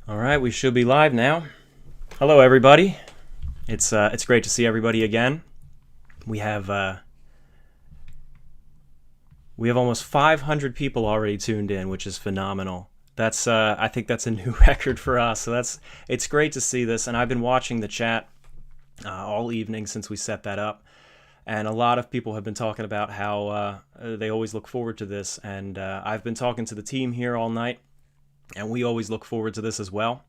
All right, we should be live now. Hello, everybody. It's great to see everybody again. We have almost 500 people already tuned in, which is phenomenal. That's I think that's a new record for us. So it's great to see this, and I've been watching the chat all evening since we set that up, and a lot of people have been talking about how they always look forward to this, and I've been talking to the team here all night, and we always look forward to this as well.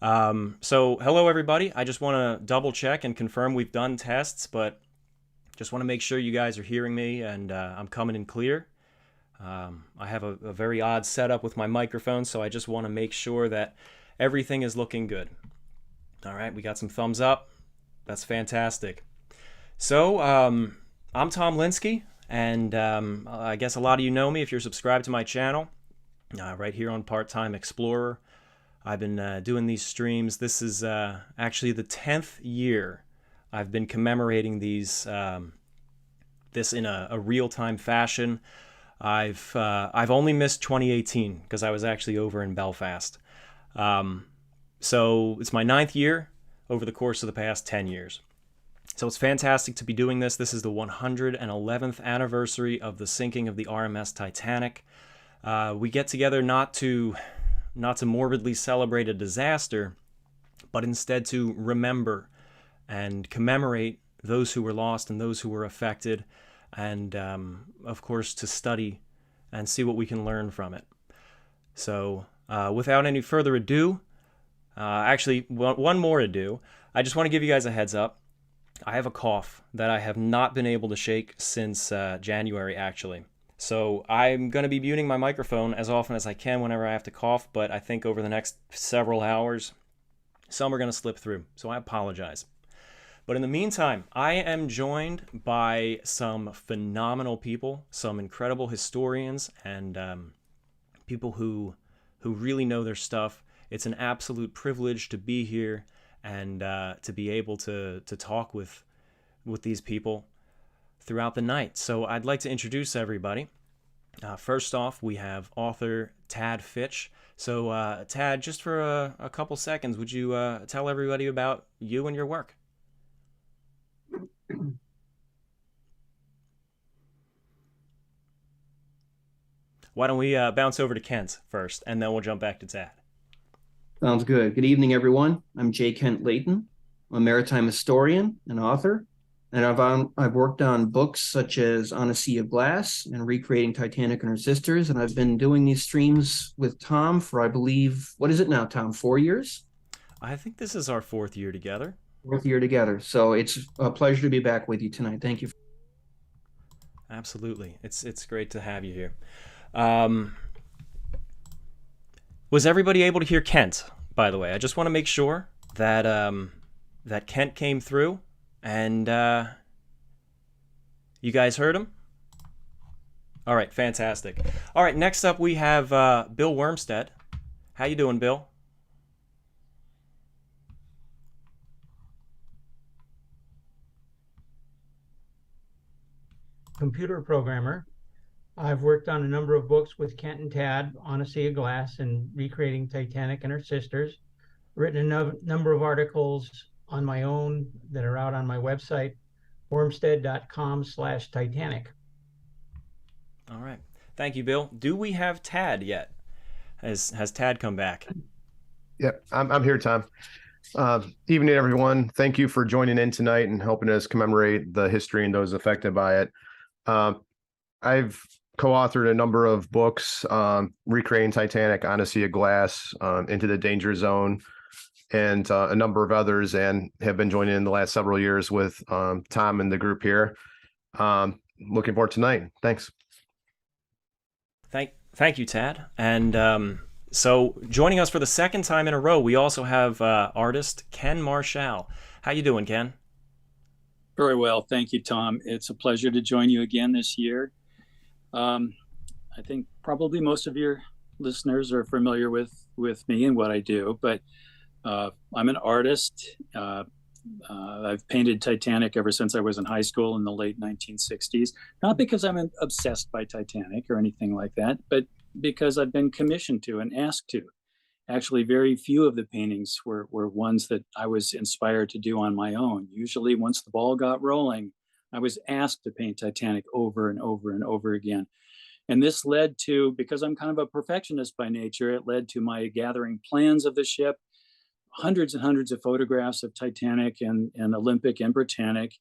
So hello everybody. I just want to double check and confirm we've done tests, but just want to make sure you guys are hearing me and I'm coming in clear. I have a very odd setup with my microphone, so I just want to make sure that everything is looking good. All right, we got some thumbs up. That's fantastic. So I'm Tom Linsky, and I guess a lot of you know me if you're subscribed to my channel right here on Part-Time Explorer. I've been doing these streams. This is actually the 10th year I've been commemorating these this in a real-time fashion. I've only missed 2018 because I was actually over in Belfast. So it's my 9th year over the course of the past 10 years. So it's fantastic to be doing this. This is the 111th anniversary of the sinking of the RMS Titanic. We get together not to morbidly celebrate a disaster, but instead to remember and commemorate those who were lost and those who were affected, and of course to study and see what we can learn from it. So without any further ado, actually one more ado, I just want to give you guys a heads up. I have a cough that I have not been able to shake since January actually. So I'm going to be muting my microphone as often as I can whenever I have to cough, but I think over the next several hours, some are going to slip through. So I apologize. But in the meantime, I am joined by some phenomenal people, some incredible historians, and people who really know their stuff. It's an absolute privilege to be here and to be able to talk with these people throughout the night. So I'd like to introduce everybody. First off, we have author Tad Fitch. So Tad, just for a couple seconds, would you tell everybody about you and your work? Why don't we bounce over to Kent first, and then we'll jump back to Tad. Sounds good. Good evening, everyone. I'm J. Kent Layton. I'm a maritime historian and author, and I've worked on books such as On a Sea of Glass and Recreating Titanic and Her Sisters, and I've been doing these streams with Tom for, I believe, what is it now, Tom? 4 years? I think this is our 4th year together. 4th year together. So it's a pleasure to be back with you tonight. Thank you. Absolutely. It's great to have you here. Was everybody able to hear Kent, by the way? I just want to make sure that that Kent came through and you guys heard him? All right, fantastic. All right, next up we have Bill Wormstedt. How you doing, Bill? Computer programmer. I've worked on a number of books with Kent and Tad, On a Sea of Glass and Recreating Titanic and Her Sisters. Written a number of articles on my own that are out on my website, wormstead.com/Titanic. All right. Thank you, Bill. Do we have Tad yet? Has Tad come back? Yep, I'm here, Tom. Evening, everyone. Thank you for joining in tonight and helping us commemorate the history and those affected by it. I've co-authored a number of books, Recreating Titanic, On a Sea of Glass, Into the Danger Zone, and a number of others, and have been joining in the last several years with Tom and the group here. Looking forward to tonight. Thanks. Thank you, Tad. And so joining us for the second time in a row, we also have artist Ken Marschall. How you doing, Ken? Very well. Thank you, Tom. It's a pleasure to join you again this year. I think probably most of your listeners are familiar with me and what I do, but I'm an artist. I've painted Titanic ever since I was in high school in the late 1960s, not because I'm obsessed by Titanic or anything like that, but because I've been commissioned to and asked to. actually very few of the paintings were ones that I was inspired to do on my own. Usually once the ball got rolling, I was asked to paint Titanic over and over and over again. And this led to, because I'm kind of a perfectionist by nature, it led to my gathering plans of the ship, hundreds and hundreds of photographs of Titanic and Olympic and Britannic,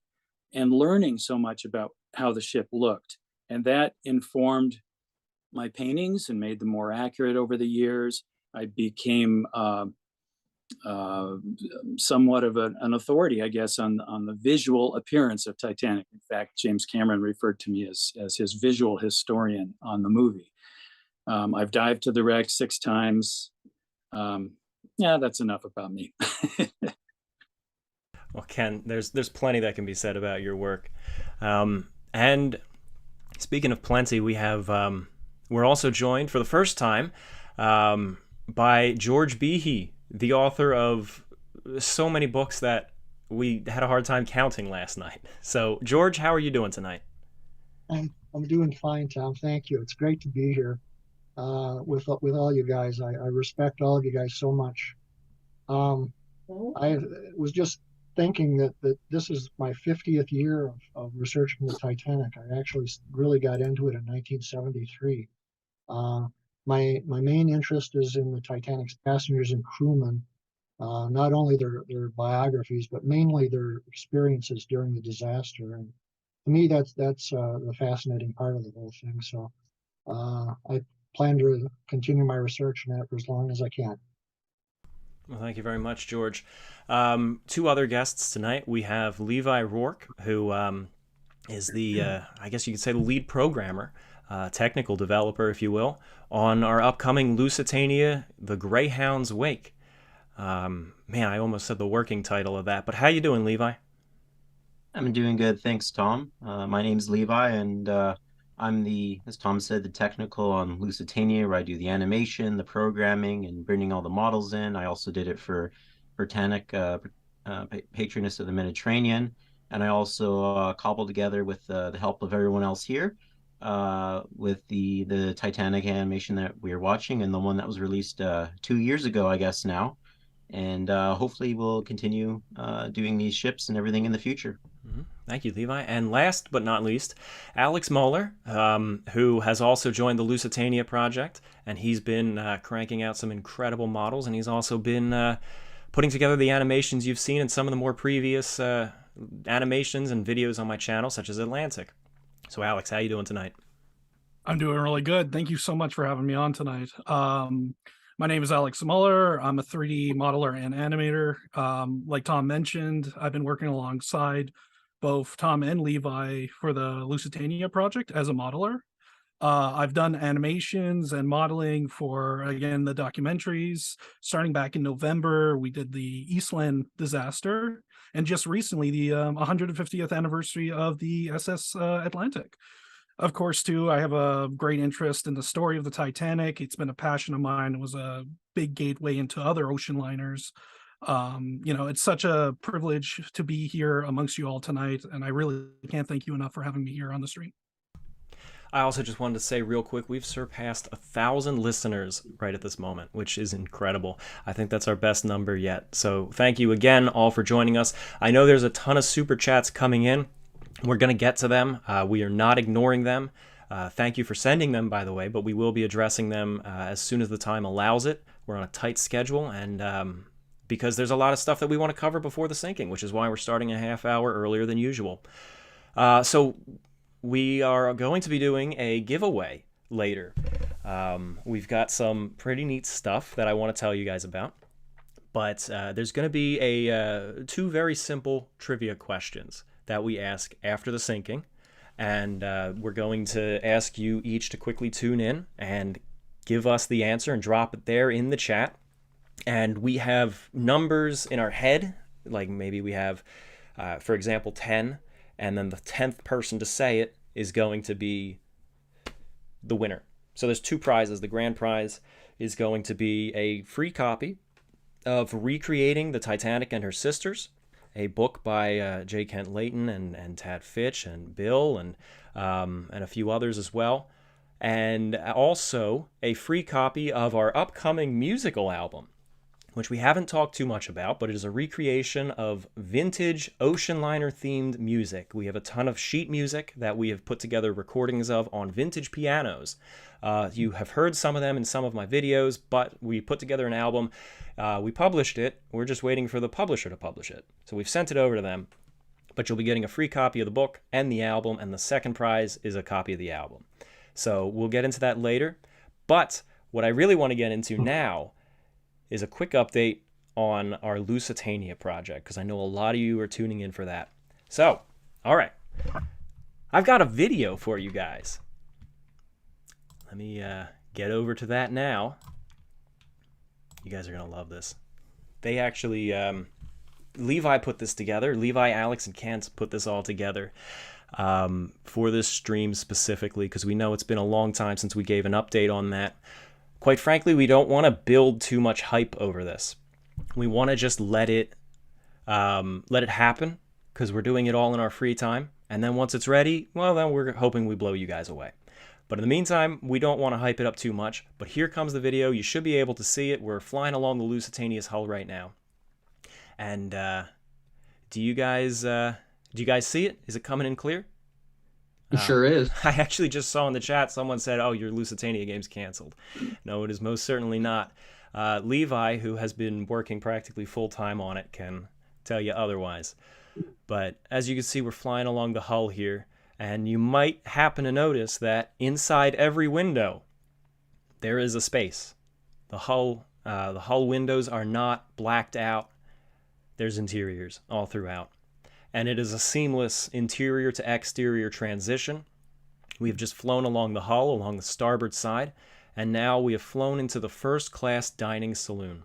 and learning so much about how the ship looked. And that informed my paintings and made them more accurate over the years. I became somewhat of an authority, I guess, on the visual appearance of Titanic. In fact, James Cameron referred to me as his visual historian on the movie. I've dived to the wreck 6 times. Yeah, that's enough about me. Well, Ken, there's plenty that can be said about your work. And speaking of plenty, we're also joined for the first time by George Behe, the author of so many books that we had a hard time counting last night. So, George, how are you doing tonight? I'm doing fine, Tom. Thank you. It's great to be here with all you guys. I respect all of you guys so much. I was just thinking that this is my 50th year of researching the Titanic. I actually really got into it in 1973. My main interest is in the Titanic's passengers and crewmen, not only their biographies, but mainly their experiences during the disaster. And to me, that's the fascinating part of the whole thing. So I plan to continue my research on that for as long as I can. Well, thank you very much, George. 2 other guests tonight. We have Levi Rourke, who is the, I guess you could say, the lead programmer, technical developer, if you will, on our upcoming Lusitania, the Greyhound's Wake. Man, I almost said the working title of that, but how you doing, Levi? I'm doing good, thanks, Tom. My name's Levi, and I'm as Tom said, the technical on Lusitania, where I do the animation, the programming, and bringing all the models in. I also did it for Britannic, Patroness of the Mediterranean, and I also cobbled together with the help of everyone else here with the Titanic animation that we're watching, and the one that was released 2 years ago, I guess now. And hopefully we'll continue doing these ships and everything in the future. Thank you, Levi. And last but not least, Alex Moeller, who has also joined the Lusitania project, and he's been cranking out some incredible models, and he's also been putting together the animations you've seen in some of the more previous animations and videos on my channel, such as Atlantic. So, Alex, how you doing tonight? I'm doing really good. Thank you so much for having me on tonight. My name is Alex Moeller. I'm a 3D modeler and animator. Like Tom mentioned, I've been working alongside both Tom and Levi for the Lusitania project as a modeler. I've done animations and modeling for, again, the documentaries. Starting back in November, we did the Eastland Disaster, and just recently, the 150th anniversary of the SS Atlantic. Of course, too, I have a great interest in the story of the Titanic. It's been a passion of mine. It was a big gateway into other ocean liners. It's such a privilege to be here amongst you all tonight, and I really can't thank you enough for having me here on the stream. I also just wanted to say real quick, we've surpassed 1,000 listeners right at this moment, which is incredible. I think that's our best number yet. So thank you again all for joining us. I know there's a ton of super chats coming in. We're going to get to them. We are not ignoring them. Thank you for sending them, by the way, but we will be addressing them as soon as the time allows it. We're on a tight schedule, and because there's a lot of stuff that we want to cover before the sinking, which is why we're starting a half hour earlier than usual. So we are going to be doing a giveaway later. We've got some pretty neat stuff that I want to tell you guys about, but there's going to be 2 very simple trivia questions that we ask after the sinking, and we're going to ask you each to quickly tune in and give us the answer and drop it there in the chat. And we have numbers in our head, like maybe we have, for example, 10, and then the 10th person to say it is going to be the winner. So there's 2 prizes. The grand prize is going to be a free copy of Recreating the Titanic and Her Sisters, a book by J. Kent Layton and Tad Fitch and Bill and a few others as well. and also a free copy of our upcoming musical album, which we haven't talked too much about, but it is a recreation of vintage ocean liner themed music. We have a ton of sheet music that we have put together recordings of on vintage pianos. You have heard some of them in some of my videos, but we put together an album. We published it. We're just waiting for the publisher to publish it. So we've sent it over to them, but you'll be getting a free copy of the book and the album, and the second prize is a copy of the album. So we'll get into that later. But what I really want to get into now is a quick update on our Lusitania project, because I know a lot of you are tuning in for that. So, all right. I've got a video for you guys. Let me get over to that now. You guys are going to love this. They actually, Levi put this together. Levi, Alex, and Kent put this all together for this stream specifically, because we know it's been a long time since we gave an update on that. Quite frankly, we don't want to build too much hype over this. We want to just let it happen, because we're doing it all in our free time. And then once it's ready, well, then we're hoping we blow you guys away. But in the meantime, we don't want to hype it up too much. But here comes the video. You should be able to see it. We're flying along the Lusitania's hull right now. And do you guys see it? Is it coming in clear? It sure is. I actually just saw in the chat someone said, "Oh, your Lusitania game's canceled." No, it is most certainly not. Levi, who has been working practically full-time on it, can tell you otherwise. But as you can see, we're flying along the hull here, and you might happen to notice that inside every window there is a space. The hull windows are not blacked out. There's interiors all throughout. And it is a seamless interior to exterior transition. We have just flown along the hull, along the starboard side, and now we have flown into the first-class dining saloon.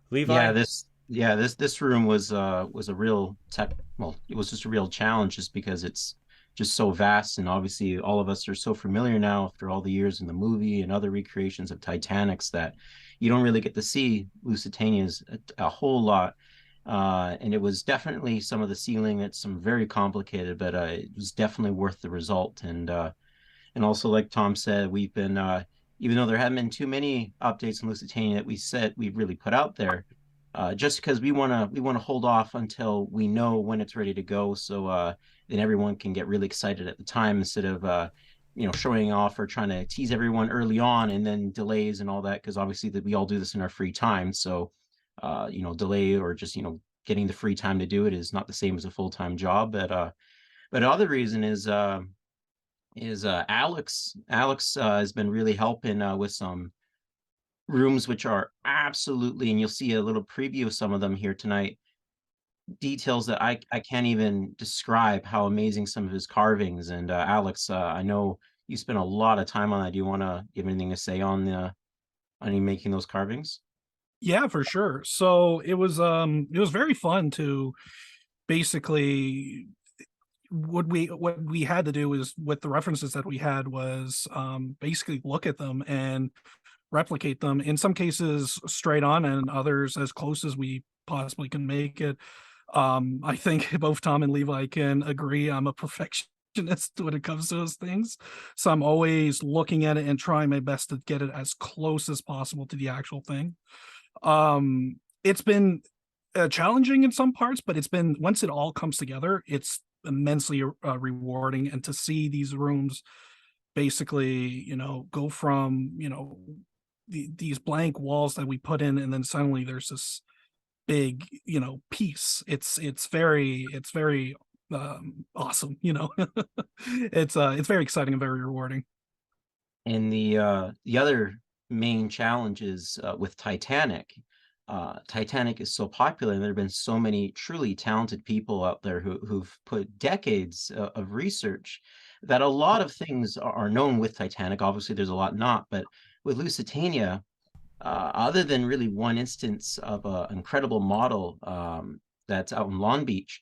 Levi? This room was a real it was just a real challenge, just because it's just so vast, and obviously all of us are so familiar now after all the years in the movie and other recreations of Titanics that you don't really get to see Lusitania's a whole lot. And it was definitely some of the ceiling. It's some very complicated, but it was definitely worth the result. And also, like Tom said, we've been even though there haven't been too many updates in Lusitania that we've really put out there, just because we want to hold off until we know when it's ready to go, so then everyone can get really excited at the time, instead of showing off or trying to tease everyone early on and then delays and all that, because obviously we all do this in our free time. So delay or just getting the free time to do it is not the same as a full-time job. But other reason is Alex has been really helping with some rooms which are absolutely, and you'll see a little preview of some of them here tonight, details that I can't even describe how amazing some of his carvings. And Alex, I know you spent a lot of time on that. Do you want to give anything to say on you making those carvings? Yeah, for sure. So it was very fun to basically what we had to do is, with the references that we had, was basically look at them and replicate them, in some cases straight on, and others as close as we possibly can make it. I think both Tom and Levi can agree I'm a perfectionist when it comes to those things, so I'm always looking at it and trying my best to get it as close as possible to the actual thing. It's been challenging in some parts, but once it all comes together, it's immensely rewarding. And to see these rooms basically go from these blank walls that we put in, and then suddenly there's this big piece. It's very awesome. It's very exciting and very rewarding. And the other main challenge is with Titanic. Titanic is so popular, and there have been so many truly talented people out there who've put decades of research, that a lot of things are known with Titanic. Obviously, there's a lot not, but with Lusitania, other than really one instance of an incredible model that's out in Long Beach,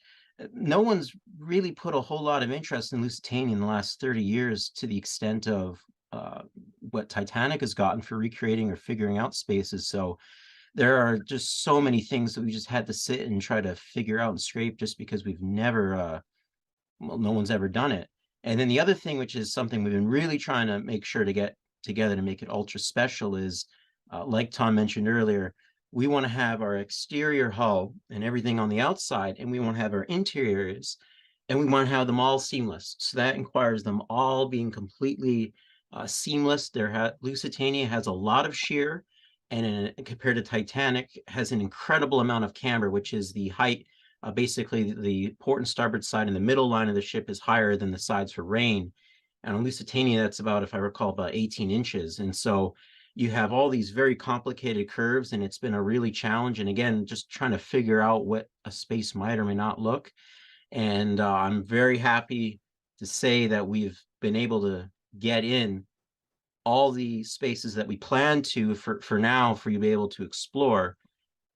no one's really put a whole lot of interest in Lusitania in the last 30 years to the extent of what Titanic has gotten for recreating or figuring out spaces. So there are just so many things that we just had to sit and try to figure out and scrape, just because we've never, no one's ever done it. And then the other thing, which is something we've been really trying to make sure to get together to make it ultra special, is like Tom mentioned earlier, we want to have our exterior hull and everything on the outside, and we want to have our interiors, and we want to have them all seamless. So that requires them all being completely seamless. Lusitania has a lot of shear, and compared to Titanic, has an incredible amount of camber, which is the height. Basically, the port and starboard side and the middle line of the ship is higher than the sides for rain. And on Lusitania, that's about, if I recall, about 18 inches. And so you have all these very complicated curves, and it's been a really challenge. And again, just trying to figure out what a space might or may not look. And I'm very happy to say that we've been able to get in all the spaces that we plan to for now for you to be able to explore.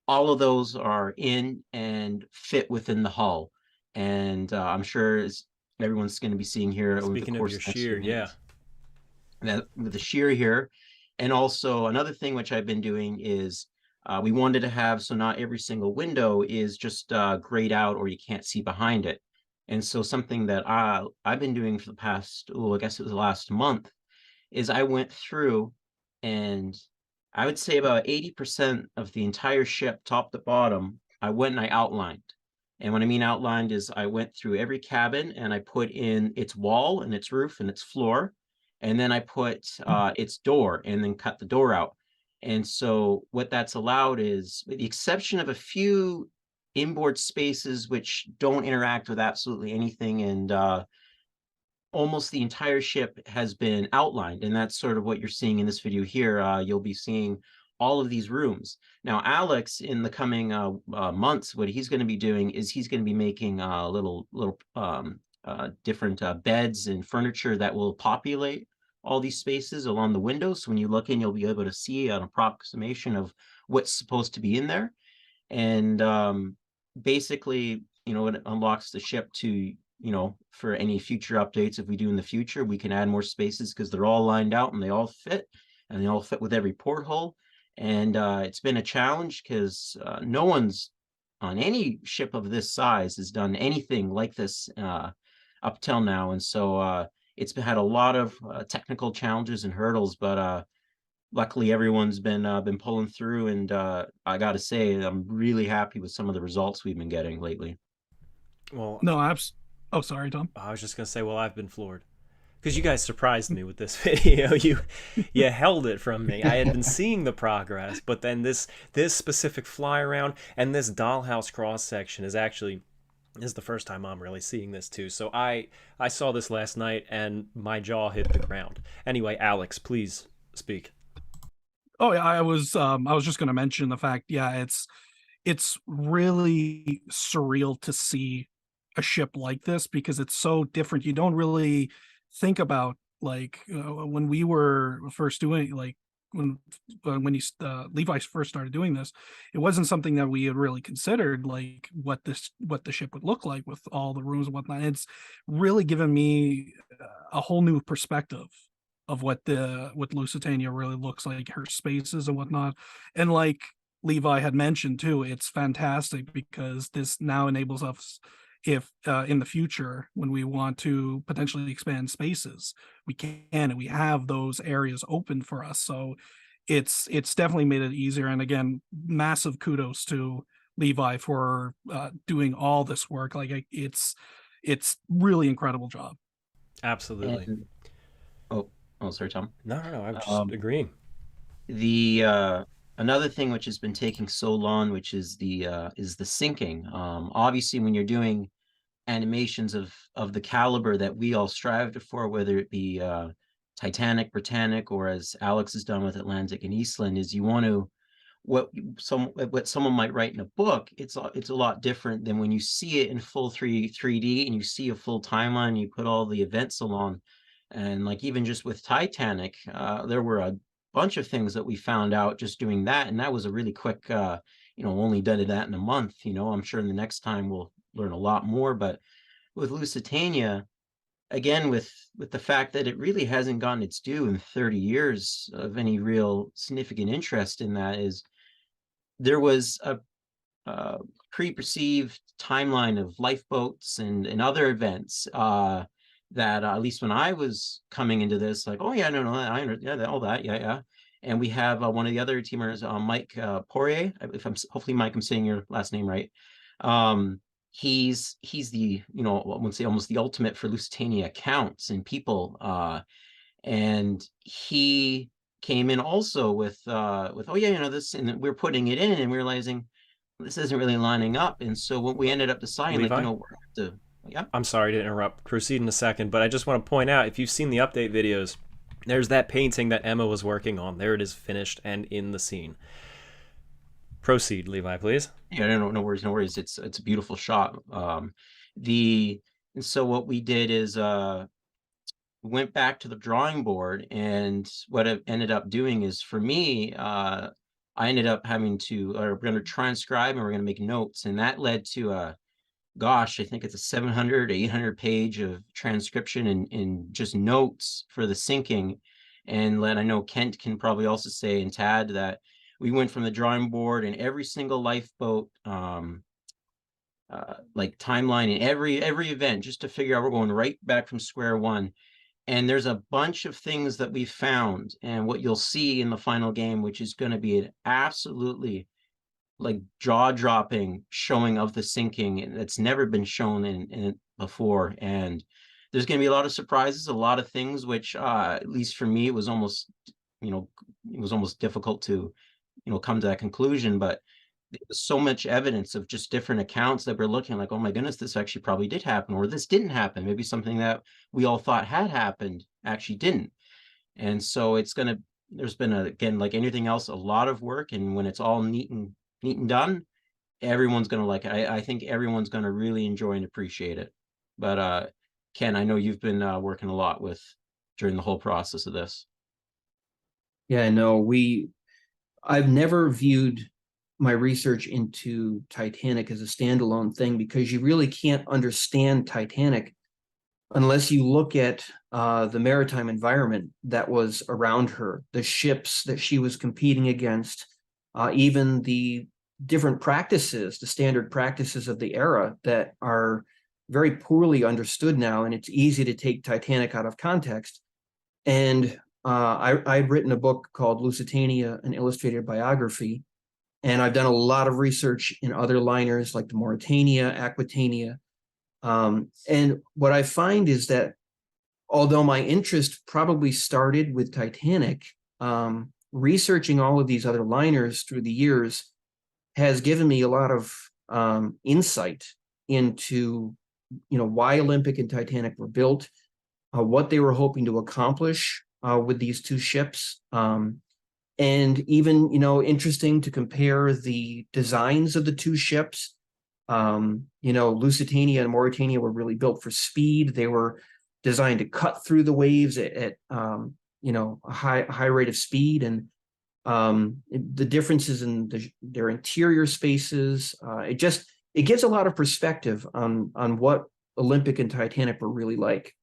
All of those are in and fit within the hull. And I'm sure as everyone's going to be seeing here over the Speaking of course your of the next shear, few yeah. minutes. That with the shear here. And also another thing which I've been doing is we wanted to have, so not every single window is just grayed out or you can't see behind it. And so something that I've been doing for the past, I guess it was the last month, is I went through, and I would say about 80% of the entire ship, top to bottom, I went and I outlined. And what I mean outlined is I went through every cabin and I put in its wall and its roof and its floor. And then I put its door and then cut the door out. And so what that's allowed is, with the exception of a few inboard spaces which don't interact with absolutely anything, and almost the entire ship has been outlined. And that's sort of what you're seeing in this video here. You'll be seeing all of these rooms. Now, Alex, in the coming months, what he's going to be doing is he's going to be making little different beds and furniture that will populate all these spaces along the windows. So when you look in, you'll be able to see an approximation of what's supposed to be in there. And basically, it unlocks the ship to, for any future updates, if we do in the future, we can add more spaces because they're all lined out and they all fit with every porthole. And it's been a challenge because no one's on any ship of this size has done anything like this up till now. And so it's had a lot of technical challenges and hurdles, but luckily everyone's been pulling through. And I got to say, I'm really happy with some of the results we've been getting lately. Well, No, oh, sorry, Tom. I was just gonna say, well, I've been floored because you guys surprised me with this video. You held it from me. I had been seeing the progress, but then this specific fly around and this dollhouse cross section is the first time I'm really seeing this too. So I saw this last night and my jaw hit the ground. Anyway, Alex, please speak. Oh yeah, I was just going to mention the fact, yeah, it's really surreal to see a ship like this because it's so different. You don't really think about when we were first doing, like when Levi first started doing this, it wasn't something that we had really considered, like what the ship would look like with all the rooms and whatnot. It's really given me a whole new perspective of what Lusitania really looks like, her spaces and whatnot. And like Levi had mentioned too, it's fantastic because this now enables us, if in the future when we want to potentially expand spaces, we can, and we have those areas open for us. So it's definitely made it easier. And again, massive kudos to Levi for doing all this work. Like it's really incredible job. Absolutely. And, oh, sorry, Tom. No, I'm just agreeing. The another thing which has been taking so long, which is the syncing. Obviously, when you're doing animations of the caliber that we all strive for, whether it be Titanic, Britannic, or as Alex has done with Atlantic and Eastland, is you want to what someone might write in a book. It's a lot different than when you see it in full 3D and you see a full timeline. You put all the events along, and like even just with Titanic, there were a bunch of things that we found out just doing that, and that was a really quick. Only did that in a month. I'm sure in the next time we'll learn a lot more. But with Lusitania, again, with the fact that it really hasn't gotten its due in 30 years of any real significant interest in that, is there was a pre-perceived timeline of lifeboats and other events that at least when I was coming into this, like, oh yeah, no, no, yeah, all that, yeah. And we have one of the other teamers, Mike Poirier. If hopefully Mike, I'm saying your last name right. He's the, you know, I would say almost the ultimate for Lusitania accounts and people. And he came in also with oh yeah, you know, this, and we're putting it in and realizing this isn't really lining up. And so what we ended up deciding, Levi? like, you know, we're to, yeah. I'm sorry to interrupt. Proceed in a second, but I just want to point out, if you've seen the update videos, there's that painting that Emma was working on. There it is, finished and in the scene. Proceed, Levi, please. Yeah, no worries, no worries. It's a beautiful shot. And so what we did is went back to the drawing board, and what it ended up doing is, for me, I ended up having to, we're going to transcribe and we're going to make notes, and that led to gosh, I think it's a 700, 800 page of transcription and just notes for the sinking. And I know Kent can probably also say, and Tad, that we went from the drawing board and every single lifeboat like timeline and every event, just to figure out we're going right back from square one. And there's a bunch of things that we found, and what you'll see in the final game, which is going to be an absolutely like jaw-dropping showing of the sinking, and it's never been shown in it before. And there's going to be a lot of surprises, a lot of things which at least for me, it was almost, you know, it was almost difficult to, you know, come to that conclusion. But there's so much evidence of just different accounts that we're looking like, oh my goodness, this actually probably did happen, or this didn't happen. Maybe something that we all thought had happened actually didn't. And so it's going to, there's been again, like anything else, a lot of work. And when it's all neat and done, everyone's going to like it. I think everyone's going to really enjoy and appreciate it. But Ken, I know you've been working a lot with during the whole process of this. Yeah, no, I've never viewed my research into Titanic as a standalone thing, because you really can't understand Titanic unless you look at the maritime environment that was around her, the ships that she was competing against, even the different practices, the standard practices of the era that are very poorly understood now, and it's easy to take Titanic out of context. And I'd written a book called Lusitania, an Illustrated Biography, and I've done a lot of research in other liners like the Mauretania, Aquitania. And what I find is that although my interest probably started with Titanic, researching all of these other liners through the years has given me a lot of insight into, you know, why Olympic and Titanic were built, what they were hoping to accomplish with these two ships. And even, you know, interesting to compare the designs of the two ships. You know, Lusitania and Mauretania were really built for speed. They were designed to cut through the waves at you know, a high rate of speed. And the differences in their interior spaces, it gives a lot of perspective on what Olympic and Titanic were really like.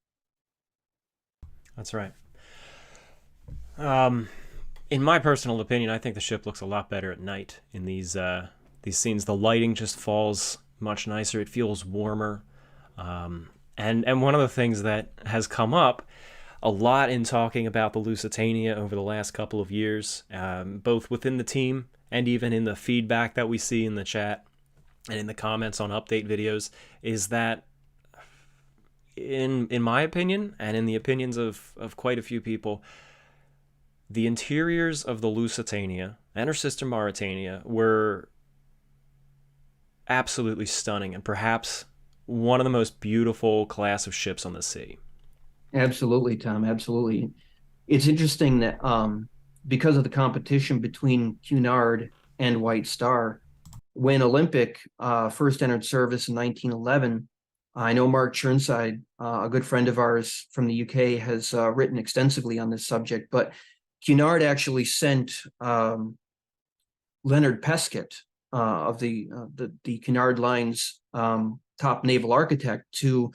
That's right. In my personal opinion, I think the ship looks a lot better at night in these scenes. The lighting just falls much nicer. It feels warmer. And one of the things that has come up a lot in talking about the Lusitania over the last couple of years, both within the team and even in the feedback that we see in the chat and in the comments on update videos, is that in my opinion, and in the opinions of quite a few people, the interiors of the Lusitania and her sister Mauretania were absolutely stunning, and perhaps one of the most beautiful class of ships on the sea. Absolutely, Tom. Absolutely. It's interesting that because of the competition between Cunard and White Star, when Olympic first entered service in 1911, I know Mark Chirnside, a good friend of ours from the UK, has written extensively on this subject, but Cunard actually sent Leonard Pescott, of the Cunard Line's top naval architect, to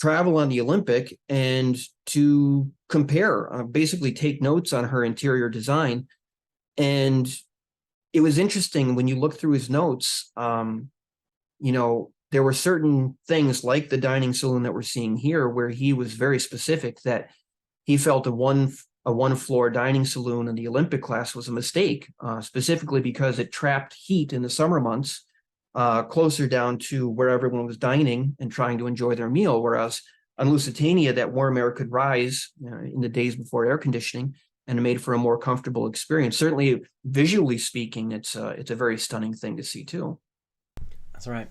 travel on the Olympic and to compare, basically take notes on her interior design. And it was interesting when you look through his notes, you know, there were certain things like the dining saloon that we're seeing here, where he was very specific that he felt a one floor dining saloon in the Olympic class was a mistake, specifically because it trapped heat in the summer months closer down to where everyone was dining and trying to enjoy their meal. Whereas on Lusitania, that warm air could rise in the days before air conditioning, and it made for a more comfortable experience. Certainly, visually speaking, it's a very stunning thing to see too. That's right.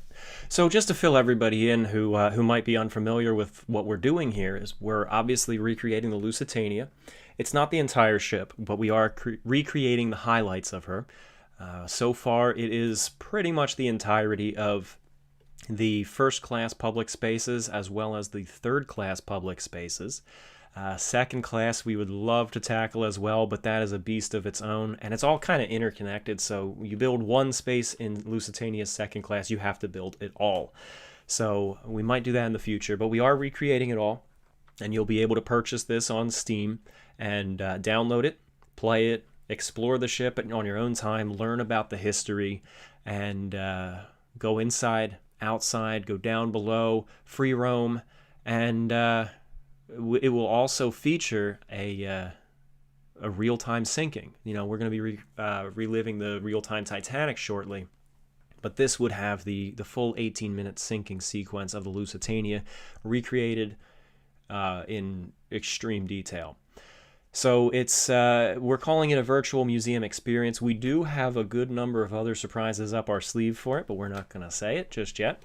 So just to fill everybody in who might be unfamiliar with what we're doing here, is we're obviously recreating the Lusitania. It's not the entire ship, but we are recreating the highlights of her. So far, it is pretty much the entirety of the first-class public spaces as well as the third-class public spaces. Second class we would love to tackle as well, but that is a beast of its own, and it's all kind of interconnected. So you build one space in Lusitania's second class, you have to build it all. So we might do that in the future, but we are recreating it all, and you'll be able to purchase this on Steam and download it, play it, explore the ship on your own time, learn about the history, and go inside, outside, go down below, free roam, and it will also feature a real-time sinking. You know, we're going to be reliving the real-time Titanic shortly, but this would have the full 18-minute sinking sequence of the Lusitania recreated in extreme detail. So it's we're calling it a virtual museum experience. We do have a good number of other surprises up our sleeve for it, but we're not going to say it just yet.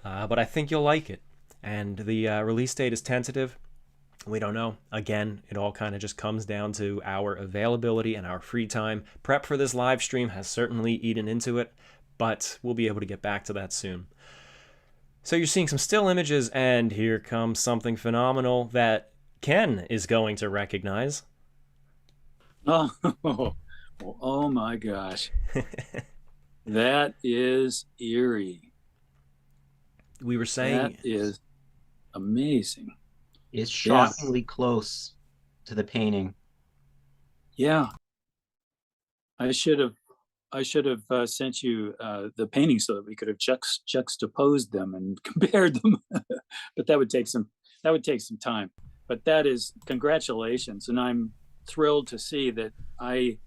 But I think you'll like it. And the release date is tentative. We don't know. Again, it all kind of just comes down to our availability and our free time. Prep for this live stream has certainly eaten into it, but we'll be able to get back to that soon. So you're seeing some still images, and here comes something phenomenal that Ken is going to recognize. Oh my gosh. That is eerie. We were saying that is amazing. It's shockingly close to the painting. Yeah. I should have sent you the painting so that we could have juxtaposed them and compared them. But that would take some time. But that is, congratulations, and I'm thrilled to see that I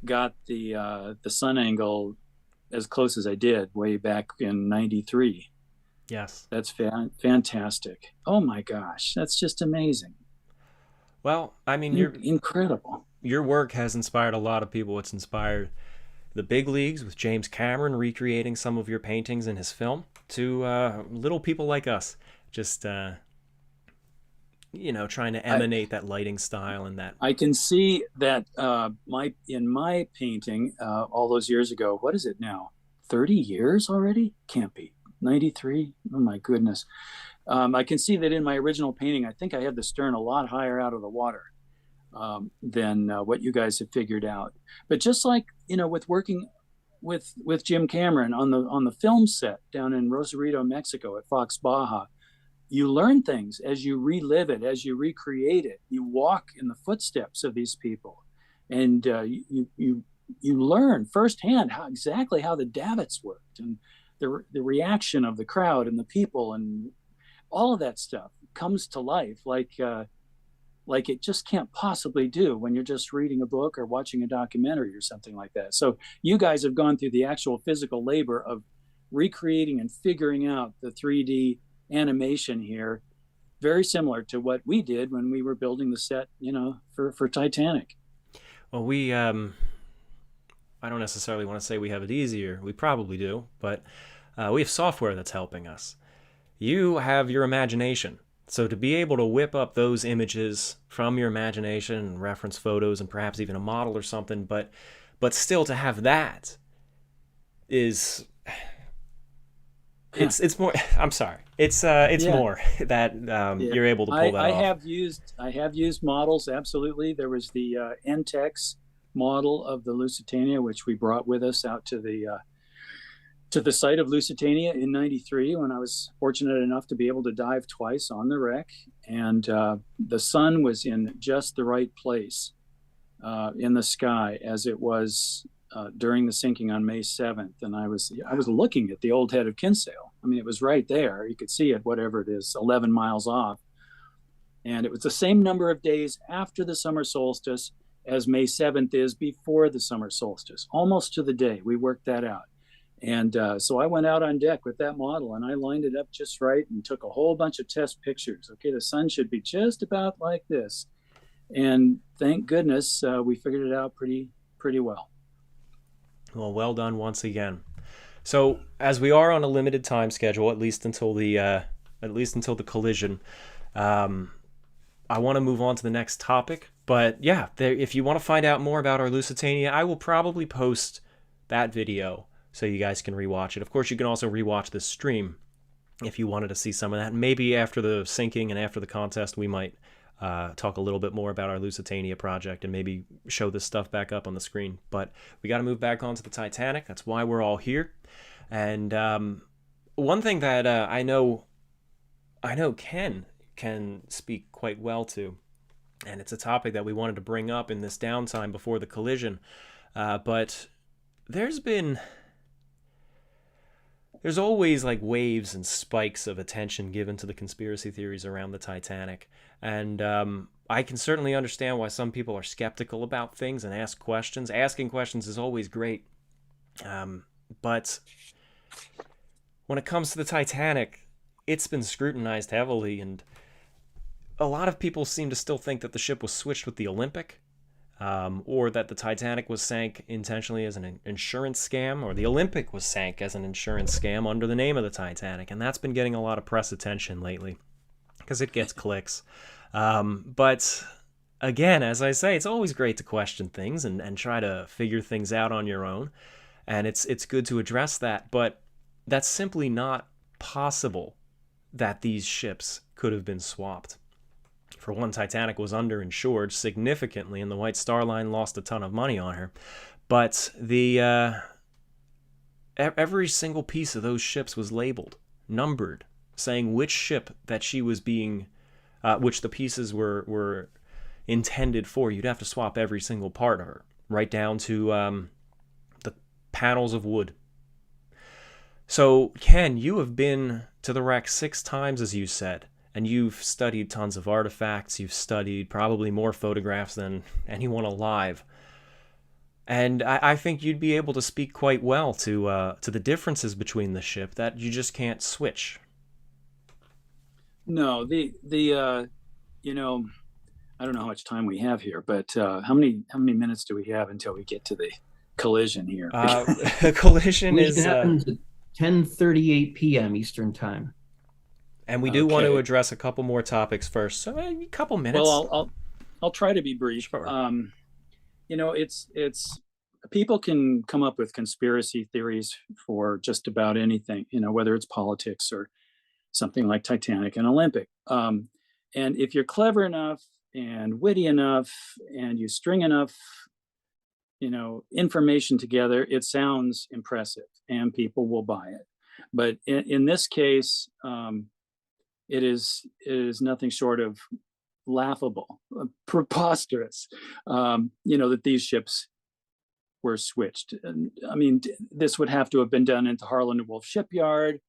got the sun angle as close as I did way back in '93. Yes. That's fantastic. Oh my gosh, that's just amazing. Well, I mean, incredible. Your work has inspired a lot of people. It's inspired the big leagues with James Cameron recreating some of your paintings in his film, to little people like us, just trying to emanate that lighting style and that. I can see that in my painting all those years ago. What is it now? 30 years already? Can't be. 93? Oh my goodness. I can see that in my original painting, I think I had the stern a lot higher out of the water than what you guys have figured out. But just like, with working with Jim Cameron on the film set down in Rosarito, Mexico at Fox Baja, you learn things as you relive it, as you recreate it. You walk in the footsteps of these people, and you learn firsthand exactly how the davits worked, and the reaction of the crowd and the people, and all of that stuff comes to life like it just can't possibly do when you're just reading a book or watching a documentary or something like that. So you guys have gone through the actual physical labor of recreating and figuring out the 3D animation here, very similar to what we did when we were building the set, for Titanic. Well, we I don't necessarily want to say we have it easier. We probably do, but we have software that's helping us. You have your imagination. So to be able to whip up those images from your imagination and reference photos and perhaps even a model or something, but still to have that is it's more. I'm sorry. It's more that you're able to pull that off. I have used models. Absolutely. There was the NTEX model of the Lusitania, which we brought with us out to the site of Lusitania in '93 when I was fortunate enough to be able to dive twice on the wreck, and the sun was in just the right place in the sky as it was during the sinking on May 7th, and I was looking at the old head of Kinsale. I mean, it was right there. You could see it, whatever it is, 11 miles off. And it was the same number of days after the summer solstice as May 7th is before the summer solstice, almost to the day. We worked that out. And so I went out on deck with that model and I lined it up just right and took a whole bunch of test pictures. Okay, the sun should be just about like this. And thank goodness we figured it out pretty well. Well done once again. So as we are on a limited time schedule, at least until the collision, I want to move on to the next topic. But yeah, if you want to find out more about our Lusitania, I will probably post that video so you guys can rewatch it. Of course, you can also rewatch this stream if you wanted to see some of that. Maybe after the sinking and after the contest, we might talk a little bit more about our Lusitania project and maybe show this stuff back up on the screen. But we got to move back onto the Titanic. That's why we're all here. And one thing that I know Ken can speak quite well to, and it's a topic that we wanted to bring up in this downtime before the collision, but there's always like waves and spikes of attention given to the conspiracy theories around the Titanic, and I can certainly understand why some people are skeptical about things and ask questions. Asking questions is always great, but when it comes to the Titanic, it's been scrutinized heavily, and a lot of people seem to still think that the ship was switched with the Olympic, or that the Titanic was sank intentionally as an insurance scam, or the Olympic was sank as an insurance scam under the name of the Titanic, and that's been getting a lot of press attention lately because it gets clicks. But again, as I say, it's always great to question things and try to figure things out on your own, and it's good to address that, but that's simply not possible that these ships could have been swapped. For one, Titanic was underinsured significantly, and the White Star Line lost a ton of money on her. But every single piece of those ships was labeled, numbered, saying which ship that she was being, which the pieces were intended for. You'd have to swap every single part of her, right down to the panels of wood. So, Ken, you have been to the wreck 6 times, as you said. And you've studied tons of artifacts. You've studied probably more photographs than anyone alive. And I think you'd be able to speak quite well to the differences between the ship that you just can't switch. No, I don't know how much time we have here, but how many minutes do we have until we get to the collision here? The collision happens at 10:38 p.m. Eastern Time. And we do want to address a couple more topics first, so a couple minutes. Well, I'll try to be brief. Sure. It's people can come up with conspiracy theories for just about anything, whether it's politics or something like Titanic and Olympic. And if you're clever enough and witty enough and you string enough, information together, it sounds impressive and people will buy it. But in this case, it is nothing short of laughable, preposterous, that these ships were switched. And I mean, this would have to have been done at the Harland and Wolff shipyard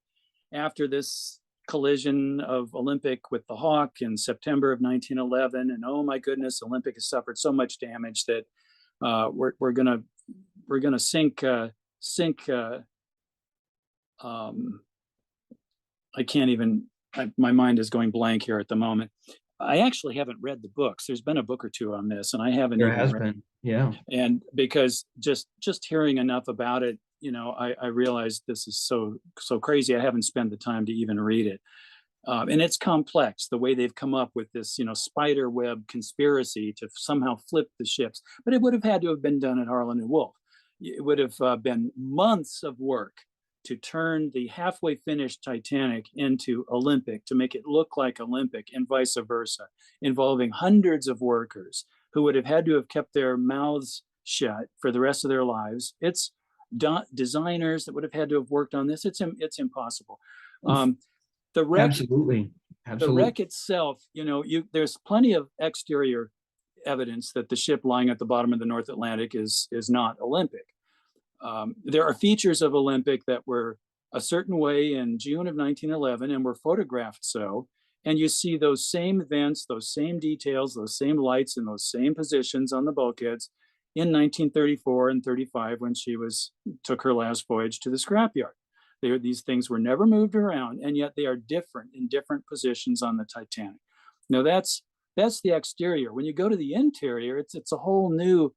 after this collision of Olympic with the Hawk in September of 1911. And oh my goodness, Olympic has suffered so much damage that we're gonna sink. I can't even. My mind is going blank here at the moment. I actually haven't read the books. There's been a book or two on this, and I haven't. There has been, yeah. And because just hearing enough about it, I realized this is so crazy. I haven't spent the time to even read it, and it's complex. The way they've come up with this, spider web conspiracy to somehow flip the ships, but it would have had to have been done at Harland and Wolff. It would have been months of work to turn the halfway finished Titanic into Olympic, to make it look like Olympic, and vice versa, involving hundreds of workers who would have had to have kept their mouths shut for the rest of their lives. It's designers that would have had to have worked on this. It's impossible. The wreck, absolutely. The wreck itself, there's plenty of exterior evidence that the ship lying at the bottom of the North Atlantic is not Olympic. There are features of Olympic that were a certain way in June of 1911 and were photographed so. And you see those same vents, those same details, those same lights in those same positions on the bulkheads in 1934 and 35 when she took her last voyage to the scrapyard. These things were never moved around, and yet they are different in different positions on the Titanic. Now that's the exterior. When you go to the interior, it's a whole new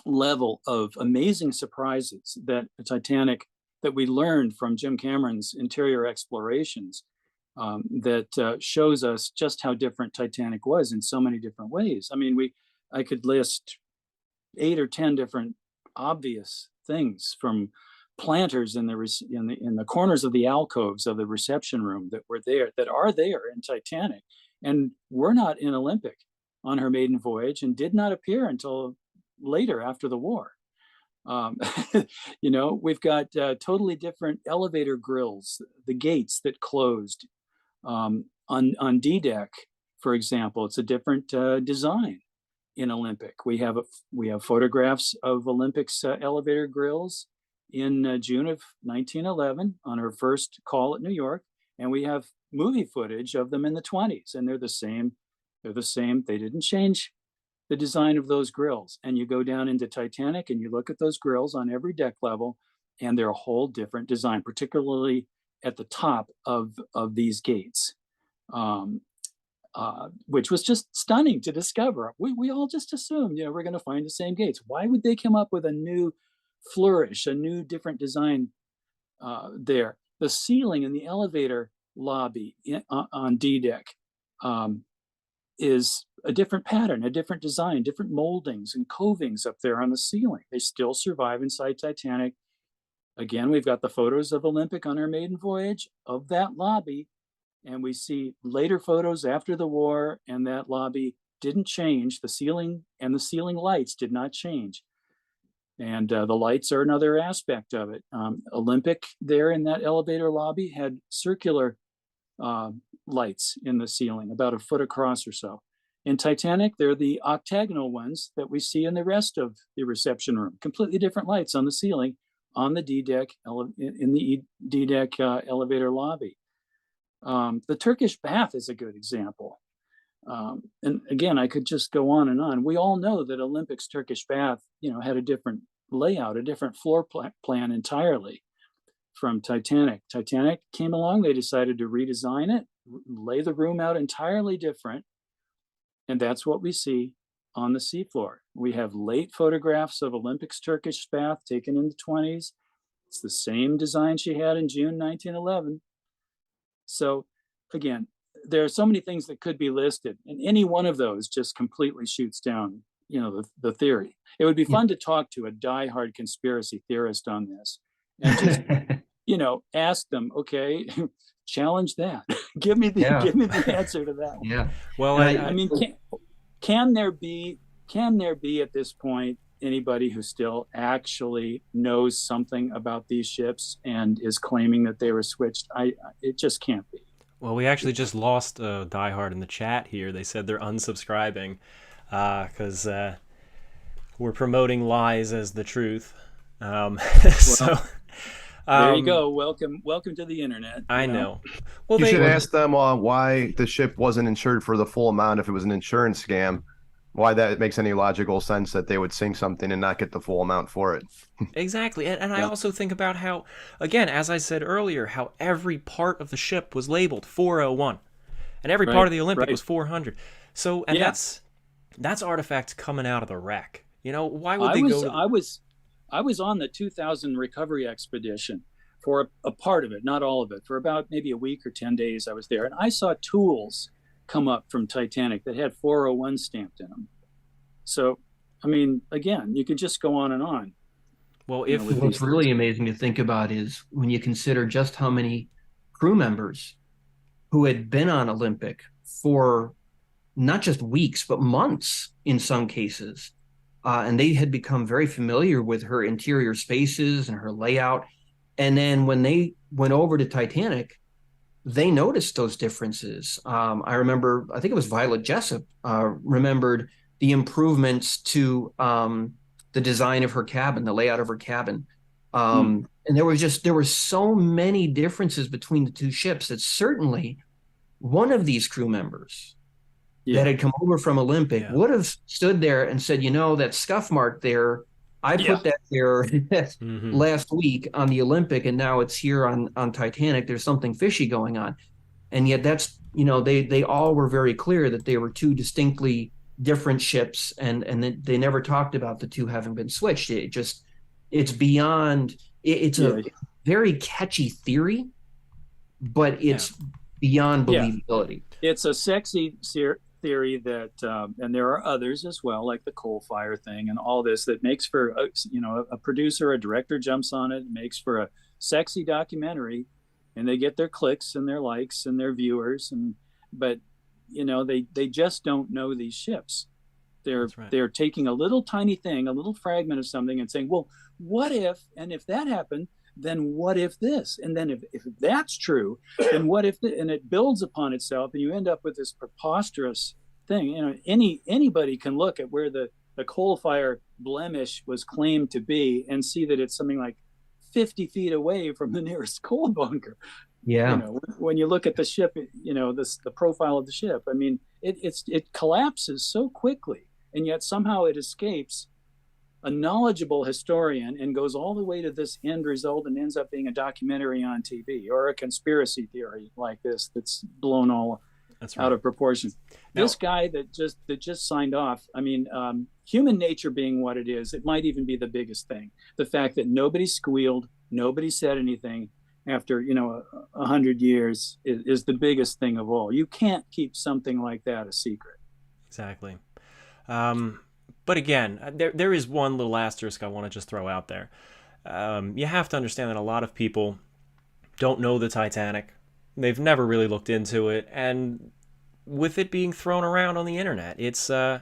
level of amazing surprises that the Titanic, that we learned from Jim Cameron's interior explorations, that shows us just how different Titanic was in so many different ways. I mean, I could list 8 or 10 different obvious things, from planters in the corners of the alcoves of the reception room that are there in Titanic, and were not in Olympic on her maiden voyage, and did not appear until later after the war. We've got totally different elevator grills, the gates that closed on D deck, for example. It's a different design in Olympic. We have photographs of Olympic's elevator grills in June of 1911 on her first call at New York, and we have movie footage of them in the 20s, and they're the same. They didn't change the design of those grills. And you go down into Titanic and you look at those grills on every deck level, and they're a whole different design, particularly at the top of these gates, which was just stunning to discover. We all just assumed, we're going to find the same gates. Why would they come up with a new flourish, a new different design there? The ceiling in the elevator lobby on D deck is a different pattern, a different design, different moldings and covings up there on the ceiling. They still survive inside Titanic. Again, we've got the photos of Olympic on her maiden voyage of that lobby, and we see later photos after the war, and that lobby didn't change. The ceiling and the ceiling lights did not change. And the lights are another aspect of it. Olympic there in that elevator lobby had circular lights in the ceiling, about a foot across or so. In Titanic, they're the octagonal ones that we see in the rest of the reception room. Completely different lights on the ceiling on the D deck, in the D deck elevator lobby. The Turkish bath is a good example. And again, I could just go on and on. We all know that Olympic's Turkish bath, had a different layout, a different floor plan entirely from Titanic. Titanic came along, they decided to redesign it, lay the room out entirely different. And that's what we see on the seafloor. We have late photographs of Olympic's Turkish bath taken in the 20s. It's the same design she had in June 1911. So again, there are so many things that could be listed, and any one of those just completely shoots down, the theory. It would be fun to talk to a diehard conspiracy theorist on this and just, ask them, okay, challenge that. give me the answer to that one. Yeah. Well, I mean, can there be at this point anybody who still actually knows something about these ships and is claiming that they were switched? It just can't be. Well, we actually just lost diehard in the chat here. They said they're unsubscribing because we're promoting lies as the truth. So there you go. Welcome to the internet. I know. Well, you should ask them why the ship wasn't insured for the full amount if it was an insurance scam. Why that makes any logical sense that they would sink something and not get the full amount for it. Exactly. And I also think about how, again, as I said earlier, how every part of the ship was labeled 401 and every part of the Olympic was 400. So, and that's artifacts coming out of the wreck. Why would they go? I was on the 2000 recovery expedition for a part of it, not all of it. For about maybe a week or 10 days I was there, and I saw tools come up from Titanic that had 401 stamped in them. So, I mean, again, you could just go on and on. Well, what's really amazing to think about is when you consider just how many crew members who had been on Olympic for not just weeks, but months in some cases. And they had become very familiar with her interior spaces and her layout. And then when they went over to Titanic, they noticed those differences. I remember, I think it was Violet Jessup remembered the improvements to the the design of her cabin, the layout of her cabin. And there were so many differences between the two ships that certainly one of these crew members that had come over from Olympic would have stood there and said, that scuff mark there, I put that there last week on the Olympic, and now it's here on Titanic. There's something fishy going on. And yet that's, they all were very clear that they were two distinctly different ships, and they never talked about the two having been switched. It's beyond, it's a very catchy theory, but it's beyond believability. It's a sexy theory that, and there are others as well, like the coal fire thing and all this, that makes for, a producer, a director jumps on it, makes for a sexy documentary, and they get their clicks and their likes and their viewers. But they just don't know these ships. They're taking a little tiny thing, a little fragment of something, and saying, well, what if, and if that happened, then what if this? And then if that's true, then what if, and it builds upon itself, and you end up with this preposterous thing. Anybody can look at where the coal fire blemish was claimed to be and see that it's something like 50 feet away from the nearest coal bunker. Yeah. When you look at the ship, the profile of the ship, I mean, it collapses so quickly, and yet somehow it escapes a knowledgeable historian and goes all the way to this end result and ends up being a documentary on TV or a conspiracy theory like this that's blown all out of proportion. This guy that just signed off, I mean, human nature being what it is, it might even be the biggest thing. The fact that nobody squealed, nobody said anything after 100 years is the biggest thing of all. You can't keep something like that a secret. Exactly. But again, there is one little asterisk I want to just throw out there. You have to understand that a lot of people don't know the Titanic. They've never really looked into it. And with it being thrown around on the internet, it's, as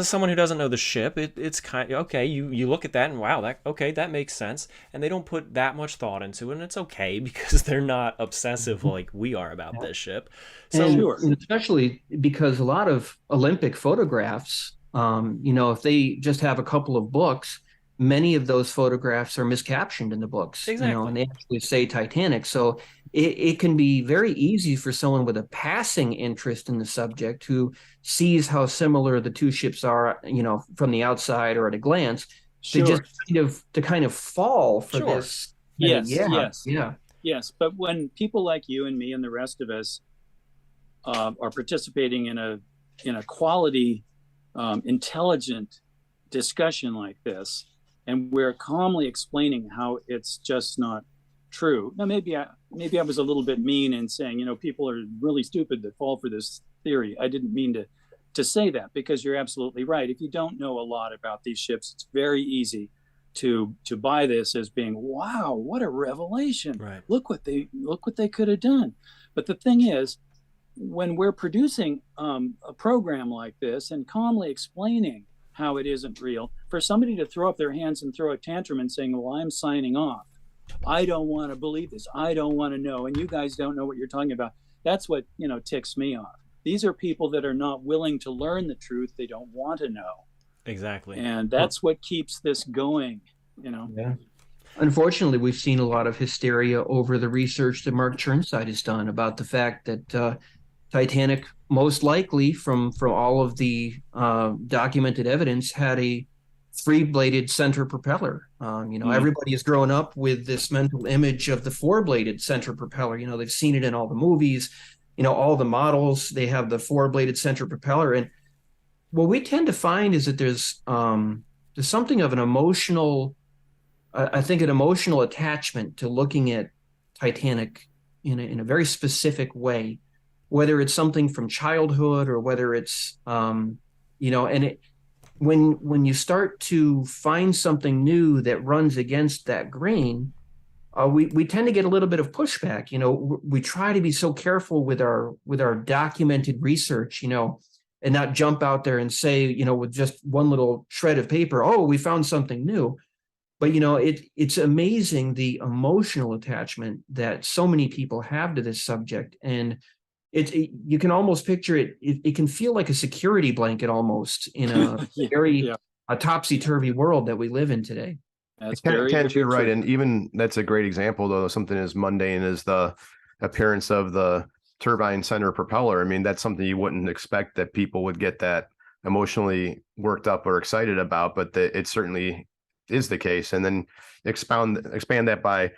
someone who doesn't know the ship, it's kind of, okay, you look at that and wow, that makes sense. And they don't put that much thought into it, and it's okay because they're not obsessive like we are about this ship. So, and especially because a lot of Olympic photographs, if they just have a couple of books, many of those photographs are miscaptioned in the books, exactly. And they actually say Titanic. So it can be very easy for someone with a passing interest in the subject who sees how similar the two ships are, from the outside or at a glance, to just kind of fall for this. Yes. But when people like you and me and the rest of us are participating in a quality, intelligent discussion like this, and we're calmly explaining how it's just not true. Now, maybe I was a little bit mean in saying, people are really stupid that fall for this theory. I didn't mean to say that, because you're absolutely right. If you don't know a lot about these ships, it's very easy to buy this as being, wow, what a revelation. Right. Look what they could have done. But the thing is, when we're producing a program like this and calmly explaining how it isn't real, for somebody to throw up their hands and throw a tantrum and saying, well, I'm signing off, I don't want to believe this, I don't want to know, and you guys don't know what you're talking about, that's what ticks me off. These are people that are not willing to learn the truth. They don't want to know. Exactly. And that's what keeps this going, Yeah. Unfortunately, we've seen a lot of hysteria over the research that Mark Chirnside has done about the fact that Titanic, most likely from all of the documented evidence, had a three-bladed center propeller. Everybody has grown up with this mental image of the four-bladed center propeller. They've seen it in all the movies. All the models, they have the four-bladed center propeller. And what we tend to find is that there's something of an emotional, an emotional attachment to looking at Titanic in a very specific way, whether it's something from childhood or whether it's, and when you start to find something new that runs against that grain, we tend to get a little bit of pushback. We try to be so careful with our documented research, and not jump out there and say, with just one little shred of paper, oh, we found something new. But, it's amazing the emotional attachment that so many people have to this subject. And you can almost picture it. It can feel like a security blanket almost in a very a topsy-turvy world that we live in today. That's Ken, very, Ken, very you're right. true. And even that's a great example, though, something as mundane as the appearance of the turbine center propeller. I mean, that's something you wouldn't expect that people would get that emotionally worked up or excited about, but it certainly is the case. And then expand that by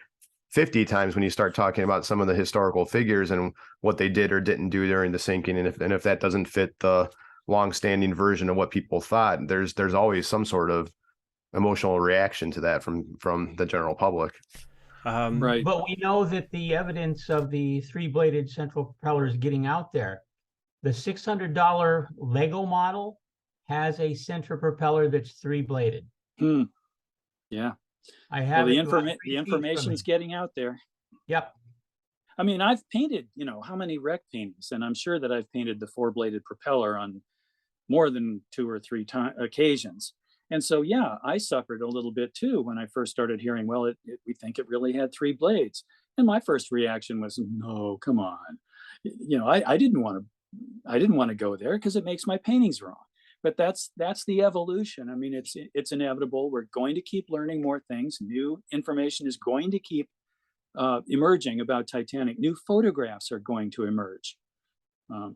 50 times when you start talking about some of the historical figures and what they did or didn't do during the sinking. And if that doesn't fit the long-standing version of what people thought, there's always some sort of emotional reaction to that from the general public. Right. But we know that the evidence of the three-bladed central propeller is getting out there. The $600 Lego model has a central propeller that's three-bladed. Yeah. I have Well, it about 3 the feet from information's me. getting out there. Yep. I mean, I've painted, how many wreck paintings, and I'm sure that I've painted the four-bladed propeller on more than 2 or 3 occasions. And so, yeah, I suffered a little bit too when I first started hearing, well, we think it really had 3 blades. And my first reaction was, no, come on. I didn't want to go there because it makes my paintings wrong. But that's the evolution. I mean, it's inevitable. We're going to keep learning more things. New information is going to keep emerging about Titanic. New photographs are going to emerge.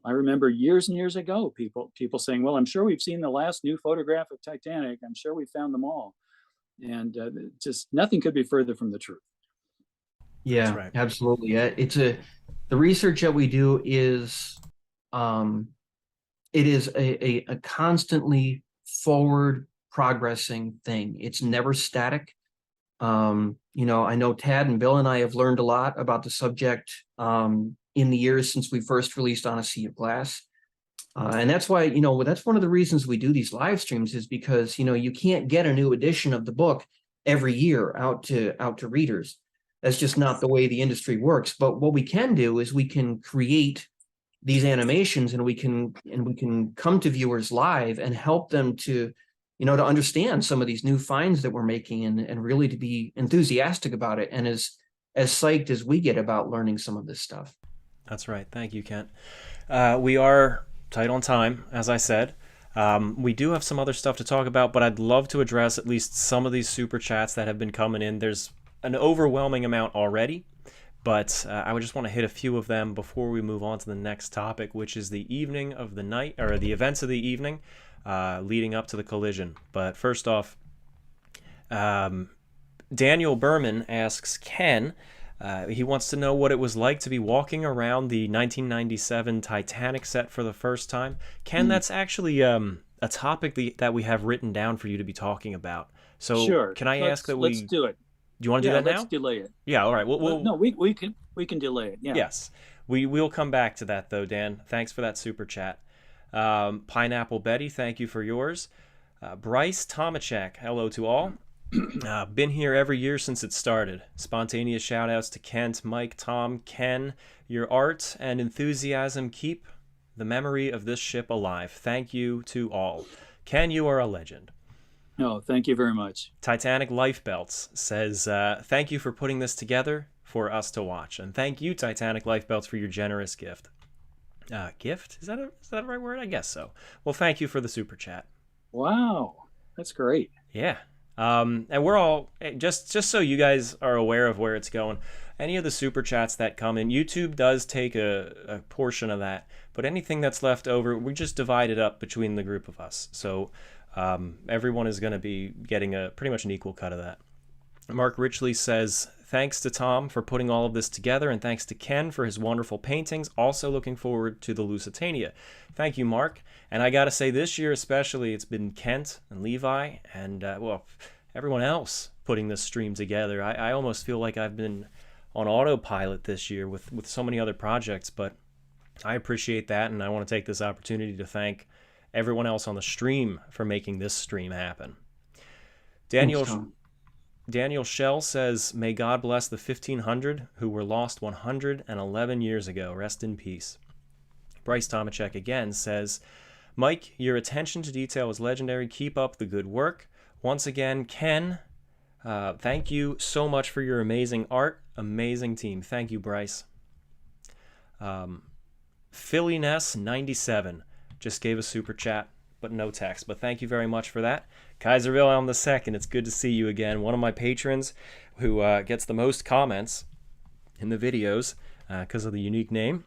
I remember years and years ago, people saying, well, I'm sure we've seen the last new photograph of Titanic. I'm sure we found them all. And just nothing could be further from the truth. Yeah, right. absolutely. The research that we do is, it is a constantly forward progressing thing. It's never static. I know Tad and Bill and I have learned a lot about the subject in the years since we first released On a Sea of Glass. And that's why, that's one of the reasons we do these live streams, is because, you can't get a new edition of the book every year out to readers. That's just not the way the industry works. But what we can do is we can create these animations, and we can come to viewers live and help them to understand some of these new finds that we're making, and really to be enthusiastic about it, and as psyched as we get about learning some of this stuff. That's right. Thank you, Kent. We are tight on time, as I said. We do have some other stuff to talk about, but I'd love to address at least some of these super chats that have been coming in. There's an overwhelming amount already, but I would just want to hit a few of them before we move on to the next topic, which is the evening of the night, or the events of the evening leading up to the collision. But first off, Daniel Berman asks Ken, he wants to know what it was like to be walking around the 1997 Titanic set for the first time. Ken, that's actually a topic that we have written down for you to be talking about. So sure. Can I ask that let's do it. Do you want to do that now? Let's delay it. Yeah, all right. No, we can delay it. Yeah. Yes. We'll come back to that, though, Dan. Thanks for that super chat. Pineapple Betty, thank you for yours. Bryce Tomachek, hello to all. Been here every year since it started. Spontaneous shout-outs to Kent, Mike, Tom, Ken. Your art and enthusiasm keep the memory of this ship alive. Thank you to all. Ken, you are a legend. No, thank you very much. Titanic Life Belts says, thank you for putting this together for us to watch. And thank you, Titanic Life Belts, for your generous gift. Gift? Is that a right word? I guess so. Well, thank you for the super chat. Wow. That's great. Yeah. And we're all, just so you guys are aware of where it's going, any of the super chats that come in, YouTube does take a portion of that, but anything that's left over, we just divide it up between the group of us. So everyone is going to be getting pretty much an equal cut of that. Mark Richley says, thanks to Tom for putting all of this together, and thanks to Ken for his wonderful paintings. Also looking forward to the Lusitania. Thank you, Mark. And I got to say, this year especially, it's been Kent and Levi and, everyone else putting this stream together. I almost feel like I've been on autopilot this year with so many other projects, but I appreciate that, and I want to take this opportunity to thank everyone else on the stream for making this stream happen. Daniel Shell says, may God bless the 1,500 who were lost 111 years ago. Rest in peace. Bryce Tomachek again says, Mike, your attention to detail is legendary. Keep up the good work. Once again, Ken, thank you so much for your amazing art. Amazing team. Thank you, Bryce. Philly Ness 97 just gave a super chat. but no text. But thank you very much for that. Kaiser Wilhelm II, it's good to see you again. One of my patrons who gets the most comments in the videos because of the unique name.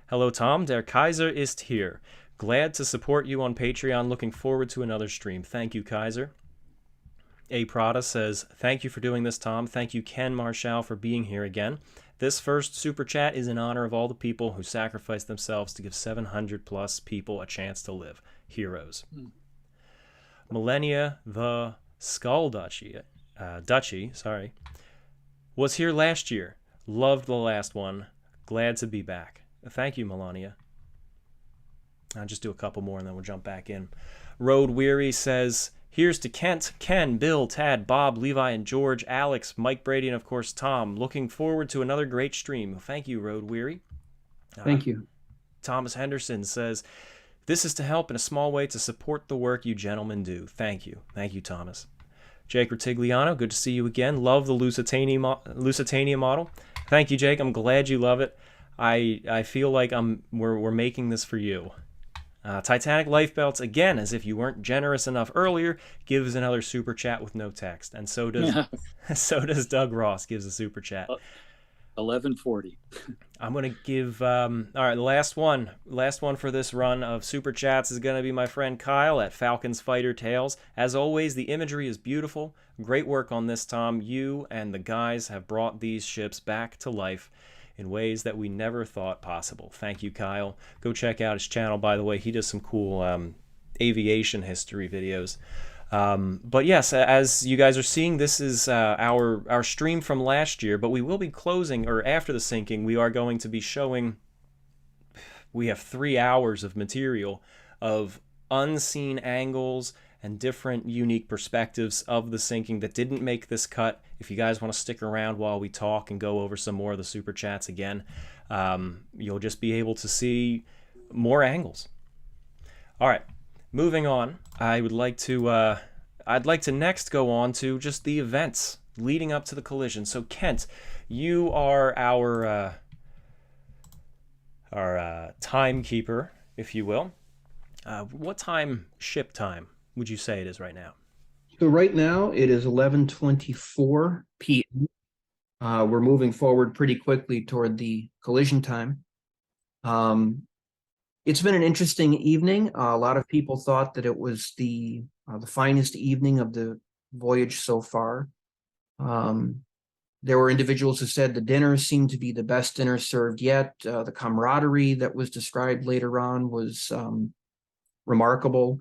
Hello, Tom. Der Kaiser ist hier. Glad to support you on Patreon. Looking forward to another stream. Thank you, Kaiser. A. Prada says, thank you for doing this, Tom. Thank you, Ken Marschall, for being here again. This first super chat is in honor of all the people who sacrificed themselves to give 700 plus people a chance to live. Heroes. Millennia the Skull Duchy, was here last year. Loved the last one. Glad to be back. Thank you, Melania. I'll just do a couple more and then we'll jump back in. Road Weary says, here's to Kent, Ken, Bill, Tad, Bob, Levi, and George, Alex, Mike Brady, and of course Tom. Looking forward to another great stream. Thank you, Road Weary. Thank you. Thomas Henderson says, this is to help in a small way to support the work you gentlemen do. Thank you. Thank you, Thomas. Jake Retigliano, good to see you again. Love the Lusitania model. Thank you, Jake. I'm glad you love it. I feel like we're making this for you. Titanic Lifebelts, again, as if you weren't generous enough earlier, gives another super chat with no text. And so does Doug Ross gives a super chat. 1140. I'm going to give, all right, the last one for this run of super chats is going to be my friend Kyle at Falcons Fighter Tales. As always, the imagery is beautiful. Great work on this, Tom. You and the guys have brought these ships back to life in ways that we never thought possible. Thank you, Kyle. Go check out his channel, by the way. He does some cool aviation history videos. But yes, as you guys are seeing, this is our stream from last year, but we will be closing, or after the sinking, we are going to be showing, we have 3 hours of material of unseen angles and different unique perspectives of the sinking that didn't make this cut. If you guys want to stick around while we talk and go over some more of the super chats again, you'll just be able to see more angles. All right. Moving on, I'd like to next go on to just the events leading up to the collision. So Kent, you are our timekeeper, if you will. What ship time would you say it is right now? So right now it is 11:24 p.m. We're moving forward pretty quickly toward the collision time. It's been an interesting evening. A lot of people thought that it was the finest evening of the voyage so far. There were individuals who said the dinner seemed to be the best dinner served yet. The camaraderie that was described later on was remarkable.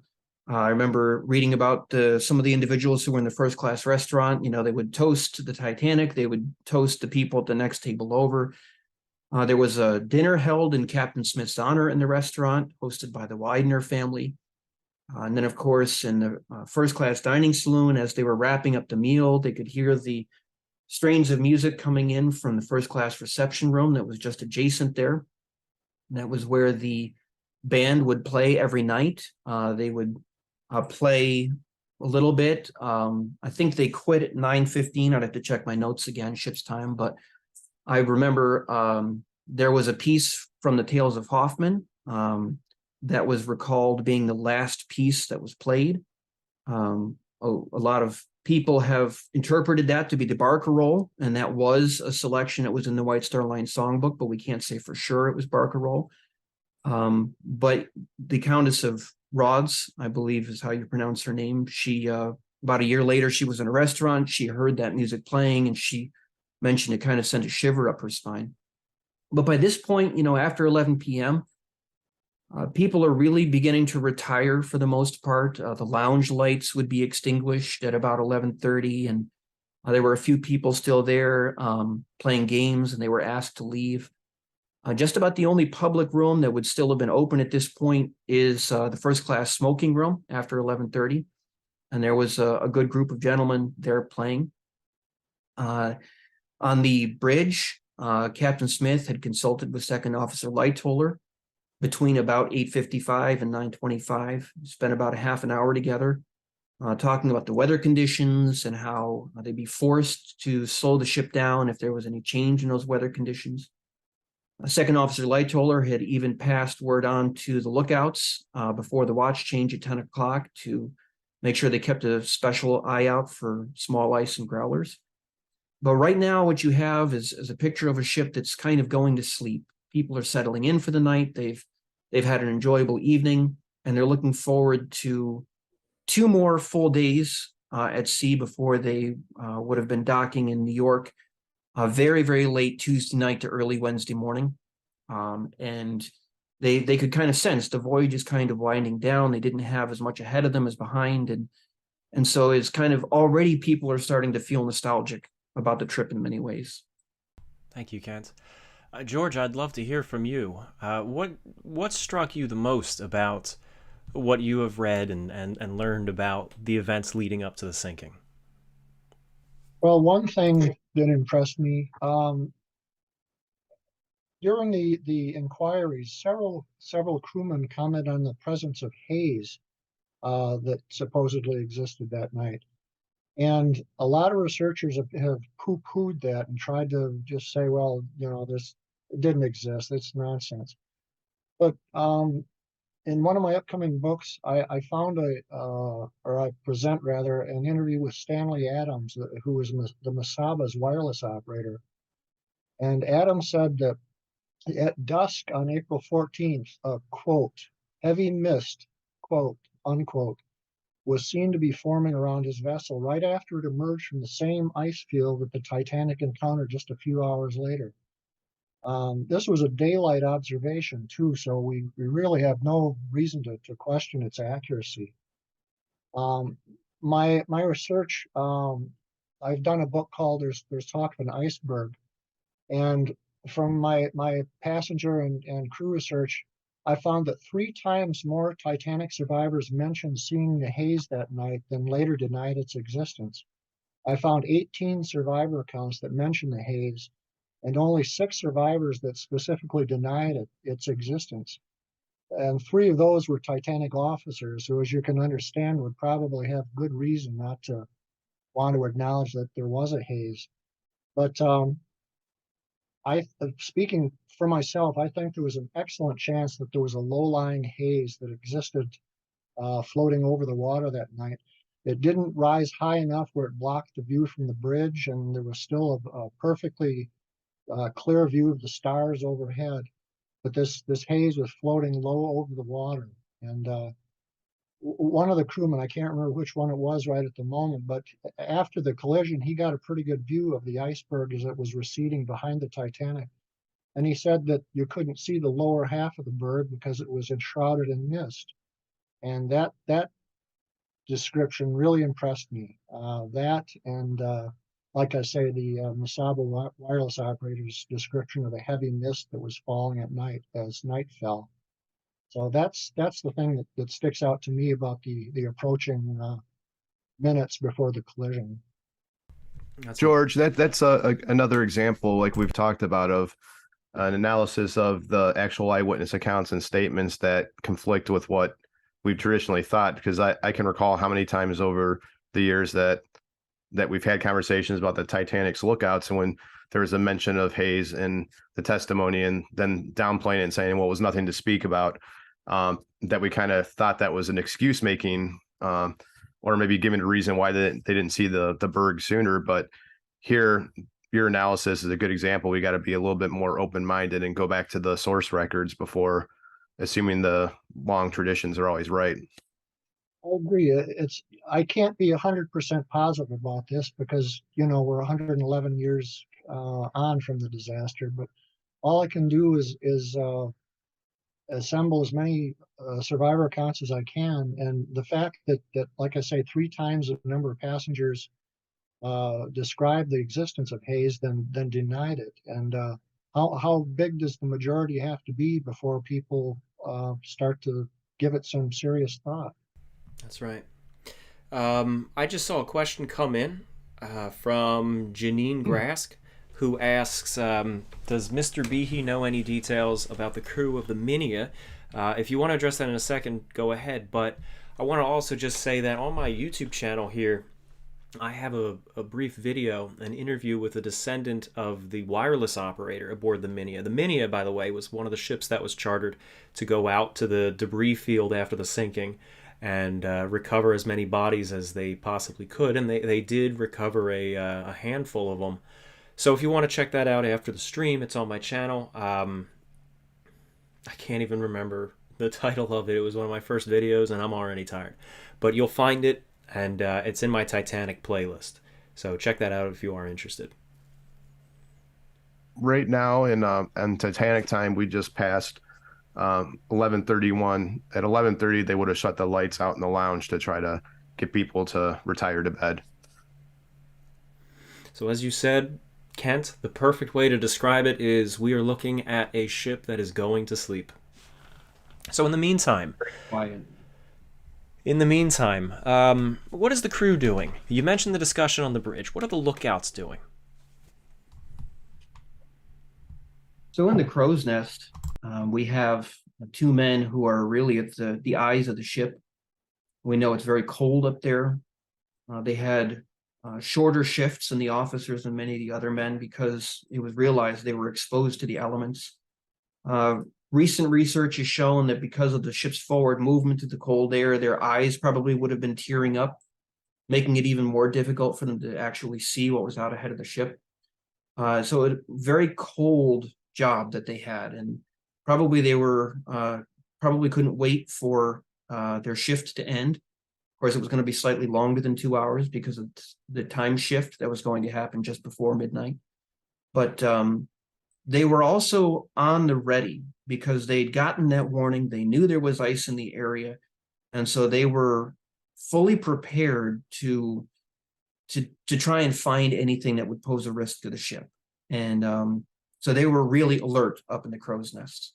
I remember reading about some of the individuals who were in the first class restaurant. You know, they would toast the Titanic. They would toast the people at the next table over. There was a dinner held in Captain Smith's honor in the restaurant, hosted by the Widener family. And then, of course, in the first-class dining saloon, as they were wrapping up the meal, they could hear the strains of music coming in from the first-class reception room that was just adjacent there. And that was where the band would play every night. They would play a little bit. I think they quit at 9:15. I'd have to check my notes again, ship's time, but I remember there was a piece from the Tales of Hoffman that was recalled being the last piece that was played. A lot of people have interpreted that to be the Barcarolle, and that was a selection that was in the White Star Line songbook, but we can't say for sure it was Barcarolle. But the Countess of Rhodes, I believe is how you pronounce her name, she about a year later, she was in a restaurant, she heard that music playing, and she mentioned it kind of sent a shiver up her spine. But by this point, you know, after 11 p.m., people are really beginning to retire for the most part. The lounge lights would be extinguished at about 11:30, and there were a few people still there playing games, and they were asked to leave. Just about the only public room that would still have been open at this point is the first-class smoking room after 11:30, and there was a good group of gentlemen there playing. On the bridge, Captain Smith had consulted with Second Officer Lightoller between about 8:55 and 9:25. Spent about a half an hour together talking about the weather conditions and how they'd be forced to slow the ship down if there was any change in those weather conditions. Second Officer Lightoller had even passed word on to the lookouts before the watch change at 10 o'clock to make sure they kept a special eye out for small ice and growlers. But right now, what you have is a picture of a ship that's kind of going to sleep. People are settling in for the night. They've had an enjoyable evening, and they're looking forward to 2 more full days at sea before they would have been docking in New York very, very late Tuesday night to early Wednesday morning. And they could kind of sense the voyage is kind of winding down. They didn't have as much ahead of them as behind. And so it's kind of already people are starting to feel nostalgic about the trip in many ways. Thank you, Kent. George, I'd love to hear from you. What struck you the most about what you have read and learned about the events leading up to the sinking? Well, one thing that impressed me, during the inquiries, several crewmen commented on the presence of haze that supposedly existed that night. And a lot of researchers have poo-pooed that and tried to just say, well, this didn't exist. It's nonsense. But in one of my upcoming books, I found or I present rather, an interview with Stanley Adams, who was the Masaba's wireless operator. And Adams said that at dusk on April 14th, quote, heavy mist, quote, unquote, was seen to be forming around his vessel right after it emerged from the same ice field that the Titanic encountered just a few hours later. This was a daylight observation too, so we really have no reason to question its accuracy. My research, I've done a book called There's Talk of an Iceberg, and from my passenger and crew research, I found that 3 times more Titanic survivors mentioned seeing the haze that night than later denied its existence. I found 18 survivor accounts that mentioned the haze, and only 6 survivors that specifically denied its existence. And 3 of those were Titanic officers, who, as you can understand, would probably have good reason not to want to acknowledge that there was a haze. But speaking for myself, I think there was an excellent chance that there was a low-lying haze that existed floating over the water that night. It didn't rise high enough where it blocked the view from the bridge, and there was still a perfectly clear view of the stars overhead. But this haze was floating low over the water. And one of the crewmen, I can't remember which one it was right at the moment, but after the collision, he got a pretty good view of the iceberg as it was receding behind the Titanic. And he said that you couldn't see the lower half of the berg because it was enshrouded in mist. And that description really impressed me. That and like I say, the Masaba wireless operator's description of the heavy mist that was falling at night as night fell. So that's the thing that sticks out to me about the approaching minutes before the collision. George, that's another example, like we've talked about, of an analysis of the actual eyewitness accounts and statements that conflict with what we've traditionally thought. Because I can recall how many times over the years that we've had conversations about the Titanic's lookouts, and when there was a mention of haze in the testimony and then downplaying it and saying, well, it was nothing to speak about, that we kind of thought that was an excuse making, or maybe giving a reason why they didn't see the berg sooner. But here, your analysis is a good example. We got to be a little bit more open-minded and go back to the source records before assuming the long traditions are always right. I agree. I can't be 100% positive about this because, we're 111 years on from the disaster, but all I can do is assemble as many survivor accounts as I can. And the fact that, like I say, 3 times the number of passengers described the existence of haze than denied it. And how big does the majority have to be before people start to give it some serious thought? That's right. I just saw a question come in from Janine Grask, who asks, does Mr. Behe know any details about the crew of the Minia? If you want to address that in a second, go ahead. But I want to also just say that on my YouTube channel here, I have a brief video, an interview with a descendant of the wireless operator aboard the Minia. The Minia, by the way, was one of the ships that was chartered to go out to the debris field after the sinking and recover as many bodies as they possibly could. And they did recover a handful of them. So if you want to check that out after the stream, it's on my channel. I can't even remember the title of it. It was one of my first videos, and I'm already tired. But you'll find it, and it's in my Titanic playlist. So check that out if you are interested. Right now in Titanic time, we just passed 11:31. At 11:30, they would have shut the lights out in the lounge to try to get people to retire to bed. So as you said, Kent, the perfect way to describe it is we are looking at a ship that is going to sleep. So in the meantime, what is the crew doing? You mentioned the discussion on the bridge. What are the lookouts doing? So in the crow's nest, we have two men who are really at the eyes of the ship. We know it's very cold up there. They had shorter shifts than the officers and many of the other men because it was realized they were exposed to the elements. Recent research has shown that because of the ship's forward movement to the cold air, their eyes probably would have been tearing up, making it even more difficult for them to actually see what was out ahead of the ship. So a very cold job that they had, and probably they were probably couldn't wait for their shift to end. Of course, it was going to be slightly longer than 2 hours because of the time shift that was going to happen just before midnight. But they were also on the ready because they'd gotten that warning. They knew there was ice in the area. And so they were fully prepared to try and find anything that would pose a risk to the ship. And so they were really alert up in the crow's nest.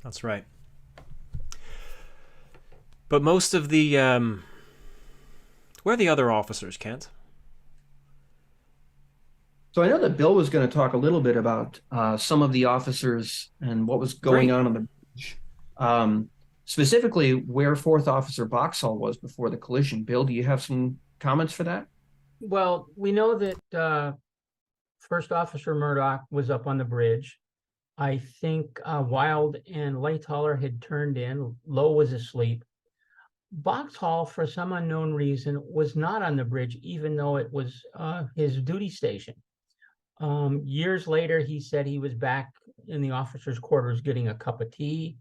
That's right. But most of the where are the other officers, Kent? So I know that Bill was going to talk a little bit about some of the officers and what was going on the bridge. Specifically where Fourth Officer Boxall was before the collision. Bill, do you have some comments for that? Well, we know that First Officer Murdoch was up on the bridge. I think Wild and Lightoller had turned in. Lowe was asleep. Boxhall, for some unknown reason, was not on the bridge, even though it was his duty station. Years later, he said he was back in the officers' quarters getting a cup of tea.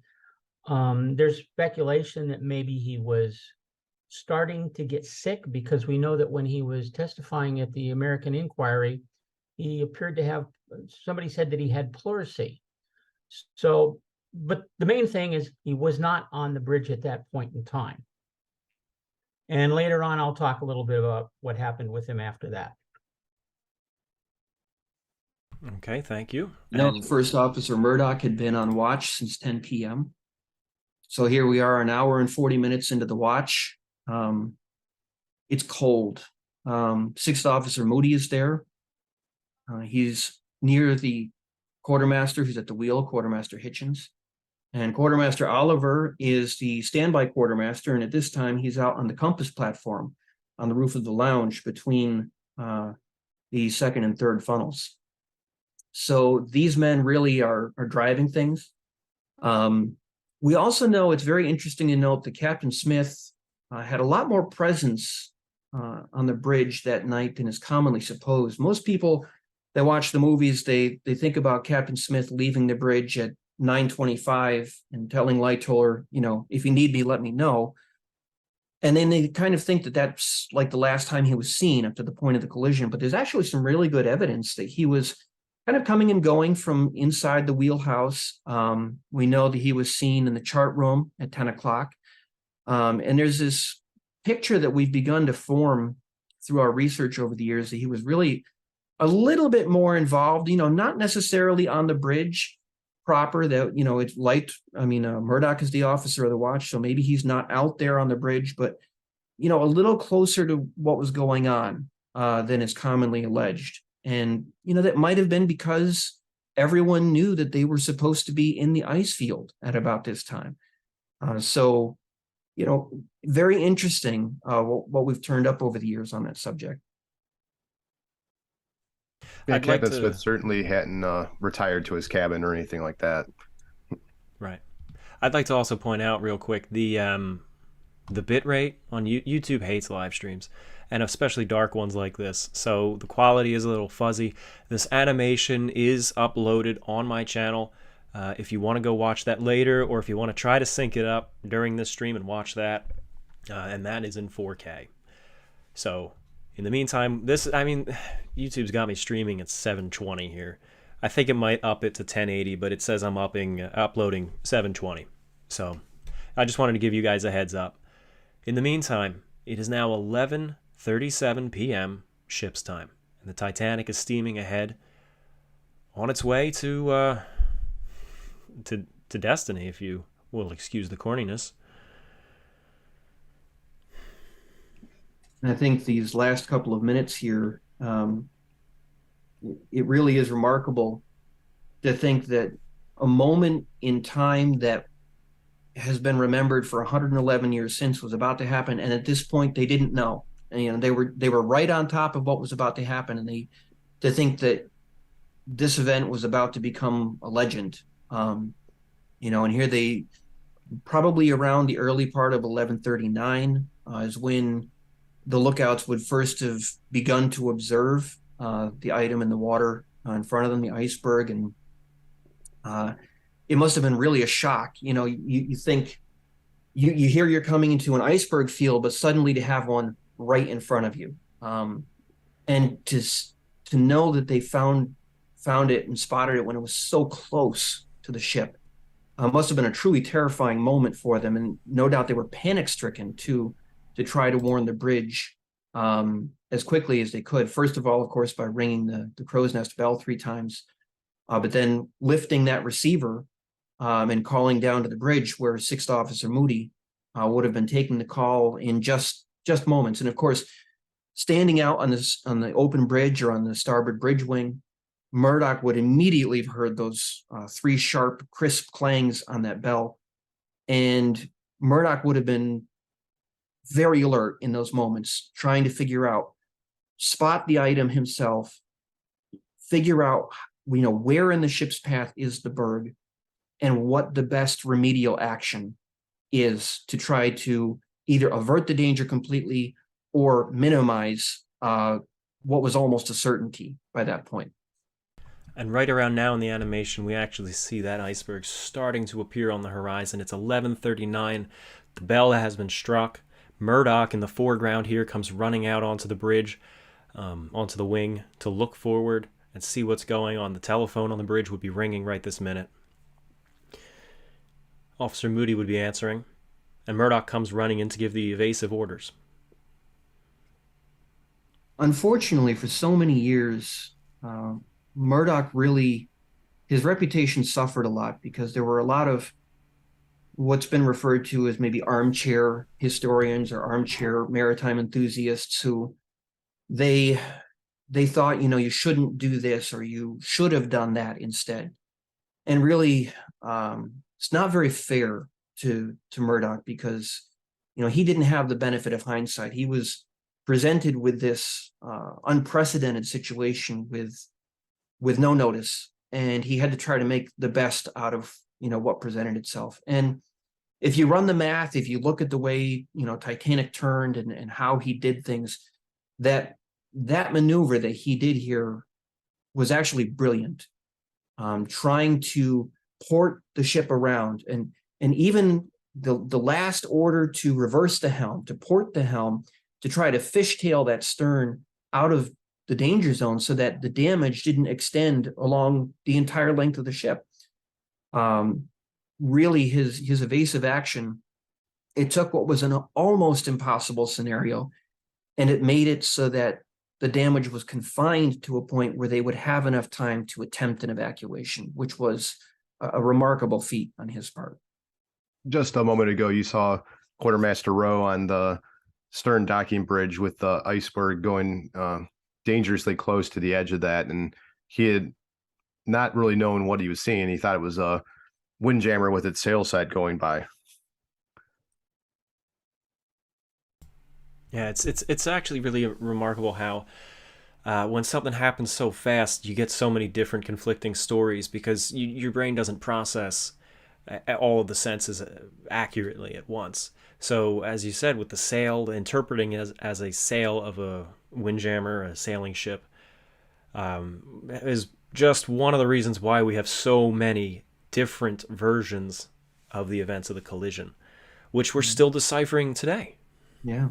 There's speculation that maybe he was starting to get sick because we know that when he was testifying at the American Inquiry, he appeared to have, somebody said that he had pleurisy. So, but the main thing is he was not on the bridge at that point in time. And later on, I'll talk a little bit about what happened with him after that. Okay, thank you. No, First Officer Murdoch had been on watch since 10 p.m. So here we are an hour and 40 minutes into the watch. It's cold. Sixth Officer Moody is there. He's near the quartermaster who's at the wheel, Quartermaster Hitchens. And Quartermaster Oliver is the standby quartermaster, and at this time he's out on the compass platform on the roof of the lounge between the second and third funnels. So these men really are driving things. We also know it's very interesting to note that Captain Smith had a lot more presence on the bridge that night than is commonly supposed. Most people that watch the movies, they think about Captain Smith leaving the bridge at 9:25 and telling Lightoller, you know, if you need me, let me know. And then they kind of think that that's like the last time he was seen up to the point of the collision. But there's actually some really good evidence that he was kind of coming and going from inside the wheelhouse. We know that he was seen in the chart room at 10 o'clock. And there's this picture that we've begun to form through our research over the years that he was really a little bit more involved, you know, not necessarily on the bridge proper, that, you know, it's light. I mean, Murdoch is the officer of the watch, so maybe he's not out there on the bridge, but, you know, a little closer to what was going on than is commonly alleged. And, you know, that might have been because everyone knew that they were supposed to be in the ice field at about this time. So, very interesting what we've turned up over the years on that subject. Yeah, I'd like Captain to- Smith certainly hadn't retired to his cabin or anything like that. Right. I'd like to also point out real quick the bit rate on YouTube hates live streams, and especially dark ones like this. So the quality is a little fuzzy. This animation is uploaded on my channel. If you want to go watch that later, or if you want to try to sync it up during this stream and watch that, and that is in 4K. So in the meantime, YouTube's got me streaming at 720 here. I think it might up it to 1080, but it says I'm uploading 720. So I just wanted to give you guys a heads up. In the meantime, it is now 11:37 p.m. ship's time, and the Titanic is steaming ahead on its way to destiny, if you will excuse the corniness. And I think these last couple of minutes here, it really is remarkable to think that a moment in time that has been remembered for 111 years since was about to happen, and at this point they didn't know. And, they were right on top of what was about to happen, and to think that this event was about to become a legend. And here they probably around the early part of 1139 is when the lookouts would first have begun to observe the item in the water in front of them, the iceberg, and it must have been really a shock. You think you hear you're coming into an iceberg field, but suddenly to have one right in front of you, and to know that they found it and spotted it when it was so close to the ship, must have been a truly terrifying moment for them, and no doubt they were panic-stricken to try to warn the bridge as quickly as they could. First of all, of course, by ringing the crow's nest bell 3 times, but then lifting that receiver and calling down to the bridge, where 6th Officer Moody would have been taking the call in just moments. And of course, standing out on the open bridge or on the starboard bridge wing, Murdoch would immediately have heard those 3 sharp, crisp clangs on that bell, and Murdoch would have been very alert in those moments, trying to spot the item himself, figure out, where in the ship's path is the berg, and what the best remedial action is to try to either avert the danger completely or minimize what was almost a certainty by that point. And right around now in the animation, we actually see that iceberg starting to appear on the horizon. It's 11:39. The bell has been struck. Murdoch in the foreground here comes running out onto the bridge, onto the wing, to look forward and see what's going on. The telephone on the bridge would be ringing right this minute. Officer Moody would be answering, and Murdoch comes running in to give the evasive orders. Unfortunately, for so many years, Murdoch his reputation suffered a lot, because there were a lot of what's been referred to as maybe armchair historians or armchair maritime enthusiasts who they thought, you shouldn't do this, or you should have done that instead. And really, it's not very fair to Murdoch, because, he didn't have the benefit of hindsight. He was presented with this unprecedented situation with no notice, and he had to try to make the best out of, what presented itself. And if you run the math, if you look at the way, Titanic turned and how he did things, that maneuver that he did here was actually brilliant. Trying to port the ship around, and even the last order to reverse the helm, to port the helm, to try to fishtail that stern out of the danger zone so that the damage didn't extend along the entire length of the ship. Really, his evasive action, it took what was an almost impossible scenario, and it made it so that the damage was confined to a point where they would have enough time to attempt an evacuation, which was a remarkable feat on his part. Just a moment ago, you saw Quartermaster Rowe on the stern docking bridge with the iceberg going dangerously close to the edge of that, and he had not really known what he was seeing. He thought it was a windjammer with its sail set going by. Yeah, it's actually really remarkable how when something happens so fast, you get so many different conflicting stories because your brain doesn't process all of the senses accurately at once. So, as you said, with the sail, interpreting it as a sail of a windjammer, a sailing ship, is just one of the reasons why we have so many different versions of the events of the collision, which we're still deciphering today. Yeah.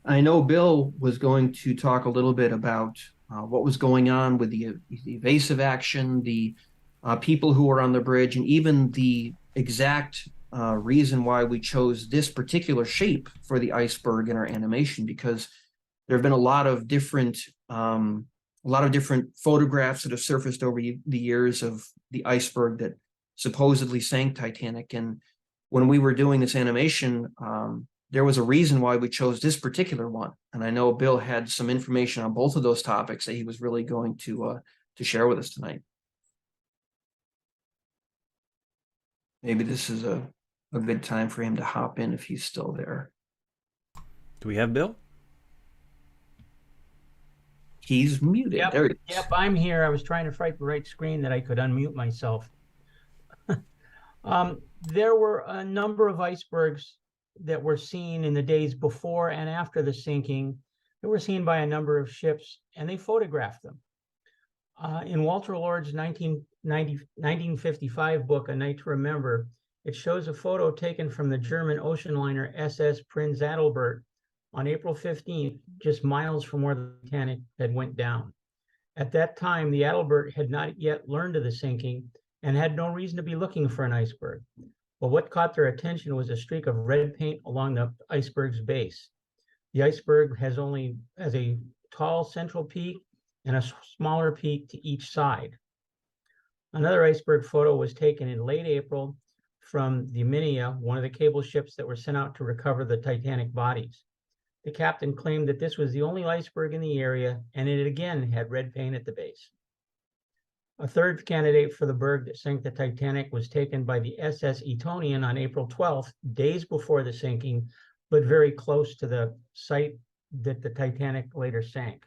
I know Bill was going to talk a little bit about what was going on with the evasive action, the people who were on the bridge, and even the exact reason why we chose this particular shape for the iceberg in our animation, because there have been a lot of different photographs that have surfaced over the years of the iceberg that supposedly sank Titanic. And when we were doing this animation, there was a reason why we chose this particular one. And I know Bill had some information on both of those topics that he was really going to share with us tonight. Maybe this is a good time for him to hop in if he's still there. Do we have Bill? He's muted. Yep, There he is. yep, I'm here. I was trying to find the right screen that I could unmute myself. There were a number of icebergs that were seen in the days before and after the sinking. They were seen by a number of ships, and they photographed them. In Walter Lord's 1955 book, A Night to Remember, it shows a photo taken from the German ocean liner SS Prinz Adalbert on April 15th, just miles from where the Titanic had went down. At that time, the Adalbert had not yet learned of the sinking and had no reason to be looking for an iceberg. But what caught their attention was a streak of red paint along the iceberg's base. The iceberg has a tall central peak and a smaller peak to each side. Another iceberg photo was taken in late April from the Minia, one of the cable ships that were sent out to recover the Titanic bodies. The captain claimed that this was the only iceberg in the area, and it again had red paint at the base. A third candidate for the berg that sank the Titanic was taken by the SS Etonian on April 12th, days before the sinking, but very close to the site that the Titanic later sank.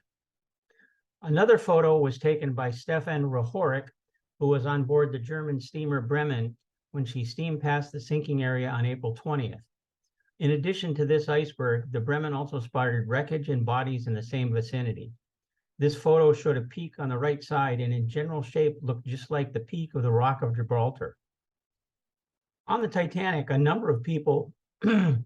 Another photo was taken by Stefan Rohorek, who was on board the German steamer Bremen when she steamed past the sinking area on April 20th. In addition to this iceberg, the Bremen also spotted wreckage and bodies in the same vicinity. This photo showed a peak on the right side and in general shape looked just like the peak of the Rock of Gibraltar. On the Titanic, a number of people claim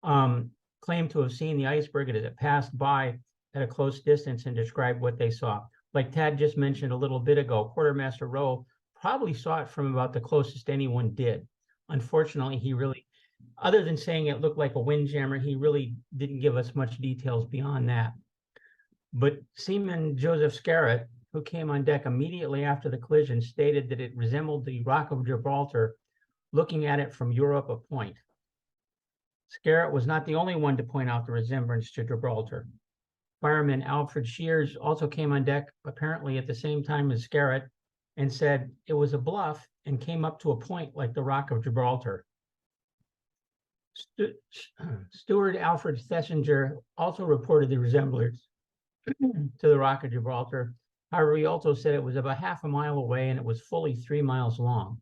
to have seen the iceberg as it passed by at a close distance and described what they saw. Like Tad just mentioned a little bit ago, Quartermaster Rowe probably saw it from about the closest anyone did. Unfortunately, he really, other than saying it looked like a windjammer, he really didn't give us much details beyond that. But Seaman Joseph Scarrett, who came on deck immediately after the collision, stated that it resembled the Rock of Gibraltar, looking at it from Europa Point. Scarrett was not the only one to point out the resemblance to Gibraltar. Fireman Alfred Shears also came on deck, apparently at the same time as Scarrett, and said it was a bluff and came up to a point like the Rock of Gibraltar. Steward Alfred Thesiger also reported the resemblance to the Rock of Gibraltar. However, he also said it was about half a mile away and it was fully 3 miles long.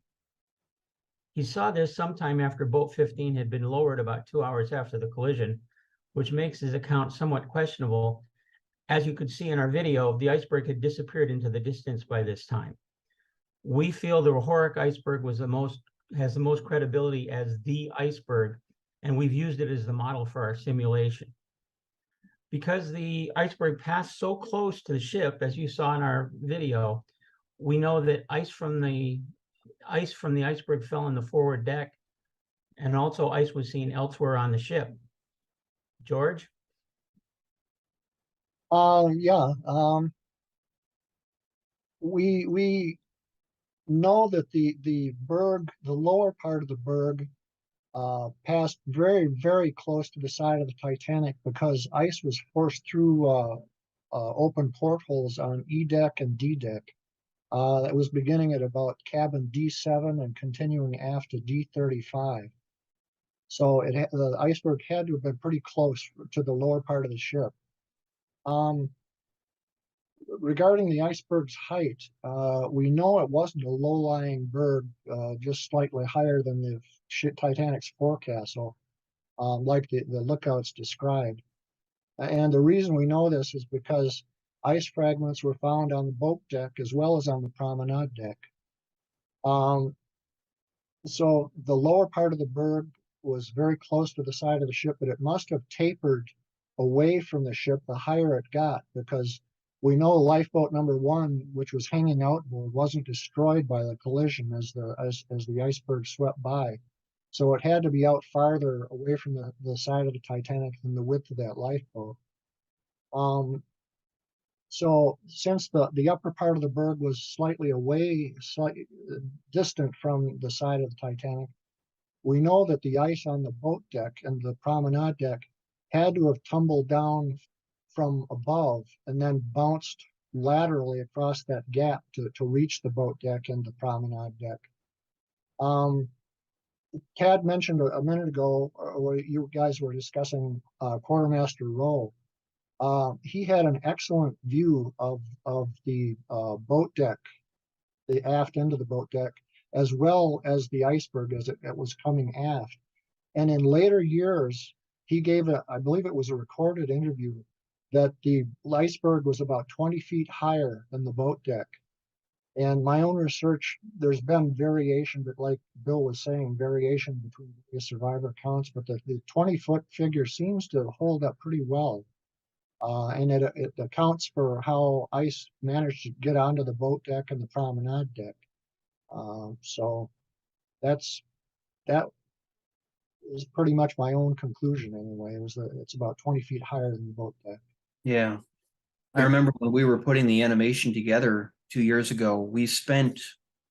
He saw this sometime after Boat 15 had been lowered about 2 hours after the collision, which makes his account somewhat questionable. As you could see in our video, the iceberg had disappeared into the distance by this time. We feel the Rohorek iceberg has the most credibility as the iceberg, and we've used it as the model for our simulation. Because the iceberg passed so close to the ship, as you saw in our video, we know that ice from the iceberg fell on the forward deck, and also ice was seen elsewhere on the ship. George? Yeah. We know that the berg, the lower part of the berg, passed very, very close to the side of the Titanic because ice was forced through open portholes on E deck and D deck. It was beginning at about cabin D7 and continuing aft to D35. So the iceberg had to have been pretty close to the lower part of the ship. Regarding the iceberg's height, we know it wasn't a low-lying berg, just slightly higher than the Titanic's forecastle, like the lookouts described. And the reason we know this is because ice fragments were found on the boat deck as well as on the promenade deck. So the lower part of the berg was very close to the side of the ship, but it must have tapered away from the ship the higher it got, because we know lifeboat number 1, which was hanging outboard, wasn't destroyed by the collision as the iceberg swept by. So it had to be out farther away from the side of the Titanic than the width of that lifeboat. So since the upper part of the berg was slightly distant from the side of the Titanic, we know that the ice on the boat deck and the promenade deck had to have tumbled down from above and then bounced laterally across that gap to reach the boat deck and the promenade deck. Tad mentioned a minute ago, where you guys were discussing Quartermaster Rowe. He had an excellent view of the boat deck, the aft end of the boat deck, as well as the iceberg as it was coming aft. And in later years, he gave I believe it was a recorded interview, that the iceberg was about 20 feet higher than the boat deck. And my own research, there's been variation, but like Bill was saying, variation between the survivor counts, but the 20-foot figure seems to hold up pretty well. And it accounts for how ice managed to get onto the boat deck and the promenade deck. So that is pretty much my own conclusion anyway. It's about 20 feet higher than the boat deck. Yeah. I remember when we were putting the animation together 2 years ago, we spent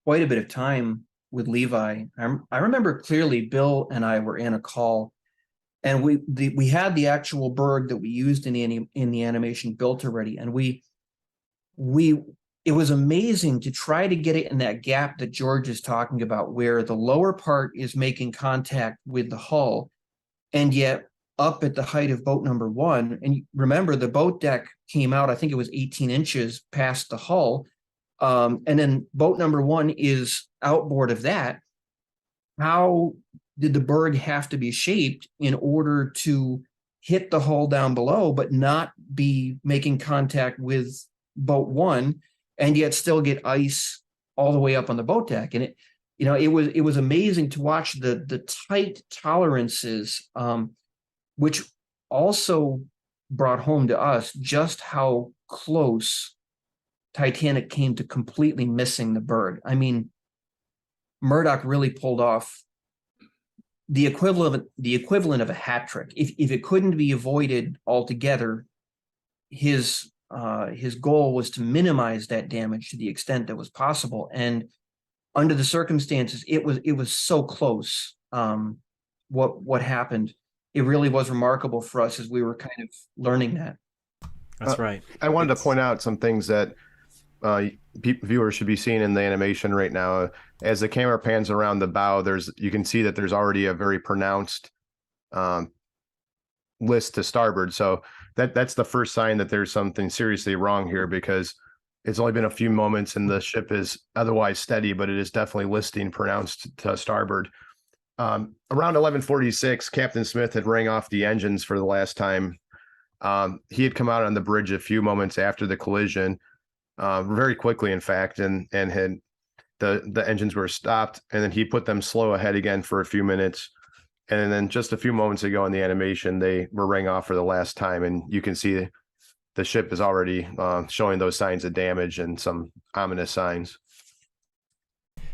quite a bit of time with Levi. I remember clearly Bill and I were in a call, and we had the actual berg that we used in the animation built already, and it was amazing to try to get it in that gap that George is talking about, where the lower part is making contact with the hull, and yet up at the height of boat number 1. And remember, the boat deck came out, I think it was 18 inches past the hull. And then boat number 1 is outboard of that. How did the berg have to be shaped in order to hit the hull down below, but not be making contact with boat 1, and yet still get ice all the way up on the boat deck? And it was amazing to watch the tight tolerances, which also brought home to us just how close Titanic came to completely missing the berg. I mean, Murdoch really pulled off the equivalent of a hat trick. If it couldn't be avoided altogether, his goal was to minimize that damage to the extent that was possible. And under the circumstances, it was so close. What happened? It really was remarkable for us as we were kind of learning that. That's right. I wanted to point out some things that viewers should be seeing in the animation right now. As the camera pans around the bow, you can see that there's already a very pronounced list to starboard. So that's the first sign that there's something seriously wrong here, because it's only been a few moments and the ship is otherwise steady, but it is definitely listing pronounced to starboard. Around 11:46, Captain Smith had rang off the engines for the last time. He had come out on the bridge a few moments after the collision, very quickly, in fact, and had the engines were stopped, and then he put them slow ahead again for a few minutes. And then just a few moments ago in the animation, they were rang off for the last time, and you can see the ship is already showing those signs of damage and some ominous signs.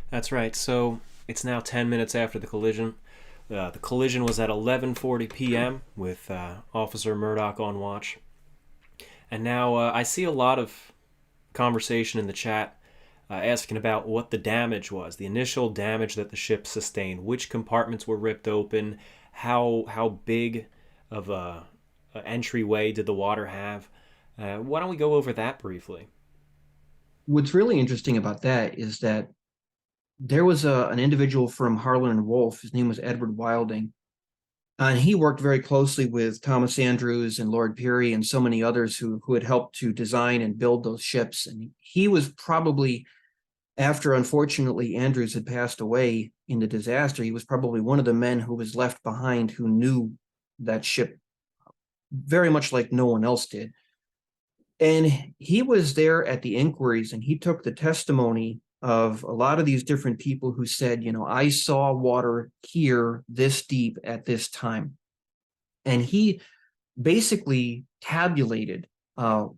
That's right. So it's now 10 minutes after the collision. The collision was at 11:40 p.m. with Officer Murdoch on watch. And now I see a lot of conversation in the chat asking about what the damage was, the initial damage that the ship sustained, which compartments were ripped open, how big of a entryway did the water have. Why don't we go over that briefly? What's really interesting about that is that there was an individual from Harlan and Wolff. His name was Edward Wilding, And he worked very closely with Thomas Andrews and Lord Peary and so many others who had helped to design and build those ships. And he was probably, after unfortunately Andrews had passed away in the disaster, he was probably one of the men who was left behind who knew that ship very much like no one else did. And he was there at the inquiries, and he took the testimony of a lot of these different people who said, you know, I saw water here this deep at this time. And he basically tabulated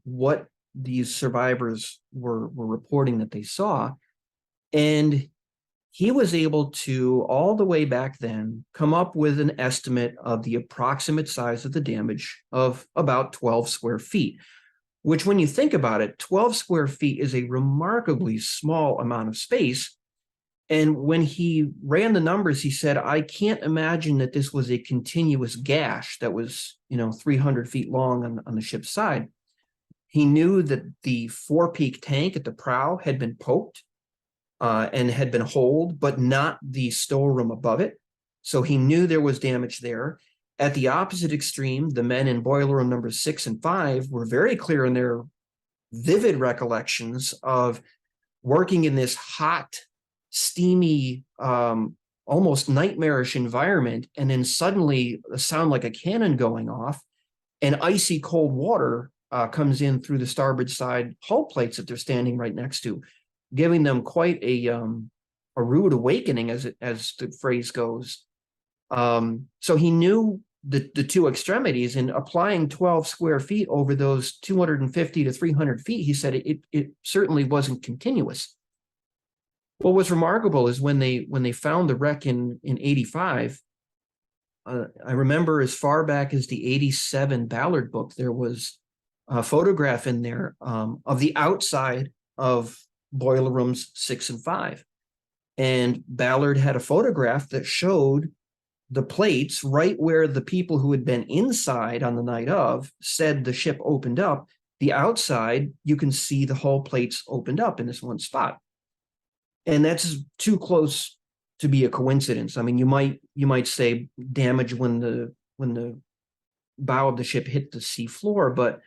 what these survivors were reporting that they saw. And he was able to, all the way back then, come up with an estimate of the approximate size of the damage of about 12 square feet. Which, when you think about it, 12 square feet is a remarkably small amount of space. And when he ran the numbers, he said, I can't imagine that this was a continuous gash that was, 300 feet long on the ship's side. He knew that the forepeak tank at the prow had been poked and had been holed, but not the storeroom above it. So he knew there was damage there. At the opposite extreme, the men in boiler room numbers 6 and 5 were very clear in their vivid recollections of working in this hot, steamy, almost nightmarish environment, and then suddenly a sound like a cannon going off, and icy cold water comes in through the starboard side hull plates that they're standing right next to, giving them quite a rude awakening, as the phrase goes. So he knew the two extremities, and applying 12 square feet over those 250 to 300 feet, he said it certainly wasn't continuous. What was remarkable is when they found the wreck in 85, I remember as far back as the 87 Ballard book, there was a photograph in there of the outside of boiler rooms 6 and 5. And Ballard had a photograph that showed the plates right where the people who had been inside on the night of said the ship opened up. The outside, you can see the hull plates opened up in this one spot. And that's too close to be a coincidence. I mean, you might say damage when the bow of the ship hit the sea floor, but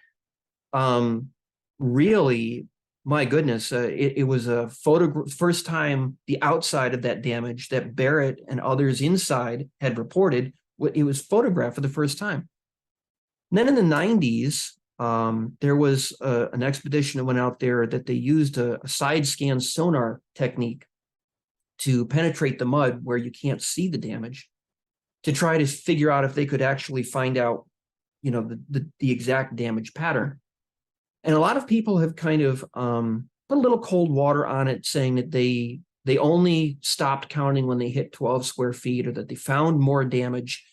really, my goodness, it was a first time the outside of that damage that Barrett and others inside had reported. It was photographed for the first time. And then in the 90s, there was an expedition that went out there that they used a side scan sonar technique to penetrate the mud where you can't see the damage, to try to figure out if they could actually find out, the exact damage pattern. And a lot of people have kind of put a little cold water on it, saying that they only stopped counting when they hit 12 square feet, or that they found more damage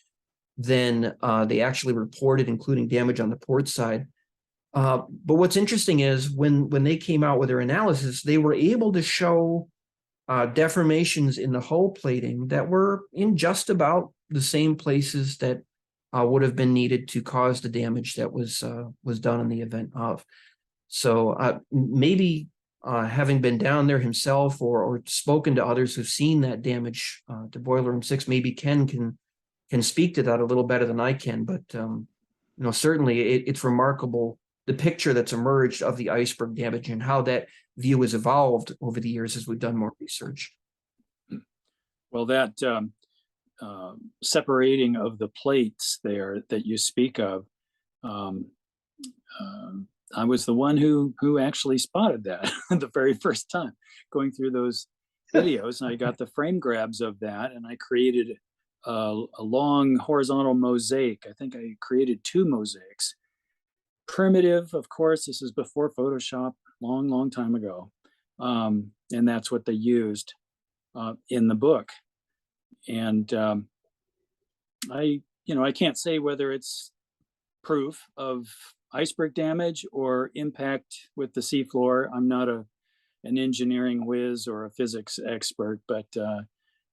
than they actually reported, including damage on the port side. But what's interesting is when they came out with their analysis, they were able to show deformations in the hull plating that were in just about the same places that would have been needed to cause the damage that was done in the event of. So maybe having been down there himself or spoken to others who've seen that damage to boiler room 6, maybe Ken can speak to that a little better than I can. But certainly it's remarkable, the picture that's emerged of the iceberg damage and how that view has evolved over the years as we've done more research. Well, that separating of the plates there that you speak of, I was the one who actually spotted that the very first time going through those videos, and I got the frame grabs of that, and I created a long horizontal mosaic. I think I created 2 mosaics. Primitive, of course, this is before Photoshop, long time ago, and that's what they used in the book. And I can't say whether it's proof of iceberg damage or impact with the seafloor. I'm not an engineering whiz or a physics expert, but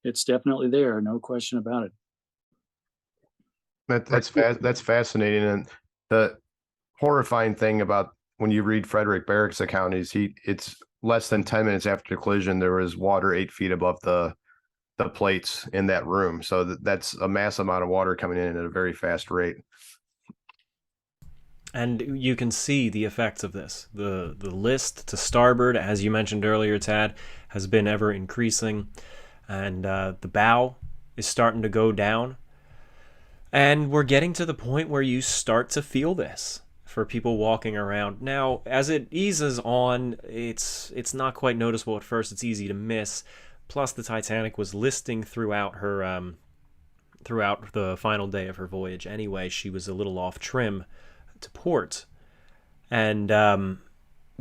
it's definitely there, no question about it. That's fascinating. And the horrifying thing about when you read Frederick Barrick's account is it's less than 10 minutes after the collision, there was water 8 feet above the the plates in that room. So that's a massive amount of water coming in at a very fast rate. And you can see the effects of this. The list to starboard, as you mentioned earlier, Tad, has been ever increasing. And the bow is starting to go down. And we're getting to the point where you start to feel this for people walking around. Now, as it eases on, it's not quite noticeable at first. It's easy to miss. Plus, the Titanic was listing throughout her throughout the final day of her voyage. Anyway, she was a little off trim to port. And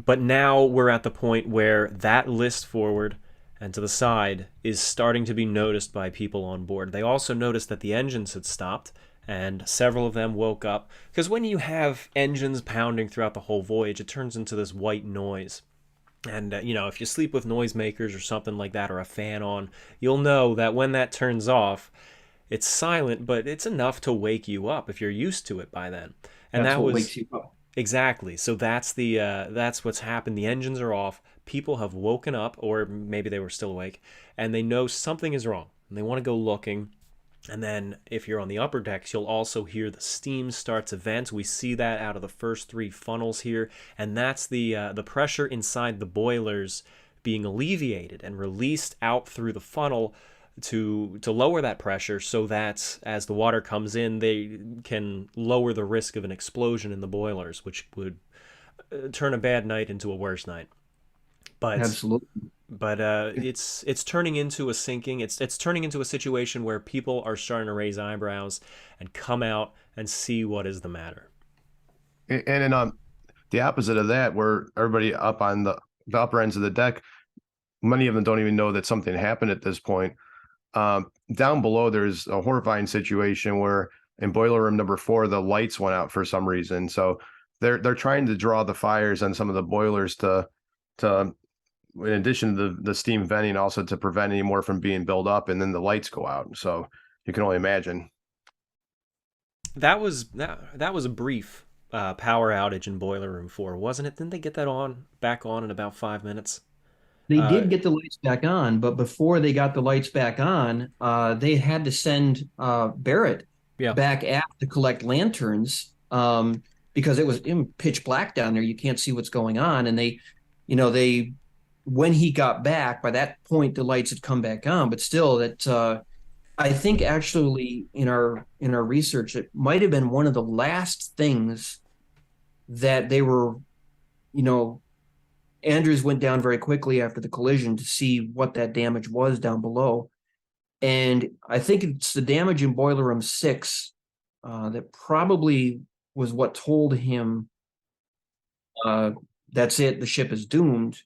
but now we're at the point where that list forward and to the side is starting to be noticed by people on board. They also noticed that the engines had stopped, and several of them woke up. Because when you have engines pounding throughout the whole voyage, it turns into this white noise. And, if you sleep with noisemakers or something like that, or a fan on, you'll know that when that turns off, it's silent, but it's enough to wake you up if you're used to it by then. And That's that what was wakes you up. exactly. So that's what's happened. The engines are off. People have woken up, or maybe they were still awake, and they know something is wrong, and they want to go looking. And then if you're on the upper decks, you'll also hear the steam start to vent. We see that out of the first 3 funnels here, and that's the pressure inside the boilers being alleviated and released out through the funnel to lower that pressure, so that as the water comes in, they can lower the risk of an explosion in the boilers, which would turn a bad night into a worse night. But Absolutely. But it's turning into a sinking. It's turning into a situation where people are starting to raise eyebrows and come out and see what is the matter. And in the opposite of that, where everybody up on the upper ends of the deck, many of them don't even know that something happened at this point. Down below, there's a horrifying situation where in boiler room number 4, the lights went out for some reason. So they're trying to draw the fires on some of the boilers to in addition to the steam venting, also to prevent any more from being built up, and then the lights go out. So you can only imagine. That was a brief power outage in boiler room 4, wasn't it? Didn't they get that back on in about 5 minutes? They did get the lights back on, but before they got the lights back on, they had to send Barrett back aft to collect lanterns because it was pitch black down there. You can't see what's going on. And they when he got back, by that point, the lights had come back on. But still, that I think actually in our research, it might have been one of the last things that they were, Andrews went down very quickly after the collision to see what that damage was down below. And I think it's the damage in boiler room 6 that probably was what told him that's it, the ship is doomed,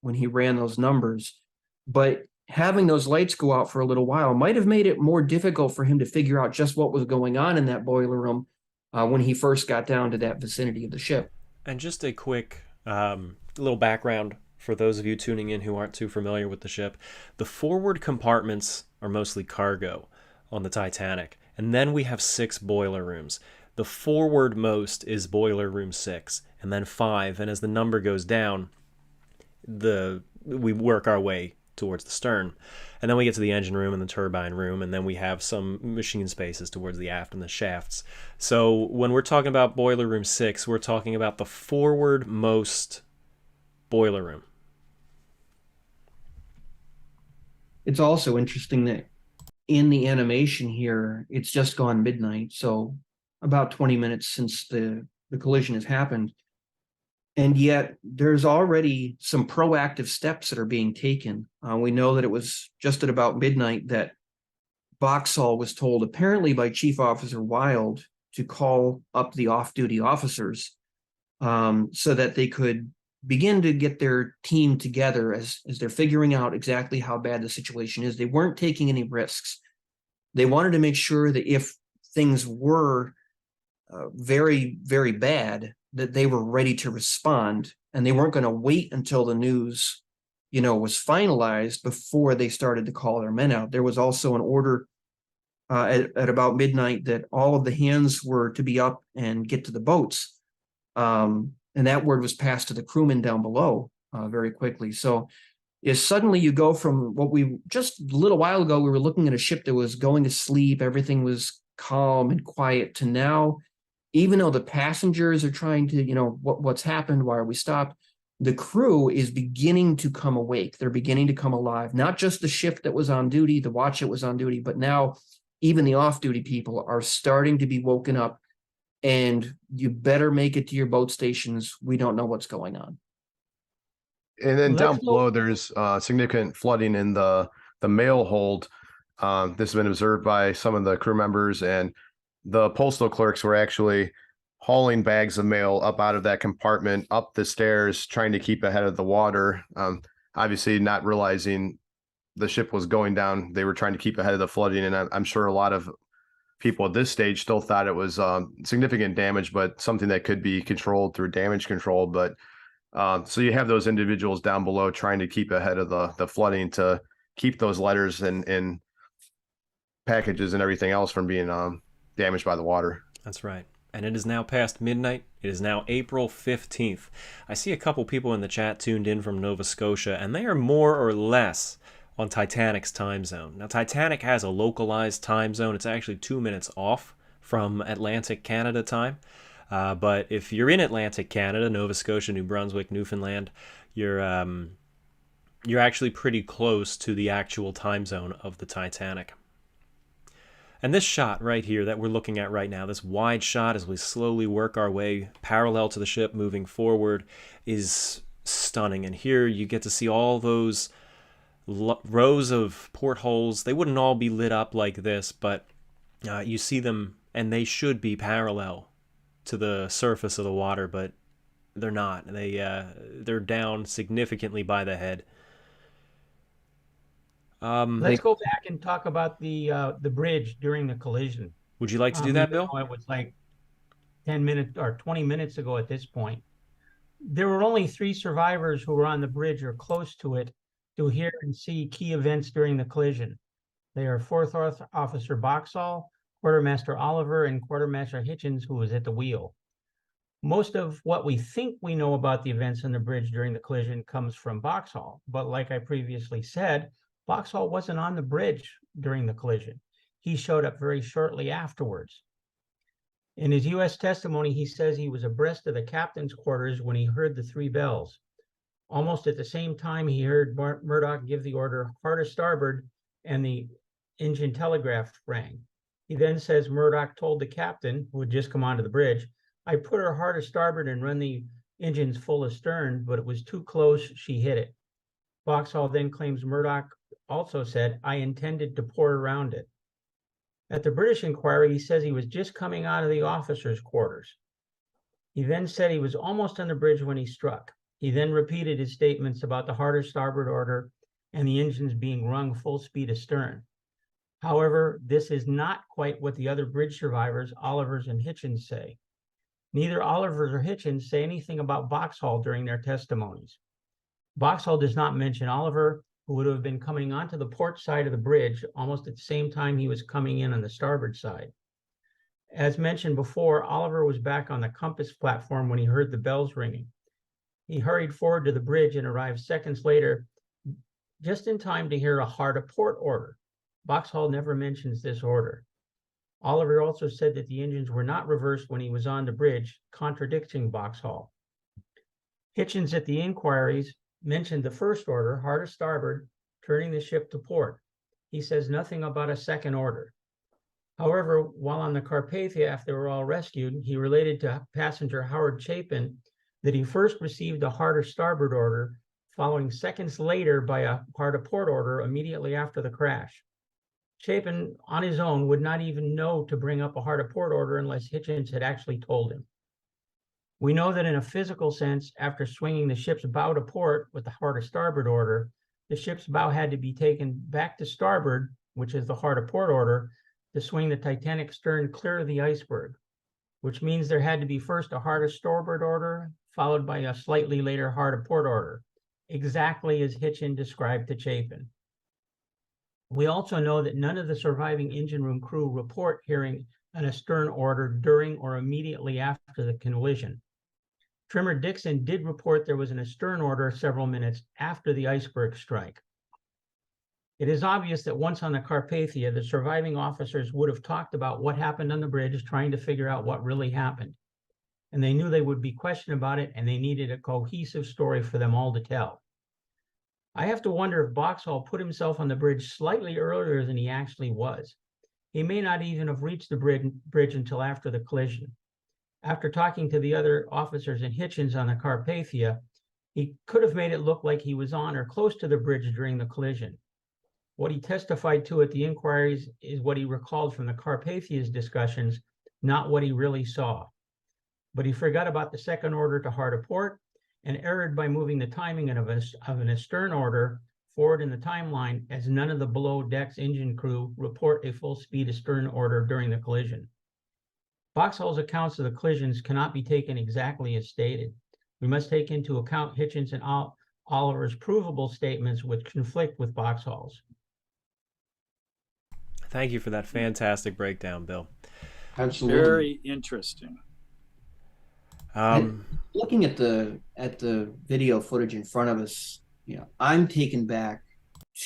when he ran those numbers. But having those lights go out for a little while might have made it more difficult for him to figure out just what was going on in that boiler room when he first got down to that vicinity of the ship. And just a quick little background for those of you tuning in who aren't too familiar with the ship. The forward compartments are mostly cargo on the Titanic, and then we have 6 boiler rooms. The forward most is boiler room 6, and then 5, and as the number goes down, we work our way towards the stern, and then we get to the engine room and the turbine room, and then we have some machine spaces towards the aft and the shafts. So when we're talking about boiler room 6, we're talking about the forward most boiler room. It's also interesting that in the animation here, it's just gone midnight, so about 20 minutes since the collision has happened. And yet there's already some proactive steps that are being taken. We know that it was just at about midnight that Boxall was told, apparently by Chief Officer Wild, to call up the off-duty officers so that they could begin to get their team together as they're figuring out exactly how bad the situation is. They weren't taking any risks. They wanted to make sure that if things were very, very bad, that they were ready to respond, and they weren't going to wait until the news, was finalized before they started to call their men out. There was also an order at about midnight that all of the hands were to be up and get to the boats. And that word was passed to the crewmen down below very quickly. So is suddenly you go from what we just a little while ago, we were looking at a ship that was going to sleep, everything was calm and quiet, to now, even though the passengers are trying to, what's happened, why are we stopped? The crew is beginning to come awake. They're beginning to come alive. Not just the ship that was on duty, the watch that was on duty, but now even the off-duty people are starting to be woken up, and you better make it to your boat stations. We don't know what's going on. And then Let's down go- below, there's significant flooding in the mail hold. This has been observed by some of the crew members, and the postal clerks were actually hauling bags of mail up out of that compartment, up the stairs, trying to keep ahead of the water. Obviously, not realizing the ship was going down, they were trying to keep ahead of the flooding. And I'm sure a lot of people at this stage still thought it was significant damage, but something that could be controlled through damage control. But so you have those individuals down below trying to keep ahead of the flooding to keep those letters and packages and everything else from being damaged by the water. That's right. And it is now past midnight. It is now April 15th. I see a couple people in the chat tuned in from Nova Scotia, and they are more or less on Titanic's time zone. Now, Titanic has a localized time zone. It's actually 2 minutes off from Atlantic Canada time. But if you're in Atlantic Canada, Nova Scotia, New Brunswick, Newfoundland, you're actually pretty close to the actual time zone of the Titanic. And this shot right here that we're looking at right now, this wide shot as we slowly work our way parallel to the ship moving forward, is stunning. And here you get to see all those rows of portholes. They wouldn't all be lit up like this, but you see them, and they should be parallel to the surface of the water, but they're not. They're down significantly by the head. Let's go back and talk about the bridge during the collision. Would you like to do that, Bill? It was like 10 minutes or 20 minutes ago at this point. There were only 3 survivors who were on the bridge or close to it to hear and see key events during the collision. They are 4th Officer Boxall, Quartermaster Oliver, and Quartermaster Hitchens, who was at the wheel. Most of what we think we know about the events on the bridge during the collision comes from Boxall, but like I previously said, Boxall wasn't on the bridge during the collision. He showed up very shortly afterwards. In his U.S. testimony, he says he was abreast of the captain's quarters when he heard the 3 bells. Almost at the same time, he heard Murdoch give the order hard to starboard, and the engine telegraph rang. He then says Murdoch told the captain, who had just come onto the bridge, "I put her hard to starboard and run the engines full astern, but it was too close, she hit it." Boxall then claims Murdoch also said, "I intended to port around it." At the British inquiry, he says he was just coming out of the officers' quarters. He then said he was almost on the bridge when he struck. He then repeated his statements about the harder starboard order and the engines being rung full speed astern. However, this is not quite what the other bridge survivors, Olivers and Hitchens, say. Neither Olivers or Hitchens say anything about Boxall during their testimonies. Boxall does not mention Oliver, who would have been coming onto the port side of the bridge almost at the same time he was coming in on the starboard side. As mentioned before, Oliver was back on the compass platform when he heard the bells ringing. He hurried forward to the bridge and arrived seconds later, just in time to hear a hard a port order. Boxall never mentions this order. Oliver also said that the engines were not reversed when he was on the bridge, contradicting Boxall. Hitchens at the inquiries mentioned the first order, hard to starboard, turning the ship to port. He says nothing about a second order. However, while on the Carpathia after they were all rescued, he related to passenger Howard Chapin that he first received a harder starboard order, following seconds later by a hard to port order immediately after the crash. Chapin, on his own, would not even know to bring up a hard to port order unless Hitchens had actually told him. We know that in a physical sense, after swinging the ship's bow to port with the hard to starboard order, the ship's bow had to be taken back to starboard, which is the hard to port order, to swing the Titanic stern clear of the iceberg, which means there had to be first a hard to starboard order, followed by a slightly later hard to port order, exactly as Hitchens described to Chapin. We also know that none of the surviving engine room crew report hearing an astern order during or immediately after the collision. Trimmer Dixon did report there was an astern order several minutes after the iceberg strike. It is obvious that once on the Carpathia, the surviving officers would have talked about what happened on the bridge, trying to figure out what really happened. And they knew they would be questioned about it, and they needed a cohesive story for them all to tell. I have to wonder if Boxhall put himself on the bridge slightly earlier than he actually was. He may not even have reached the bridge until after the collision. After talking to the other officers in Hitchens on the Carpathia, he could have made it look like he was on or close to the bridge during the collision. What he testified to at the inquiries is what he recalled from the Carpathia's discussions, not what he really saw. But he forgot about the second order to hard a port and erred by moving the timing of an astern order forward in the timeline, as none of the below decks engine crew report a full speed astern order during the collision. Boxhall's accounts of the collisions cannot be taken exactly as stated. We must take into account Hitchens and Oliver's provable statements which conflict with Boxhall's. Thank you for that fantastic breakdown, Bill. Absolutely. Very interesting. Looking at the video footage in front of us, I'm taken back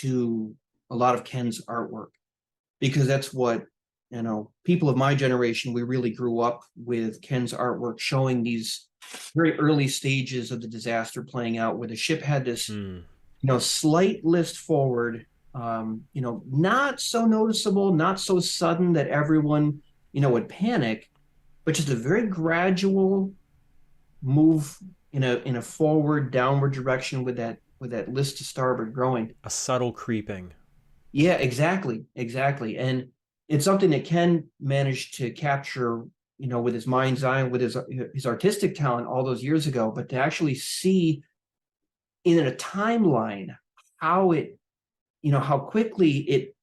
to a lot of Ken's artwork, because that's what, people of my generation, we really grew up with Ken's artwork showing these very early stages of the disaster playing out, where the ship had this, slight lift forward, not so noticeable, not so sudden that everyone, would panic, but just a very gradual move in a forward downward direction with that list to starboard growing. A subtle creeping. Yeah, exactly. And it's something that Ken managed to capture, with his mind's eye, with his artistic talent all those years ago, but to actually see in a timeline how it, how quickly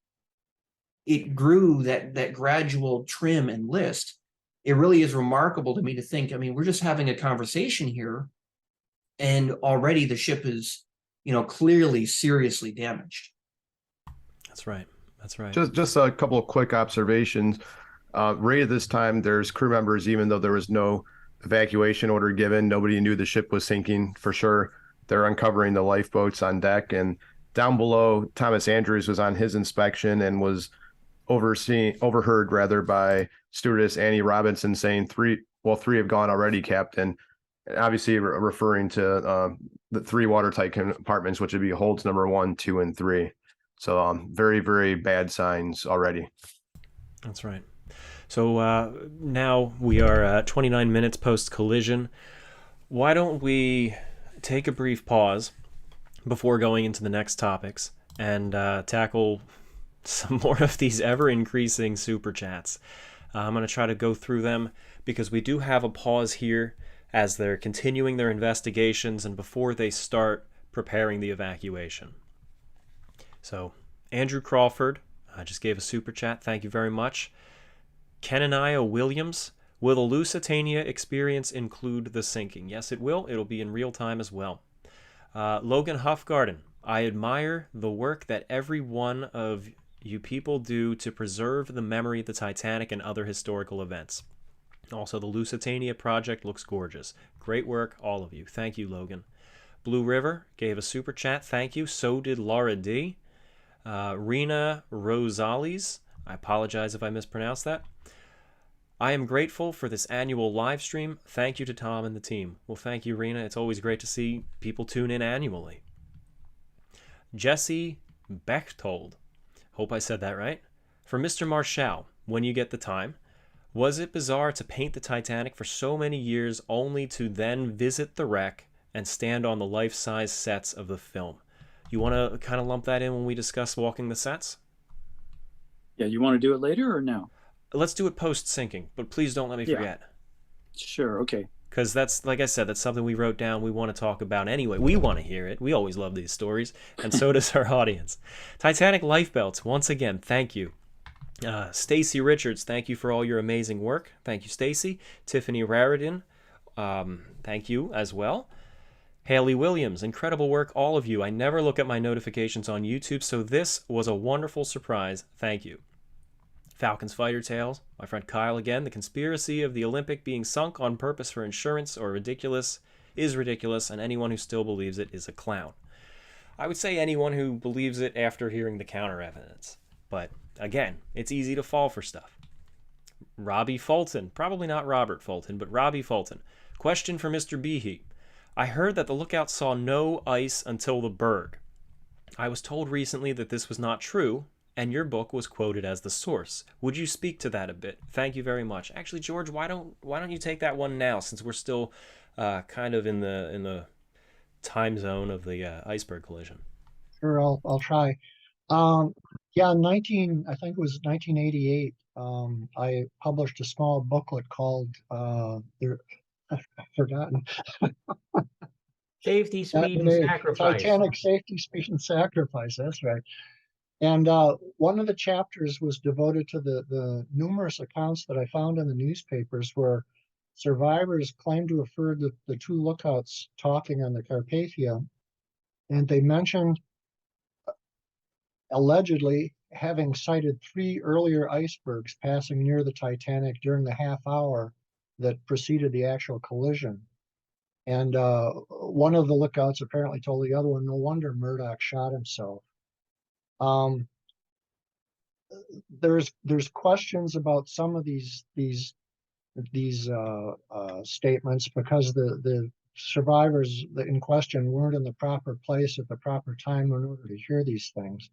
it grew, that gradual trim and list. It really is remarkable to me to think, we're just having a conversation here, and already the ship is, clearly seriously damaged. That's right. Just a couple of quick observations. Right at this time, there's crew members, even though there was no evacuation order given, nobody knew the ship was sinking for sure. They're uncovering the lifeboats on deck, and down below, Thomas Andrews was on his inspection and was overheard by stewardess Annie Robinson saying three have gone already, Captain. And obviously referring to the 3 watertight compartments, which would be holds number 1, 2, and 3. So very, very bad signs already. That's right. So now we are 29 minutes post-collision. Why don't we take a brief pause before going into the next topics and tackle some more of these ever-increasing super chats. I'm going to try to go through them because we do have a pause here as they're continuing their investigations and before they start preparing the evacuation. So, Andrew Crawford just gave a super chat. Thank you very much. Kenaniah Williams, will the Lusitania experience include the sinking? Yes, it will. It'll be in real time as well. Logan Huffgarden, I admire the work that every one of you people do to preserve the memory of the Titanic and other historical events. Also, the Lusitania project looks gorgeous. Great work, all of you. Thank you, Logan. Blue River gave a super chat. Thank you. So did Laura D. Rena Rosales, I apologize if I mispronounced that. I am grateful for this annual live stream. Thank you to Tom and the team. Well, thank you, Rena. It's always great to see people tune in annually. Jesse Bechtold, hope I said that right. For Mr. Marschall, when you get the time, was it bizarre to paint the Titanic for so many years only to then visit the wreck and stand on the life-size sets of the film? You want to kind of lump that in when we discuss walking the sets? Yeah, you want to do it later or now? Let's do it post-sinking, but please don't let me forget. Sure, okay. Because that's, like I said, that's something we wrote down we want to talk about anyway. We want to hear it. We always love these stories, and so does our audience. Titanic Lifebelts, once again, thank you. Stacy Richards, thank you for all your amazing work. Thank you, Stacy. Tiffany Raridan, thank you as well. Haley Williams, incredible work, all of you. I never look at my notifications on YouTube, so this was a wonderful surprise. Thank you. Falcons Fighter Tales, my friend Kyle again. The conspiracy of the Olympic being sunk on purpose for insurance or ridiculous is ridiculous, and anyone who still believes it is a clown. I would say anyone who believes it after hearing the counter evidence. But again, it's easy to fall for stuff. Robbie Fulton, probably not Robert Fulton, but Robbie Fulton. Question for Mr. Behe. I heard that the lookout saw no ice until the berg. I was told recently that this was not true, and your book was quoted as the source. Would you speak to that a bit? Thank you very much. Actually, George, why don't you take that one now, since we're still kind of in the time zone of the iceberg collision. Sure, I'll try. Yeah, I think it was 1988. I published a small booklet called I've forgotten. Safety, speed, and sacrifice. Titanic Safety, Speed, and Sacrifice. That's right. And one of the chapters was devoted to the numerous accounts that I found in the newspapers where survivors claimed to have heard the two lookouts talking on the Carpathia, and they mentioned allegedly having sighted 3 earlier icebergs passing near the Titanic during the half hour that preceded the actual collision. And one of the lookouts apparently told the other one, no wonder Murdoch shot himself. There's questions about some of these statements because the survivors in question weren't in the proper place at the proper time in order to hear these things.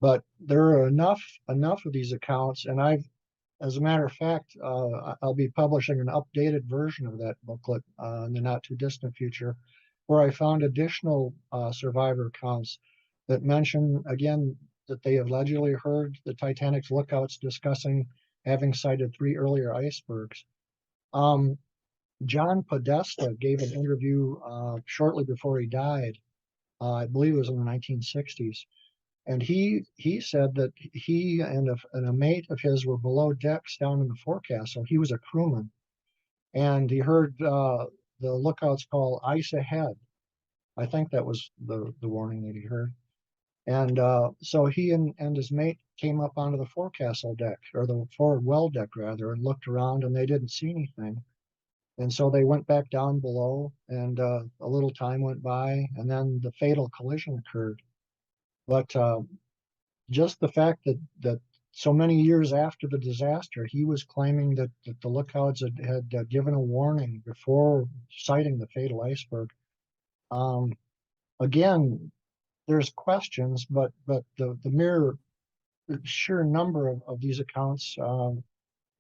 But there are enough of these accounts, and as a matter of fact, I'll be publishing an updated version of that booklet in the not too distant future, where I found additional survivor accounts that mention again that they allegedly heard the Titanic's lookouts discussing having sighted 3 earlier icebergs. John Podesta gave an interview shortly before he died. I believe it was in the 1960s. And he said that he and a mate of his were below decks down in the forecastle. He was a crewman. And he heard the lookouts call ice ahead. I think that was the warning that he heard. And so he and his mate came up onto the forecastle deck, or the forward well deck rather, and looked around, and they didn't see anything. And so they went back down below, and a little time went by, and then the fatal collision occurred. But just the fact that so many years after the disaster, he was claiming that the lookouts had given a warning before sighting the fatal iceberg. Again, there's questions, but the mere sheer number of these accounts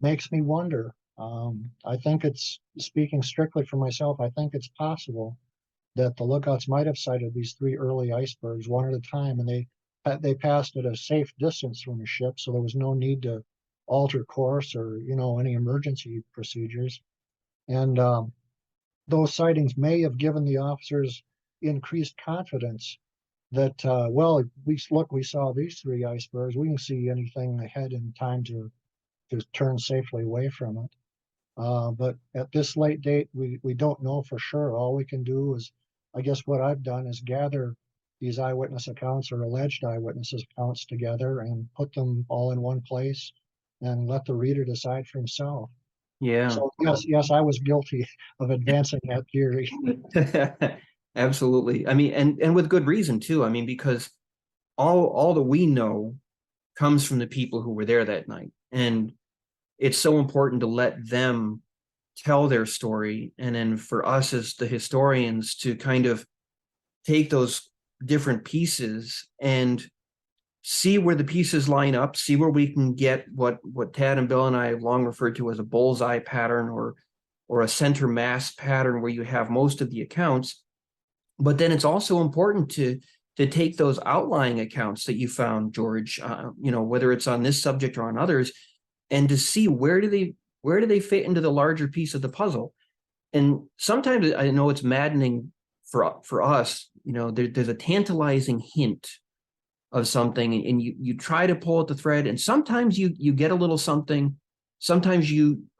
makes me wonder. I think it's, speaking strictly for myself, I think it's possible that the lookouts might have sighted these 3 early icebergs one at a time, and they passed at a safe distance from the ship, so there was no need to alter course or any emergency procedures. And those sightings may have given the officers increased confidence that well, we saw these 3 icebergs, we can see anything ahead in time to turn safely away from it. But at this late date, we don't know for sure. All we can do is, I guess what I've done is gather these eyewitness accounts or alleged eyewitness accounts together and put them all in one place and let the reader decide for himself. Yeah. So yes, I was guilty of advancing that theory. Absolutely. I mean, and with good reason too. I mean, because all that we know comes from the people who were there that night. And it's so important to let them tell their story. And then for us as the historians to kind of take those different pieces and see where the pieces line up, see where we can get what Tad and Bill and I have long referred to as a bullseye pattern or a center mass pattern where you have most of the accounts. But then it's also important to take those outlying accounts that you found, George, whether it's on this subject or on others, and to see where do they fit into the larger piece of the puzzle. And sometimes I know it's maddening for us, there's a tantalizing hint of something, and you try to pull at the thread, and sometimes you get a little something. Sometimes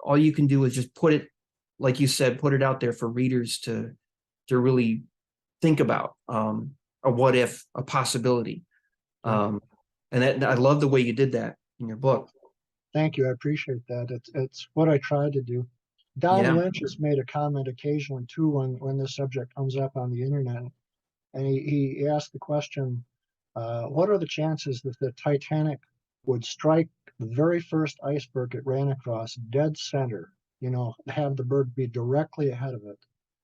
all you can do is just put it, like you said, put it out there for readers to really think about, a what if, a possibility. And I love the way you did that in your book. Thank you. I appreciate that. It's what I tried to do. Don Yeah. Lynch has made a comment occasionally too when this subject comes up on the internet, and he asked the question, what are the chances that the Titanic would strike the very first iceberg it ran across dead center, have the berg be directly ahead of it?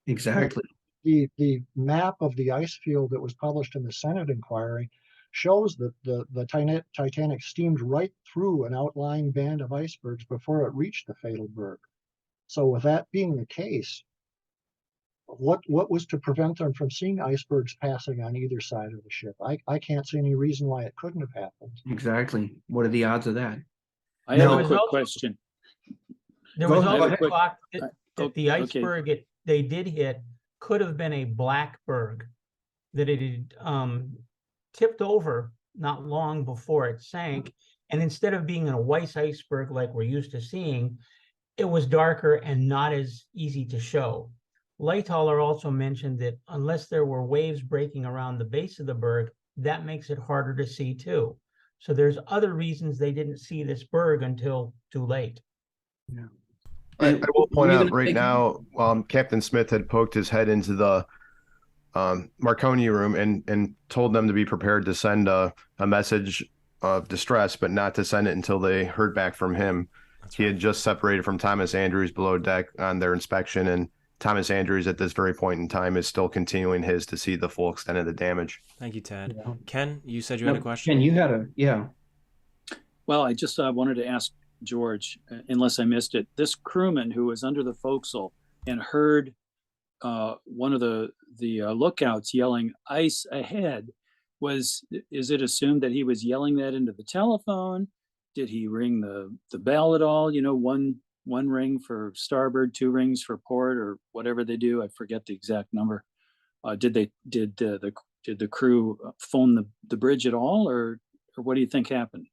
Exactly. The map of the ice field that was published in the Senate inquiry shows that the Titanic steamed right through an outlying band of icebergs before it reached the fatal berg. So with that being the case, what was to prevent them from seeing icebergs passing on either side of the ship? I can't see any reason why it couldn't have happened. Exactly. What are the odds of that? I have No. a quick question. There Go was ahead. also quick- talk uh, that the okay. iceberg they did hit could have been a black berg, that it had tipped over not long before it sank. And instead of being a white iceberg like we're used to seeing, it was darker and not as easy to show. Lightaller also mentioned that unless there were waves breaking around the base of the berg, that makes it harder to see too. So there's other reasons they didn't see this berg until too late. I will point Were you out gonna right say- now, Captain Smith had poked his head into the Marconi room and told them to be prepared to send a message of distress, but not to send it until they heard back from him. He had just separated from Thomas Andrews below deck on their inspection, and Thomas Andrews at this very point in time is still continuing his to see the full extent of the damage. Thank you, Tad. Yeah. Ken, you said you had a question? Ken, you had a, yeah. Well, I just wanted to ask George, unless I missed it, this crewman who was under the forecastle and heard one of the lookouts yelling "ice ahead," is it assumed that he was yelling that into the telephone? Did he ring the bell at all? One ring for starboard, 2 rings for port, or whatever they do. I forget the exact number. Did the crew phone the bridge at all, or what do you think happened?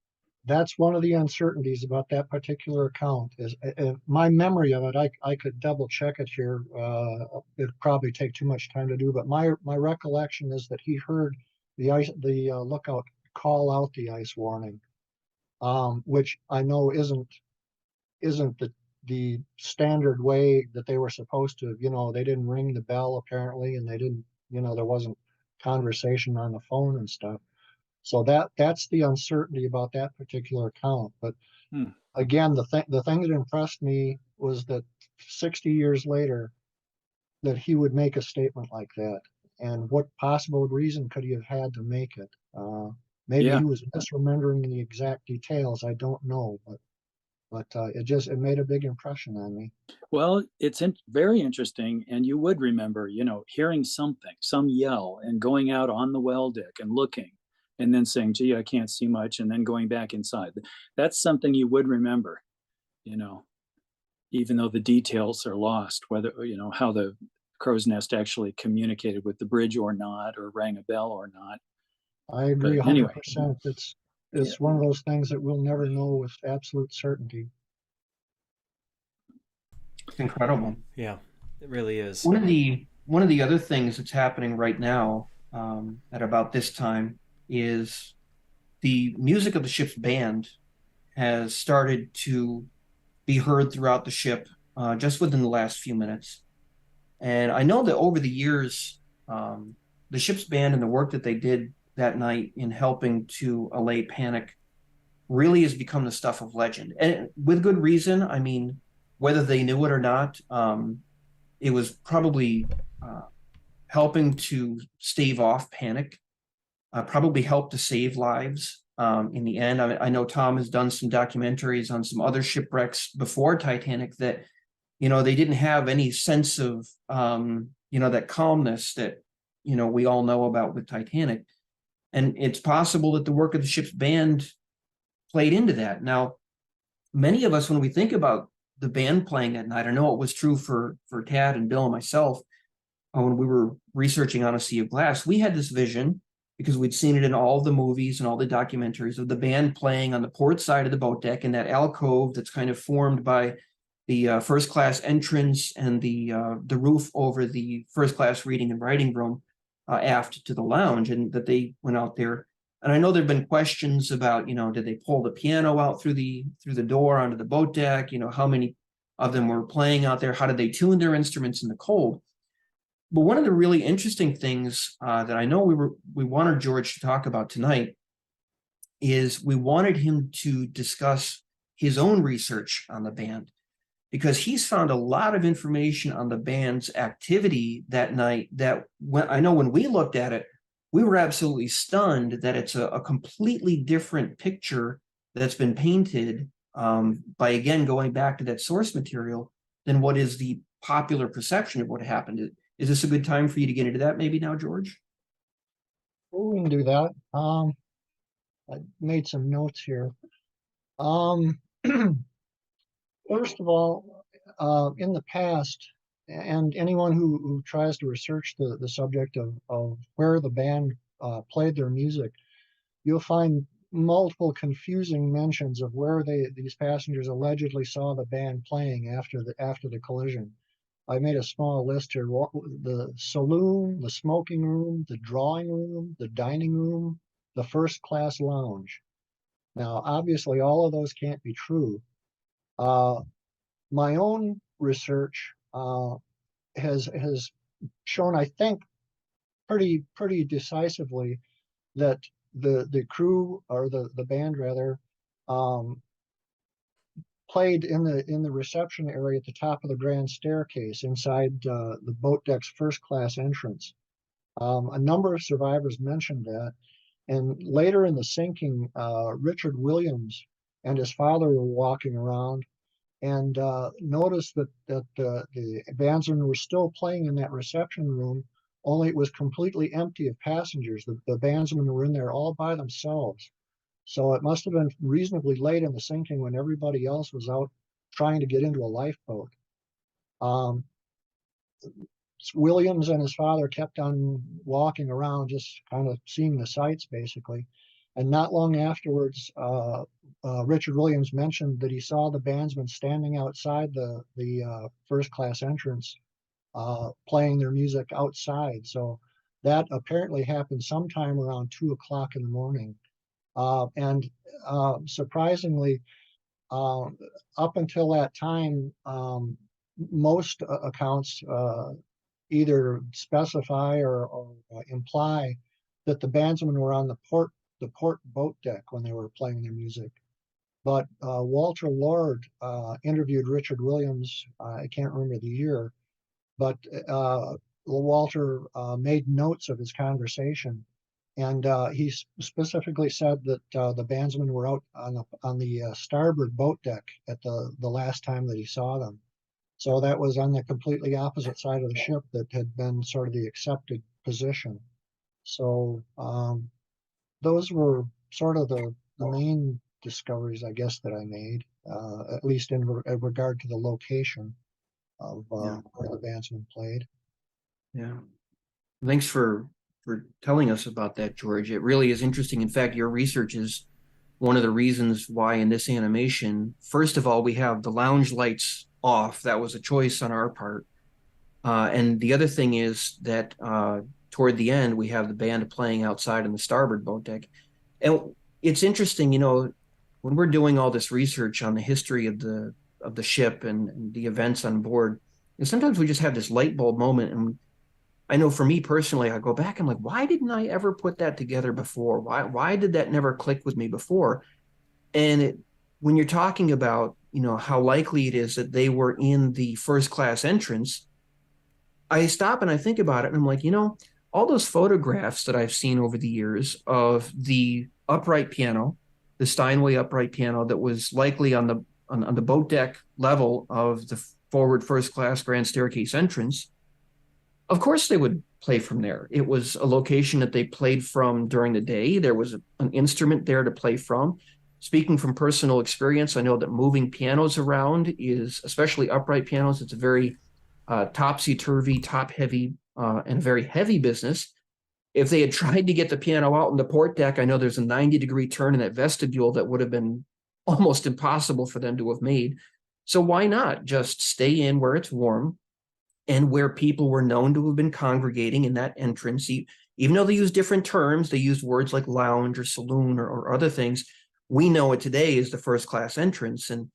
That's one of the uncertainties about that particular account. Is my memory of it. I could double check it here. It'd probably take too much time to do, but my recollection is that he heard the lookout call out the ice warning, which I know isn't the standard way that they were supposed to. They didn't ring the bell apparently, and they didn't. There wasn't conversation on the phone and stuff. So that's the uncertainty about that particular account. But again, the thing that impressed me was that 60 years later, that he would make a statement like that. And what possible reason could he have had to make it? Maybe he was misremembering the exact details. I don't know, but it made a big impression on me. Well, it's very interesting, and you would remember, hearing some yell, and going out on the well deck and looking, and then saying, "Gee, I can't see much," and then going back inside. That's something you would remember, even though the details are lost, whether, how the crow's nest actually communicated with the bridge or not, or rang a bell or not. I agree But anyway. 100%. It's one of those things that we'll never know with absolute certainty. It's incredible. Yeah, it really is. One of the other things that's happening right now at about this time is the music of the ship's band has started to be heard throughout the ship just within the last few minutes. And I know that over the years, the ship's band and the work that they did that night in helping to allay panic really has become the stuff of legend. And with good reason. I mean, whether they knew it or not, it was probably helping to stave off panic, probably helped to save lives in the end. I know Tom has done some documentaries on some other shipwrecks before Titanic that, they didn't have any sense of, that calmness that, we all know about with Titanic. And it's possible that the work of the ship's band played into that. Now, many of us, when we think about the band playing that night, I know it was true for Tad and Bill and myself, when we were researching On a Sea of Glass, we had this vision, because we'd seen it in all the movies and all the documentaries, of the band playing on the port side of the boat deck in that alcove that's kind of formed by the first class entrance and the roof over the first class reading and writing room aft to the lounge, and that they went out there. And I know there've been questions about, did they pull the piano out through the door onto the boat deck? How many of them were playing out there? How did they tune their instruments in the cold? But one of the really interesting things that I know we wanted George to talk about tonight is we wanted him to discuss his own research on the band, because he's found a lot of information on the band's activity that night that when we looked at it, we were absolutely stunned that it's a completely different picture that's been painted by, again, going back to that source material than what is the popular perception of what happened. Is this a good time for you to get into that maybe now, George? Well, we can do that. I made some notes here. First of all, in the past, and anyone who tries to research the subject of where the band played their music, you'll find multiple confusing mentions of where these passengers allegedly saw the band playing after the collision. I made a small list here: the saloon, the smoking room, the drawing room, the dining room, the first class lounge. Now, obviously, all of those can't be true. My own research has shown, I think, pretty decisively that the crew, or the band rather, played in the reception area at the top of the grand staircase inside the boat deck's first class entrance. A number of survivors mentioned that, and later in the sinking, Richard Williams and his father were walking around and noticed that the bandsmen were still playing in that reception room, only it was completely empty of passengers. The bandsmen were in there all by themselves. So it must have been reasonably late in the sinking when everybody else was out trying to get into a lifeboat. Williams and his father kept on walking around, just kind of seeing the sights, basically. And not long afterwards, Richard Williams mentioned that he saw the bandsmen standing outside the first class entrance, playing their music outside. So that apparently happened sometime around 2 o'clock in the morning. And surprisingly, up until that time, most accounts either specify or imply that the bandsmen were on the port boat deck when they were playing their music. But Walter Lord interviewed Richard Williams, I can't remember the year, but Walter made notes of his conversation. And he specifically said that the bandsmen were out on the starboard boat deck at the last time that he saw them. So that was on the completely opposite side of the ship that had been sort of the accepted position. So those were sort of the main discoveries, I guess, that I made, at least in regard to the location of where the bandsmen played. Yeah. Thanks for telling us about that, George. It really is interesting. In fact, your research is one of the reasons why in this animation, first of all, we have the lounge lights off. That was a choice on our part. And the other thing is that toward the end, we have the band playing outside on the starboard boat deck. And it's interesting, when we're doing all this research on the history of the ship and the events on board, and sometimes we just have this light bulb moment. And I know for me personally, I go back, I'm like, why didn't I ever put that together before? Why did that never click with me before? And when you're talking about, how likely it is that they were in the first class entrance, I stop and I think about it, and I'm like, all those photographs that I've seen over the years of the upright piano, the Steinway upright piano that was likely on the boat deck level of the forward first class grand staircase entrance, of course they would play from there. It was a location that they played from during the day. There was an instrument there to play from. Speaking from personal experience, I know that moving pianos around is, especially upright pianos, it's a very topsy-turvy, top-heavy, and very heavy business. If they had tried to get the piano out on the port deck, I know there's a 90-degree turn in that vestibule that would have been almost impossible for them to have made. So why not just stay in where it's warm and where people were known to have been congregating in that entrance? Even though they use different terms, they use words like lounge or saloon or other things, we know it today is the first class entrance. And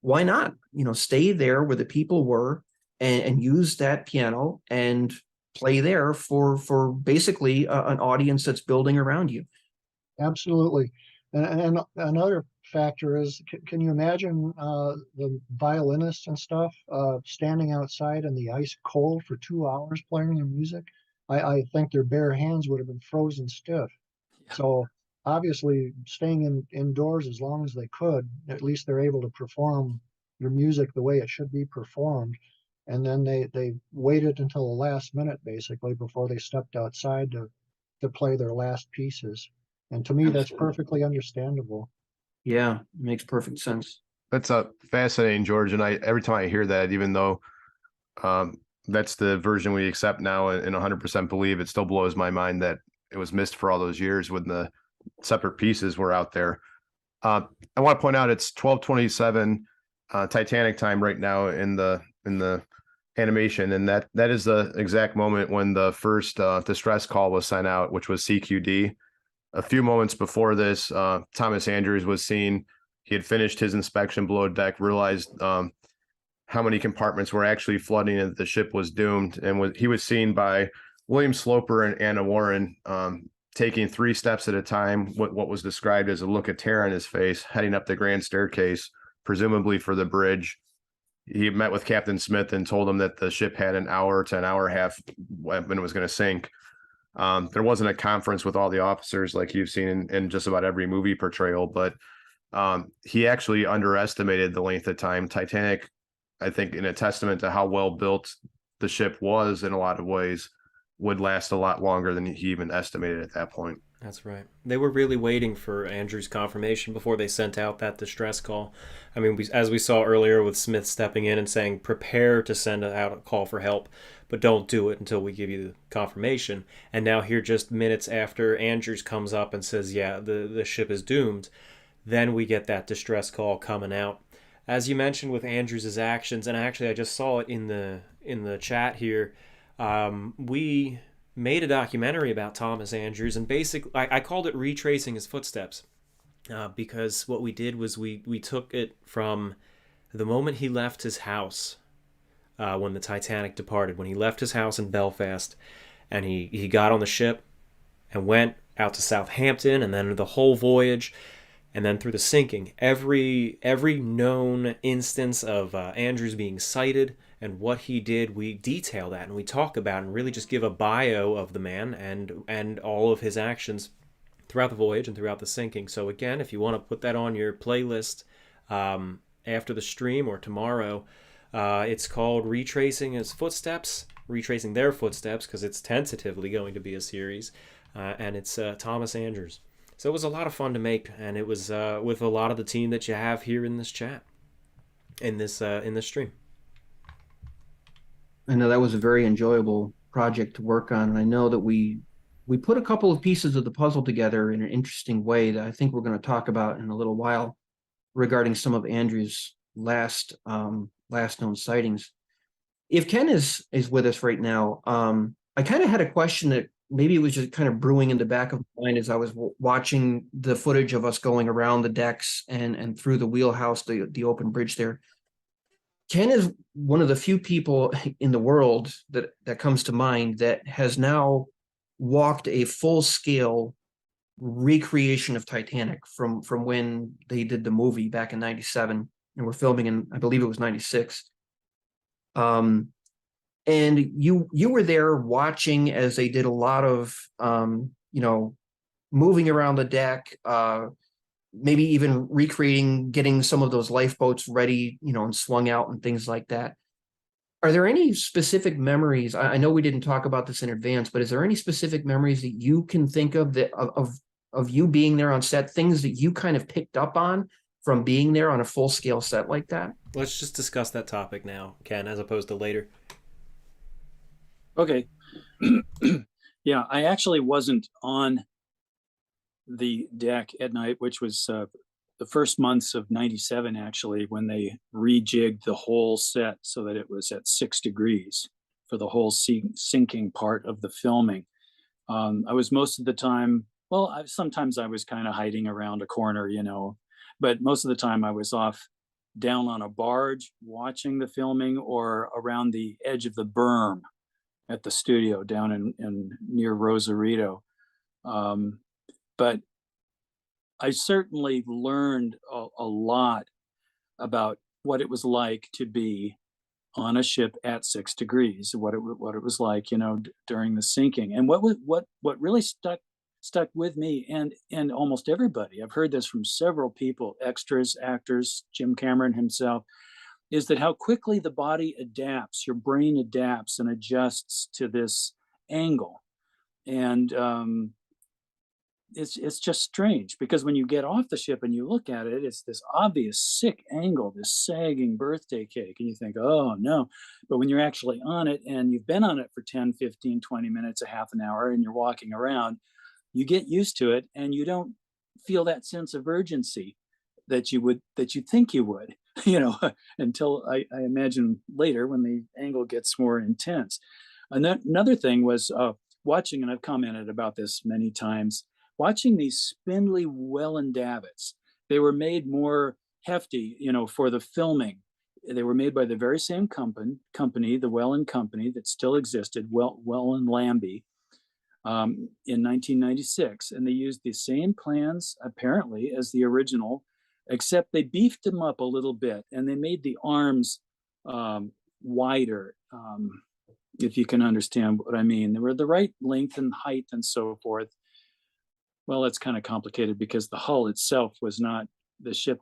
why not, stay there where the people were and use that piano and play there for basically an audience that's building around you. Absolutely. And another factor is, can you imagine the violinists and stuff standing outside in the ice cold for 2 hours playing their music? I think their bare hands would have been frozen stiff. Yeah. So obviously staying indoors as long as they could, at least they're able to perform your music the way it should be performed. And then they waited until the last minute basically before they stepped outside to play their last pieces. And to me, that's Absolutely. perfectly understandable. Yeah, makes perfect sense. That's fascinating, George. And every time I hear that, even though that's the version we accept now and 100% believe, it still blows my mind that it was missed for all those years when the separate pieces were out there. I want to point out it's 12:27 Titanic time right now in the animation, and that is the exact moment when the first distress call was sent out, which was CQD. A few moments before this, Thomas Andrews was seen. He had finished his inspection below deck, realized how many compartments were actually flooding and the ship was doomed. And he was seen by William Sloper and Anna Warren taking 3 steps at a time, what was described as a look of terror on his face, heading up the grand staircase, presumably for the bridge. He met with Captain Smith and told him that the ship had an hour to an hour and a half when it was going to sink. There wasn't a conference with all the officers like you've seen in just about every movie portrayal, but he actually underestimated the length of time. Titanic, I think, in a testament to how well built the ship was in a lot of ways, would last a lot longer than he even estimated at that point. That's right. They were really waiting for Andrew's confirmation before they sent out that distress call. I mean, as we saw earlier with Smith stepping in and saying, prepare to send out a call for help, but don't do it until we give you the confirmation. And now here, just minutes after Andrews comes up and says, yeah, the ship is doomed, then we get that distress call coming out. As you mentioned with Andrews' actions, and actually I just saw it in the chat here, we made a documentary about Thomas Andrews, and basically I called it Retracing His Footsteps, because what we did was we took it from the moment he left his house when the Titanic departed, when he left his house in Belfast, and he got on the ship and went out to Southampton, and then the whole voyage, and then through the sinking. Every known instance of Andrews being sighted and what he did, we detail that and we talk about and really just give a bio of the man and all of his actions throughout the voyage and throughout the sinking. So again, if you want to put that on your playlist after the stream or tomorrow, it's called Retracing His Footsteps, Retracing Their Footsteps, because it's tentatively going to be a series, and it's Thomas Andrews. So it was a lot of fun to make, and it was with a lot of the team that you have here in this chat, in this stream. I know that was a very enjoyable project to work on, and I know that we put a couple of pieces of the puzzle together in an interesting way that I think we're going to talk about in a little while regarding some of Andrew's last known sightings. If Ken is with us right now, I kind of had a question that maybe it was just kind of brewing in the back of my mind as I was watching the footage of us going around the decks and through the wheelhouse, the open bridge there. Ken is one of the few people in the world that comes to mind that has now walked a full-scale recreation of Titanic from when they did the movie back in '97 and we're filming in, I believe it was '96. And you were there watching as they did a lot of moving around the deck, maybe even recreating, getting some of those lifeboats ready, and swung out and things like that. Are there any specific memories? I know we didn't talk about this in advance, but is there any specific memories that you can think of that of you being there on set, things that you kind of picked up on from being there on a full scale set like that? Let's just discuss that topic now, Ken, as opposed to later. Okay. Yeah, I actually wasn't on the deck at night, which was the first months of '97, actually, when they rejigged the whole set so that it was at 6 degrees for the whole sinking part of the filming. I was most of the time, sometimes I was kind of hiding around a corner, but most of the time I was off down on a barge watching the filming, or around the edge of the berm at the studio down in near Rosarito. But I certainly learned a lot about what it was like to be on a ship at 6 degrees, what it was like, during the sinking, and what really stuck with me and almost everybody. I've heard this from several people, extras, actors, Jim Cameron himself, is that how quickly the body adapts, your brain adapts and adjusts to this angle, and it's just strange, because when you get off the ship and you look at it, it's this obvious sick angle, this sagging birthday cake, and you think, oh no. But when you're actually on it and you've been on it for 10, 15, 20 minutes, a half an hour, and you're walking around, you get used to it, and you don't feel that sense of urgency that you think you would, until I imagine later when the angle gets more intense. Another thing was watching, and I've commented about this many times, watching these spindly Welland davits. They were made more hefty, for the filming. They were made by the very same company, the Welland Company that still existed, Welland Lambie, in 1996. And they used the same plans, apparently, as the original, except they beefed them up a little bit, and they made the arms wider, if you can understand what I mean. They were the right length and height and so forth. Well, it's kind of complicated because the hull itself was not, the ship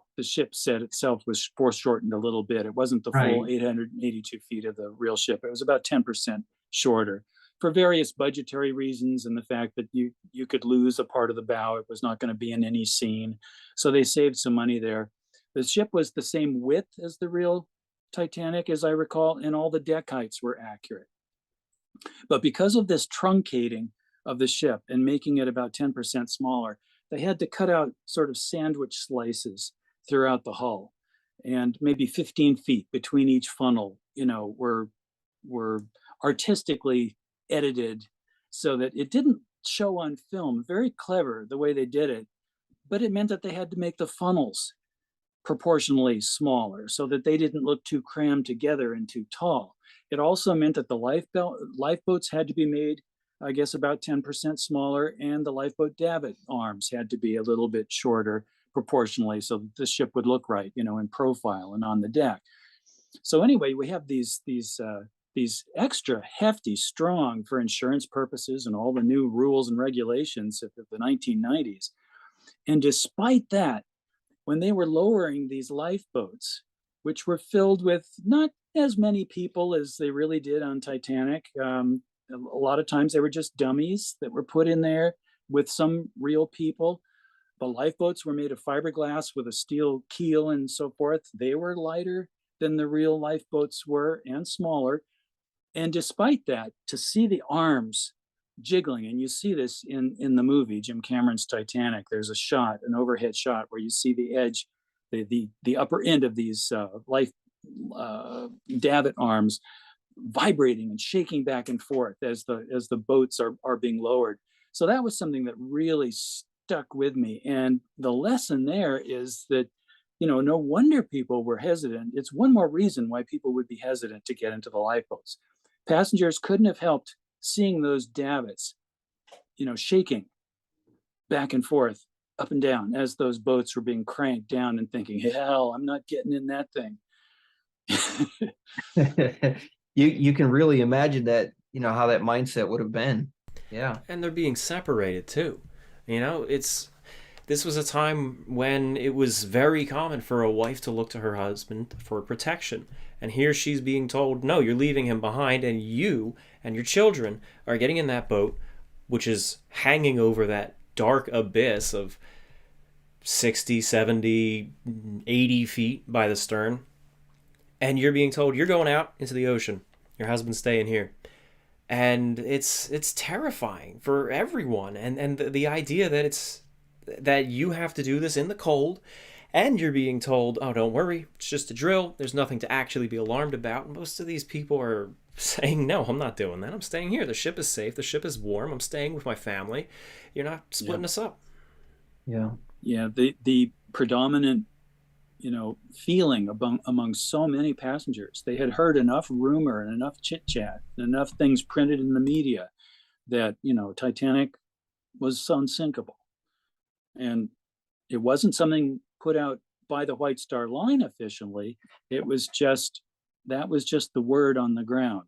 set itself was foreshortened a little bit. It wasn't the full 882 feet of the real ship. It was about 10% shorter, for various budgetary reasons, and the fact that you could lose a part of the bow. It was not going to be in any scene. So they saved some money there. The ship was the same width as the real Titanic, as I recall, and all the deck heights were accurate. But because of this truncating of the ship and making it about 10% smaller, they had to cut out sort of sandwich slices throughout the hull, and maybe 15 feet between each funnel, were artistically edited so that it didn't show on film. Very clever the way they did it, but it meant that they had to make the funnels proportionally smaller so that they didn't look too crammed together and too tall. It also meant that the lifeboats had to be made, I guess, about 10% smaller, and the lifeboat davit arms had to be a little bit shorter proportionally so that the ship would look right, in profile and on the deck. So anyway, we have these extra hefty, strong, for insurance purposes and all the new rules and regulations of the 1990s. And despite that, when they were lowering these lifeboats, which were filled with not as many people as they really did on Titanic, a lot of times they were just dummies that were put in there with some real people. The lifeboats were made of fiberglass with a steel keel and so forth. They were lighter than the real lifeboats were, and smaller. And despite that, to see the arms jiggling, and you see this in the movie, Jim Cameron's Titanic, there's a shot, an overhead shot, where you see the edge, the upper end of these davit arms vibrating and shaking back and forth as the boats are being lowered. So that was something that really stuck with me. And the lesson there is that, no wonder people were hesitant. It's one more reason why people would be hesitant to get into the lifeboats. Passengers couldn't have helped seeing those davits, shaking back and forth, up and down, as those boats were being cranked down, and thinking, hell, I'm not getting in that thing. You can really imagine that, how that mindset would have been. Yeah. And they're being separated too. This was a time when it was very common for a wife to look to her husband for protection. And here she's being told, no, you're leaving him behind, and you and your children are getting in that boat, which is hanging over that dark abyss of 60, 70, 80 feet by the stern. And you're being told you're going out into the ocean. Your husband's staying here. And it's terrifying for everyone. And the idea that you have to do this in the cold, and you're being told, oh, don't worry, it's just a drill. There's nothing to actually be alarmed about. Most of these people are saying, no, I'm not doing that. I'm staying here. The ship is safe. The ship is warm. I'm staying with my family. You're not splitting us up. Yeah. Yeah. The predominant feeling among so many passengers. They had heard enough rumor and enough chit chat, enough things printed in the media that, Titanic was unsinkable. And it wasn't something put out by the White Star Line officially. That was just the word on the ground.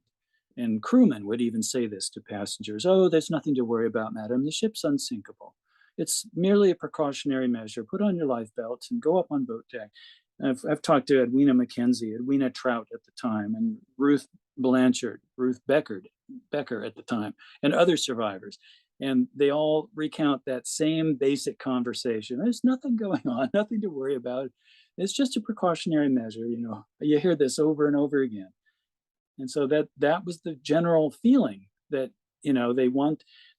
And crewmen would even say this to passengers: "Oh, there's nothing to worry about, madam. The ship's unsinkable. It's merely a precautionary measure. Put on your life belts and go up on boat deck." I've talked to Edwina McKenzie, Edwina Trout at the time, and Ruth Blanchard, Ruth Becker at the time, and other survivors. And they all recount that same basic conversation. There's nothing going on, nothing to worry about. It's just a precautionary measure. You hear this over and over again. And so that was the general feeling that, the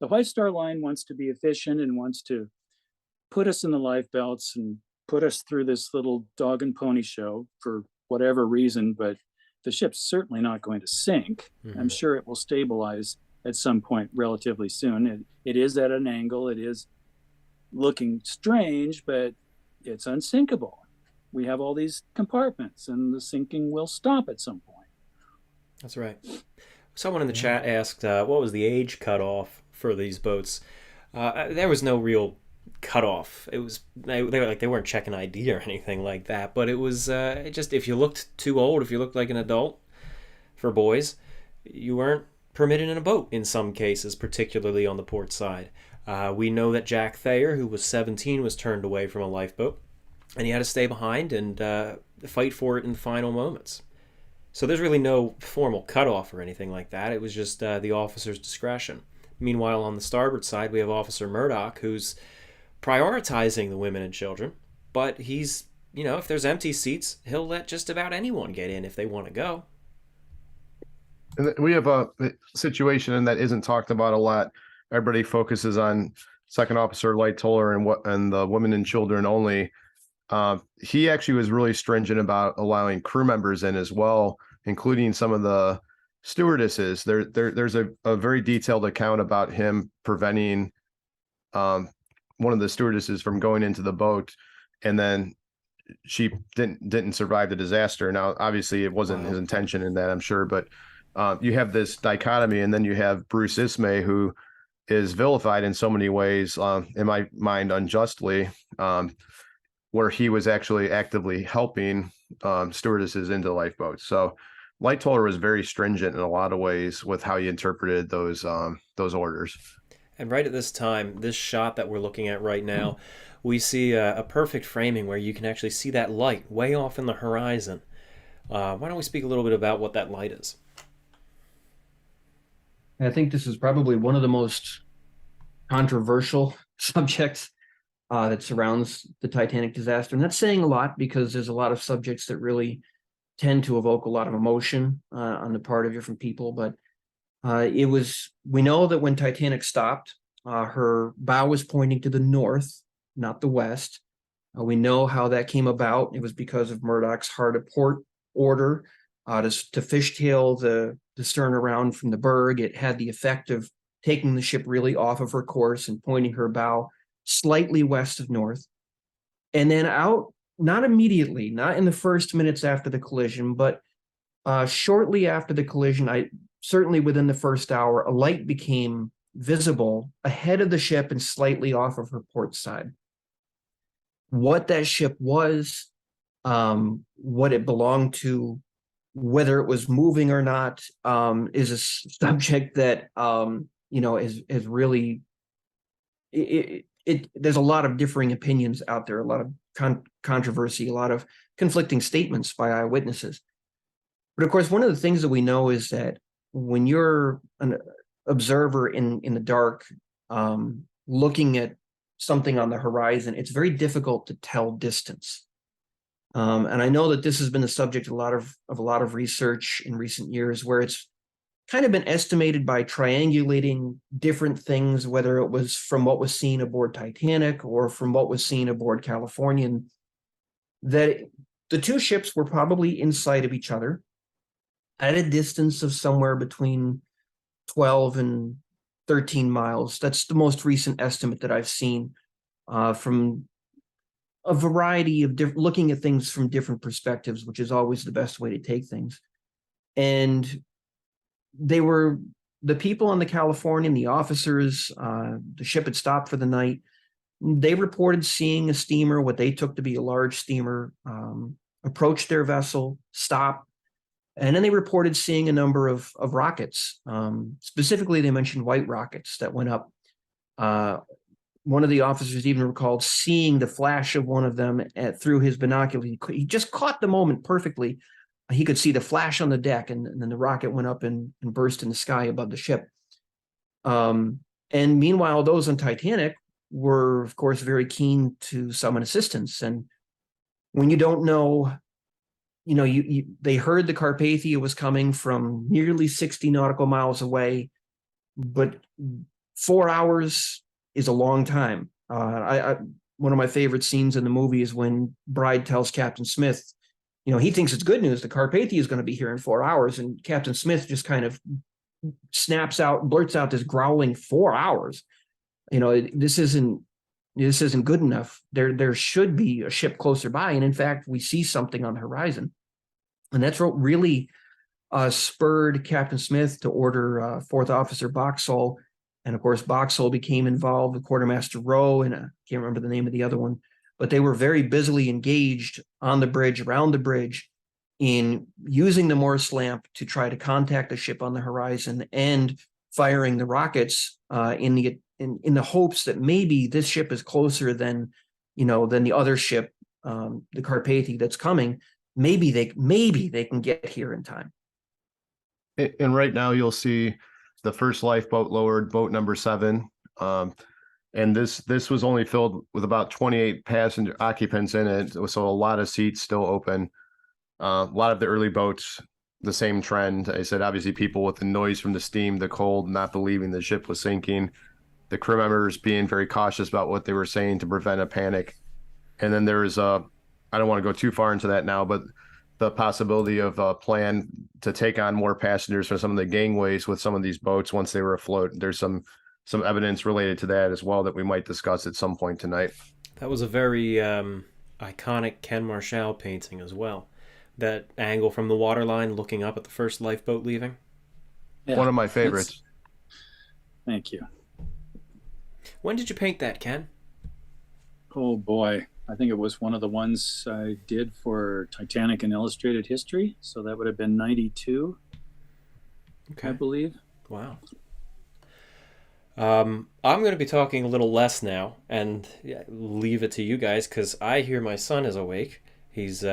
White Star Line wants to be efficient and wants to put us in the life belts and put us through this little dog and pony show for whatever reason, but the ship's certainly not going to sink. Mm-hmm. I'm sure it will stabilize at some point relatively soon. It is at an angle. It is looking strange, but it's unsinkable. We have all these compartments, and the sinking will stop at some point. That's right. Someone in the chat asked, what was the age cutoff for these boats? There was no real cutoff. It was they weren't checking ID or anything like that. But it was just, if you looked too old, if you looked like an adult, for boys, you weren't permitted in a boat in some cases, particularly on the port side. We know that Jack Thayer, who was 17, was turned away from a lifeboat, and he had to stay behind and fight for it in the final moments. So there's really no formal cutoff or anything like that. It was just the officer's discretion. Meanwhile, on the starboard side, we have Officer Murdoch, who's prioritizing the women and children, but he's, if there's empty seats, he'll let just about anyone get in if they want to go. And we have a situation that isn't talked about a lot. Everybody focuses on Second Officer Lightoller and the women and children only. He actually was really stringent about allowing crew members in as well, including some of the stewardesses. There's a very detailed account about him preventing one of the stewardesses from going into the boat, and then she didn't survive the disaster. Now, obviously, it wasn't his intention in that, I'm sure, but you have this dichotomy, and then you have Bruce Ismay, who is vilified in so many ways, in my mind, unjustly, where he was actually actively helping stewardesses into lifeboats. So Lightoller was very stringent in a lot of ways with how he interpreted those orders. And right at this time, this shot that we're looking at right now, we see a perfect framing where you can actually see that light way off in the horizon. Why don't we speak a little bit about what that light is? I think this is probably one of the most controversial subjects that surrounds the Titanic disaster. And that's saying a lot, because there's a lot of subjects that really tend to evoke a lot of emotion on the part of different people. But we know that when Titanic stopped, her bow was pointing to the north, not the west. We know how that came about. It was because of Murdoch's hard aport order to fishtail the stern around from the berg. It had the effect of taking the ship really off of her course and pointing her bow slightly west of north. And then out, not immediately, not in the first minutes after the collision, but shortly after the collision, certainly within the first hour, a light became visible ahead of the ship and slightly off of her port side. What that ship was, what it belonged to, whether it was moving or not, is a subject that is really there's a lot of differing opinions out there, a lot of controversy, a lot of conflicting statements by eyewitnesses. But of course, one of the things that we know is that when you're an observer in the dark, looking at something on the horizon, it's very difficult to tell distance. And I know that this has been the subject of a lot of research in recent years, where it's kind of been estimated by triangulating different things, whether it was from what was seen aboard Titanic or from what was seen aboard Californian, that the two ships were probably inside of each other at a distance of somewhere between 12 and 13 miles. That's the most recent estimate that I've seen from a variety of different, looking at things from different perspectives, which is always the best way to take things. And they were the people on the Californian, the officers, the ship had stopped for the night. They reported seeing a steamer, what they took to be a large steamer, approach their vessel, stop. And then they reported seeing a number of rockets. Specifically, they mentioned white rockets that went up. One of the officers even recalled seeing the flash of one of them through his binoculars. He just caught the moment perfectly. He could see the flash on the deck, and then the rocket went up and burst in the sky above the ship. And meanwhile, those on Titanic were, of course, very keen to summon assistance. And when you don't know, they heard the Carpathia was coming from nearly 60 nautical miles away, but 4 hours is a long time. One of my favorite scenes in the movie is when Bride tells Captain Smith, he thinks it's good news. The Carpathia is going to be here in 4 hours. And Captain Smith just kind of blurts out this growling 4 hours. This isn't good enough. There should be a ship closer by. And in fact, we see something on the horizon. And that's what really spurred Captain Smith to order Fourth Officer Boxall. And of course, Boxall became involved with Quartermaster Rowe, and I can't remember the name of the other one, but they were very busily engaged on the bridge, around the bridge, in using the Morse lamp to try to contact the ship on the horizon and firing the rockets in the hopes that maybe this ship is closer than the other ship, the Carpathia that's coming. Maybe they can get here in time. And right now you'll see the first lifeboat lowered, boat number 7. And this was only filled with about 28 passenger occupants in it. So a lot of seats still open. A lot of the early boats, the same trend. I said, obviously people with the noise from the steam, the cold, not believing the ship was sinking. The crew members being very cautious about what they were saying to prevent a panic. And then there is I don't want to go too far into that now, but the possibility of a plan to take on more passengers from some of the gangways with some of these boats once they were afloat. There's some evidence related to that as well that we might discuss at some point tonight. That was a very iconic Ken Marschall painting as well. That angle from the waterline looking up at the first lifeboat leaving. Yeah, one of my favorites. Thank you. When did you paint that, Ken? Oh boy, I think it was one of the ones I did for Titanic and Illustrated History. So that would have been 92, okay. I believe. Wow. I'm going to be talking a little less now and leave it to you guys because I hear my son is awake. He's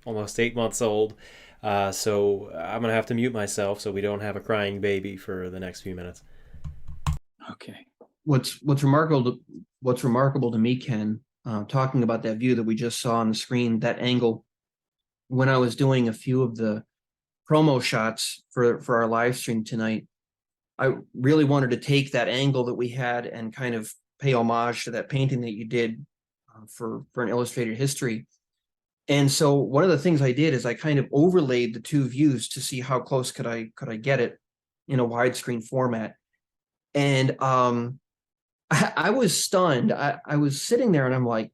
almost 8 months old. So I'm going to have to mute myself so we don't have a crying baby for the next few minutes. Okay. What's remarkable to me, Ken, talking about that view that we just saw on the screen, that angle, when I was doing a few of the promo shots for our live stream tonight, I really wanted to take that angle that we had and kind of pay homage to that painting that you did for an Illustrated History. And so one of the things I did is I kind of overlaid the two views to see how close could I get it in a widescreen format. And I was stunned. I was sitting there and I'm like,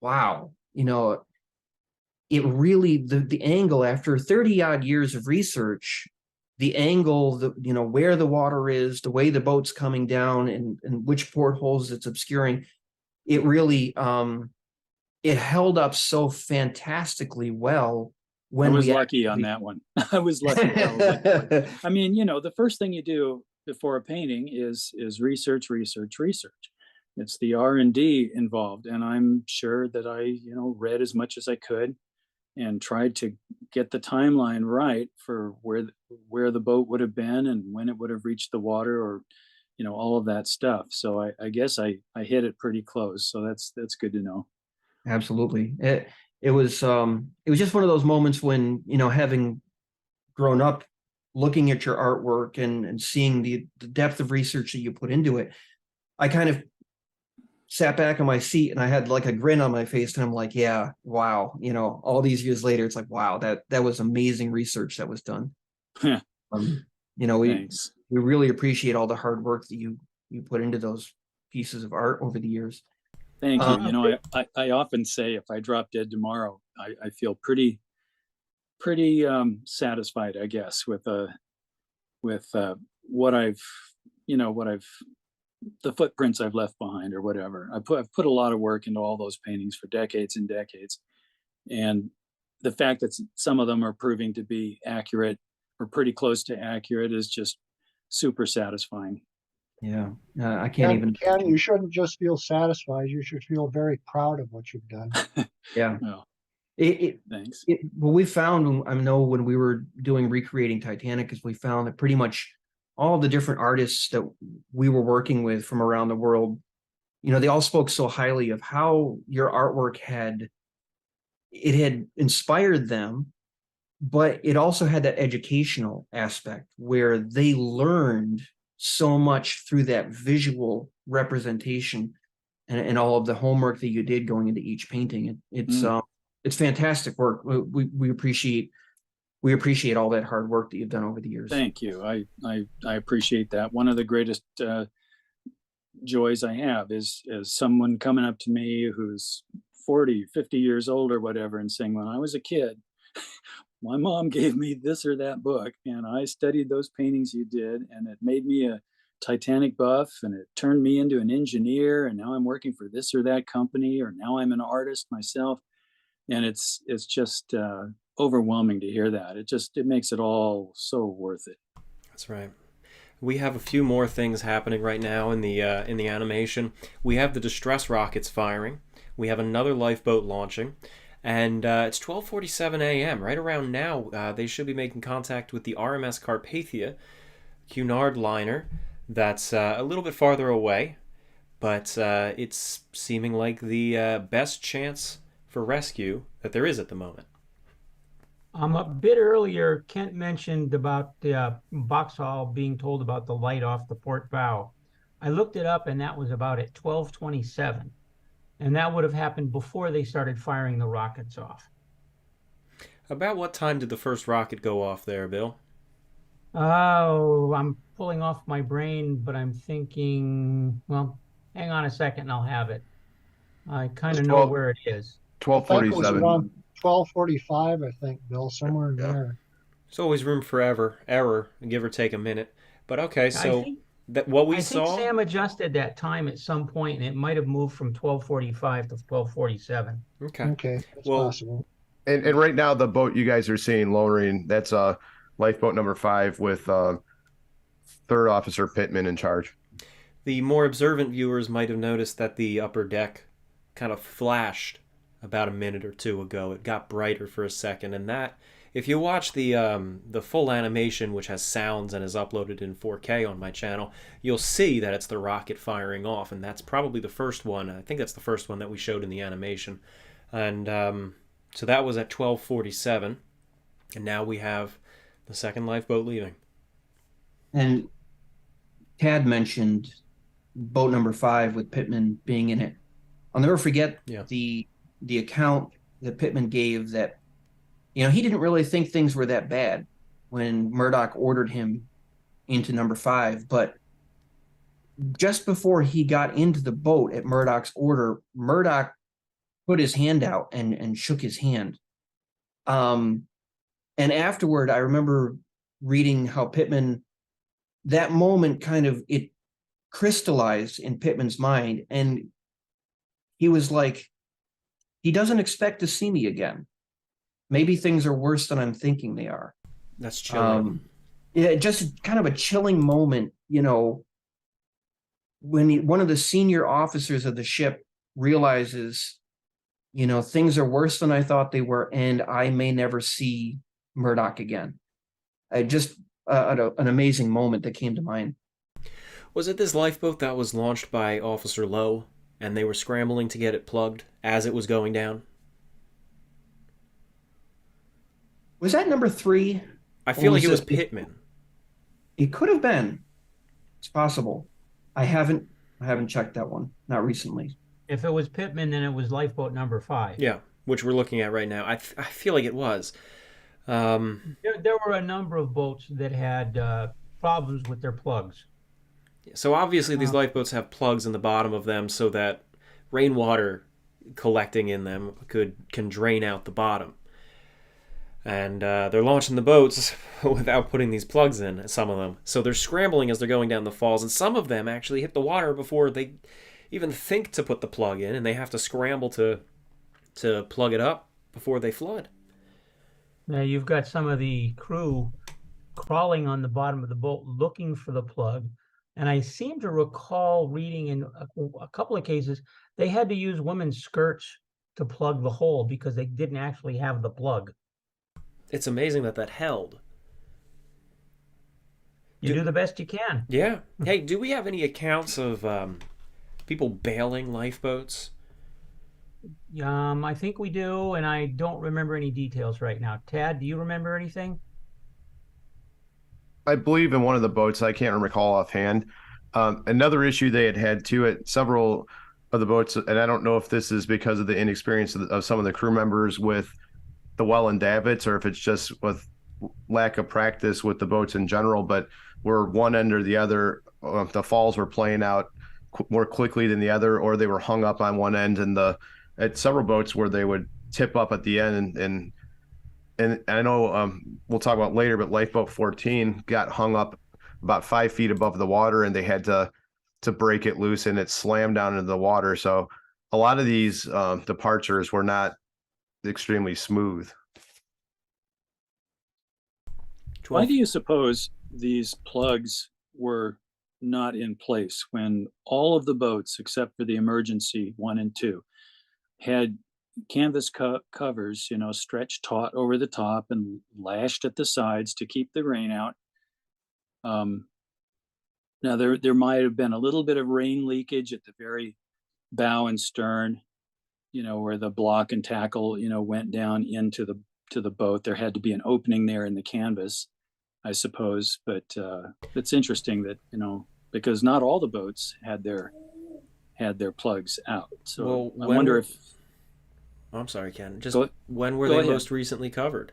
wow, it really, the angle after 30 odd years of research, the angle, where the water is, the way the boat's coming down and which portholes it's obscuring, it really, it held up so fantastically well. When I was lucky on that one. I was lucky. I mean, the first thing you do before a painting is research. It's the R&D involved, and I'm sure that I read as much as I could and tried to get the timeline right for where the boat would have been and when it would have reached the water, or all of that stuff. So I guess I hit it pretty close. So that's good to know. Absolutely. It was just one of those moments when having grown up looking at your artwork and seeing the depth of research that you put into it, I kind of sat back in my seat and I had like a grin on my face and I'm like, yeah, wow. All these years later, it's like, wow, that was amazing research that was done. We really appreciate all the hard work that you put into those pieces of art over the years. Thank you. Um, You know, I often say if I drop dead tomorrow, I feel pretty satisfied, I guess, with what I've, what I've, the footprints I've left behind or whatever. I've put a lot of work into all those paintings for decades and decades, and the fact that some of them are proving to be accurate or pretty close to accurate is just super satisfying. yeah, I can't even. Ken, you shouldn't just feel satisfied. You should feel very proud of what you've done. Yeah. Well, It, thanks. what we found, I know when we were doing recreating Titanic, is we found that pretty much all the different artists that we were working with from around the world, they all spoke so highly of how your artwork had inspired them, but it also had that educational aspect where they learned so much through that visual representation and all of the homework that you did going into each painting. It's fantastic work. We appreciate all that hard work that you've done over the years. Thank you. I appreciate that. One of the greatest joys I have is someone coming up to me who's 40, 50 years old or whatever and saying, when I was a kid, my mom gave me this or that book and I studied those paintings you did, and it made me a Titanic buff, and it turned me into an engineer, and now I'm working for this or that company, or now I'm an artist myself. And it's just overwhelming to hear that. It makes it all so worth it. That's right. We have a few more things happening right now in the animation. We have the distress rockets firing. We have another lifeboat launching, and it's 12:47 a.m. Right around now, they should be making contact with the RMS Carpathia Cunard liner. That's a little bit farther away, but it's seeming like the best chance for rescue that there is at the moment. A bit earlier, Kent mentioned about the Boxhall being told about the light off the port bow. I looked it up, and that was about at 12:27. And that would have happened before they started firing the rockets off. About what time did the first rocket go off there, Bill? Oh, I'm pulling off my brain, but I'm thinking, well, hang on a second and I'll have it. I kind of know where it is. I think it was 12:47. around 12:45, I think, Bill, somewhere in there. There's always room for error, give or take a minute. But okay, so what we saw. I think Sam adjusted that time at some point, and it might have moved from 12:45 to 12:47. Okay, that's possible. And right now, the boat you guys are seeing lowering, that's lifeboat number 5 with Third Officer Pittman in charge. The more observant viewers might have noticed that the upper deck kind of flashed about a minute or two ago. It got brighter for a second, and that, if you watch the full animation, which has sounds and is uploaded in 4K on my channel, you'll see that it's the rocket firing off, and that's probably the first one. I think that's the first one that we showed in the animation. And so that was at 12:47, and now we have the second lifeboat leaving. And Tad mentioned boat number 5 with Pittman being in it. I'll never forget the account that Pittman gave that, he didn't really think things were that bad when Murdoch ordered him into number 5. But just before he got into the boat at Murdoch's order, Murdoch put his hand out and shook his hand. And afterward, I remember reading how Pittman, that moment kind of, it crystallized in Pittman's mind. And he was like, he doesn't expect to see me again. Maybe things are worse than I'm thinking they are. That's chilling. Yeah, just kind of a chilling moment, when one of the senior officers of the ship realizes, things are worse than I thought they were, and I may never see Murdoch again. Just an amazing moment that came to mind. Was it this lifeboat that was launched by Officer Lowe, and they were scrambling to get it plugged as it was going down? Was that number 3? I feel like it was Pittman. It could have been. It's possible. I haven't checked that one. Not recently. If it was Pittman, then it was lifeboat number 5. Yeah, which we're looking at right now. I feel like it was. There were a number of boats that had problems with their plugs. So obviously these lifeboats have plugs in the bottom of them so that rainwater collecting in them can drain out the bottom. And they're launching the boats without putting these plugs in, some of them. So they're scrambling as they're going down the falls, and some of them actually hit the water before they even think to put the plug in, and they have to scramble to plug it up before they flood. Now you've got some of the crew crawling on the bottom of the boat looking for the plug. And I seem to recall reading in a couple of cases, they had to use women's skirts to plug the hole because they didn't actually have the plug. It's amazing that held. You do the best you can. Yeah. Hey, do we have any accounts of people bailing lifeboats? I think we do, and I don't remember any details right now. Tad, do you remember anything? I believe in one of the boats, I can't recall offhand. Another issue they had too at several of the boats, and I don't know if this is because of the inexperience of some of the crew members with the Welland davits, or if it's just with lack of practice with the boats in general, but where one end or the other, the falls were playing out more quickly than the other, or they were hung up on one end, and at several boats where they would tip up at the end, and I know we'll talk about later, but Lifeboat 14 got hung up about 5 feet above the water, and they had to break it loose, and it slammed down into the water. So a lot of these departures were not extremely smooth. Why do you suppose these plugs were not in place when all of the boats, except for the emergency 1 and 2, had canvas covers, stretched taut over the top and lashed at the sides to keep the rain out? Now there might have been a little bit of rain leakage at the very bow and stern, where the block and tackle, went down into the boat. There had to be an opening there in the canvas, I suppose. But it's interesting that, because not all the boats had their plugs out. So I wonder if. Oh, I'm sorry, Ken. When were they ahead. Most recently covered?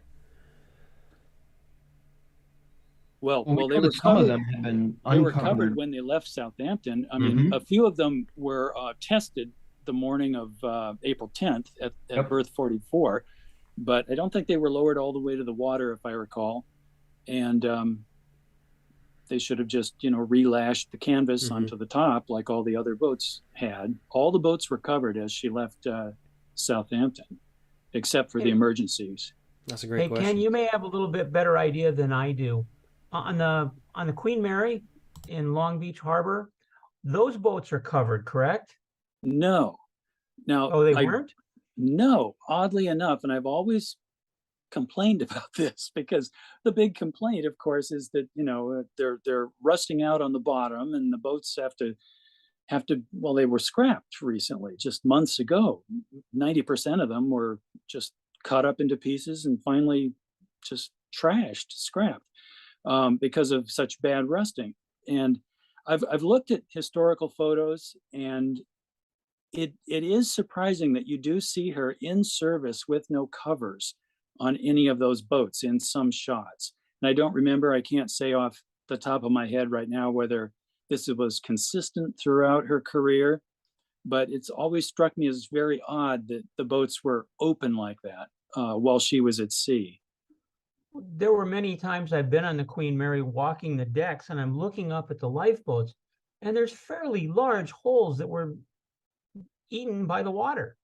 Well, they were covered. Some of them had been uncovered. They were covered when they left Southampton. I mean, a few of them were tested the morning of April 10th at berth 44, but I don't think they were lowered all the way to the water, if I recall. And they should have just, relashed the canvas onto the top like all the other boats had. All the boats were covered as she left Southampton, except for the emergencies. That's a great question. Ken, you may have a little bit better idea than I do. On the Queen Mary in Long Beach Harbor, those boats are covered, correct? No. Now, they weren't? No, oddly enough, and I've always complained about this, because the big complaint, of course, is that they're rusting out on the bottom, and the boats have to. Well, they were scrapped recently, just months ago. 90% of them were just cut up into pieces and finally just scrapped. Because of such bad rusting. And I've looked at historical photos, and it is surprising that you do see her in service with no covers on any of those boats in some shots. And I don't remember, I can't say off the top of my head right now whether this was consistent throughout her career, but it's always struck me as very odd that the boats were open like that while she was at sea. There were many times I've been on the Queen Mary walking the decks, and I'm looking up at the lifeboats, and there's fairly large holes that were eaten by the water.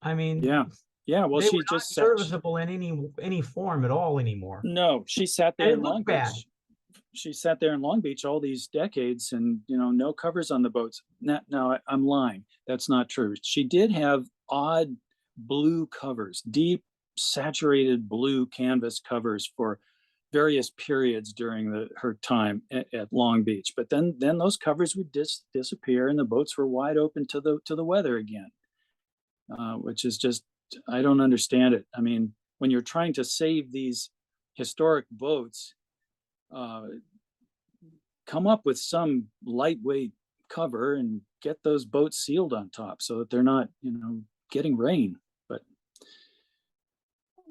I mean, yeah. Well, they she were just not serviceable in any form at all anymore. No, she sat there in Long Beach. Bad. She sat there in Long Beach all these decades, and no covers on the boats. No, I'm lying. That's not true. She did have odd blue covers, deep saturated blue canvas covers for various periods during her time at Long Beach. But then those covers would disappear, and the boats were wide open to the weather again, which is just, I don't understand it. I mean, when you're trying to save these historic boats, come up with some lightweight cover and get those boats sealed on top so that they're not, getting rain. But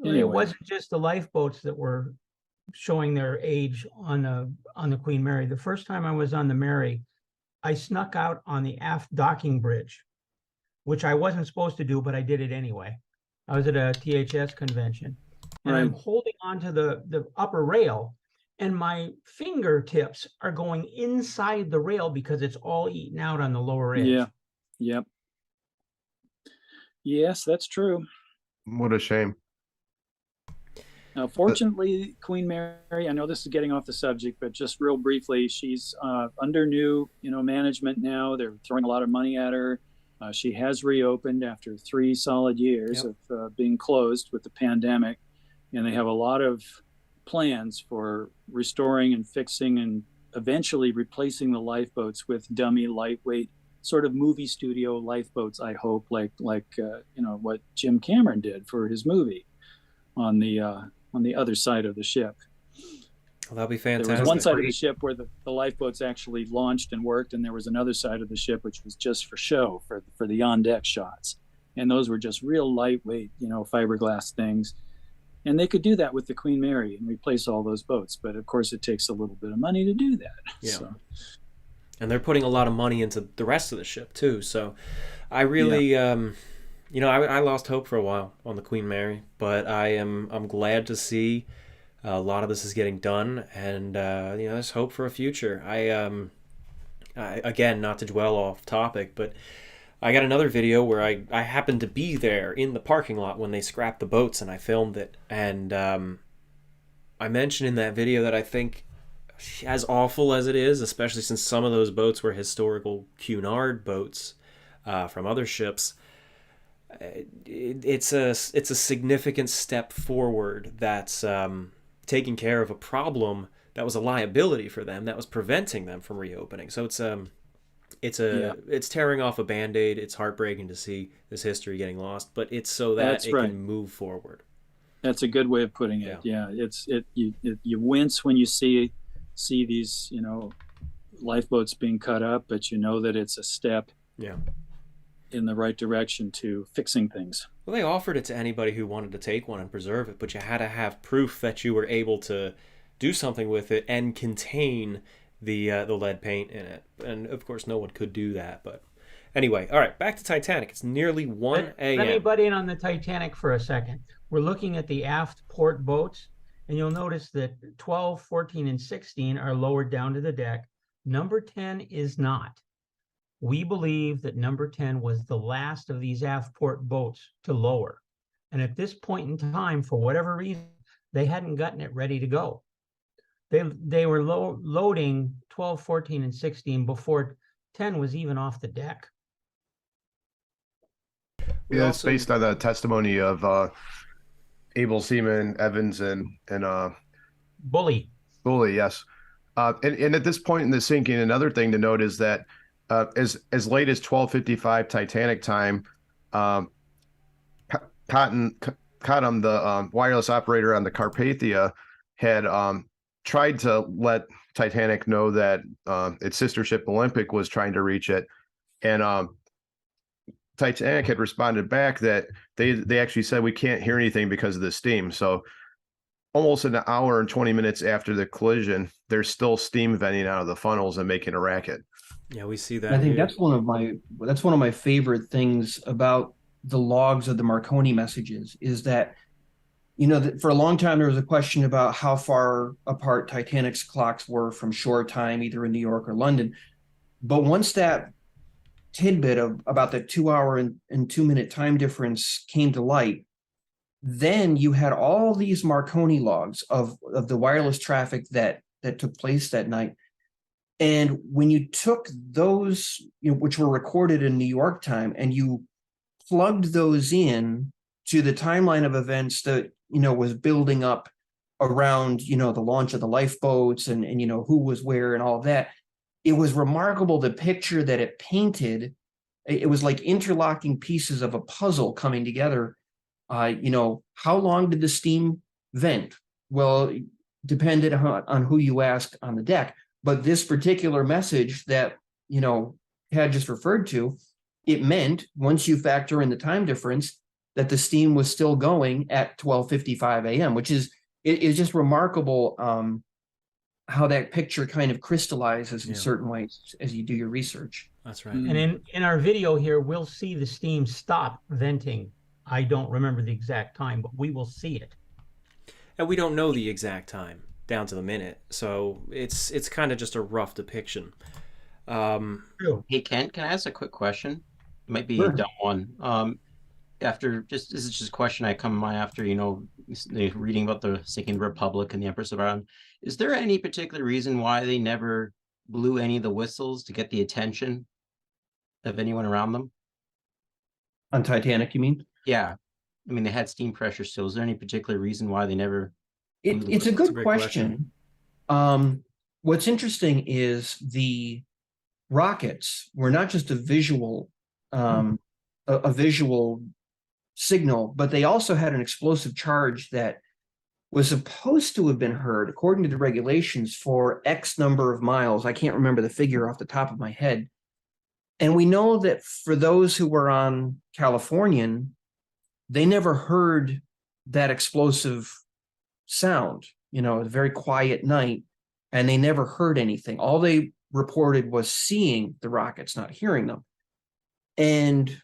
anyway. It wasn't just the lifeboats that were showing their age on the Queen Mary. The first time I was on the Mary, I snuck out on the aft docking bridge, which I wasn't supposed to do, but I did it anyway. I was at a THS convention, and I'm Right. holding onto the upper rail, and my fingertips are going inside the rail because it's all eaten out on the lower edge. Yeah. Yep. Yes, that's true. What a shame. Now, fortunately, Queen Mary, I know this is getting off the subject, but just real briefly, she's under new, management now. They're throwing a lot of money at her. She has reopened after 3 solid years of being closed with the pandemic, and they have a lot of plans for restoring and fixing and eventually replacing the lifeboats with dummy, lightweight, sort of movie studio lifeboats. I hope, like what Jim Cameron did for his movie on the other side of the ship. Well, that'll be There fantastic. was one side of the ship where the lifeboats actually launched and worked, and there was another side of the ship which was just for show, for the on-deck shots. And those were just real lightweight, fiberglass things. And they could do that with the Queen Mary and replace all those boats. But of course, it takes a little bit of money to do that. Yeah. So, And they're putting a lot of money into the rest of the ship too. So I really, I lost hope for a while on the Queen Mary, but I'm glad to see a lot of this is getting done, and there's hope for a future. I again, not to dwell off topic, but I got another video where I happened to be there in the parking lot when they scrapped the boats, and I filmed it. And I mentioned in that video that I think, as awful as it is, especially since some of those boats were historical Cunard boats from other ships, it's a significant step forward that's taking care of a problem that was a liability for them, that was preventing them from reopening. So it's tearing off a Band-Aid. It's heartbreaking to see this history getting lost, but it's so that That's right. can move forward. That's a good way of putting it. Yeah, you wince when you see these lifeboats being cut up, but you know that it's a step in the right direction to fixing things. Well, they offered it to anybody who wanted to take one and preserve it, but you had to have proof that you were able to do something with it and contain the lead paint in it. And of course, no one could do that. But anyway, all right, back to Titanic. It's nearly 1 a.m. Let me butt in on the Titanic for a second. We're looking at the aft port boats, and you'll notice that 12, 14, and 16 are lowered down to the deck. Number 10 is not. We believe that number 10 was the last of these aft port boats to lower. And at this point in time, for whatever reason, they hadn't gotten it ready to go. They were loading 12, 14, and 16 before 10 was even off the deck. It's based on the testimony of able seaman Evans and Bully, yes. And at this point in the sinking, another thing to note is that as late as 12:55 Titanic time, Cotton, the wireless operator on the Carpathia, had tried to let Titanic know that its sister ship Olympic was trying to reach it, and Titanic had responded back that they actually said, we can't hear anything because of the steam. So almost an hour and 20 minutes after the collision, there's still steam venting out of the funnels and making a racket. Yeah, we see that. I think here. that's one of my favorite things about the logs of the Marconi messages is that, for a long time there was a question about how far apart Titanic's clocks were from shore time, either in New York or London. But once that tidbit about the 2 hour and 2 minute time difference came to light, then you had all these Marconi logs of the wireless traffic that took place that night. And when you took those, which were recorded in New York time, and you plugged those in to the timeline of events that, was building up around, the launch of the lifeboats and who was where and all of that, it was remarkable the picture that it painted. It was like interlocking pieces of a puzzle coming together. How long did the steam vent? Well, depended on who you ask on the deck. But this particular message that, Tad just referred to, it meant once you factor in the time difference that the steam was still going at 12:55 a.m., which is just remarkable how that picture kind of crystallizes in Yeah. certain ways as you do your research. That's right. And in our video here, we'll see the steam stop venting. I don't remember the exact time, but we will see it. And we don't know the exact time down to the minute, so it's kind of just a rough depiction. True. Hey, Ken, can I ask a quick question? It might be Sure. a dumb one. This is just a question I come by after, reading about the sinking Republic and the Empress of Ireland. Is there any particular reason why they never blew any of the whistles to get the attention of anyone around them? On Titanic, you mean? Yeah. I mean, they had steam pressure still. Is there any particular reason why they never blew the It's a whistles? good a great question. What's interesting is the rockets were not just a visual a visual signal, but they also had an explosive charge that was supposed to have been heard, according to the regulations, for X number of miles. I can't remember the figure off the top of my head. And we know that for those who were on Californian, they never heard that explosive sound, a very quiet night, and they never heard anything. All they reported was seeing the rockets, not hearing them. And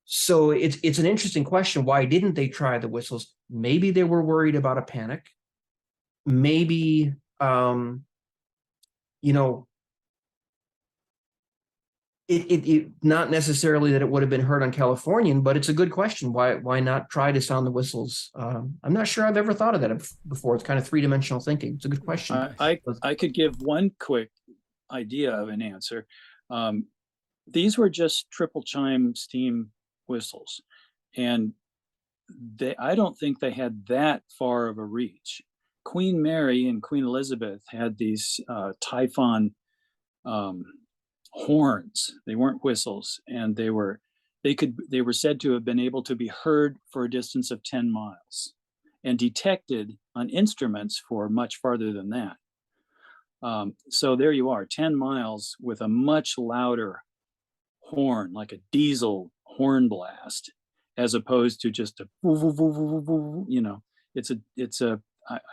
so it's an interesting question. Why didn't they try the whistles? Maybe they were worried about a panic. Maybe, it not necessarily that it would have been heard on Californian, but it's a good question. Why not try to sound the whistles? I'm not sure I've ever thought of that before. It's kind of three-dimensional thinking. It's a good question. I could give one quick idea of an answer. These were just triple chime steam whistles, and I don't think they had that far of a reach. Queen Mary and Queen Elizabeth had these Typhon horns. They weren't whistles, and they were said to have been able to be heard for a distance of 10 miles and detected on instruments for much farther than that. So there you are, 10 miles with a much louder horn, like a diesel horn blast, as opposed to just a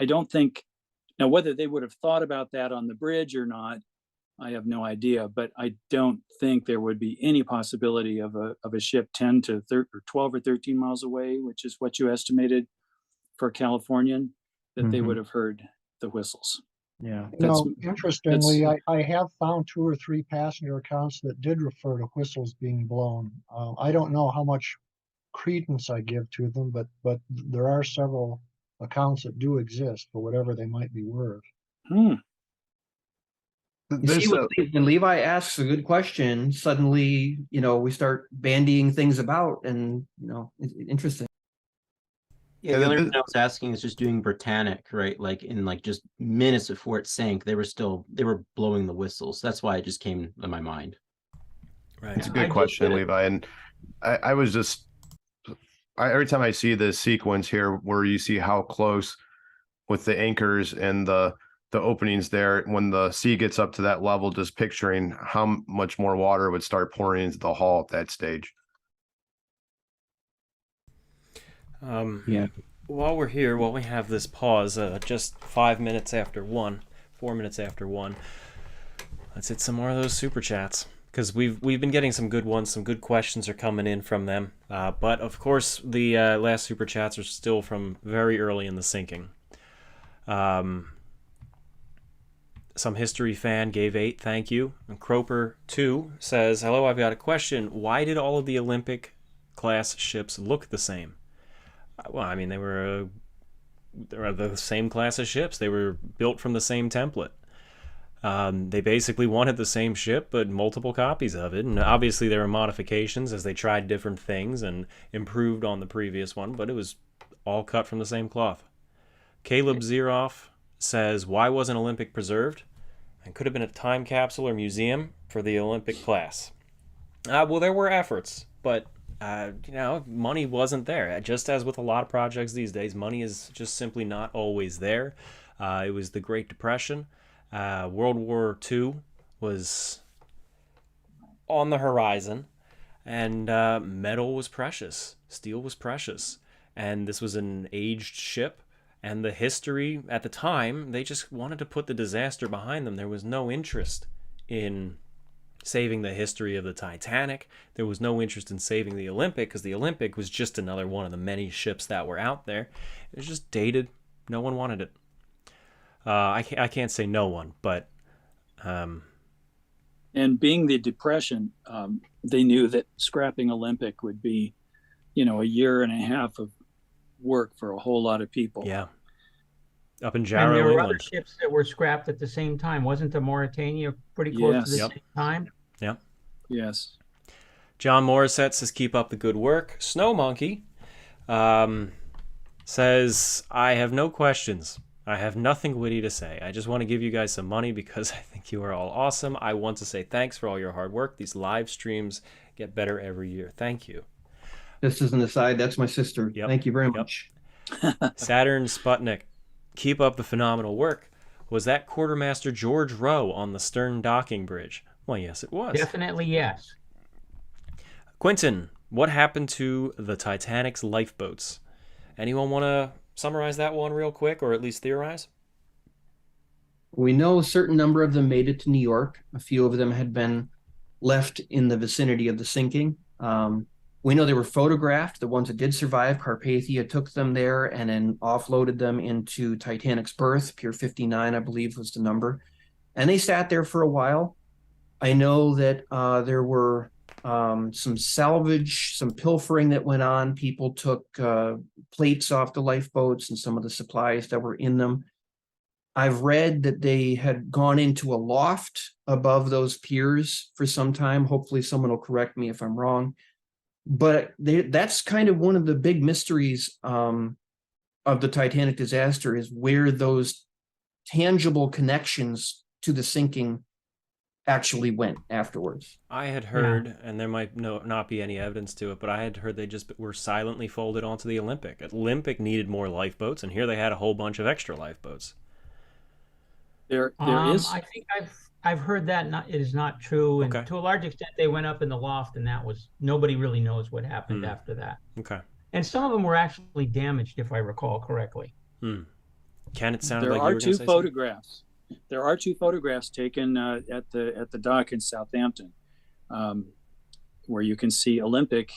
I don't think, now whether they would have thought about that on the bridge or not, I have no idea, but I don't think there would be any possibility of a ship 10 to 12 or 13 miles away, which is what you estimated for Californian, that they would have heard the whistles. Yeah. Interestingly, I have found 2 or 3 passenger accounts that did refer to whistles being blown. I don't know how much credence I give to them, but there are several accounts that do exist for whatever they might be worth. You see, when Levi asks a good question, suddenly, we start bandying things about, and it's interesting. Yeah, the only reason I was asking is just doing Britannic, right? Like in just minutes before it sank, they were blowing the whistles. That's why it just came to my mind. Right. It's a good question, Levi. And I was just, every time I see this sequence here where you see how close with the anchors and the openings there, when the sea gets up to that level, just picturing how much more water would start pouring into the hull at that stage. Yeah. While we're here, while we have this pause, just 4 minutes after 1, let's hit some more of those super chats, because we've been getting some good ones. Some good questions are coming in from them, but of course the last super chats are still from very early in the sinking. Some history fan gave 8, thank you. And Croper2 says, hello, I've got a question. Why did all of the Olympic class ships look the same? Well, I mean, they were the same class of ships. They were built from the same template. They basically wanted the same ship, but multiple copies of it. And obviously there were modifications as they tried different things and improved on the previous one, but it was all cut from the same cloth. Caleb Zeroff says, why wasn't Olympic preserved? And could have been a time capsule or museum for the Olympic class. Well, there were efforts, but money wasn't there. Just as with a lot of projects these days, money is just simply not always there. It was the Great Depression. World War II was on the horizon, and metal was precious. Steel was precious. And this was an aged ship, And the history at the time, they just wanted to put the disaster behind them. There was no interest in saving the history of the Titanic. There was no interest in saving the Olympic, because the Olympic was just another one of the many ships that were out there. It was just dated. No one wanted it. I can't say no one, but... And being the Depression, they knew that scrapping Olympic would be, a year and a half of work for a whole lot of people. Yeah. Up in And Jarrow, there were England. other ships that were scrapped at the same time. Wasn't the Mauritania pretty close to the Yes. same time? Yeah. Yes. John Morissette says, keep up the good work. Snow Monkey says, I have no questions. I have nothing witty to say. I just want to give you guys some money because I think you are all awesome. I want to say thanks for all your hard work. These live streams get better every year. Thank you. This is an aside. That's my sister. Yep. Thank you very much. Saturn Sputnik, keep up the phenomenal work. Was that Quartermaster George Rowe on the stern docking bridge? Well, yes, it was. Definitely yes. Quentin, what happened to the Titanic's lifeboats? Anyone want to summarize that one real quick, or at least theorize? We know a certain number of them made it to New York. A few of them had been left in the vicinity of the sinking. We know they were photographed. The ones that did survive, Carpathia took them there and then offloaded them into Titanic's berth. Pier 59, I believe, was the number. And they sat there for a while. I know that there were some salvage, some pilfering that went on. People took plates off the lifeboats and some of the supplies that were in them. I've read that they had gone into a loft above those piers for some time. Hopefully someone will correct me if I'm wrong. But that's kind of one of the big mysteries of the Titanic disaster, is where those tangible connections to the sinking actually went afterwards. I had heard, and there might not be any evidence to it, but I had heard they just were silently folded onto the Olympic. Olympic needed more lifeboats, and here they had a whole bunch of extra lifeboats. There is. I think I've heard that it is not true, and Okay. to a large extent they went up in the loft, and that was, nobody really knows what happened after that. Okay. And some of them were actually damaged, if I recall correctly. Ken, it sounded There like are you were two going to say photographs. There are two photographs taken at the dock in Southampton, where you can see Olympic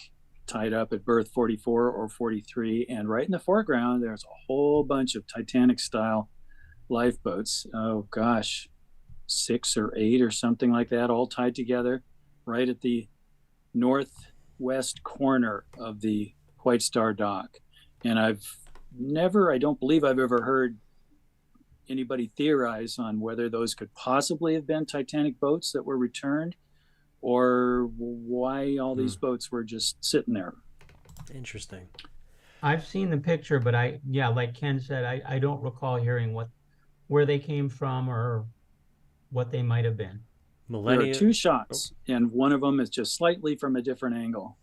tied up at berth 44 or 43, and right in the foreground there's a whole bunch of Titanic-style lifeboats. Oh gosh, 6 or 8 or something like that, all tied together, right at the northwest corner of the White Star dock. And I don't believe I've ever heard anybody theorize on whether those could possibly have been Titanic boats that were returned, or why all these boats were just sitting there. Interesting. I've seen the picture, but like Ken said, I don't recall hearing where they came from or what they might have been. There are 2 shots, and one of them is just slightly from a different angle.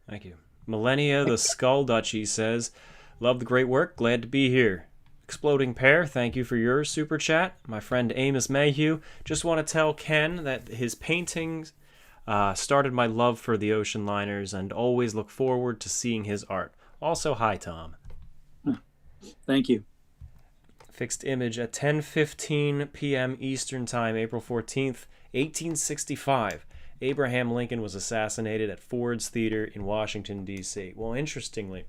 Thank you. Millennia, the Skull Duchy, says, love the great work. Glad to be here. Exploding Pear, thank you for your super chat. My friend Amos Mayhew, just want to tell Ken that his paintings started my love for the ocean liners, and always look forward to seeing his art. Also, hi, Tom. Thank you. Fixed image at 10:15 p.m. Eastern Time, April 14th, 1865. Abraham Lincoln was assassinated at Ford's Theater in Washington, D.C. Well, interestingly,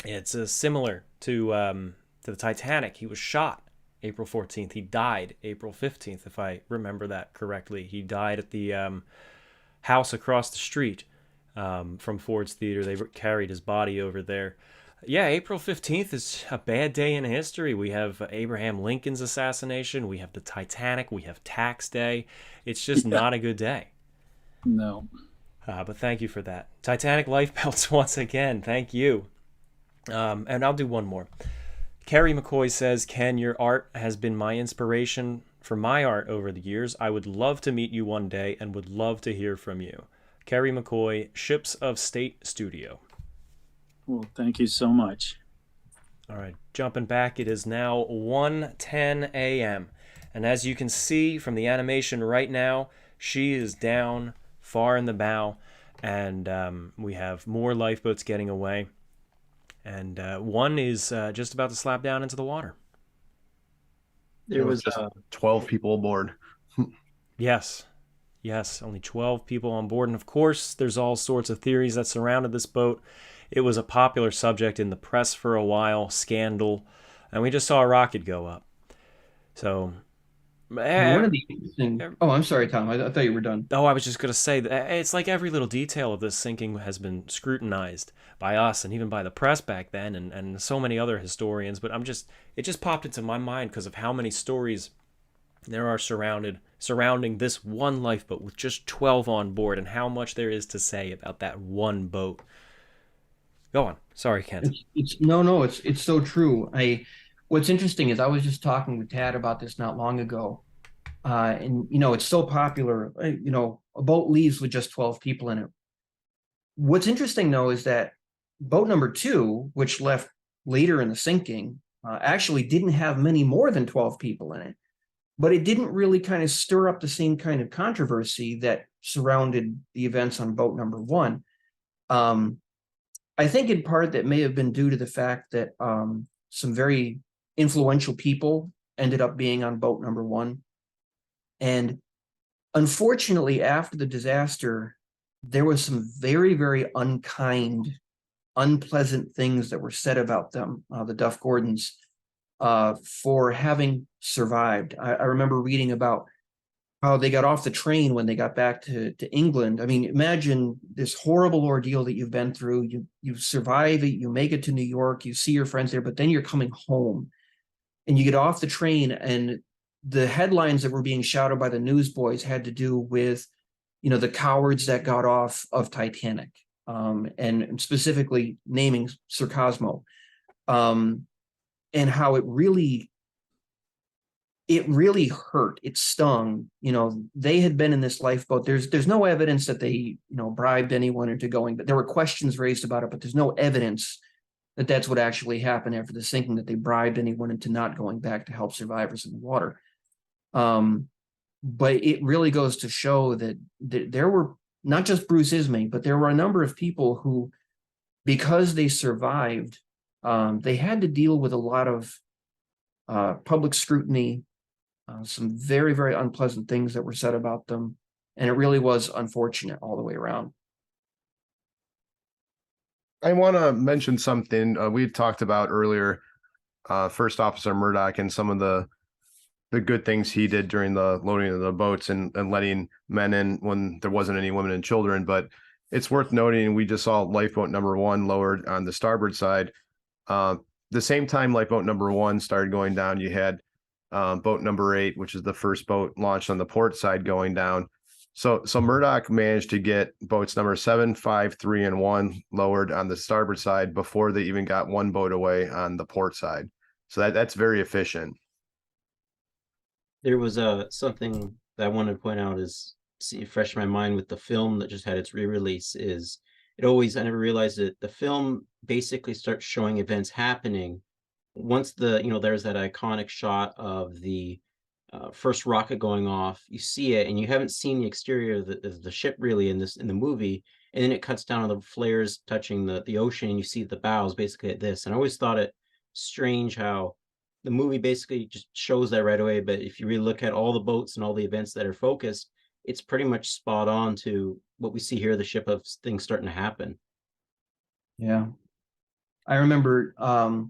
it's similar to the Titanic. He was shot April 14th. He died April 15th, if I remember that correctly. He died at the house across the street from Ford's Theater. They carried his body over there. Yeah, April 15th is a bad day in history. We have Abraham Lincoln's assassination. We have the Titanic. We have Tax Day. It's just not a good day. No. But thank you for that. Titanic lifebelts once again. Thank you. And I'll do one more. Carrie McCoy says, Ken, your art has been my inspiration for my art over the years. I would love to meet you one day and would love to hear from you. Carrie McCoy, Ships of State Studio. Well, thank you so much. All right, jumping back, it is now 1:10 a.m. And as you can see from the animation right now, she is down far in the bow, and we have more lifeboats getting away. and one is just about to slap down into the water. There was just 12 people aboard. Yes, only 12 people on board, and of course, there's all sorts of theories that surrounded this boat. It was a popular subject in the press for a while, scandal, and we just saw a rocket go up. So, One of the interesting. Oh, I'm sorry, Tom. I thought you were done. I was just going to say that it's like every little detail of this sinking has been scrutinized by us and even by the press back then, and so many other historians. But it just popped into my mind because of how many stories there are surrounding this one lifeboat with just 12 on board, and how much there is to say about that one boat. Go on. Sorry, Ken. It's so true. What's interesting is I was just talking with Tad about this not long ago. And it's so popular, a boat leaves with just 12 people in it. What's interesting though is that boat number 2, which left later in the sinking, actually didn't have many more than 12 people in it, but it didn't really kind of stir up the same kind of controversy that surrounded the events on boat number 1. I think in part that may have been due to the fact that some very influential people ended up being on boat number 1. And unfortunately, after the disaster, there was some very, very unkind, unpleasant things that were said about them, the Duff Gordons, for having survived. I remember reading about how they got off the train when they got back to England. I mean, imagine this horrible ordeal that you've been through. You survive it, you make it to New York, you see your friends there, but then you're coming home and you get off the train, and the headlines that were being shouted by the newsboys had to do with, the cowards that got off of Titanic, and specifically naming Sir Cosmo, and how it really hurt. It stung. They had been in this lifeboat. There's no evidence that they, bribed anyone into going, but there were questions raised about it, but there's no evidence that that's what actually happened after the sinking, that they bribed anyone into not going back to help survivors in the water. But it really goes to show that there were not just Bruce Ismay, but there were a number of people who, because they survived, they had to deal with a lot of public scrutiny, some very, very unpleasant things that were said about them. And it really was unfortunate all the way around. I want to mention something we had talked about earlier, First Officer Murdoch and some of the good things he did during the loading of the boats and letting men in when there wasn't any women and children. But it's worth noting, we just saw lifeboat number 1 lowered on the starboard side. The same time lifeboat number 1 started going down, you had boat number 8, which is the first boat launched on the port side, going down. So Murdoch managed to get boats number 7, 5, 3, and 1 lowered on the starboard side before they even got one boat away on the port side. So that's very efficient. There was something that I wanted to point out is, fresh in my mind with the film that just had its re-release, is I never realized it. The film basically starts showing events happening once there's that iconic shot of the first rocket going off. You see it, and you haven't seen the exterior of the ship really in the movie, and then it cuts down on the flares touching the ocean, and you see the bows basically at this. And I always thought it strange how the movie basically just shows that right away, but if you really look at all the boats and all the events that are focused, it's pretty much spot on to what we see here, the ship of things starting to happen. Yeah. I remember a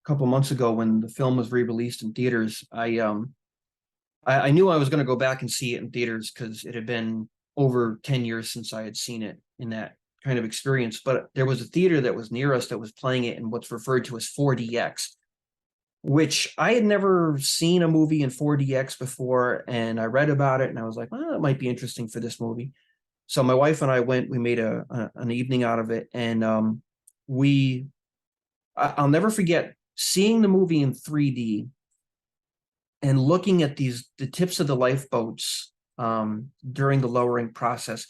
couple months ago when the film was re-released in theaters, I knew I was going to go back and see it in theaters because it had been over 10 years since I had seen it in that kind of experience. But there was a theater that was near us that was playing it in what's referred to as 4DX, which I had never seen a movie in 4DX before. And I read about it and I was like, well, it might be interesting for this movie. So my wife and I went, we made an evening out of it. And I'll never forget seeing the movie in 3D and looking at the tips of the lifeboats during the lowering process.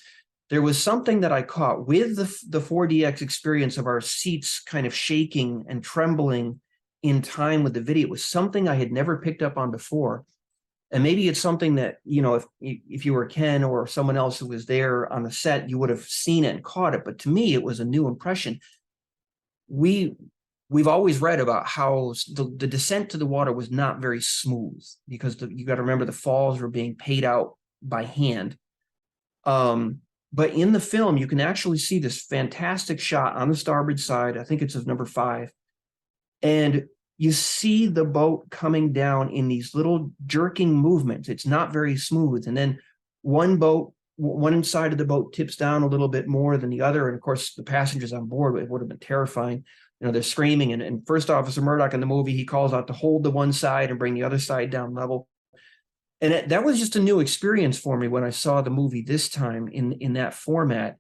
There was something that I caught with the 4DX experience of our seats kind of shaking and trembling in time with the video. It was something I had never picked up on before. And maybe it's something that, if you were Ken or someone else who was there on the set, you would have seen it and caught it. But to me, it was a new impression. we've always read about how the descent to the water was not very smooth, because you got to remember the falls were being paid out by hand. But in the film, you can actually see this fantastic shot on the starboard side. I think it's of number 5. And you see the boat coming down in these little jerking movements. It's not very smooth. And then one side of the boat tips down a little bit more than the other. And of course, the passengers on board, it would have been terrifying. You know, they're screaming. And First Officer Murdoch in the movie, he calls out to hold the one side and bring the other side down level. And that was just a new experience for me when I saw the movie this time in that format,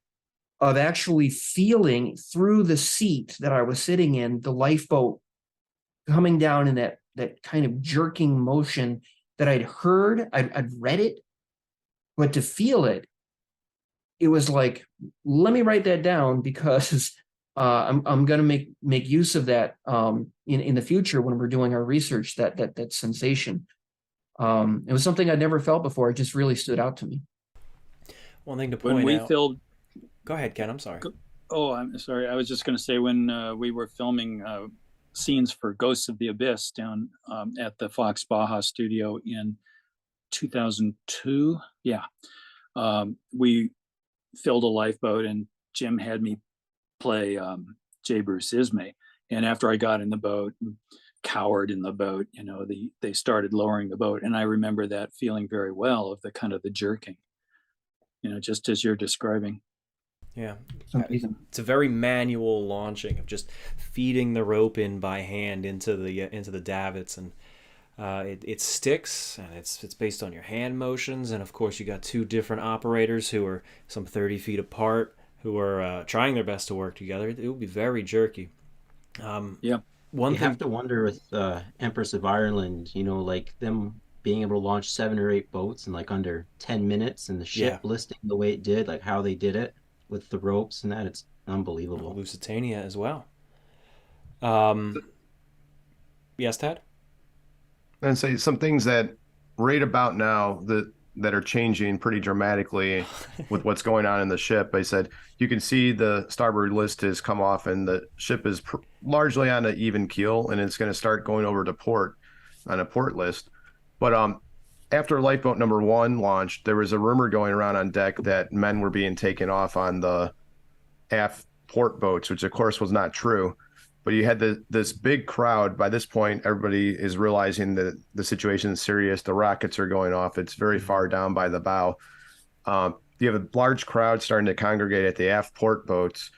of actually feeling through the seat that I was sitting in, the lifeboat coming down in that kind of jerking motion that I'd heard, I'd read it, but to feel it, it was like, let me write that down, because I'm going to make use of that in the future when we're doing our research. That sensation. It was something I'd never felt before. It just really stood out to me. One thing to point When we out. filmed, Go ahead, Ken. I'm sorry. oh, I'm sorry. I was just going to say, when we were filming scenes for Ghosts of the Abyss down at the Fox Baja studio in 2002, we filled a lifeboat, and Jim had me play J. Bruce Ismay. And after I got in the boat, cowered in the boat, you know, they started lowering the boat, and I remember that feeling very well, of the kind of the jerking, you know, just as you're describing. Yeah, it's a very manual launching of just feeding the rope in by hand into the davits, and it sticks, and it's based on your hand motions, and of course you got 2 different operators who are some 30 feet apart, who are trying their best to work together. It will be very jerky. You have to wonder with Empress of Ireland, you know, like them being able to launch 7 or 8 boats in like under 10 minutes, and the ship listing the way it did, like how they did it with the ropes and that, it's unbelievable. Lusitania as well. Yes, Tad? And say some things that right about now that are changing pretty dramatically with what's going on in the ship. I said, you can see the starboard list has come off, and the ship is largely on an even keel, and it's going to start going over to port on a port list. But after lifeboat number 1 launched, there was a rumor going around on deck that men were being taken off on the aft port boats, which of course was not true. But you had this big crowd. By this point, everybody is realizing that the situation is serious. The rockets are going off. It's very far down by the bow. You have a large crowd starting to congregate at the aft port boats.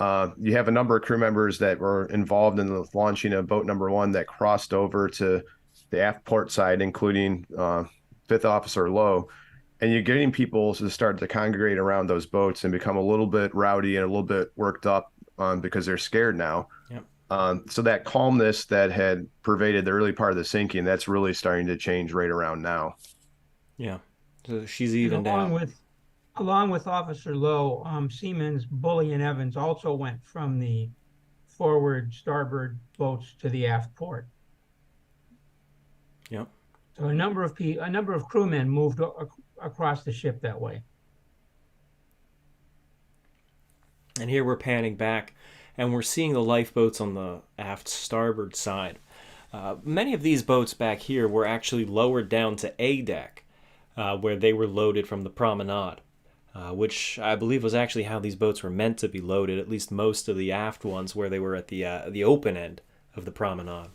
You have a number of crew members that were involved in the launching of boat number 1 that crossed over to the aft port side, including 5th Officer Lowe. And you're getting people to start to congregate around those boats and become a little bit rowdy and a little bit worked up because they're scared now. So that calmness that had pervaded the early part of the sinking, that's really starting to change right around now. Yeah. So she's evened out. Along with Officer Lowe, Seaman's Bully and Evans also went from the forward starboard boats to the aft port. Yep. So a number of crewmen moved across the ship that way. And here we're panning back, and we're seeing the lifeboats on the aft starboard side. Many of these boats back here were actually lowered down to A deck, where they were loaded from the promenade, which I believe was actually how these boats were meant to be loaded, at least most of the aft ones, where they were at the open end of the promenade.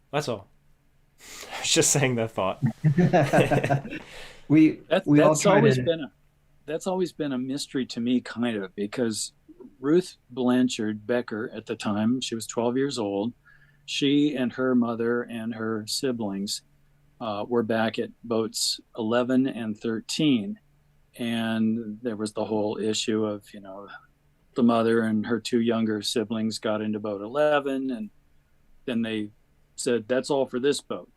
That's all. I was just saying that thought. That's always been a mystery to me, kind of, because Ruth Blanchard Becker, at the time, she was 12 years old. She and her mother and her siblings were back at boats 11 and 13. And there was the whole issue of, you know, the mother and her 2 younger siblings got into boat 11, and then they said, that's all for this boat.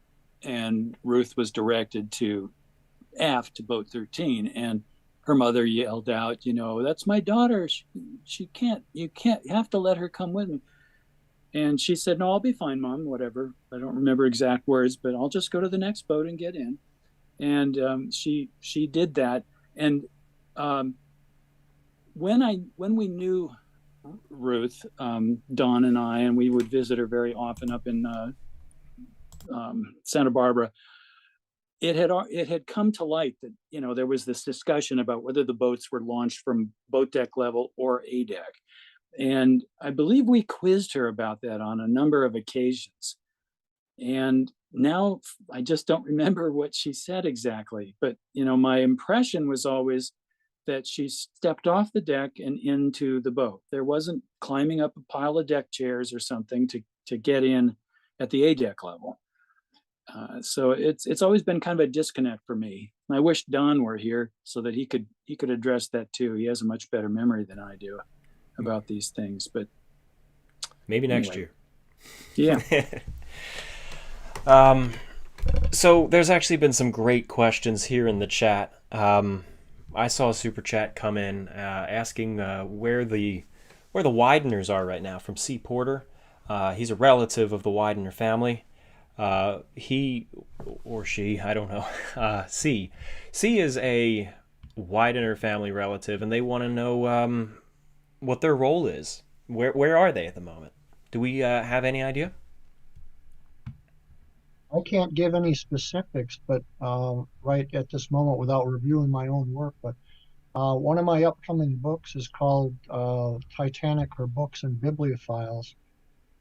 And Ruth was directed to aft to boat 13, and her mother yelled out, you know, that's my daughter. You have to let her come with me. And she said, no, I'll be fine, Mom, whatever. I don't remember exact words, but I'll just go to the next boat and get in. And she did that. And when we knew Ruth, Dawn and I, and we would visit her very often up in Santa Barbara, it had come to light that, you know, there was this discussion about whether the boats were launched from boat deck level or A deck. And I believe we quizzed her about that on a number of occasions. And now I just don't remember what she said exactly. But, you know, my impression was always that she stepped off the deck and into the boat. There wasn't climbing up a pile of deck chairs or something to get in at the A deck level. So it's always been kind of a disconnect for me. I wish Don were here so that he could address that too. He has a much better memory than I do about these things, but maybe next anyway. year. Yeah. So there's actually been some great questions here in the chat. I saw a super chat come in asking where the Wideners are right now, from C. Porter. He's a relative of the Widener family. He or she, I don't know. C is a Widener family relative, and they want to know what their role is. Where are they at the moment? Do we have any idea? I can't give any specifics, but right at this moment, without reviewing my own work, but one of my upcoming books is called Titanic, Her Books and Bibliophiles.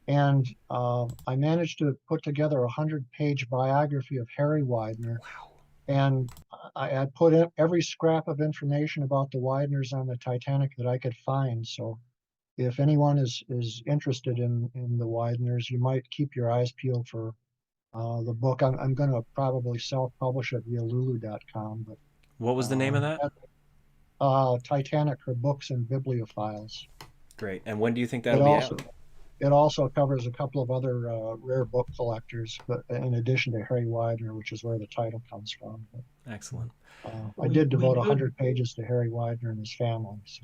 And I managed to put together a 100-page biography of Harry Widener. Wow. And I put in every scrap of information about the Wideners on the Titanic that I could find. So if anyone is interested in the Wideners, you might keep your eyes peeled for the book. I'm going to probably self-publish it via lulu.com. But what was the name of that? Titanic, Her Books and Bibliophiles. Great. And when do you think that'll be out? It also covers a couple of other rare book collectors, but in addition to Harry Widener, which is where the title comes from. But, excellent. I did devote 100 pages to Harry Widener and his family. So.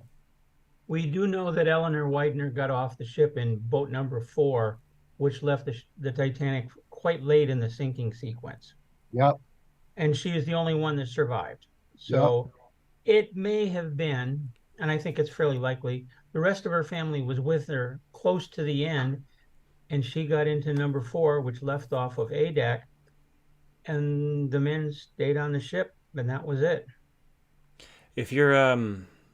We do know that Eleanor Widener got off the ship in boat number 4, which left the Titanic quite late in the sinking sequence. Yep. And she is the only one that survived. So it may have been, and I think it's fairly likely, the rest of her family was with her close to the end, and she got into number 4, which left off of A deck, and the men stayed on the ship, and that was it. If you're,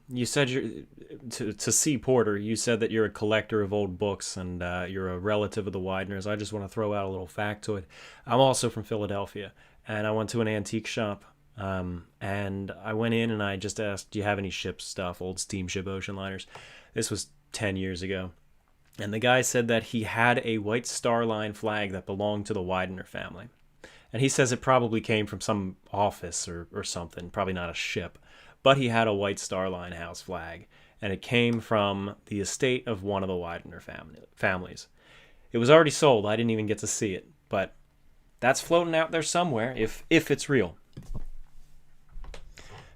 you said you're, to C. Porter, you said that you're a collector of old books and you're a relative of the Wideners. I just want to throw out a little factoid. I'm also from Philadelphia, and I went to an antique shop. And I went in and I just asked, do you have any ship stuff, old steamship ocean liners? This was 10 years ago. And the guy said that he had a White Star Line flag that belonged to the Widener family. And he says it probably came from some office or something, probably not a ship. But he had a White Star Line house flag, and it came from the estate of one of the Widener families. It was already sold. I didn't even get to see it. But that's floating out there somewhere, if it's real.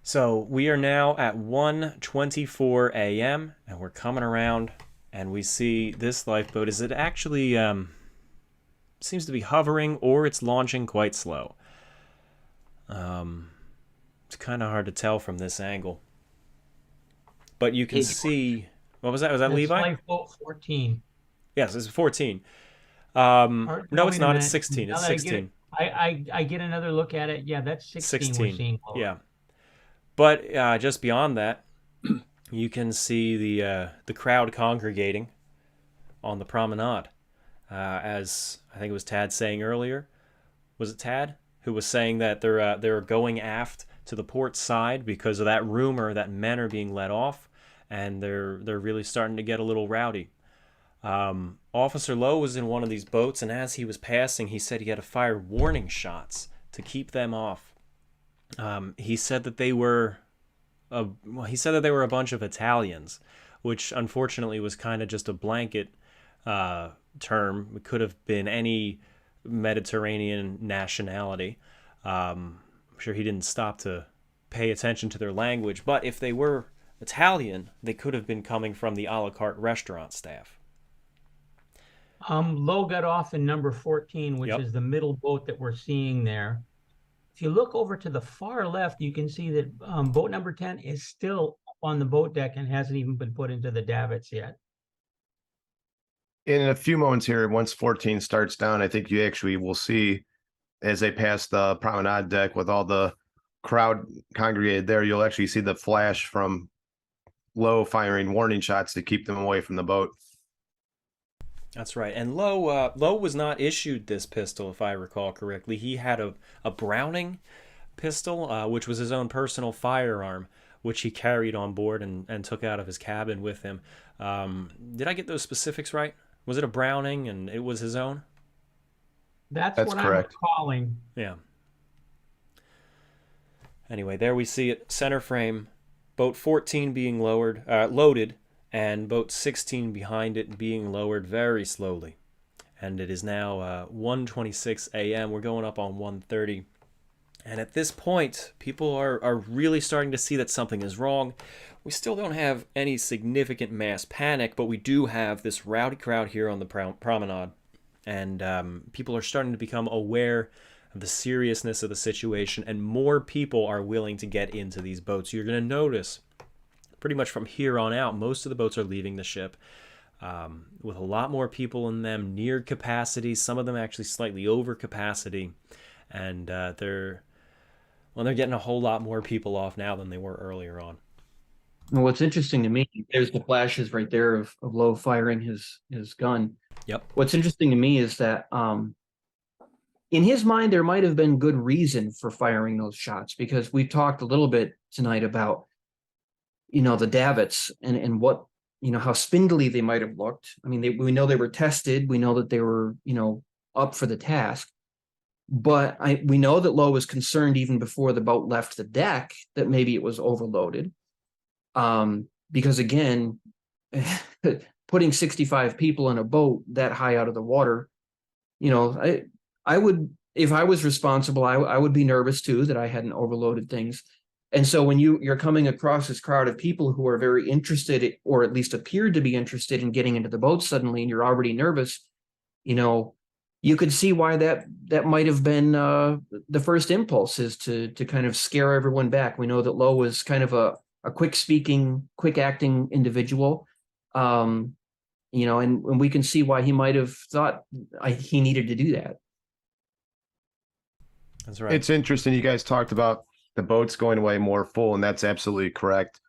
So we are now at 1:24 a.m. and we're coming around and we see this lifeboat. Is it actually seems to be hovering, or it's launching quite slow? It's kind of hard to tell from this angle. But you can see, what was that? Was that Levi? Lifeboat 14. Yes, it's 14. No, it's not. It's 16. It's 16. I get another look at it. Yeah, that's 16. We're seeing. Yeah. But just beyond that, you can see the crowd congregating on the promenade. As I think it was Tad saying earlier. Was it Tad who was saying that they're going aft to the port side because of that rumor that men are being let off, and they're really starting to get a little rowdy. Officer Lowe was in one of these boats, and as he was passing, he said he had to fire warning shots to keep them off. He said that they were a bunch of Italians, which unfortunately was kind of just a blanket term. It could have been any Mediterranean nationality. I'm sure he didn't stop to pay attention to their language, but if they were Italian, they could have been coming from the a la carte restaurant staff. Lowe got off in number 14, which is the middle boat that we're seeing there. If you look over to the far left, you can see that boat number 10 is still on the boat deck and hasn't even been put into the davits yet. In a few moments here, once 14 starts down, I think you actually will see as they pass the promenade deck with all the crowd congregated there, you'll actually see the flash from Lowe firing warning shots to keep them away from the boat. That's right. And Lowe was not issued this pistol, if I recall correctly. He had a Browning pistol, which was his own personal firearm, which he carried on board and took out of his cabin with him. Did I get those specifics right? Was it a Browning and it was his own? That's what correct. I'm recalling. Yeah. Anyway, there we see it, center frame, boat 14 being loaded, and boat 16 behind it being lowered very slowly. And it is now 1:26 a.m. We're going up on 1:30. And at this point, people are really starting to see that something is wrong. We still don't have any significant mass panic, but we do have this rowdy crowd here on the promenade. And people are starting to become aware of the seriousness of the situation, and more people are willing to get into these boats. You're going to notice pretty much from here on out, most of the boats are leaving the ship with a lot more people in them, near capacity, some of them actually slightly over capacity. And they're getting a whole lot more people off now than they were earlier on. And what's interesting to me, there's the flashes right there of Lowe firing his gun. Yep. What's interesting to me is that in his mind, there might have been good reason for firing those shots, because we talked a little bit tonight about, the davits and what, how spindly they might have looked. I mean, we know they were tested. We know that they were, up for the task. But we know that Lowe was concerned even before the boat left the deck that maybe it was overloaded. Because again, putting 65 people in a boat that high out of the water, I would, if I was responsible, I would be nervous too that I hadn't overloaded things. And so when you're coming across this crowd of people who are very interested, or at least appeared to be interested in getting into the boat suddenly, and you're already nervous, you could see why that might have been the first impulse, is to kind of scare everyone back. We know that Lowe was kind of a quick-speaking, quick-acting individual, and we can see why he might have thought he needed to do that. That's right. It's interesting. You guys talked about the boats going away more full, and that's absolutely correct.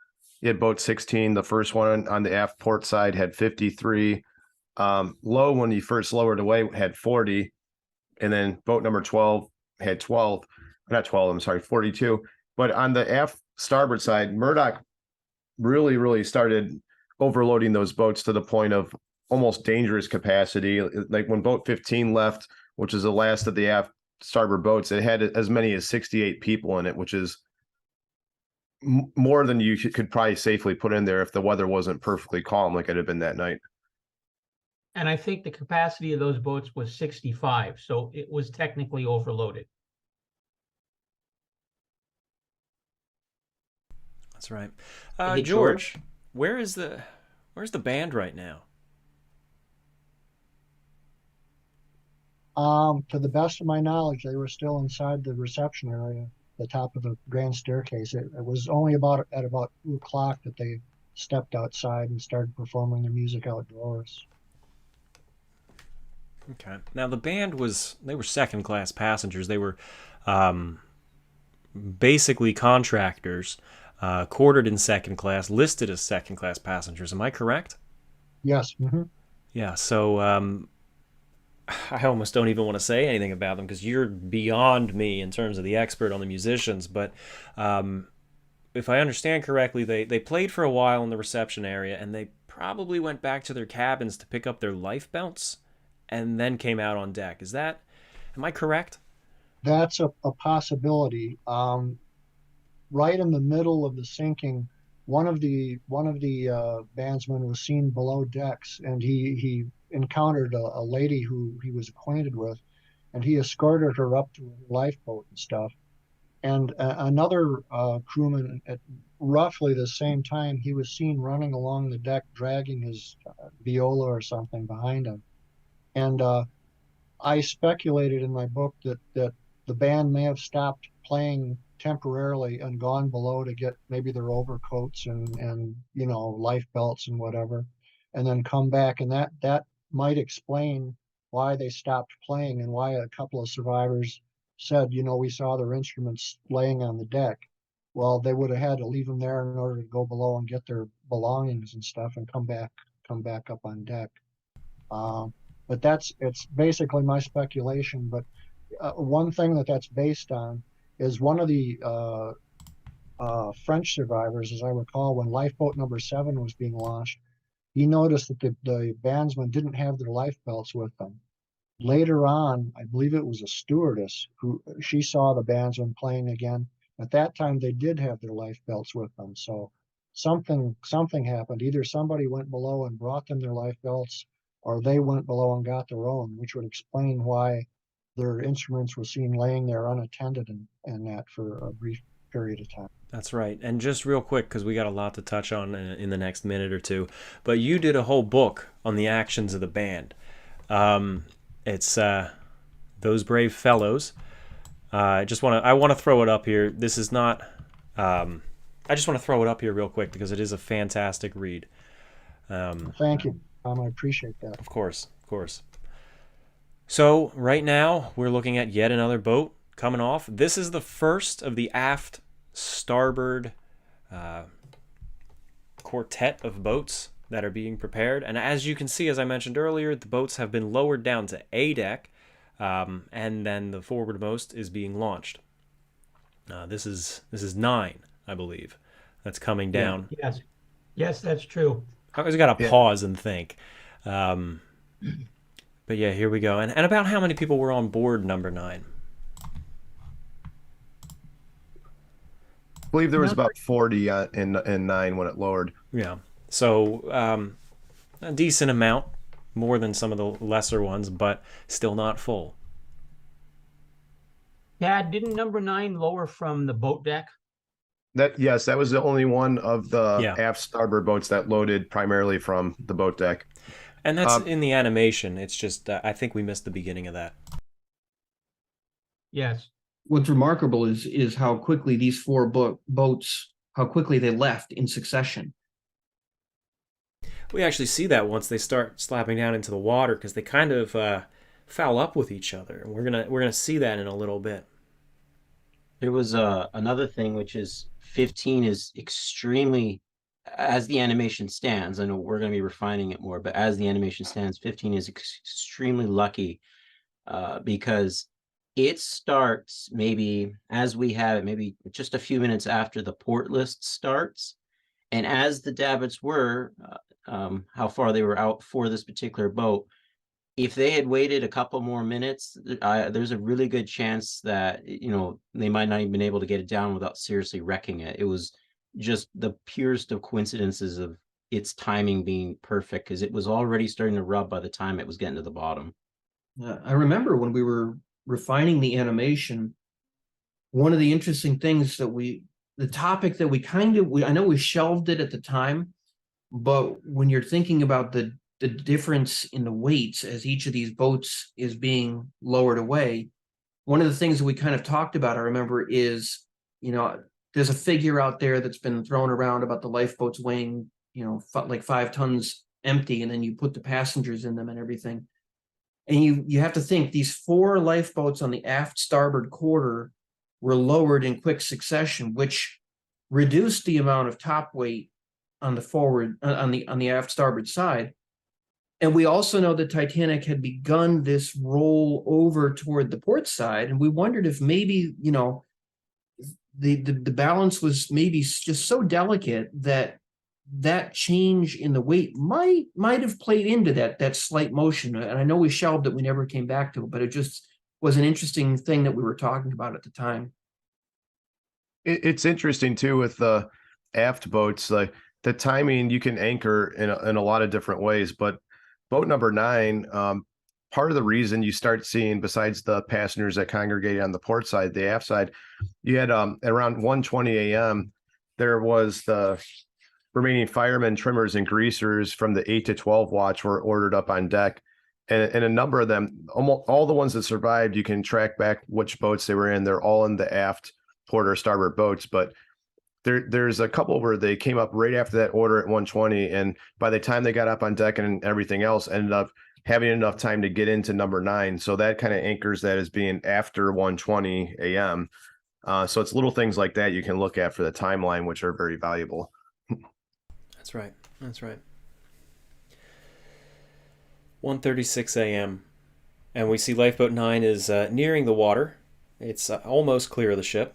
You had boat 16, the first one on the aft port side, had 53. Lowe, when he first lowered away, had 40, and then boat number 12 had 12, not 12, I'm sorry, 42. But on the aft starboard side, Murdoch really started overloading those boats to the point of almost dangerous capacity. Like when boat 15 left, which is the last of the aft starboard boats, it had as many as 68 people in it, which is more than you could probably safely put in there if the weather wasn't perfectly calm like it had been that night. And I think the capacity of those boats was 65, so it was technically overloaded. That's right. Hey, George, where's the band right now? To the best of my knowledge, they were still inside the reception area, the top of the grand staircase. It was only at about 2 o'clock that they stepped outside and started performing their music outdoors. Okay. Now the band they were second-class passengers. They were basically contractors, quartered in second class, listed as second-class passengers. Am I correct? Yes. Mm-hmm. Yeah. So I almost don't even want to say anything about them because you're beyond me in terms of the expert on the musicians. But if I understand correctly, they played for a while in the reception area, and they probably went back to their cabins to pick up their lifebelts and then came out on deck. Am I correct? That's a possibility. Right in the middle of the sinking, one of the bandsmen was seen below decks, and he encountered a lady who he was acquainted with, and he escorted her up to a lifeboat and stuff. And another crewman at roughly the same time, he was seen running along the deck, dragging his viola or something behind him. And I speculated in my book that the band may have stopped playing temporarily and gone below to get maybe their overcoats and life belts and whatever, and then come back, and that might explain why they stopped playing and why a couple of survivors said, we saw their instruments laying on the deck. Well, they would have had to leave them there in order to go below and get their belongings and stuff and come back up on deck. But it's basically my speculation. But one thing that's based on is one of the French survivors, as I recall, when lifeboat number 7 was being launched, he noticed that the bandsmen didn't have their life belts with them. Later on, I believe it was a stewardess she saw the bandsmen playing again. At that time, they did have their life belts with them. So something happened. Either somebody went below and brought them their life belts, or they went below and got their own, which would explain why their instruments were seen laying there unattended and that for a brief period of time. That's right. And just real quick, because we got a lot to touch on in the next minute or two, but you did a whole book on the actions of the band. It's Those Brave Fellows. I want to throw it up here. This is not. I just want to throw it up here real quick because it is a fantastic read. Thank you. I appreciate that. Of course. So right now we're looking at yet another boat coming off. This is the first of the aft starboard quartet of boats that are being prepared. And as you can see, as I mentioned earlier, the boats have been lowered down to A deck, and then the forwardmost is being launched. This is 9, I believe, that's coming down. Yeah, yes, that's true. I always got to pause and think. But yeah, here we go. And about how many people were on board number 9? I believe there was about 40 in 9 when it lowered. Yeah. So a decent amount, more than some of the lesser ones, but still not full. Yeah, didn't number 9 lower from the boat deck? Yes, that was the only one of the aft starboard boats that loaded primarily from the boat deck. And that's in the animation. It's just I think we missed the beginning of that. Yes. What's remarkable is how quickly these 4 boats, how quickly they left in succession. We actually see that once they start slapping down into the water, because they kind of foul up with each other, and we're gonna see that in a little bit. There was another thing, which is 15 is extremely, as the animation stands, I know we're going to be refining it more, but as the animation stands, 15 is extremely lucky because it starts maybe, as we have it, maybe just a few minutes after the port list starts. And as the davits were, how far they were out for this particular boat, if they had waited a couple more minutes, there's a really good chance that, they might not even been able to get it down without seriously wrecking it. It was just the purest of coincidences of its timing being perfect, because it was already starting to rub by the time it was getting to the bottom. I remember when we were refining the animation, one of the interesting things that the topic that I know we shelved it at the time, but when you're thinking about the difference in the weights as each of these boats is being lowered away, one of the things that we kind of talked about, I remember, is, there's a figure out there that's been thrown around about the lifeboats weighing, like 5 tons empty, and then you put the passengers in them and everything. And you have to think these 4 lifeboats on the aft starboard quarter were lowered in quick succession, which reduced the amount of top weight on the forward, on the aft starboard side. And we also know that Titanic had begun this roll over toward the port side, and we wondered if maybe, the balance was maybe just so delicate that change in the weight might have played into that slight motion. And I know we shelved it, we never came back to it, but it just was an interesting thing that we were talking about at the time. It's interesting too with the aft boats, like the timing you can anchor in a lot of different ways, but boat number 9, part of the reason you start seeing, besides the passengers that congregate on the port side, the aft side, you had at around 1:20 a.m. there was the remaining firemen, trimmers, and greasers from the 8 to 12 watch were ordered up on deck, and a number of them, almost all the ones that survived, you can track back which boats they were in. They're all in the aft port or starboard boats, but there's a couple where they came up right after that order at 1:20, and by the time they got up on deck and everything else, ended up having enough time to get into number 9. So that kind of anchors that as being after 1:20 a.m. So it's little things like that you can look at for the timeline, which are very valuable. That's right. That's right. 1:36 a.m. and we see Lifeboat 9 is nearing the water. It's almost clear of the ship.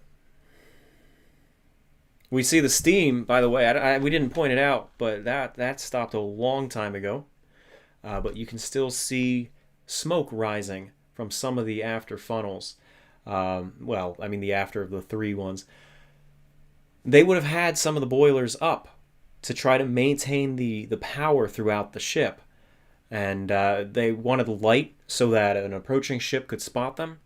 We see the steam, by the way. We didn't point it out, but that stopped a long time ago. But you can still see smoke rising from some of the after funnels. Well, I mean the after of the 3 ones. They would have had some of the boilers up to try to maintain the power throughout the ship. And they wanted light so that an approaching ship could spot them.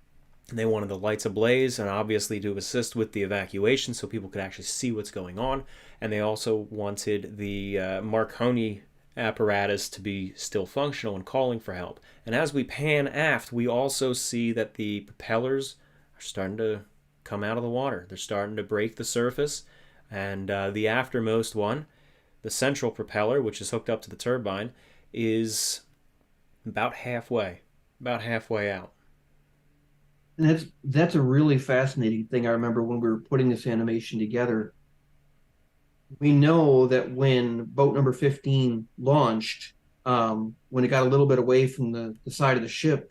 And they wanted the lights ablaze, and obviously to assist with the evacuation so people could actually see what's going on. And they also wanted the Marconi apparatus to be still functional and calling for help. And as we pan aft, we also see that the propellers are starting to come out of the water. They're starting to break the surface. And the aftermost one, the central propeller, which is hooked up to the turbine, is about halfway out. And that's a really fascinating thing. I remember when we were putting this animation together, we know that when boat number 15 launched, when it got a little bit away from the side of the ship,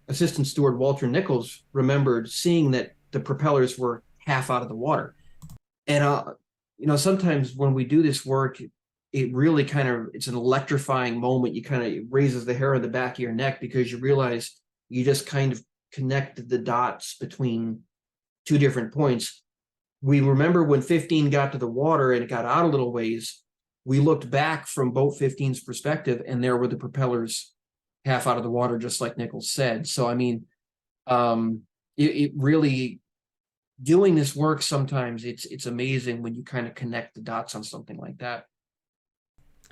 Assistant Steward Walter Nichols remembered seeing that the propellers were half out of the water. And sometimes when we do this work, it really it's an electrifying moment. You it raises the hair on the back of your neck, because you realize you just kind of connected the dots between 2 different points. We remember when 15 got to the water and it got out a little ways, we looked back from boat 15's perspective, and there were the propellers half out of the water, just like Nichols said. So, I mean, it really, doing this work, sometimes it's amazing when you kind of connect the dots on something like that.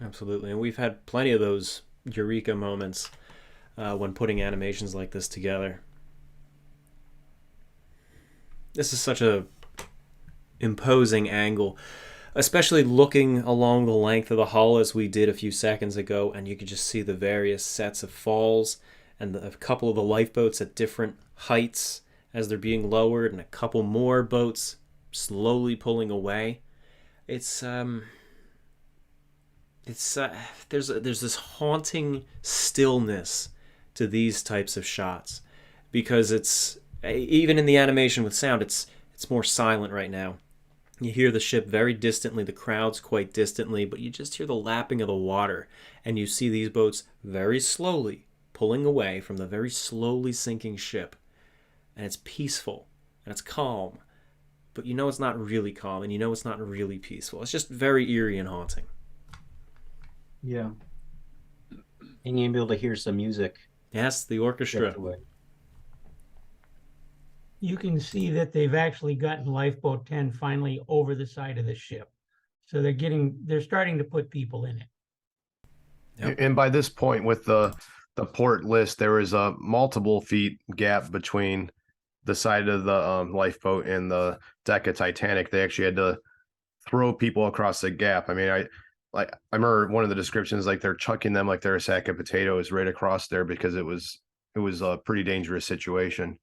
Absolutely. And we've had plenty of those eureka moments when putting animations like this together. This is such a imposing angle, especially looking along the length of the hull as we did a few seconds ago, and you could just see the various sets of falls and a couple of the lifeboats at different heights as they're being lowered, and a couple more boats slowly pulling away. There's this haunting stillness to these types of shots, because it's, even in the animation with sound, it's more silent right now. You hear the ship very distantly, the crowds quite distantly, but you just hear the lapping of the water, and you see these boats very slowly pulling away from the very slowly sinking ship. And it's peaceful, and it's calm, but you know it's not really calm, and you know it's not really peaceful. It's just very eerie and haunting. Yeah. And you'll be able to hear some music. Yes, the orchestra. You can see that they've actually gotten Lifeboat 10 finally over the side of the ship. So they're starting to put people in it. Yep. And by this point, with the port list, there was a multiple feet gap between the side of the lifeboat and the deck of Titanic. They actually had to throw people across the gap. I mean, I remember one of the descriptions, like they're chucking them like they're a sack of potatoes right across there, because it was a pretty dangerous situation.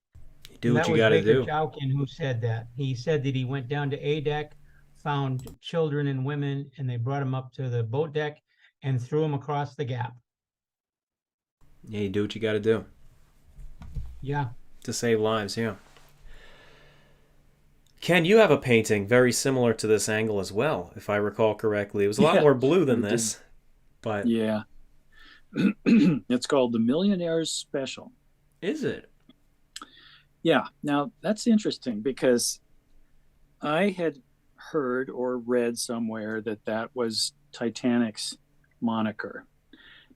You do what you got to do. That was Baker Chowkin who said that. He said that he went down to A deck, found children and women, and they brought them up to the boat deck and threw them across the gap. Yeah, you do what you got to do. Yeah. To save lives, yeah. Ken, you have a painting very similar to this angle as well, if I recall correctly. It was a lot more blue than this, but yeah. It's called The Millionaire's Special. Is it? Yeah. Now, that's interesting, because I had heard or read somewhere that was Titanic's moniker.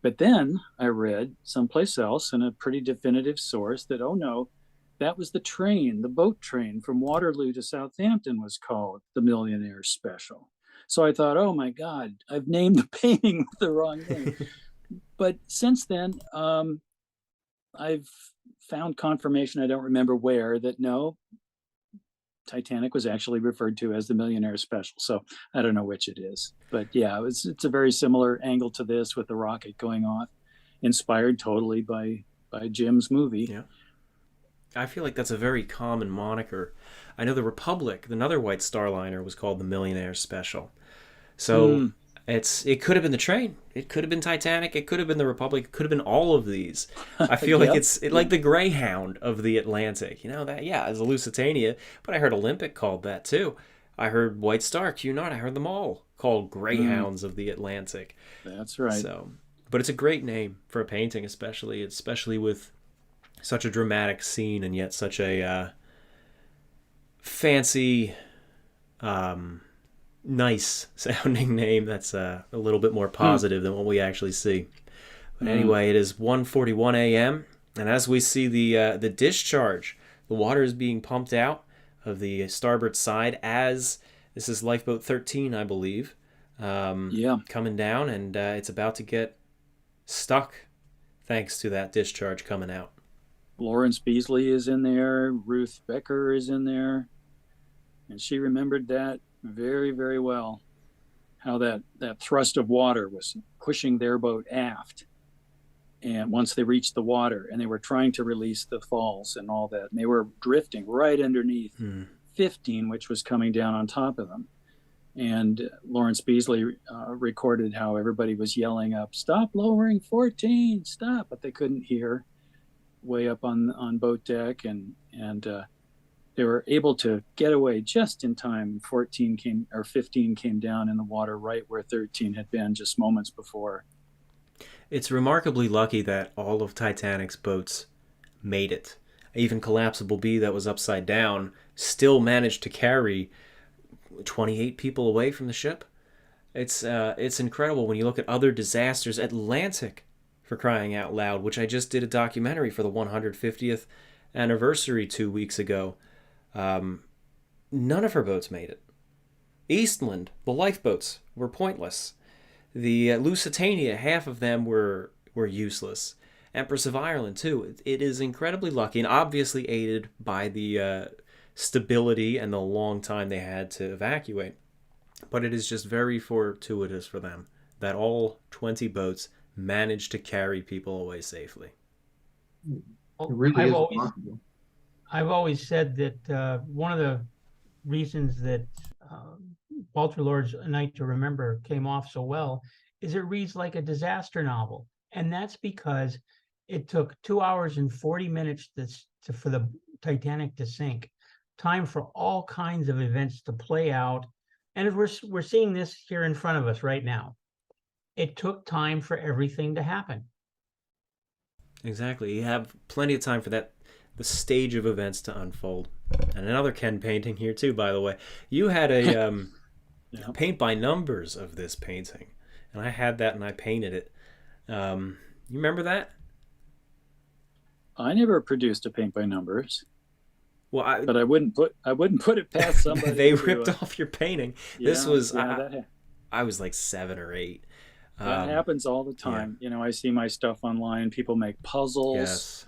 But then I read someplace else in a pretty definitive source that, oh no, that was the train, the boat train from Waterloo to Southampton was called the Millionaire's Special. So I thought, oh my God, I've named the painting with the wrong name. But since then, I've found confirmation, I don't remember where, that no, Titanic was actually referred to as the Millionaire Special. So I don't know which it is, but yeah, it's a very similar angle to this with the rocket going off, inspired totally by Jim's movie. Yeah. I feel like that's a very common moniker. I know the Republic, another White Star Liner, was called the Millionaire Special. So it could have been the train. It could have been Titanic. It could have been the Republic. It could have been all of these. I feel like it's like the Greyhound of the Atlantic. You know that? Yeah, it's a Lusitania, but I heard Olympic called that too. I heard White Star, Cunard. I heard them all called Greyhounds of the Atlantic. That's right. So, but it's a great name for a painting, especially with such a dramatic scene and yet such a fancy, nice sounding name that's a little bit more positive than what we actually see. But anyway, it is 1:41 a.m. and as we see the discharge, the water is being pumped out of the starboard side as this is lifeboat 13, I believe. Coming down, and it's about to get stuck thanks to that discharge coming out. Lawrence Beasley is in there. Ruth Becker is in there. And she remembered that very, very well, how that thrust of water was pushing their boat aft. And once they reached the water, and they were trying to release the falls and all that, and they were drifting right underneath 15, which was coming down on top of them. And Lawrence Beasley recorded how everybody was yelling up, "Stop lowering 14, stop!" But they couldn't hear way up on boat deck, and they were able to get away just in time. 15 came down in the water right where 13 had been just moments before. It's remarkably lucky that all of Titanic's boats made it. Even Collapsible B, that was upside down, still managed to carry 28 people away from the ship. It's incredible when you look at other disasters. Atlantic, for crying out loud, which I just did a documentary for the 150th anniversary 2 weeks ago. None of her boats made it. Eastland, the lifeboats were pointless. The Lusitania, half of them were useless. Empress of Ireland, too. It is incredibly lucky and obviously aided by the stability and the long time they had to evacuate. But it is just very fortuitous for them that all 20 boats managed to carry people away safely. It really is remarkable. I've always said that one of the reasons that Walter Lord's A Night to Remember came off so well is it reads like a disaster novel. And that's because it took 2 hours and 40 minutes for the Titanic to sink. Time for all kinds of events to play out. And we're seeing this here in front of us right now. It took time for everything to happen. Exactly. You have plenty of time for the stage of events to unfold. And another Ken painting here too, by the way. You had a paint by numbers of this painting. And I had that and I painted it. You remember that? I never produced a paint by numbers. Well, but I wouldn't put it past somebody. They ripped off your painting. This was I was like 7 or 8. That happens all the time. Yeah. You know, I see my stuff online. People make puzzles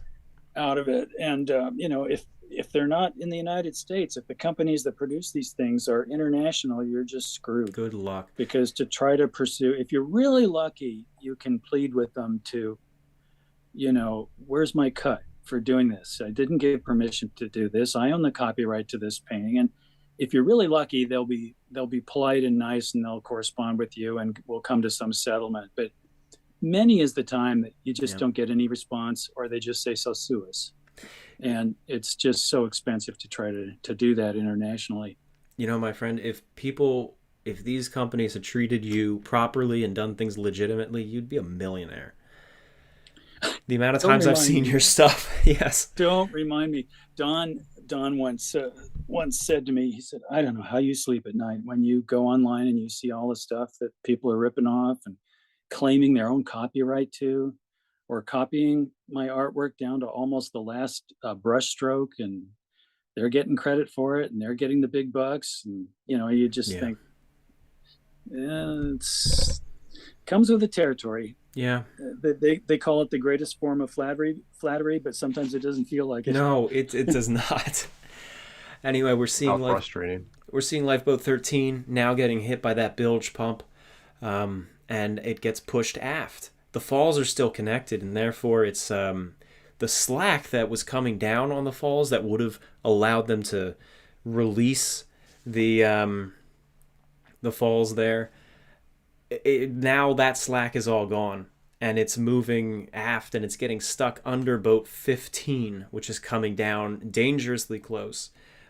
out of it, and you know, if they're not in the United States, if the companies that produce these things are international, you're just screwed. Good luck. Because to try to pursue, if you're really lucky, you can plead with them to, you know, where's my cut for doing this? I didn't give permission to do this. I own the copyright to this painting. And if you're really lucky, they'll be polite and nice, and they'll correspond with you, and we'll come to some settlement. But many is the time that you just don't get any response, or they just say, "So sue us." And it's just so expensive to try to do that internationally. You know, my friend, if these companies had treated you properly and done things legitimately, you'd be a millionaire. The amount of times I've seen your stuff. Yes. Don't remind me. Don once said to me, he said, "I don't know how you sleep at night when you go online and you see all the stuff that people are ripping off and claiming their own copyright to, or copying my artwork down to almost the last brush stroke, and they're getting credit for it and they're getting the big bucks." And, you know, you just think, it's comes with the territory. Yeah. They call it the greatest form of flattery, but sometimes it doesn't feel like it. No, it does not. Anyway, How frustrating. we're seeing Lifeboat 13 now getting hit by that bilge pump, and it gets pushed aft. The falls are still connected, and therefore it's the slack that was coming down on the falls that would have allowed them to release the falls there. Now that slack is all gone, and it's moving aft, and it's getting stuck under boat 15, which is coming down dangerously close.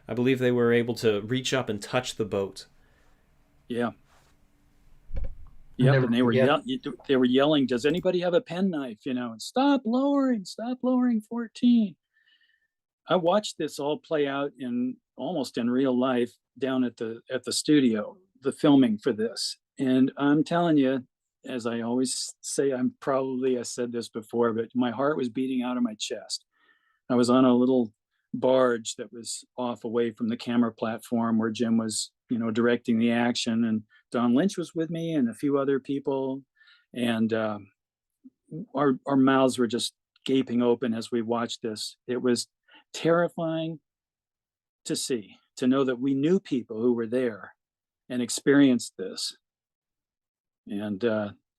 I believe they were able to reach up and touch the boat. Yeah. Yep, Never and they were forget. they were yelling, "Does anybody have a penknife?" And stop lowering 14. I watched this all play out almost in real life down at the studio, the filming for this. And I'm telling you, as I always say, I said this before, but my heart was beating out of my chest. I was on a little barge that was off away from the camera platform where Jim was, directing the action, and Don Lynch was with me and a few other people. And our mouths were just gaping open as we watched this. It was terrifying to know that we knew people who were there and experienced this. And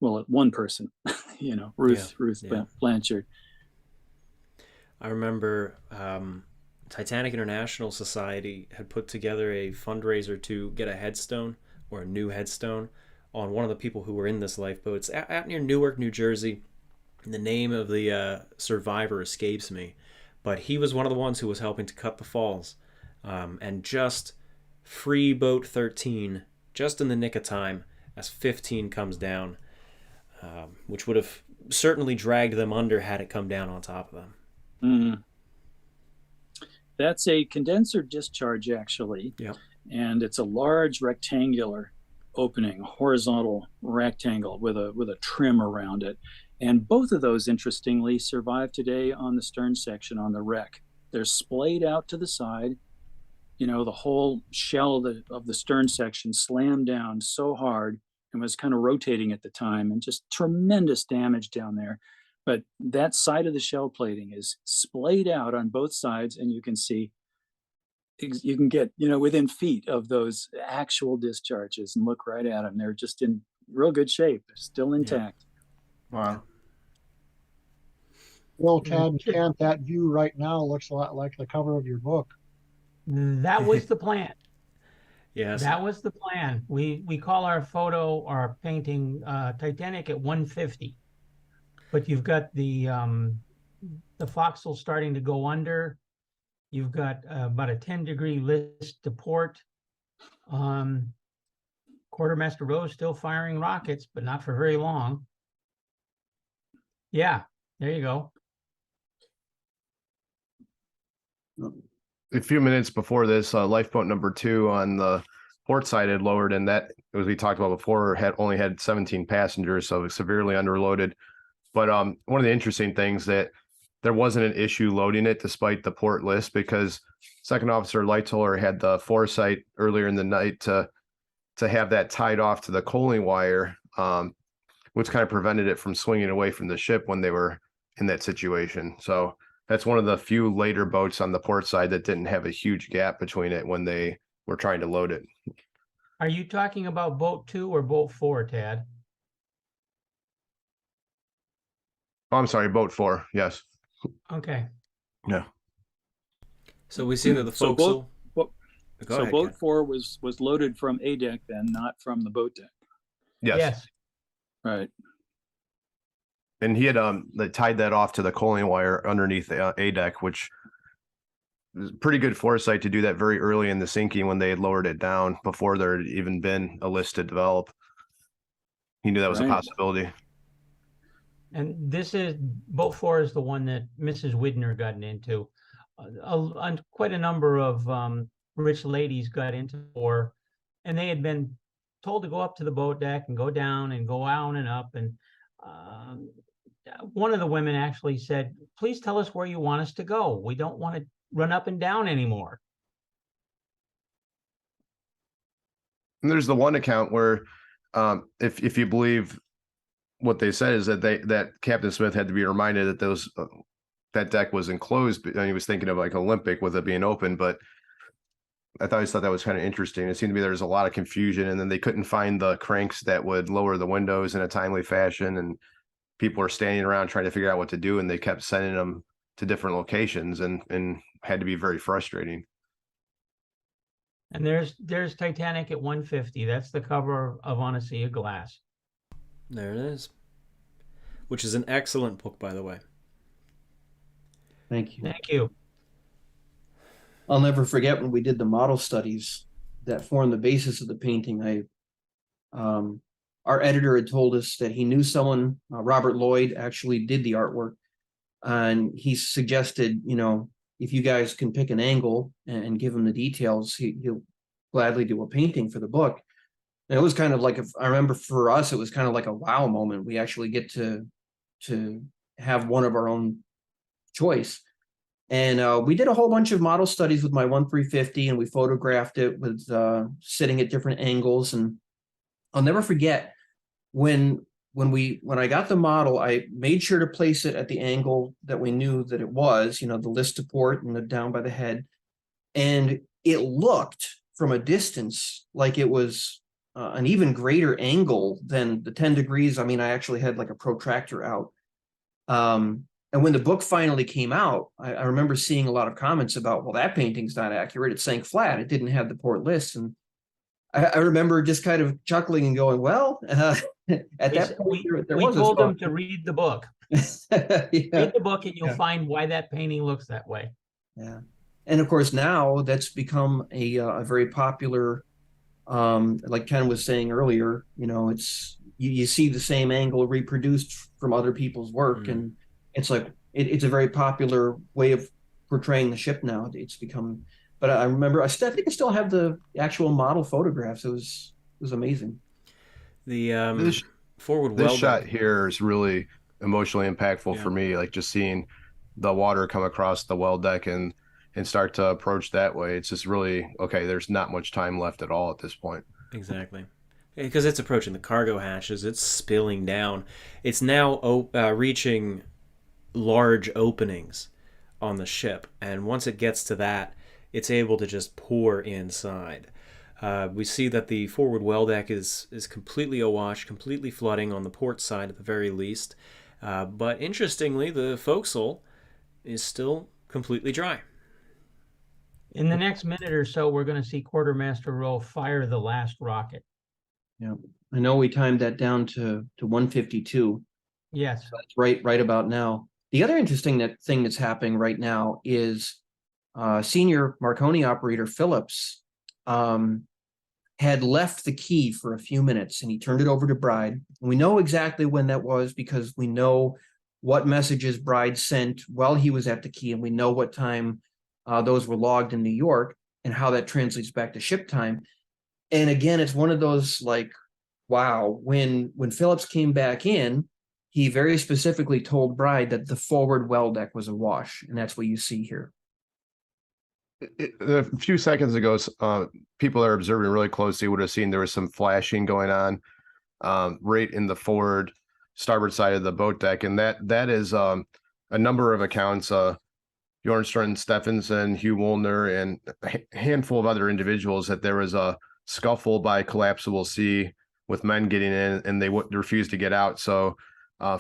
one person, Ruth Blanchard. I remember Titanic International Society had put together a fundraiser to get a headstone, or a new headstone, on one of the people who were in this lifeboat. It's out near Newark, New Jersey. The name of the survivor escapes me, but he was one of the ones who was helping to cut the falls, and just free boat 13 just in the nick of time as 15 comes down, which would have certainly dragged them under had it come down on top of them. Mm. That's a condenser discharge, actually. Yep. And it's a large rectangular opening, horizontal rectangle with a trim around it. And both of those, interestingly, survive today on the stern section on the wreck. They're splayed out to the side. The whole shell of the stern section slammed down so hard and was kind of rotating at the time, and just tremendous damage down there. But that side of the shell plating is splayed out on both sides, and you can see, you can get, within feet of those actual discharges and look right at them. They're just in real good shape. They're still intact. Yeah. Wow. Well, Tad and Ken, that view right now looks a lot like the cover of your book. That was the plan. Yes. That was the plan. We call our photo, our painting, Titanic at 150. But you've got the forecastle starting to go under. You've got about a 10-degree list to port. Quartermaster Rose still firing rockets, but not for very long. Yeah, there you go. A few minutes before this, lifeboat number 2 on the port side had lowered, and that, as we talked about before, only had 17 passengers, so it was severely underloaded. But one of the interesting things that there wasn't an issue loading it despite the port list, because Second Officer Lightoller had the foresight earlier in the night to have that tied off to the coaling wire, which kind of prevented it from swinging away from the ship when they were in that situation. So that's one of the few later boats on the port side that didn't have a huge gap between it when they were trying to load it. Are you talking about boat 2 or boat 4, Tad? Oh, I'm sorry, boat 4. Yes. Okay. Yeah. So we see that the So forecastle. boat Ken. 4 was loaded from A deck then, not from the boat deck. Yes. Right. And he had they tied that off to the coaling wire underneath A deck, which is pretty good foresight to do that very early in the sinking when they had lowered it down before there had even been a list to develop. He knew that was a Right. possibility. And this is boat 4 is the one that Mrs. Widner got into. Quite a number of rich ladies got into 4, and they had been told to go up to the boat deck and go down and go out and up. And one of the women actually said, "Please tell us where you want us to go. We don't want to run up and down anymore." And there's the one account where, if you believe what they said, is that Captain Smith had to be reminded that that deck was enclosed, and he was thinking of like Olympic with it being open, but I always thought that was kind of interesting. It seemed to be there was a lot of confusion, and then they couldn't find the cranks that would lower the windows in a timely fashion, and people were standing around trying to figure out what to do, and they kept sending them to different locations, and had to be very frustrating. And there's Titanic at 150. That's the cover of On a Sea of Glass. There it is. Which is an excellent book, by the way. Thank you. Thank you. I'll never forget when we did the model studies that formed the basis of the painting. Our editor had told us that he knew someone, Robert Lloyd, actually did the artwork, and he suggested, if you guys can pick an angle and give him the details, he'll gladly do a painting for the book. And it was kind of like, I remember for us, it was kind of like a wow moment. We actually get to have one of our own choice. And we did a whole bunch of model studies with my 1-350, and we photographed it with sitting at different angles. And I'll never forget when I got the model, I made sure to place it at the angle that we knew that it was, the list support and the down by the head. And it looked from a distance like it was an even greater angle than the 10 degrees. I mean, I actually had like a protractor out. And when the book finally came out, I remember seeing a lot of comments about, well, that painting's not accurate. It sank flat. It didn't have the port list. And I remember just kind of chuckling and going, well, at that point, there we was told them to read the book. Yeah. Read the book and you'll find why that painting looks that way. Yeah. And of course, now that's become a very popular, like Ken was saying earlier, it's you see the same angle reproduced from other people's work. And it's like, it's a very popular way of portraying the ship now. It's become, but I remember, I think I still have the actual model photographs. It was amazing. The forward This well shot deck. here is really emotionally impactful for me. Like just seeing the water come across the well deck and start to approach that way. It's just really, okay, there's not much time left at all at this point. Exactly. Because it's approaching the cargo hatches. It's spilling down. It's now reaching large openings on the ship. And once it gets to that, it's able to just pour inside. We see that the forward well deck is completely awash, completely flooding on the port side at the very least. But interestingly, the forecastle is still completely dry. In the next minute or so, we're going to see Quartermaster Rowe fire the last rocket. Yeah, I know we timed that down to 152. Yes. So that's right about now. The other interesting thing that's happening right now is senior Marconi operator Phillips had left the key for a few minutes, and he turned it over to Bride. And we know exactly when that was because we know what messages Bride sent while he was at the key, and we know what time those were logged in New York and how that translates back to ship time. And again, it's one of those like, wow, when Phillips came back in, he very specifically told Bride that the forward well deck was awash, and that's what you see here. A few seconds ago, people that are observing really closely would have seen there was some flashing going on right in the forward starboard side of the boat deck, and that is a number of accounts. Bjornstrand Stephenson, Hugh Woolner, and a handful of other individuals that there was a scuffle by collapsible sea with men getting in, and they refused to get out. So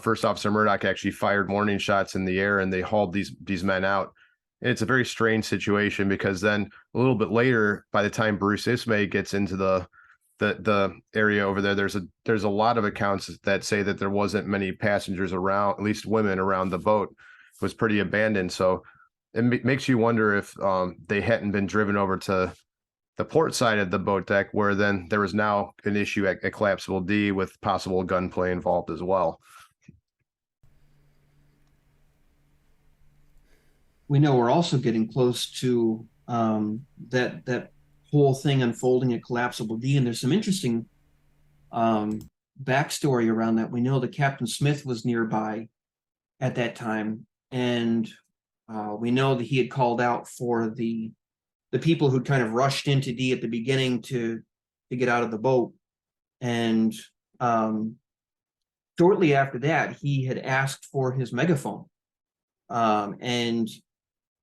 First Officer Murdoch actually fired warning shots in the air, and they hauled these men out. And it's a very strange situation because then a little bit later, by the time Bruce Ismay gets into the area over there, there's a lot of accounts that say that there wasn't many passengers around, at least women around the boat. It was pretty abandoned. So it makes you wonder if they hadn't been driven over to the port side of the boat deck, where then there was now an issue at collapsible D with possible gunplay involved as well. We know we're also getting close to that whole thing unfolding at collapsible D, and there's some interesting backstory around that. We know that Captain Smith was nearby at that time, and we know that he had called out for the people who kind of rushed into D at the beginning to get out of the boat, and shortly after that, he had asked for his megaphone, and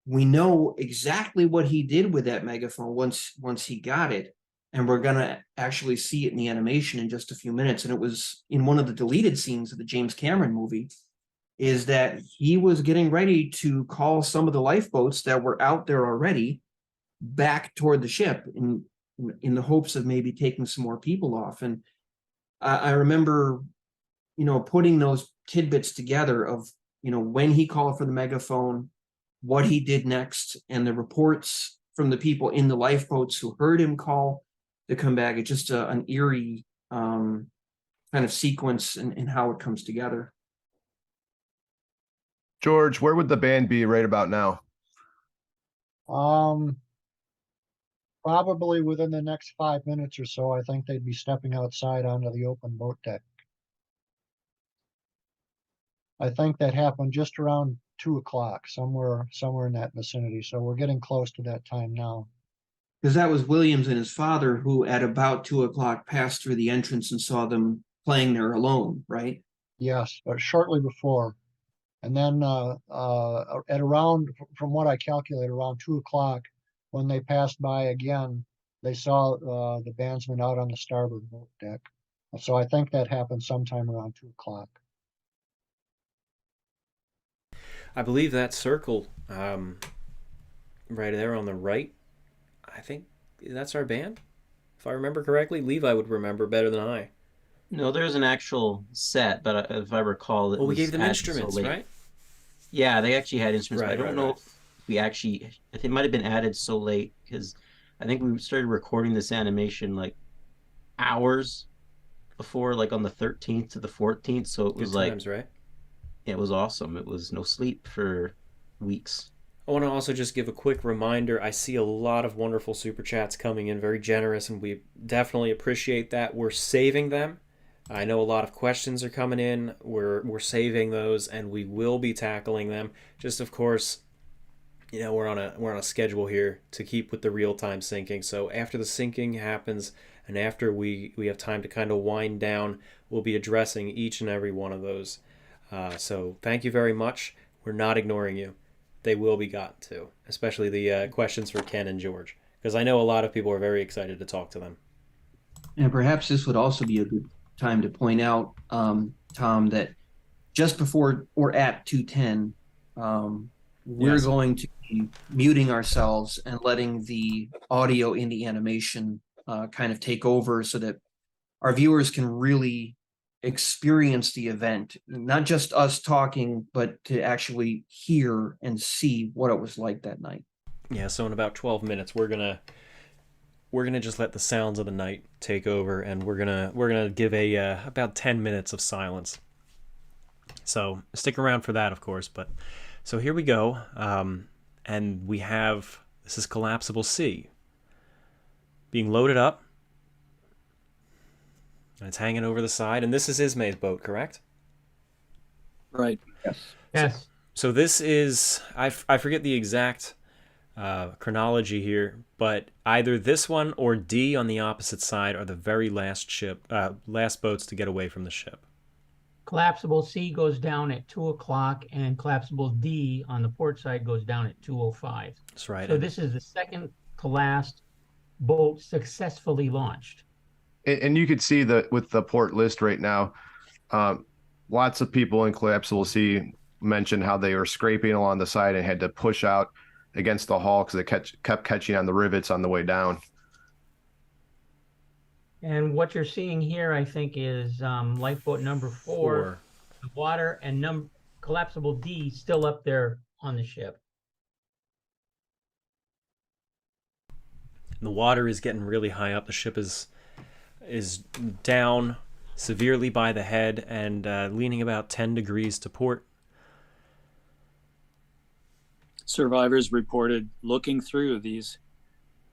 we know exactly what he did with that megaphone once he got it. And we're going to actually see it in the animation in just a few minutes. And it was in one of the deleted scenes of the James Cameron movie, is that he was getting ready to call some of the lifeboats that were out there already back toward the ship in the hopes of maybe taking some more people off. And I remember, putting those tidbits together of, when he called for the megaphone, what he did next, and the reports from the people in the lifeboats who heard him call to come back. It's just an eerie kind of sequence in how it comes together. George, where would the band be right about now? Probably within the next 5 minutes or so, I think they'd be stepping outside onto the open boat deck. I think that happened just around 2 o'clock, somewhere in that vicinity. So we're getting close to that time now. Because that was Williams and his father who at about 2 o'clock passed through the entrance and saw them playing there alone, right? Yes, shortly before. And then at around, from what I calculate, around 2 o'clock, when they passed by again, they saw the bandsman out on the starboard boat deck. So I think that happened sometime around 2 o'clock. I believe that circle right there on the right, I think that's our band. If I remember correctly, Levi would remember better than I. No, there's an actual set, but if I recall, it Well, we was gave them added so instruments, late. right? Yeah, they actually had instruments. But Right, I don't right, know right. if we actually. I think it might have been added so late because I think we started recording this animation like hours before, like on the 13th to the 14th. So it was Good like times, right? it was awesome. It was no sleep for weeks. I want to also just give a quick reminder. I see a lot of wonderful super chats coming in, very generous, and we definitely appreciate that. We're saving them. I know a lot of questions are coming in. We're saving those, and we will be tackling them. Just of course, we're on a schedule here to keep with the real time syncing. So after the syncing happens, and after we have time to kind of wind down, we'll be addressing each and every one of those. So thank you very much. We're not ignoring you. They will be gotten to, especially the questions for Ken and George, because I know a lot of people are very excited to talk to them. And perhaps this would also be a good time to point out, Tom, that just before or at 2:10, we're Yes. going to be muting ourselves and letting the audio in the animation kind of take over so that our viewers can really experience the event, not just us talking, but to actually hear and see what it was like that night. Yeah, so in about 12 minutes, we're gonna just let the sounds of the night take over, and we're gonna give a about 10 minutes of silence. So stick around for that, of course. But so here we go, and we have this is Collapsible C being loaded up. And it's hanging over the side, and this is Ismay's boat, correct? Right. Yes. So this is I forget the exact chronology here, but either this one or D on the opposite side are the very last last boats to get away from the ship. Collapsible C goes down at 2 o'clock, and collapsible D on the port side goes down at 2:05. That's right. So this is the second to last boat successfully launched. And you could see that with the port list right now, lots of people in Collapsible C mentioned how they were scraping along the side and had to push out against the hull because they kept catching on the rivets on the way down. And what you're seeing here, I think, is lifeboat number 4, the water, and collapsible D still up there on the ship. The water is getting really high up. The ship is down severely by the head and leaning about 10 degrees to port. Survivors reported looking through these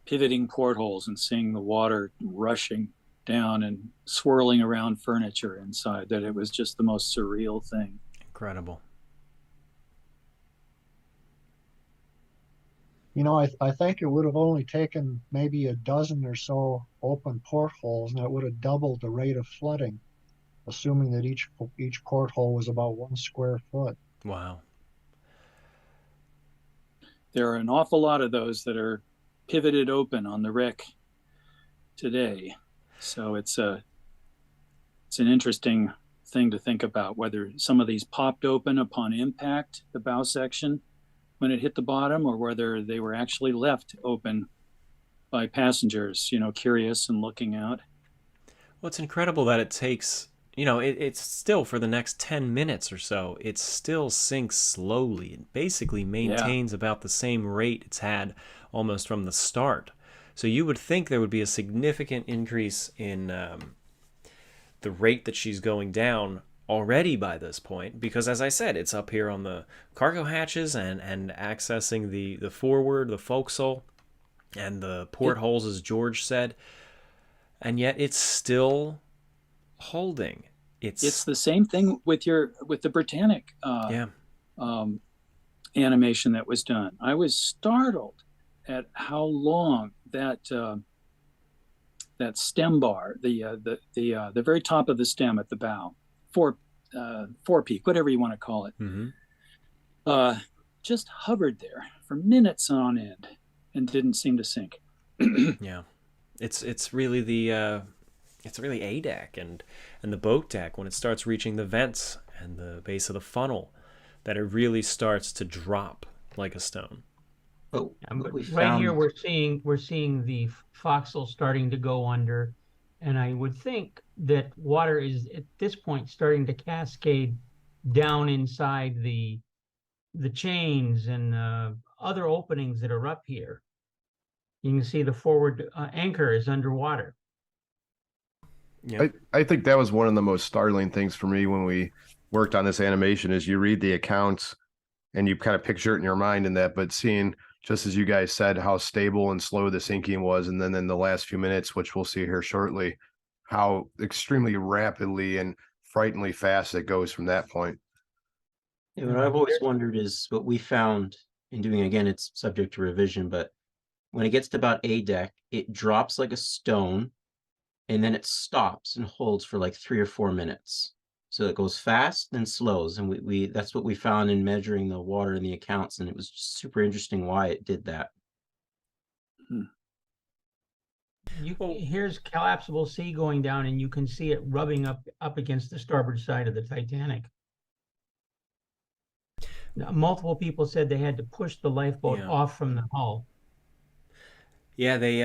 pivoting portholes and seeing the water rushing down and swirling around furniture inside, that it was just the most surreal thing. Incredible. I think it would have only taken maybe a dozen or so open portholes, and that would have doubled the rate of flooding, assuming that each porthole was about 1 square foot. Wow. there are an awful lot of those that are pivoted open on the wreck today. So it's an interesting thing to think about, whether some of these popped open upon impact, the bow section, when it hit the bottom, or whether they were actually left open by passengers, curious and looking out. Well, it's incredible that it takes, it's still for the next 10 minutes or so, it still sinks slowly. It basically maintains about the same rate it's had almost from the start. So you would think there would be a significant increase in the rate that she's going down already by this point, because as I said, it's up here on the cargo hatches and accessing the forward, the forecastle, and the portholes, as George said. And yet it's still holding. It's the same thing with the Britannic animation that was done. I was startled at how long that stem bar, the very top of the stem at the bow, forepeak, whatever you want to call it, just hovered there for minutes on end and didn't seem to sink. Yeah, it's really A deck and the boat deck when it starts reaching the vents and the base of the funnel that it really starts to drop like a stone. Oh, right here we're seeing the forecastle starting to go under, and I would think that water is at this point starting to cascade down inside the chains and other openings that are up here. You can see the forward anchor is underwater. Yeah. I think that was one of the most startling things for me when we worked on this animation is you read the accounts and you kind of picture it in your mind in that, but seeing, just as you guys said, how stable and slow the sinking was, and then in the last few minutes, which we'll see here shortly, how extremely rapidly and frighteningly fast it goes from that point. Yeah, what I've always wondered is what we found in doing, again, it's subject to revision, but when it gets to about A deck, it drops like a stone, and then it stops and holds for like 3 or 4 minutes. So it goes fast, then slows, and we that's what we found in measuring the water in the accounts, and it was just super interesting why it did that. Here's collapsible sea going down, and you can see it rubbing up against the starboard side of the Titanic. Now, multiple people said they had to push the lifeboat off from the hull. Yeah, they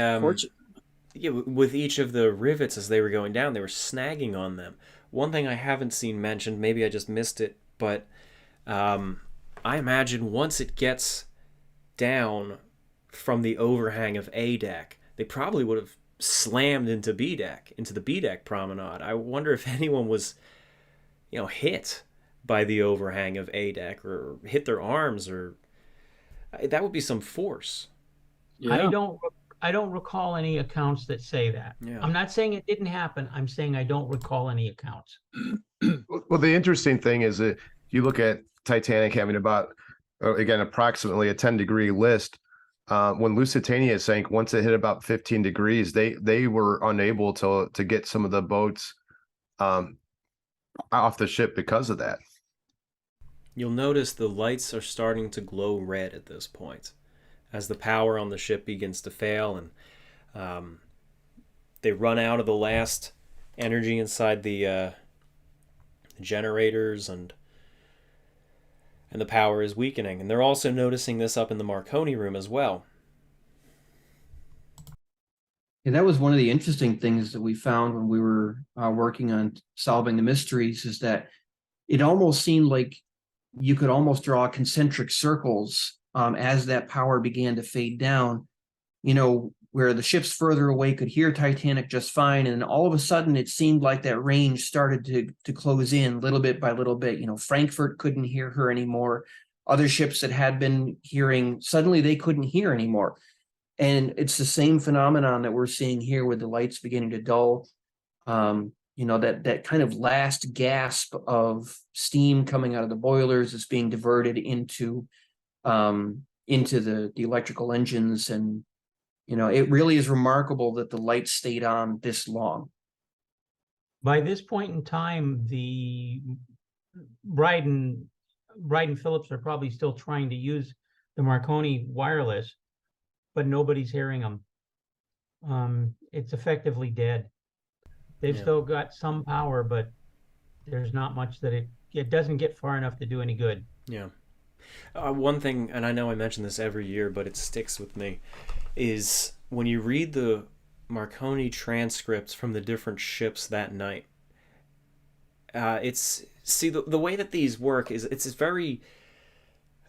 with each of the rivets as they were going down, they were snagging on them. One thing I haven't seen mentioned, maybe I just missed it, but I imagine once it gets down from the overhang of A deck, they probably would have slammed into B deck, into the B deck promenade. I wonder if anyone was, hit by the overhang of A deck or hit their arms, or that would be some force. Yeah. I don't recall any accounts that say that. Yeah. I'm not saying it didn't happen. I'm saying I don't recall any accounts. Well, the interesting thing is that you look at Titanic having about, again, approximately a 10-degree list. When Lusitania sank, once it hit about 15 degrees, they were unable to get some of the boats off the ship because of that. You'll notice the lights are starting to glow red at this point as the power on the ship begins to fail, and they run out of the last energy inside the generators, and the power is weakening. And they're also noticing this up in the Marconi room as well. And that was one of the interesting things that we found when we were working on solving the mysteries, is that it almost seemed like you could almost draw concentric circles as that power began to fade down, where the ships further away could hear Titanic just fine. And all of a sudden, it seemed like that range started to close in little bit by little bit. Frankfurt couldn't hear her anymore. Other ships that had been hearing, suddenly they couldn't hear anymore. And it's the same phenomenon that we're seeing here with the lights beginning to dull. That kind of last gasp of steam coming out of the boilers is being diverted into the electrical engines. And, it really is remarkable that the lights stayed on this long. By this point in time, the Bride and Phillips are probably still trying to use the Marconi wireless, but nobody's hearing them. It's effectively dead. They've still got some power, but there's not much that it doesn't get far enough to do any good. Yeah. One thing, and I know I mention this every year, but it sticks with me, is when you read the Marconi transcripts from the different ships that night. The way that these work is it's very,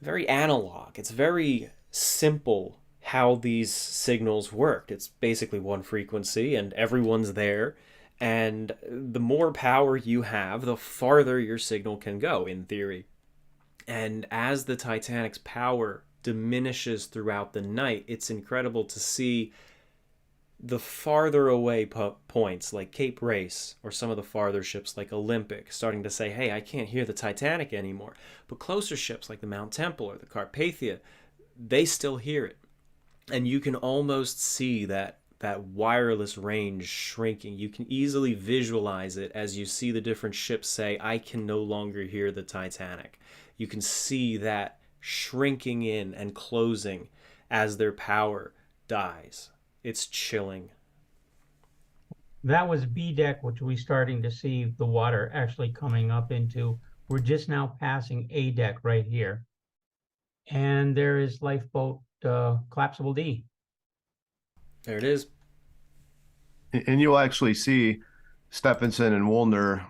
very analog. It's very simple how these signals worked. It's basically one frequency, and everyone's there. And the more power you have, the farther your signal can go, in theory. And as the Titanic's power diminishes throughout the night, it's incredible to see the farther away points like Cape Race or some of the farther ships like Olympic starting to say, hey, I can't hear the Titanic anymore. But closer ships like the Mount Temple or the Carpathia, they still hear it. And you can almost see that wireless range shrinking. You can easily visualize it as you see the different ships say, I can no longer hear the Titanic. You can see that shrinking in and closing as their power dies. It's chilling. That was B deck, which we're starting to see the water actually coming up into. We're just now passing A deck right here. And there is lifeboat collapsible D. There it is. And you'll actually see Stephenson and Woolner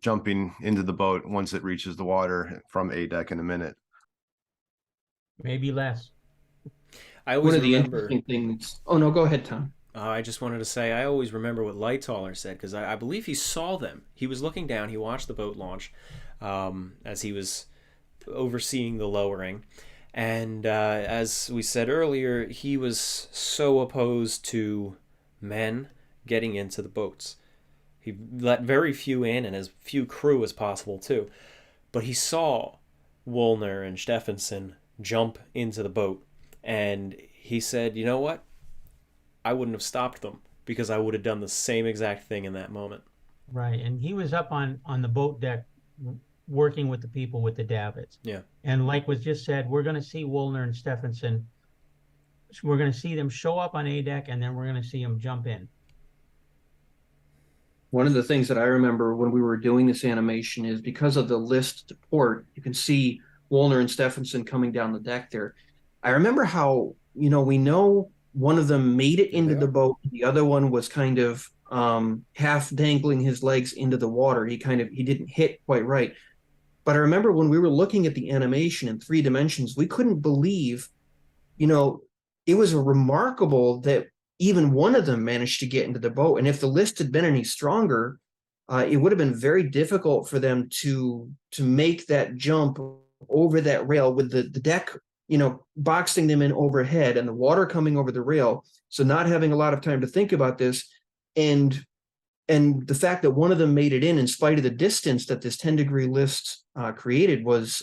jumping into the boat once it reaches the water from A deck in a minute. Maybe less. I always One of the remember. interesting things. Oh no, go ahead, Tom. I just wanted to say I always remember what Lightaller said, because I believe he saw them. He was looking down. He watched the boat launch as he was overseeing the lowering. And as we said earlier, he was so opposed to men getting into the boats. He let very few in and as few crew as possible too. But he saw Woolner and Stephenson jump into the boat. And he said, you know what? I wouldn't have stopped them because I would have done the same exact thing in that moment. Right. And he was up on the boat deck working with the people with the davits. Yeah. And like was just said, we're going to see Woolner and Stephenson. We're going to see them show up on A deck, and then we're going to see them jump in. One of the things that I remember when we were doing this animation is because of the list to port, you can see Woolner and Stephenson coming down the deck there. I remember how, we know one of them made it into the boat. The other one was kind of half dangling his legs into the water. He didn't hit quite right. But I remember when we were looking at the animation in 3 dimensions, we couldn't believe, it was remarkable that even one of them managed to get into the boat. And if the list had been any stronger, it would have been very difficult for them to make that jump over that rail with the deck, boxing them in overhead and the water coming over the rail. So not having a lot of time to think about this. And the fact that one of them made it in spite of the distance that this 10-degree list created was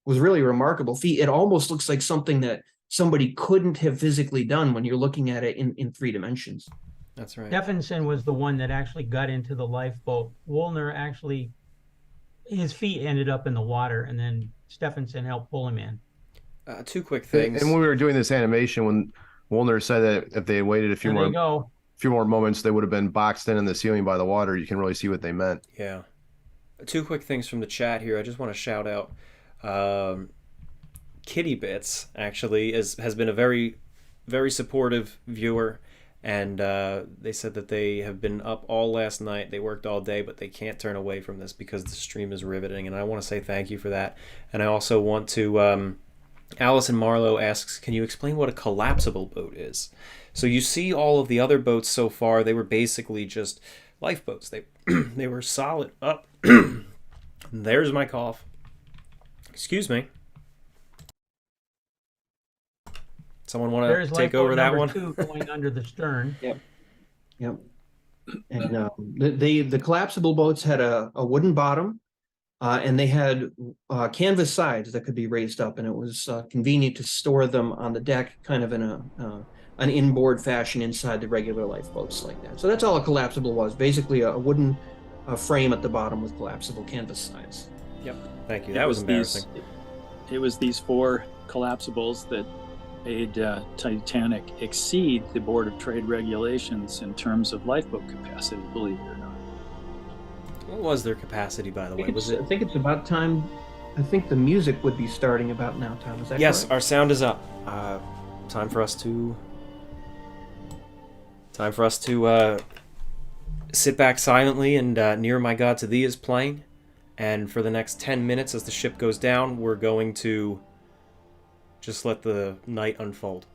really a remarkable feat. It almost looks like something that somebody couldn't have physically done when you're looking at it in 3 dimensions. That's right. Stephenson was the one that actually got into the lifeboat. Woolner actually, his feet ended up in the water, and then Stephenson helped pull him in. 2 quick things. And when we were doing this animation, when Woolner said that if they had waited a few more moments, they would have been boxed in the ceiling by the water, you can really see what they meant. Yeah. 2 quick things from the chat here. I just want to shout out Kitty Bits, actually, has been a very, very supportive viewer. And they said that they have been up all last night. They worked all day, but they can't turn away from this because the stream is riveting. And I want to say thank you for that. And I also want to... Allison Marlowe asks, can you explain what a collapsible boat is? So you see all of the other boats so far, they were basically just lifeboats. They were solid up. There's my cough. Excuse me. Someone want to take over that one? 2 going under the stern. Yep. And the collapsible boats had a wooden bottom, and they had canvas sides that could be raised up, and it was convenient to store them on the deck, kind of in an inboard fashion inside the regular lifeboats like that. So that's all a collapsible was, basically a wooden frame at the bottom with collapsible canvas sides. Yep. Thank you. That was embarrassing. It was these 4 collapsibles that made Titanic exceed the Board of Trade regulations in terms of lifeboat capacity, believe it or not. What was their capacity, by the way? Was I it? think it's about time. I think the music would be starting about now, Tom. Is that Yes, correct? our sound is up. Time for us to sit back silently, and Near My God to Thee is playing. And for the next 10 minutes, as the ship goes down, we're going to just let the night unfold.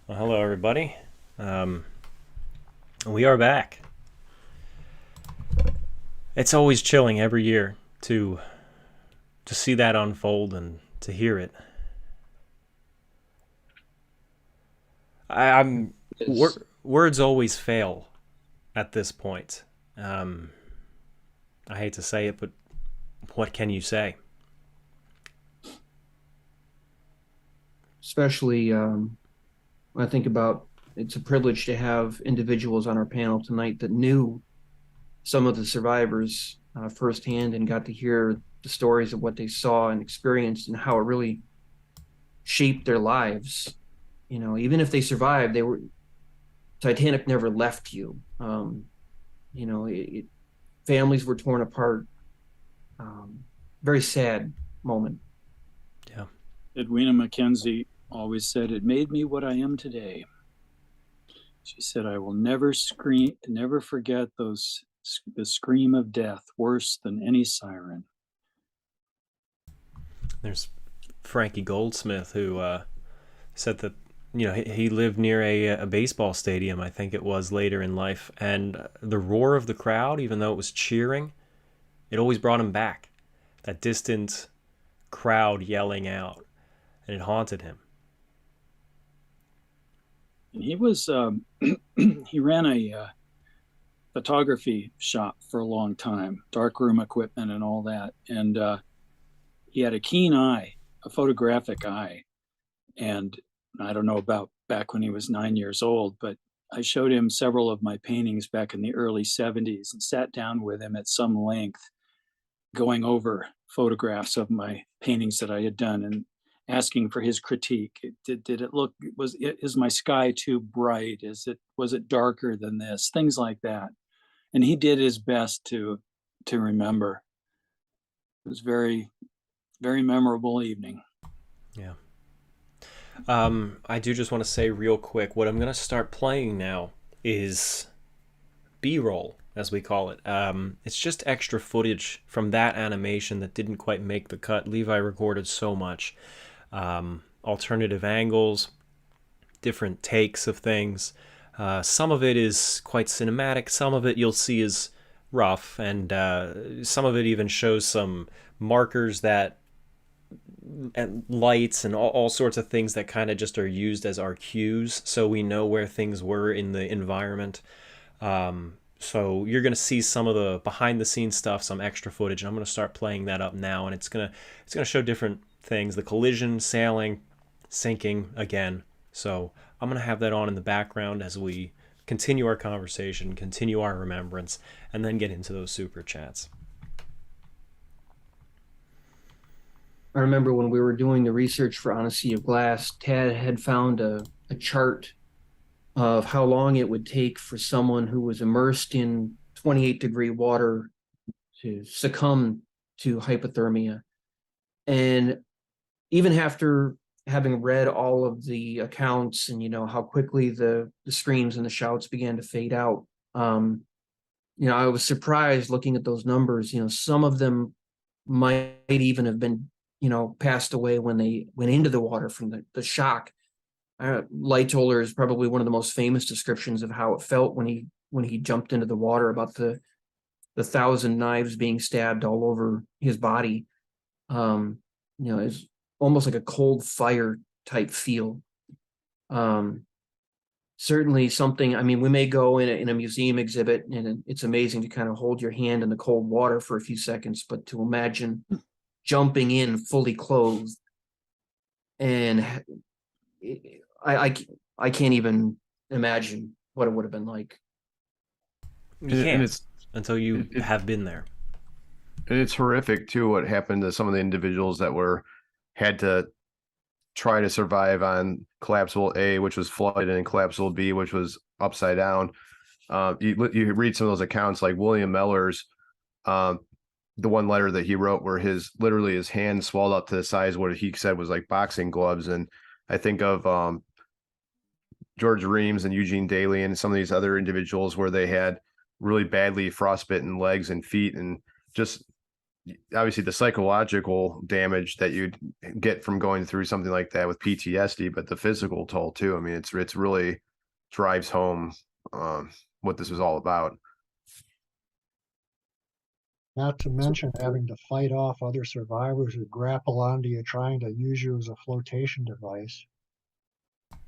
Well, hello, everybody. We are back. It's always chilling every year to see that unfold and to hear it. Words always fail at this point. I hate to say it, but what can you say? Especially when I think about, it's a privilege to have individuals on our panel tonight that knew some of the survivors firsthand and got to hear the stories of what they saw and experienced and how it really shaped their lives. You know, even if they survived, Titanic never left you. You know, families were torn apart. Very sad moment. Yeah. Edwina Mackenzie always said, "It made me what I am today." She said, "I will never forget the scream of death, worse than any siren." There's Frankie Goldsmith, who said that, you know, he lived near a baseball stadium, I think it was, later in life, and the roar of the crowd, even though it was cheering, it always brought him back. That distant crowd yelling out, and it haunted him. And he was he ran a photography shop for a long time, darkroom equipment and all that, and he had a keen eye, a photographic eye. And I don't know about back when he was 9 years old, but I showed him several of my paintings back in the early 70s and sat down with him at some length, going over photographs of my paintings that I had done and asking for his critique. Did it look, is my sky too bright? Was it darker than this? Things like that. And he did his best to remember. It was very, very memorable evening. Yeah. I do just want to say real quick, what I'm going to start playing now is B-roll, as we call it. It's just extra footage from that animation that didn't quite make the cut. Levi recorded so much. Alternative angles, different takes of things. Some of it is quite cinematic. Some of it you'll see is rough, and some of it even shows some markers and lights and all sorts of things that kind of just are used as our cues, so we know where things were in the environment. So you're going to see some of the behind the scenes stuff, some extra footage, and I'm going to start playing that up now, and it's going to show different things, the collision, sailing, sinking again. So I'm going to have that on in the background as we continue our conversation, continue our remembrance, and then get into those super chats. I remember when we were doing the research for On a Sea of Glass, Tad had found a chart of how long it would take for someone who was immersed in 28-degree water to succumb to hypothermia. And even after having read all of the accounts and, you know, how quickly the screams and the shouts began to fade out, you know, I was surprised looking at those numbers. You know, some of them might even have been, you know, passed away when they went into the water from the shock. Lightoller is probably one of the most famous descriptions of how it felt when he jumped into the water, about the 1,000 knives being stabbed all over his body. You know, it's almost like a cold fire type feel. Certainly something, I mean, we may go in a museum exhibit and it's amazing to kind of hold your hand in the cold water for a few seconds, but to imagine jumping in fully clothed, and I can't even imagine what it would have been like. You can't until you have been there. And it's horrific too what happened to some of the individuals that had to try to survive on collapsible A, which was flooded, and collapsible B, which was upside down. You read some of those accounts, like William Mellor's, the one letter that he wrote where his hand swelled up to the size of what he said was like boxing gloves. And I think of George Reams and Eugene Daly and some of these other individuals where they had really badly frostbitten legs and feet, and just obviously the psychological damage that you'd get from going through something like that with PTSD, but the physical toll too. I mean, it's really drives home what this was all about. Not to mention having to fight off other survivors who grapple onto you, trying to use you as a flotation device.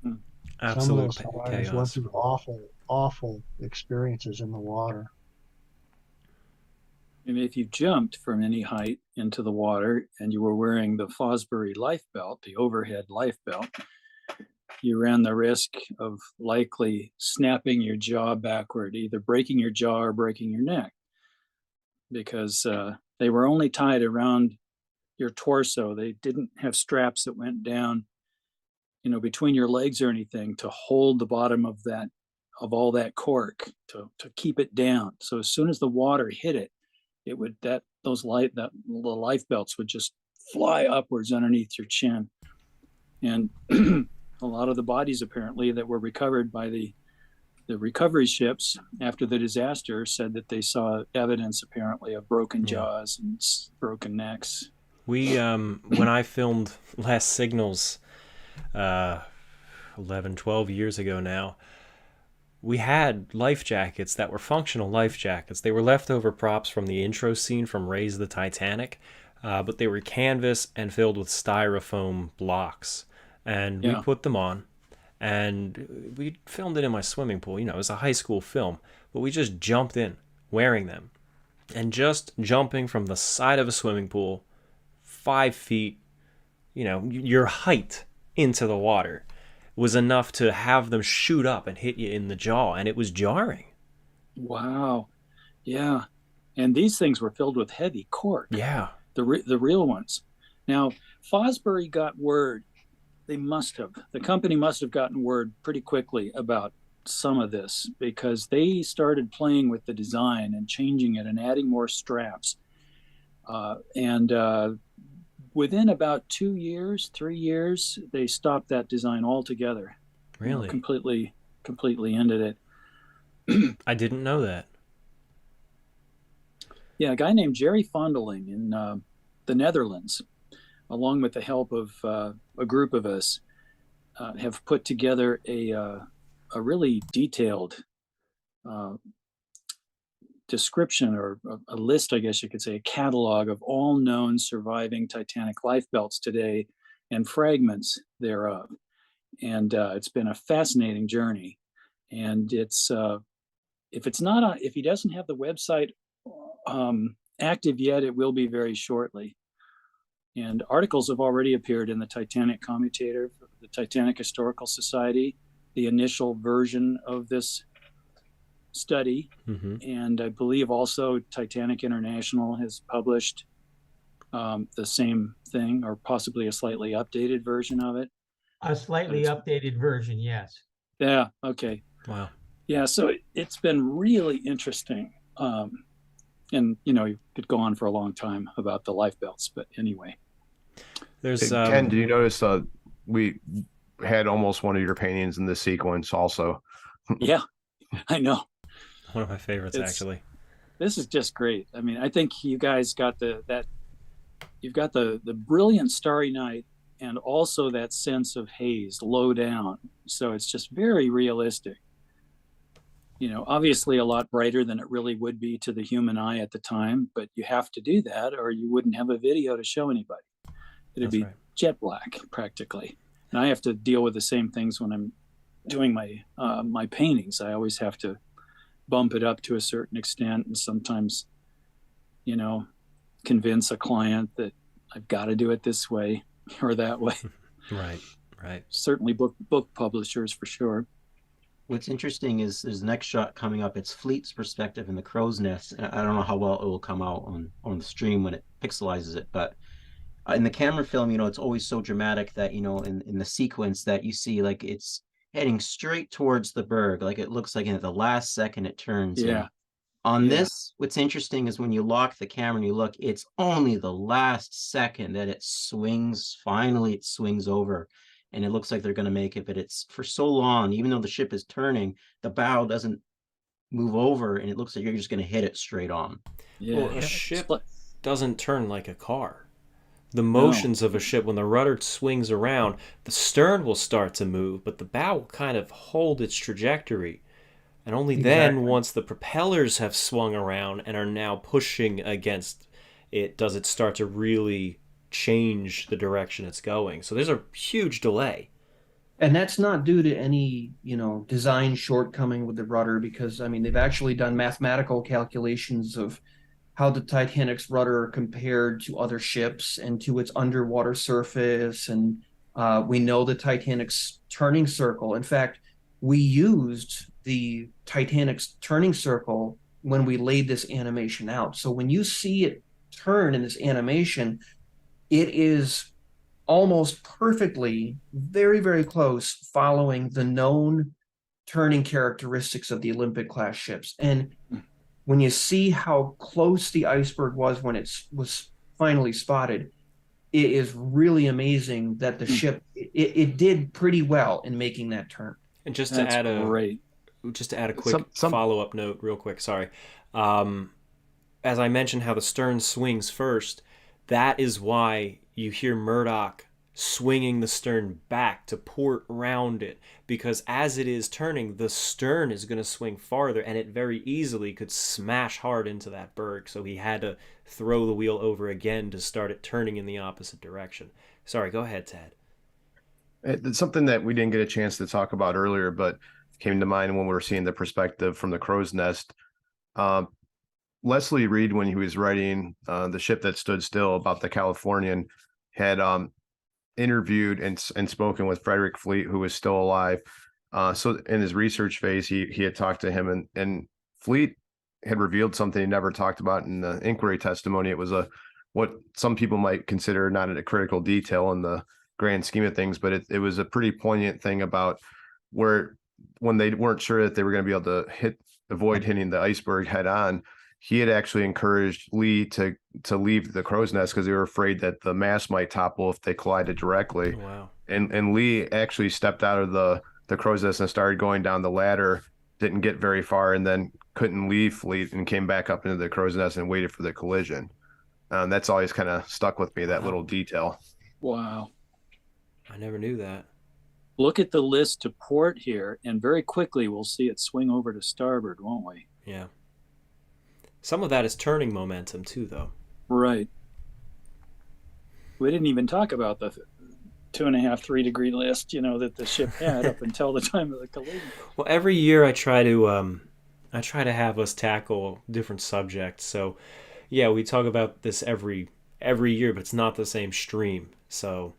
Some of Absolute those survivors went chaos. through awful, awful experiences in the water. And if you jumped from any height into the water and you were wearing the Fosbury life belt, the overhead life belt, you ran the risk of likely snapping your jaw backward, either breaking your jaw or breaking your neck, because they were only tied around your torso. They didn't have straps that went down, between your legs or anything to hold the bottom of all that cork to keep it down. So as soon as the water hit it, the life belts would just fly upwards underneath your chin. And a lot of the bodies apparently that were recovered by the recovery ships after the disaster said that they saw evidence apparently of broken jaws and broken necks. We when I filmed Last Signals 11, 12 years ago now, we had life jackets that were functional life jackets. They were leftover props from the intro scene from Raise the Titanic, but they were canvas and filled with styrofoam blocks. And we put them on, and we filmed it in my swimming pool. It was a high school film, but we just jumped in wearing them. And just jumping from the side of a swimming pool, 5 feet, your height into the water, was enough to have them shoot up and hit you in the jaw, and it was jarring. Wow. Yeah. And these things were filled with heavy cork. Yeah. The real ones. Now, Fosbury got word. The company must have gotten word pretty quickly about some of this, because they started playing with the design and changing it and adding more straps. Within about 2 years, 3 years, they stopped that design altogether. Really? Completely ended it. I didn't know that. Yeah, a guy named Jerry Fondeling in the Netherlands, along with the help of a group of us, have put together a really detailed description, or a list, I guess you could say, a catalog of all known surviving Titanic life belts today and fragments thereof. And it's been a fascinating journey. And it's if he doesn't have the website active yet, it will be very shortly. And articles have already appeared in the Titanic Commutator, the Titanic Historical Society, the initial version of this study. And I believe also Titanic International has published the same thing, or possibly a slightly updated version of it. A slightly updated version, yes. Yeah, okay. Wow. Yeah, so it's been really interesting. And, you could go on for a long time about the life belts, but anyway. There's Ken, do you notice we had almost one of your paintings in this sequence also? Yeah, I know. One of my favorites, actually. This is just great. I mean, I think you guys got you've got the brilliant starry night, and also that sense of haze low down. So it's just very realistic. Obviously a lot brighter than it really would be to the human eye at the time, but you have to do that or you wouldn't have a video to show anybody. It'd be jet black practically. And I have to deal with the same things when I'm doing my paintings. I always have to bump it up to a certain extent, and sometimes, convince a client that I've got to do it this way or that way. Right. Certainly book publishers for sure. What's interesting is there's the next shot coming up. It's Fleet's perspective in the crow's nest. I don't know how well it will come out on the stream when it pixelizes it, but in the camera film, it's always so dramatic that, in the sequence that you see, like, it's heading straight towards the berg. Like, it looks like at the last second it turns. Yeah. On this, what's interesting is when you lock the camera and you look, it's only the last second that it swings. Finally, it swings over. And it looks like they're going to make it, but it's for so long, even though the ship is turning, the bow doesn't move over, and it looks like you're just going to hit it straight on. Yeah. Well, a ship doesn't turn like a car. The motions of a ship, when the rudder swings around, the stern will start to move, but the bow will kind of hold its trajectory. And only then, once the propellers have swung around and are now pushing against it, does it start to really change the direction it's going. So there's a huge delay. And that's not due to any, design shortcoming with the rudder, because, they've actually done mathematical calculations of how the Titanic's rudder compared to other ships and to its underwater surface. And we know the Titanic's turning circle. In fact, we used the Titanic's turning circle when we laid this animation out. So when you see it turn in this animation, it is almost perfectly, very, very close, following the known turning characteristics of the Olympic class ships. And when you see how close the iceberg was when it was finally spotted, it is really amazing that the ship, it did pretty well in making that turn. And just to add a quick follow-up note real quick, sorry. As I mentioned how the stern swings first, that is why you hear Murdoch swinging the stern back to port around it, because as it is turning, the stern is going to swing farther, and it very easily could smash hard into that berg. So he had to throw the wheel over again to start it turning in the opposite direction. Sorry, go ahead, Tad. It's something that we didn't get a chance to talk about earlier, but came to mind when we were seeing the perspective from the crow's nest. Leslie Reed, when he was writing The Ship That Stood Still about the Californian, had interviewed and spoken with Frederick Fleet, who was still alive. So in his research phase, he had talked to him, and Fleet had revealed something he never talked about in the inquiry testimony. It was what some people might consider not a critical detail in the grand scheme of things, but it was a pretty poignant thing about when they weren't sure that they were going to be able to avoid hitting the iceberg head on. He had actually encouraged Lee to leave the crow's nest because they were afraid that the mast might topple if they collided directly. Oh, wow. And Lee actually stepped out of the crow's nest and started going down the ladder, didn't get very far, and then couldn't leave Fleet and came back up into the crow's nest and waited for the collision. That's always kind of stuck with me, that little detail. Wow. I never knew that. Look at the list to port here, and very quickly we'll see it swing over to starboard, won't we? Yeah. Some of that is turning momentum too, though. Right. We didn't even talk about the 2.5, 3 degree list, that the ship had up until the time of the collision. Well, every year I try to have us tackle different subjects. So, yeah, we talk about this every year, but it's not the same stream. So,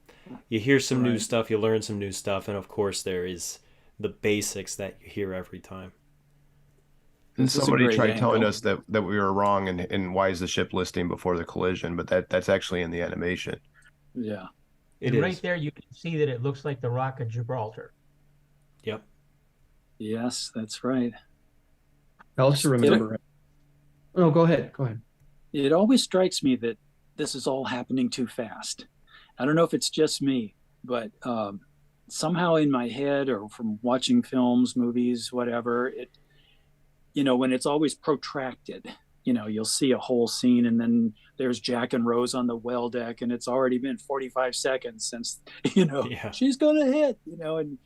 you hear some new stuff, you learn some new stuff, and of course there is the basics that you hear every time. And somebody tried telling us that we were wrong and why is the ship listing before the collision, but that's actually in the animation. Yeah. And right there you can see that it looks like the Rock of Gibraltar. Yep. Yes, that's right. I also remember. Oh, go ahead. It always strikes me that this is all happening too fast. I don't know if it's just me, but somehow in my head or from watching films, movies, whatever, when it's always protracted, you'll see a whole scene and then there's Jack and Rose on the well deck and it's already been 45 seconds since, she's going to hit, and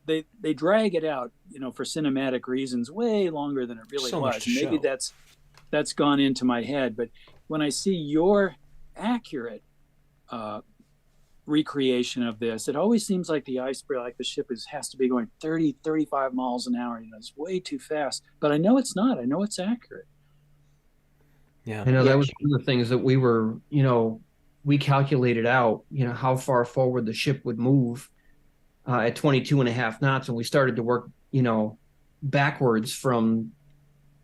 they drag it out, for cinematic reasons way longer than it really was. Maybe that's gone into my head. But when I see your accurate recreation of this, it always seems like the iceberg, like the ship has to be going 30, 35 miles an hour. It's way too fast, but I know it's not. I know it's accurate. Yeah. That was one of the things that we were, we calculated out, how far forward the ship would move at 22.5 knots. And we started to work, backwards from,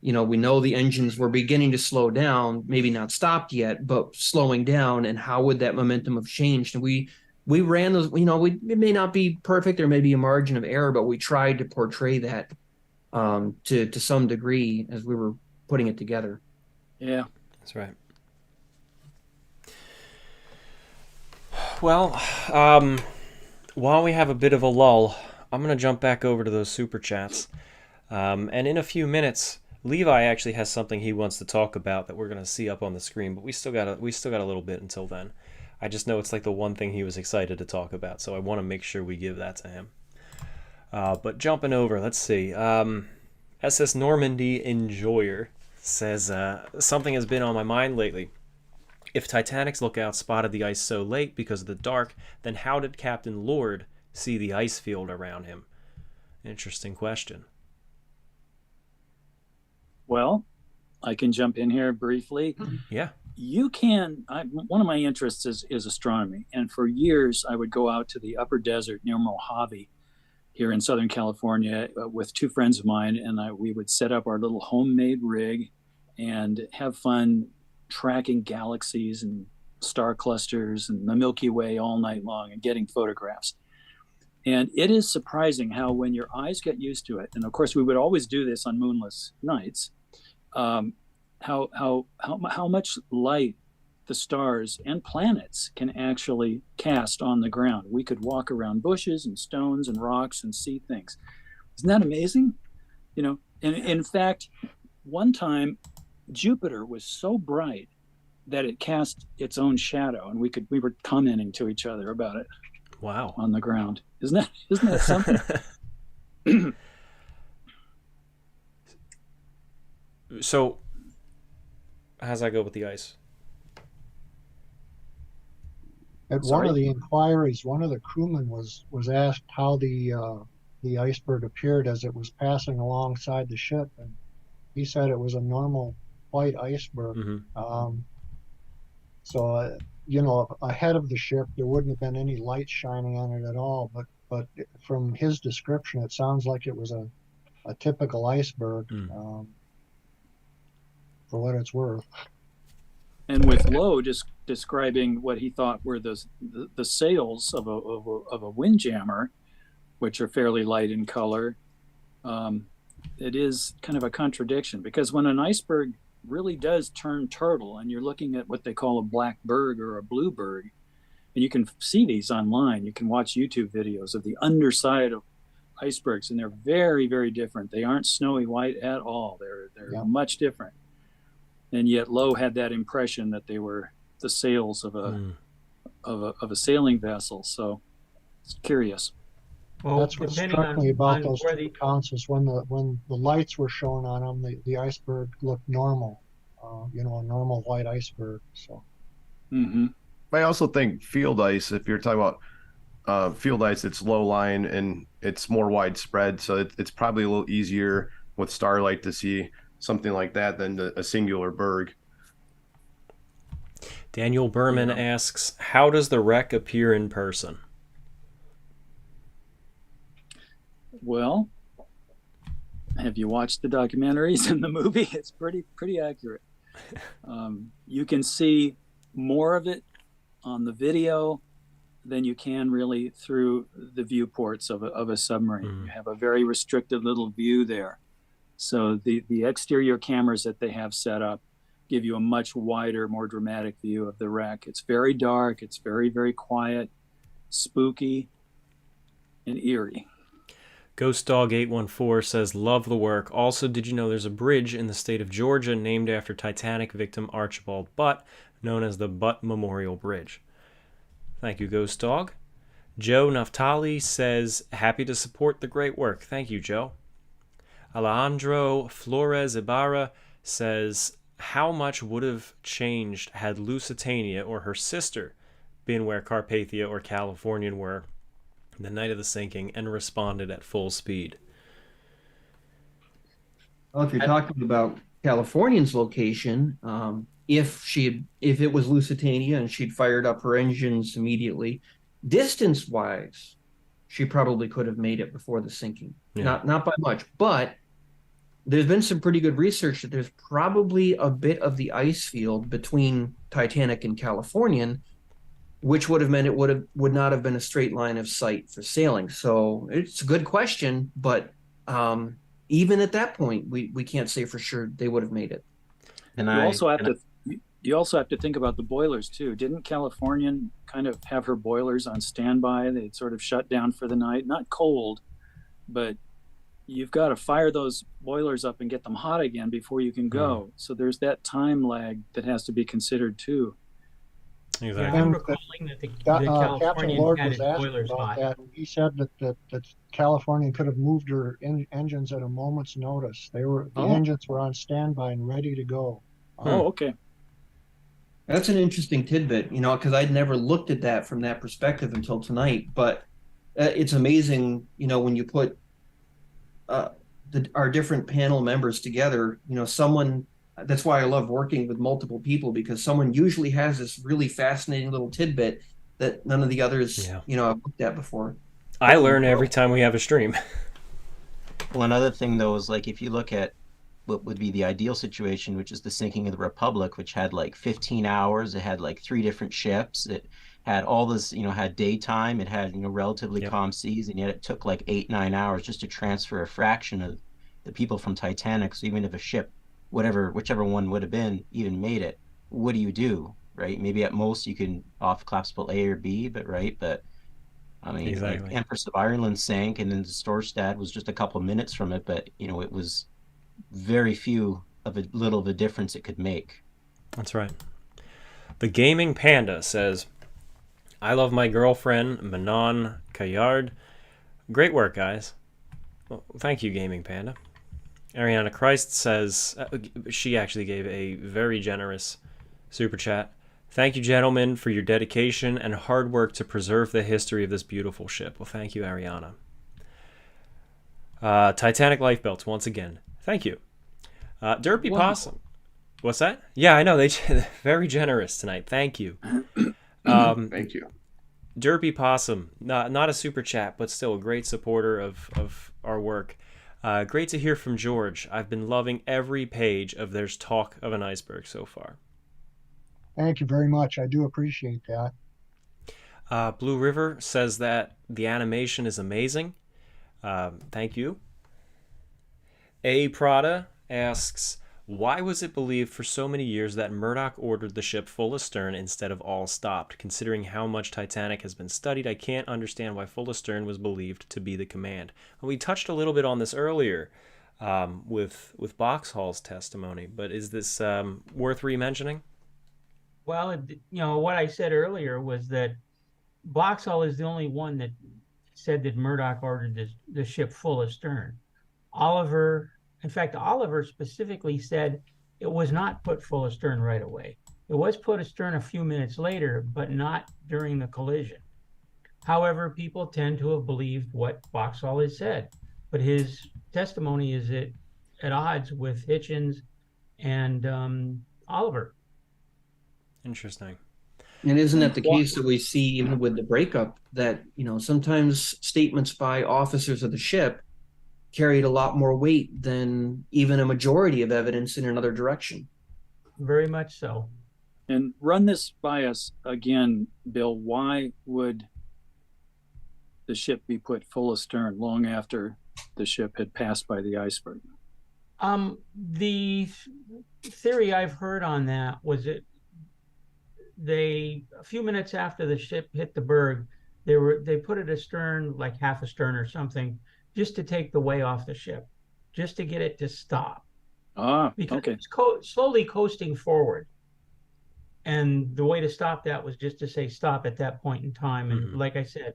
we know the engines were beginning to slow down, maybe not stopped yet, but slowing down. And how would that momentum have changed? And we ran those, it may not be perfect. There may be a margin of error, but we tried to portray that to some degree as we were putting it together. Yeah, that's right. Well, while we have a bit of a lull, I'm going to jump back over to those super chats. And in a few minutes, Levi actually has something he wants to talk about that we're going to see up on the screen, but we still got a little bit until then. I just know it's like the one thing he was excited to talk about, so I want to make sure we give that to him. But jumping over, let's see. SS Normandy Enjoyer says, something has been on my mind lately. If Titanic's lookout spotted the ice so late because of the dark, then how did Captain Lord see the ice field around him? Interesting question. Well, I can jump in here briefly. Yeah. One of my interests is astronomy. And for years, I would go out to the upper desert near Mojave here in Southern California with two friends of mine. And we would set up our little homemade rig and have fun tracking galaxies and star clusters and the Milky Way all night long and getting photographs. And it is surprising how when your eyes get used to it, and of course we would always do this on moonless nights, how much light the stars and planets can actually cast on the ground. We could walk around bushes and stones and rocks and see things. Isn't that amazing? You know, and in fact, one time Jupiter was so bright that it cast its own shadow, and we were commenting to each other about it. Wow. On the ground. Isn't that something? So, how's that go with the ice? At one of the inquiries, one of the crewmen was asked how the iceberg appeared as it was passing alongside the ship, and he said it was a normal white iceberg. Mm-hmm. So you know, ahead of the ship, there wouldn't have been any light shining on it at all. But from his description, it sounds like it was a typical iceberg, for what it's worth. And with Lowe just describing what he thought were the sails of a windjammer, which are fairly light in color, it is kind of a contradiction, because when an iceberg really does turn turtle and you're looking at what they call a black berg or a blue berg, and you can see these online, you can watch YouTube videos of the underside of icebergs, and they're very, very different. They aren't snowy white at all. They're much different. And yet Lowe had that impression that they were the sails of a sailing vessel. So it's curious. Well, that's what struck me about those two accounts, is when the lights were shown on them, the iceberg looked normal, you know, a normal white iceberg. So, I also think field ice, if you're talking about field ice, it's low lying and it's more widespread, so it's probably a little easier with starlight to see something like that than a singular berg. Daniel Berman asks, how does the wreck appear in person? Well, have you watched the documentaries and the movie? It's pretty accurate. You can see more of it on the video than you can really through the viewports of a submarine. You have a very restricted little view there. So the exterior cameras that they have set up give you a much wider, more dramatic view of the wreck. It's very dark. It's very, very quiet, spooky, and eerie. Ghost Dog 814 says, love the work. Also, did you know there's a bridge in the state of Georgia named after Titanic victim Archibald Butt, known as the Butt Memorial Bridge? Thank you, Ghost Dog. Joe Naftali says, happy to support the great work. Thank you, Joe. Alejandro Flores Ibarra says, how much would have changed had Lusitania or her sister been where Carpathia or Californian were the night of the sinking and responded at full speed? Well, if you're talking about Californian's location, if it was Lusitania and she'd fired up her engines immediately, distance-wise, she probably could have made it before the sinking. Yeah. Not by much, but there's been some pretty good research that there's probably a bit of the ice field between Titanic and Californian, which would have meant it would not have been a straight line of sight for sailing. So it's a good question, but even at that point, we can't say for sure they would have made it. And you also have to think about the boilers too. Didn't Californian kind of have her boilers on standby? They'd sort of shut down for the night, not cold, but you've got to fire those boilers up and get them hot again before you can go. So there's that time lag that has to be considered too. Yeah, Exactly. I'm recalling that the Captain Californian Lord had was its asked boilers about hot. that. He said that California could have moved their engines at a moment's notice. The engines were on standby and ready to go. Oh, okay. That's an interesting tidbit, because I'd never looked at that from that perspective until tonight. But it's amazing, when you put our different panel members together, someone. That's why I love working with multiple people, because someone usually has this really fascinating little tidbit that none of the others, I've looked at before. I learn every time we have a stream. Well, another thing though is like if you look at what would be the ideal situation, which is the sinking of the Republic, which had like 15 hours, it had like 3 different ships, it had all this, had daytime, it had relatively calm seas, and yet it took like 8-9 hours just to transfer a fraction of the people from Titanic. So even if a ship, whichever one would have been, even made it, what do you do, right? Maybe at most you can off classifiable A or B, but I mean, Exactly. like Empress of Ireland sank, and then Storstad was just a couple minutes from it, but it was very little of a difference it could make. That's right. The Gaming Panda says, I love my girlfriend, Manon Kayard. Great work, guys. Well, thank you, Gaming Panda. Ariana Christ says, she actually gave a very generous super chat. Thank you, gentlemen, for your dedication and hard work to preserve the history of this beautiful ship. Well, thank you, Ariana. Titanic Lifebelts, once again. Thank you. Derpy Possum. What's that? Yeah, I know. They're very generous tonight. Thank you. Thank you. Derpy Possum, not a super chat, but still a great supporter of our work. Great to hear from George. I've been loving every page of There's Talk of an Iceberg so far. Thank you very much. I do appreciate that. Blue River says that the animation is amazing. Thank you. A. Prada asks, why was it believed for so many years that Murdoch ordered the ship full astern instead of all stopped? Considering how much Titanic has been studied, I can't understand why full astern was believed to be the command. Well, we touched a little bit on this earlier with Boxhall's testimony, but is this worth re-mentioning? Well, what I said earlier was that Boxhall is the only one that said that Murdoch ordered the ship full astern. Oliver specifically said it was not put full astern right away. It was put astern a few minutes later, but not during the collision. However, people tend to have believed what Boxhall has said, but his testimony is at odds with Hitchens and Oliver. Interesting. And isn't that the case that we see even with the breakup, that sometimes statements by officers of the ship carried a lot more weight than even a majority of evidence in another direction? Very much so. And run this by us again, Bill. Why would the ship be put full astern long after the ship had passed by the iceberg? The theory I've heard on that was that a few minutes after the ship hit the berg, they put it astern, like half astern or something, just to take the way off the ship, just to get it to stop. Because okay. it's slowly coasting forward. And the way to stop that was just to say stop at that point in time. And like I said,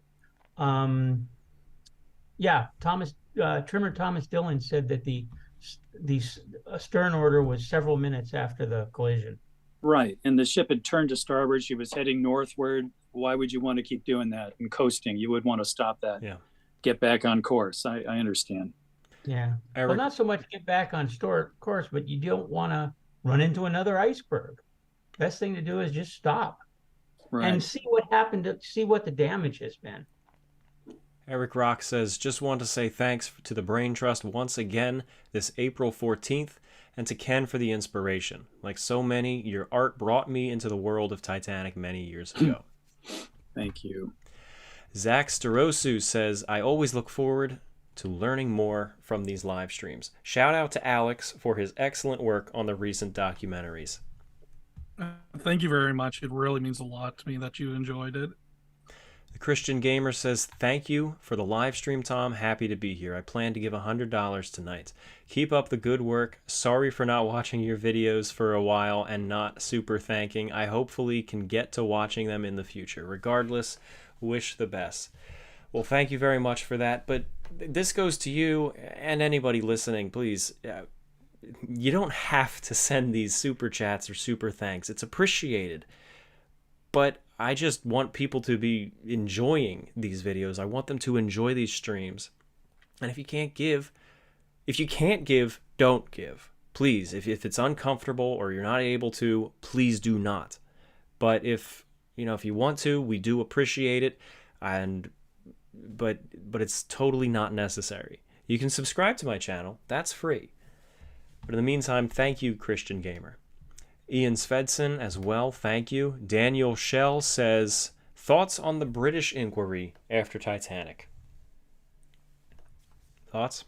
Trimmer Thomas Dillon said that the stern order was several minutes after the collision. Right. And the ship had turned to starboard. She was heading northward. Why would you want to keep doing that and coasting? You would want to stop that. Yeah. Get back on course. I understand. Yeah. Eric, well, not so much get back on course, but you don't want to run into another iceberg. Best thing to do is just stop and see what happened, see what the damage has been. Eric Rock says, just want to say thanks to the Brain Trust once again this April 14th, and to Ken for the inspiration. Like so many, your art brought me into the world of Titanic many years ago. Thank you. Zach Starosu says, I always look forward to learning more from these live streams. Shout out to Alex for his excellent work on the recent documentaries. Thank you very much. It really means a lot to me that you enjoyed it. The Christian Gamer says, thank you for the live stream, Tom. Happy to be here. I plan to give $100 tonight. Keep up the good work. Sorry for not watching your videos for a while and not super thanking. I hopefully can get to watching them in the future. Regardless, wish the best. Well, thank you very much for that. But this goes to you and anybody listening, please. You don't have to send these super chats or super thanks. It's appreciated. But I just want people to be enjoying these videos. I want them to enjoy these streams. And if you can't give, don't give. Please, if it's uncomfortable or you're not able to, please do not. But if you want to, we do appreciate it. But it's totally not necessary. You can subscribe to my channel. That's free. But in the meantime, thank you, Christian Gamer. Ian Svedson as well, thank you. Daniel Shell says, thoughts on the British inquiry after Titanic? Thoughts?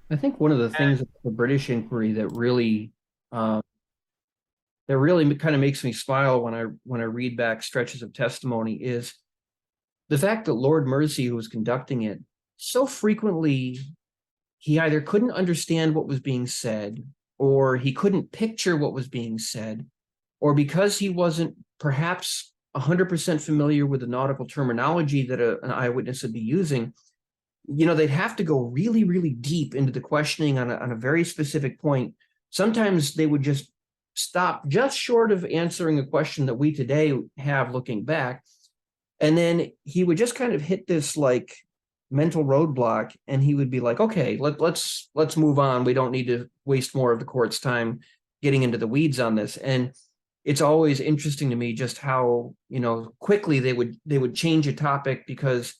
I think one of the things of the British inquiry that really kind of makes me smile when I read back stretches of testimony is the fact that Lord Mersey, who was conducting it, so frequently he either couldn't understand what was being said, or he couldn't picture what was being said, or because he wasn't perhaps 100% familiar with the nautical terminology that an eyewitness would be using, they'd have to go really, really deep into the questioning on a very specific point. Sometimes they would just stop just short of answering a question that we today have looking back. And then he would just kind of hit this like mental roadblock, and he would be like, okay, let's move on. We don't need to waste more of the court's time getting into the weeds on this. And it's always interesting to me just how, quickly they would change a topic because,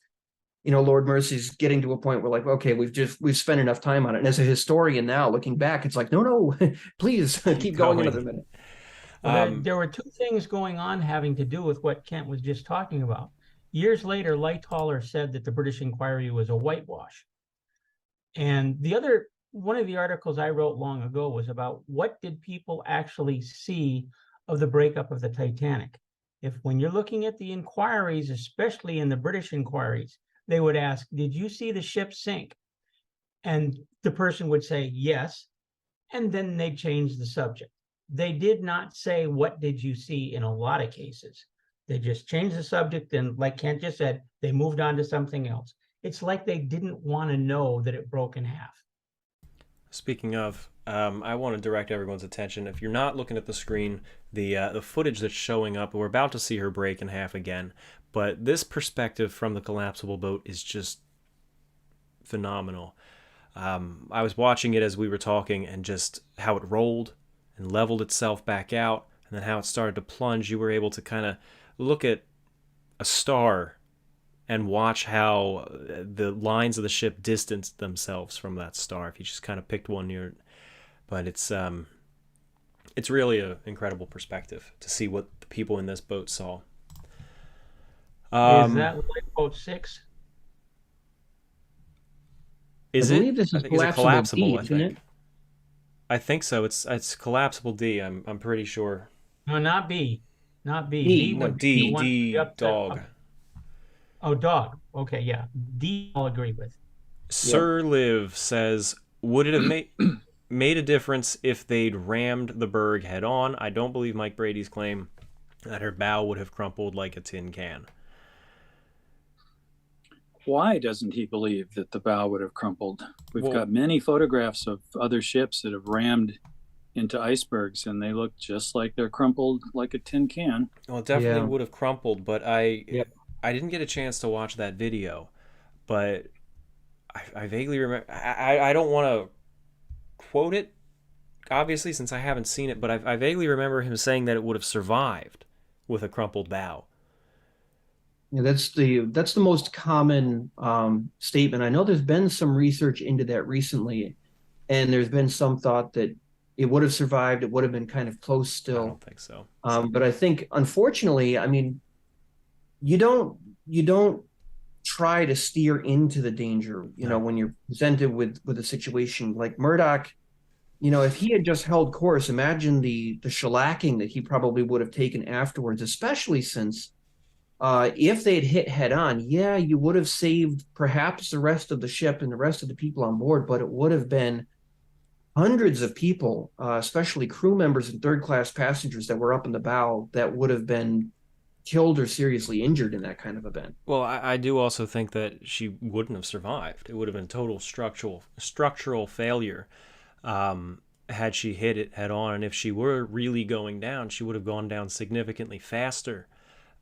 Lord Mercy's getting to a point where like, okay, we've spent enough time on it. And as a historian now looking back, it's like, no, please keep going another minute. There were two things going on having to do with what Kent was just talking about. Years later, Lightoller said that the British inquiry was a whitewash. And one of the articles I wrote long ago was about what did people actually see of the breakup of the Titanic. When you're looking at the inquiries, especially in the British inquiries, they would ask, did you see the ship sink? And the person would say, yes. And then they'd change the subject. They did not say, what did you see in a lot of cases. They just changed the subject, and like Kent just said, they moved on to something else. It's like they didn't want to know that it broke in half. Speaking of, I want to direct everyone's attention. If you're not looking at the screen, the footage that's showing up, we're about to see her break in half again. But this perspective from the collapsible boat is just phenomenal. I was watching it as we were talking, and just how it rolled and leveled itself back out, and then how it started to plunge. You were able to kind of look at a star and watch how the lines of the ship distanced themselves from that star. If you just kind of picked one near, but it's really an incredible perspective to see what the people in this boat saw. Is that Lifeboat 6? I believe this is collapsible, I think. I think so. It's collapsible D. I'm pretty sure. No, not B. Not B. D. would D. be D. Dog. Oh, dog. Okay, yeah. D. I'll agree with. Sir Liv says, would it have made a difference if they'd rammed the Berg head on? I don't believe Mike Brady's claim that her bow would have crumpled like a tin can. Why doesn't he believe that the bow would have crumpled? We've got many photographs of other ships that have rammed into icebergs, and they look just like they're crumpled like a tin can. Well, it definitely would have crumpled, but I didn't get a chance to watch that video, but I vaguely remember. I don't want to quote it, obviously, since I haven't seen it, but I vaguely remember him saying that it would have survived with a crumpled bow. Yeah, that's the most common statement. I know there's been some research into that recently, and there's been some thought that it would have survived. It would have been kind of close still. I don't think so. But I think, unfortunately, I mean, you don't try to steer into the danger, when you're presented with a situation like Murdoch. If he had just held course, imagine the shellacking that he probably would have taken afterwards, especially since If they'd hit head on, yeah, you would have saved perhaps the rest of the ship and the rest of the people on board, but it would have been hundreds of people, especially crew members and third-class passengers that were up in the bow, that would have been killed or seriously injured in that kind of event. Well, I do also think that she wouldn't have survived. It would have been total structural failure had she hit it head on. And if she were really going down, she would have gone down significantly faster.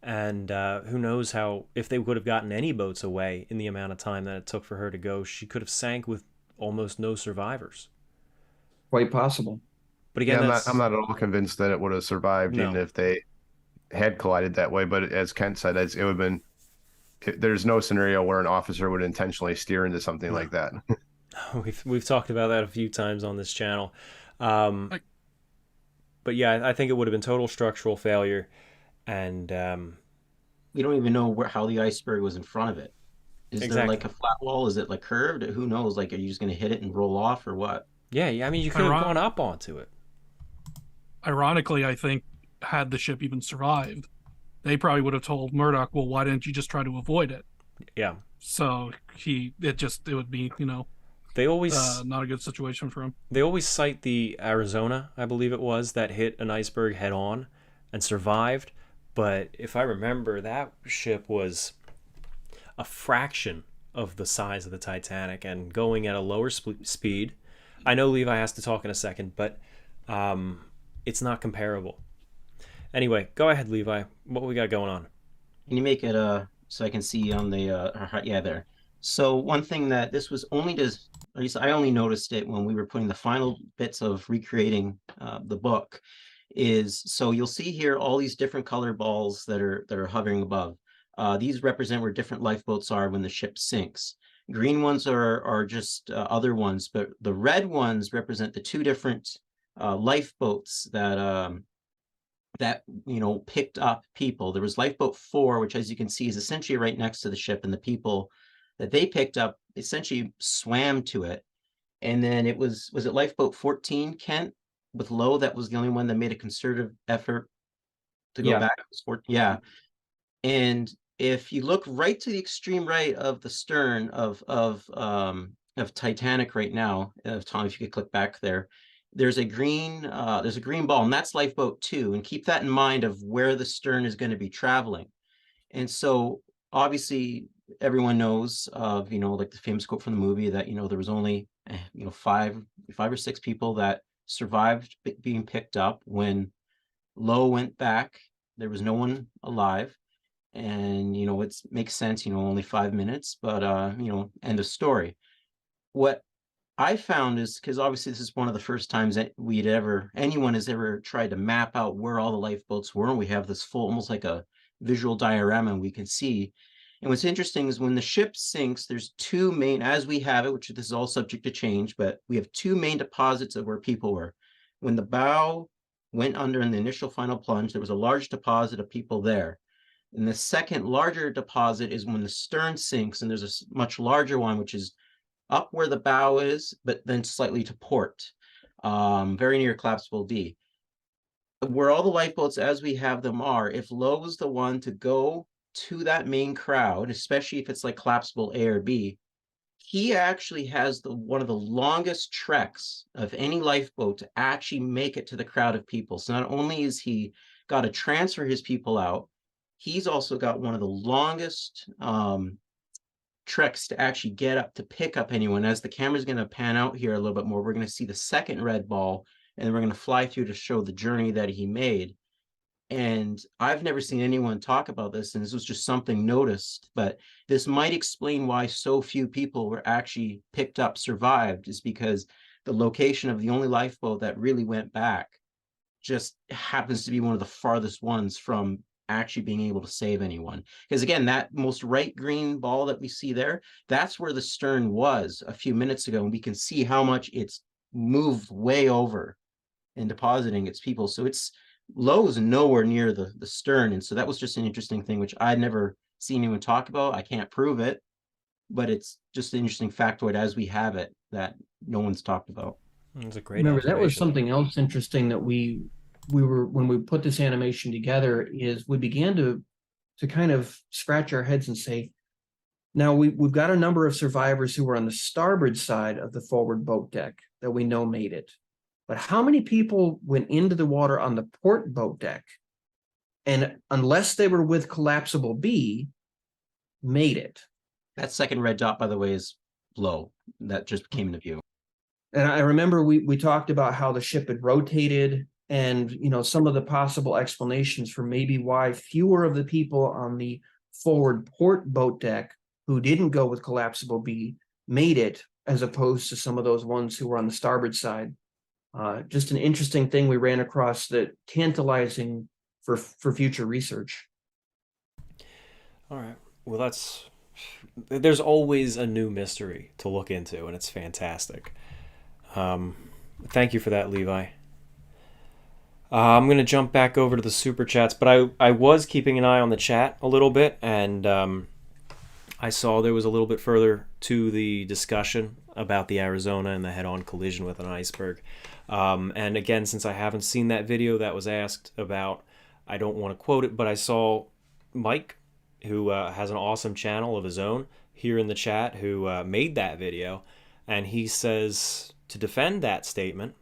And who knows if they would have gotten any boats away in the amount of time that it took for her to go, she could have sank with almost no survivors. Quite possible. But again, I'm not at all convinced that it would have survived, No. even if they had collided that way. But as Kent said, it would have been. There's no scenario where an officer would intentionally steer into something like that. We've talked about that a few times on this channel. But yeah, I think it would have been total structural failure. And We don't even know how the iceberg was in front of it. Is there like a flat wall? Is it like curved? Who knows? Like, are you just going to hit it and roll off or what? Yeah, I mean, you could have gone up onto it. Ironically, I think had the ship even survived, they probably would have told Murdoch, well, why didn't you just try to avoid it? Yeah. So it would be, they always not a good situation for him. They always cite the Arizona, I believe it was, that hit an iceberg head on and survived. But if I remember, that ship was a fraction of the size of the Titanic and going at a lower speed. I know Levi has to talk in a second, but it's not comparable. Anyway, go ahead, Levi. What we got going on? Can you make it so I can see on the yeah, there. So one thing that this was only at least I only noticed it when we were putting the final bits of recreating the book, is so you'll see here all these different color balls that are hovering above. These represent where different lifeboats are when the ship sinks. Green ones are just other ones, but the red ones represent the two different lifeboats that picked up people. There was lifeboat 4, which, as you can see, is essentially right next to the ship, and the people that they picked up essentially swam to it. And then was it lifeboat 14, Kent, with Lowe, that was the only one that made a concerted effort to go back? Yeah. And if you look right to the extreme right of the stern of Titanic right now, Tom, if you could click back there, there's a green ball, and that's lifeboat 2. And keep that in mind of where the stern is going to be traveling. And so obviously everyone knows of, like the famous quote from the movie that, there was only, 5 or 6 people that survived being picked up. When Lowe went back, there was no one alive. And, it makes sense, only 5 minutes, but, end of story. What I found is, because obviously this is one of the first times that anyone has ever tried to map out where all the lifeboats were. And we have this full, almost like a visual diorama we can see. And what's interesting is when the ship sinks, there's 2 main, as we have it, which this is all subject to change, but we have 2 main deposits of where people were. When the bow went under in the initial final plunge, there was a large deposit of people there. And the second larger deposit is when the stern sinks, and there's a much larger one, which is up where the bow is, but then slightly to port, very near collapsible D. Where all the lifeboats as we have them are, if Lowe was the one to go to that main crowd, especially if it's like collapsible A or B, he actually has one of the longest treks of any lifeboat to actually make it to the crowd of people. So not only is he got to transfer his people out, he's also got one of the longest treks to actually get up to pick up anyone. As the camera's going to pan out here a little bit more, we're going to see the second red ball, and then we're going to fly through to show the journey that he made. And I've never seen anyone talk about this, and this was just something noticed, but this might explain why so few people were actually picked up, survived, is because the location of the only lifeboat that really went back just happens to be one of the farthest ones from actually being able to save anyone. Because again, that most right green ball that we see there, that's where the stern was a few minutes ago, and we can see how much it's moved way over and depositing its people. So Lowe's nowhere near the stern. And so that was just an interesting thing, which I'd never seen anyone talk about. I can't prove it, but it's just an interesting factoid as we have it that no one's talked about. That's a great Remember, that was something else interesting that we were, when we put this animation together, is we began to kind of scratch our heads and say, now we've got a number of survivors who were on the starboard side of the forward boat deck that we know made it. But how many people went into the water on the port boat deck and, unless they were with collapsible B, made it? That second red dot, by the way, is low. That just came into view. And I remember we talked about how the ship had rotated and, some of the possible explanations for maybe why fewer of the people on the forward port boat deck who didn't go with collapsible B made it, as opposed to some of those ones who were on the starboard side. Just an interesting thing we ran across, that tantalizing for future research. All right. Well, there's always a new mystery to look into, and it's fantastic. Thank you for that, Levi. I'm going to jump back over to the super chats, but I was keeping an eye on the chat a little bit, and I saw there was a little bit further to the discussion about the Arizona and the head-on collision with an iceberg. And again, since I haven't seen that video that was asked about, I don't want to quote it, but I saw Mike, who has an awesome channel of his own, here in the chat, who made that video, and he says, to defend that statement,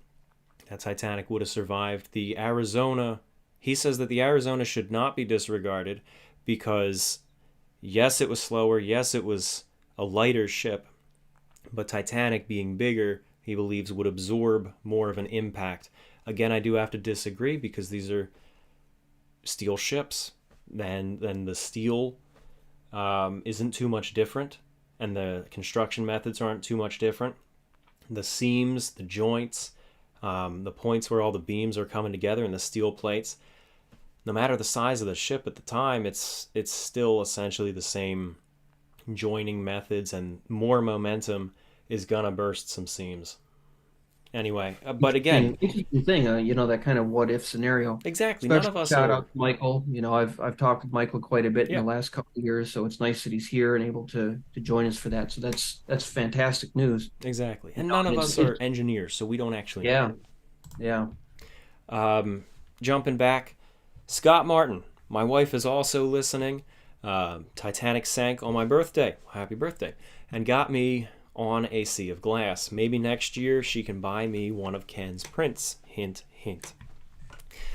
that Titanic would have survived, the Arizona, he says that the Arizona should not be disregarded because, yes, it was slower, yes, it was a lighter ship, but Titanic, being bigger, he believes would absorb more of an impact. Again, I do have to disagree, because these are steel ships, and the steel isn't too much different, and the construction methods aren't too much different. The seams, the joints, the points where all the beams are coming together, and the steel plates, no matter the size of the ship at the time, it's still essentially the same joining methods, and more momentum is gonna burst some seams. Anyway, but again, interesting thing, that kind of what if scenario. Exactly. Special None of us shout are... out to Michael. I've talked with Michael quite a bit in Yeah. the last couple of years, so it's nice that he's here and able to join us for that. So that's fantastic news. Exactly. And none of us are engineers, so we don't actually know. Yeah. Jumping back, Scott Martin, my wife is also listening. Titanic sank on my birthday. Happy birthday. And got me on a sea of glass. Maybe next year she can buy me one of Ken's prints. Hint, hint.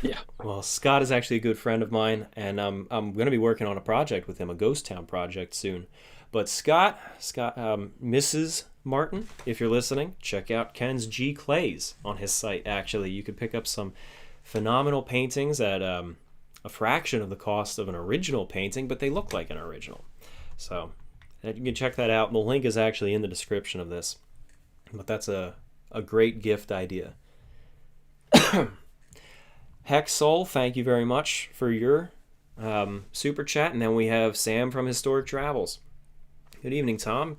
Yeah. Well, Scott is actually a good friend of mine, and I'm going to be working on a project with him, a ghost town project soon. But Scott, Mrs. Martin, if you're listening, check out Ken's G Clays on his site. Actually, you could pick up some phenomenal paintings at a fraction of the cost of an original painting, but they look like an original. So you can check that out. The link is actually in the description of this. But that's a great gift idea. Hex Soul, thank you very much for your super chat. And then we have Sam from Historic Travels. Good evening, Tom.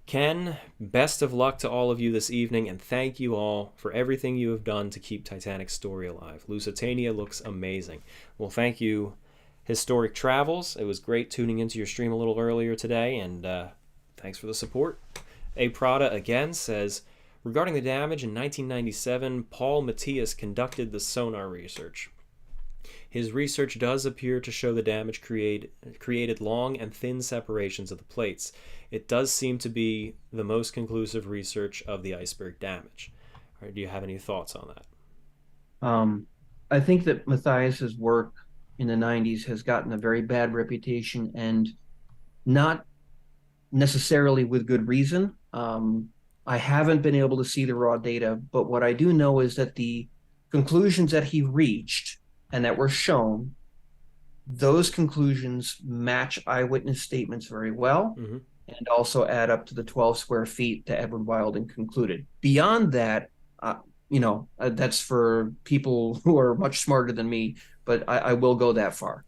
Ken, best of luck to all of you this evening, and thank you all for everything you have done to keep Titanic's story alive. Lusitania looks amazing. Well, thank you, Historic Travels. It was great tuning into your stream a little earlier today, and thanks for the support. A Prada again says, regarding the damage in 1997, Paul Matthias conducted the sonar research. His research does appear to show the damage created long and thin separations of the plates. It does seem to be the most conclusive research of the iceberg damage. All right, do you have any thoughts on that? I think that Matthias's work in the 90s has gotten a very bad reputation, and not necessarily with good reason. I haven't been able to see the raw data, but what I do know is that the conclusions that he reached and that were shown, those conclusions match eyewitness statements very well, and also add up to the 12 square feet that Edward Wilding concluded. Beyond that, that's for people who are much smarter than me, but I will go that far.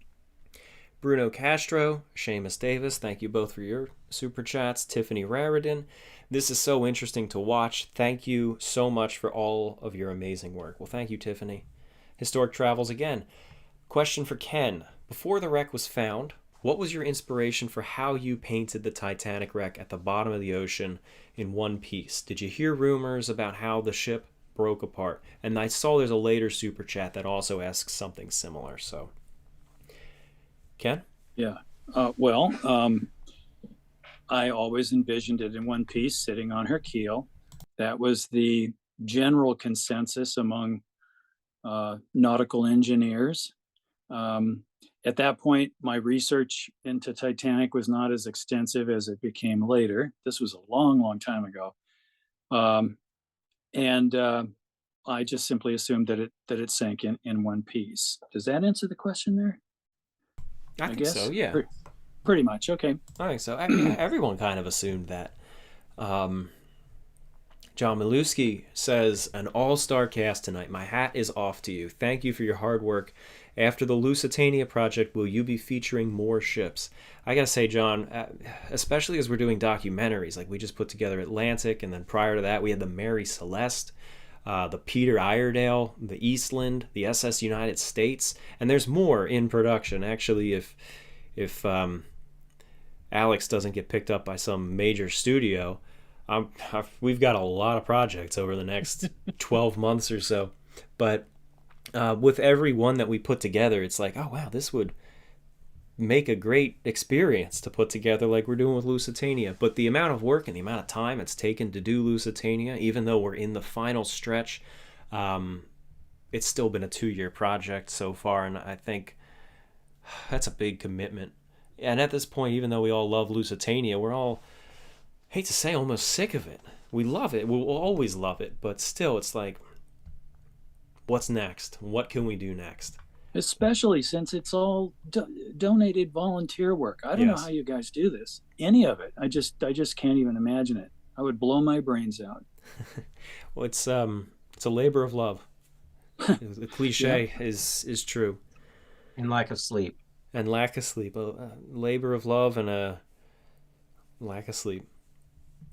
Bruno Castro, Seamus Davis, thank you both for your super chats. Tiffany Raridan, this is so interesting to watch. Thank you so much for all of your amazing work. Well, thank you, Tiffany. Historic Travels again. Question for Ken. Before the wreck was found, what was your inspiration for how you painted the Titanic wreck at the bottom of the ocean in one piece? Did you hear rumors about how the ship broke apart? And I saw there's a later super chat that also asks something similar. So Ken? Yeah. I always envisioned it in one piece, sitting on her keel. That was the general consensus among nautical engineers. At that point, my research into Titanic was not as extensive as it became later. This was a long, long time ago. And I just simply assumed that it sank in one piece. Does that answer the question there? I think so, yeah. Pretty much, okay. I think so. Everyone kind of assumed that. John Milewski says, an all-star cast tonight. My hat is off to you. Thank you for your hard work. After the Lusitania project, will you be featuring more ships? I gotta say, John, especially as we're doing documentaries, like we just put together Atlantic, and then prior to that we had the Mary Celeste, the Peter Iredale, the Eastland, the SS United States, and there's more in production. Actually, if Alex doesn't get picked up by some major studio, we've got a lot of projects over the next 12 months or so. But with every one that we put together, it's like, oh wow, this would make a great experience to put together, like we're doing with Lusitania. But the amount of work and the amount of time it's taken to do Lusitania, even though we're in the final stretch, it's still been a 2-year project so far, and I think that's a big commitment. And at this point, even though we all love Lusitania, we're all, hate to say, almost sick of it. We love it. We'll always love it. But still, it's like, what's next? What can we do next? Especially since it's all donated volunteer work. I don't know how you guys do this. Any of it. I just can't even imagine it. I would blow my brains out. Well, it's a labor of love. The cliche is true. And lack of sleep. And lack of sleep. A labor of love and a lack of sleep,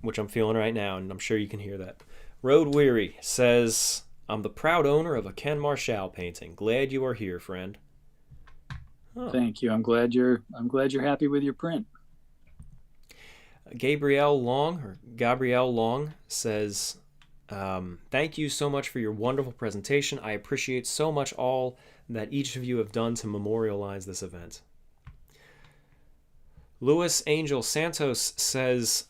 which I'm feeling right now, and I'm sure you can hear that. Road Weary says, I'm the proud owner of a Ken Marschall painting. Glad you are here, friend. Oh. Thank you. I'm glad you're happy with your print. Gabrielle Long says, thank you so much for your wonderful presentation. I appreciate so much all that each of you have done to memorialize this event. Luis Angel Santos says,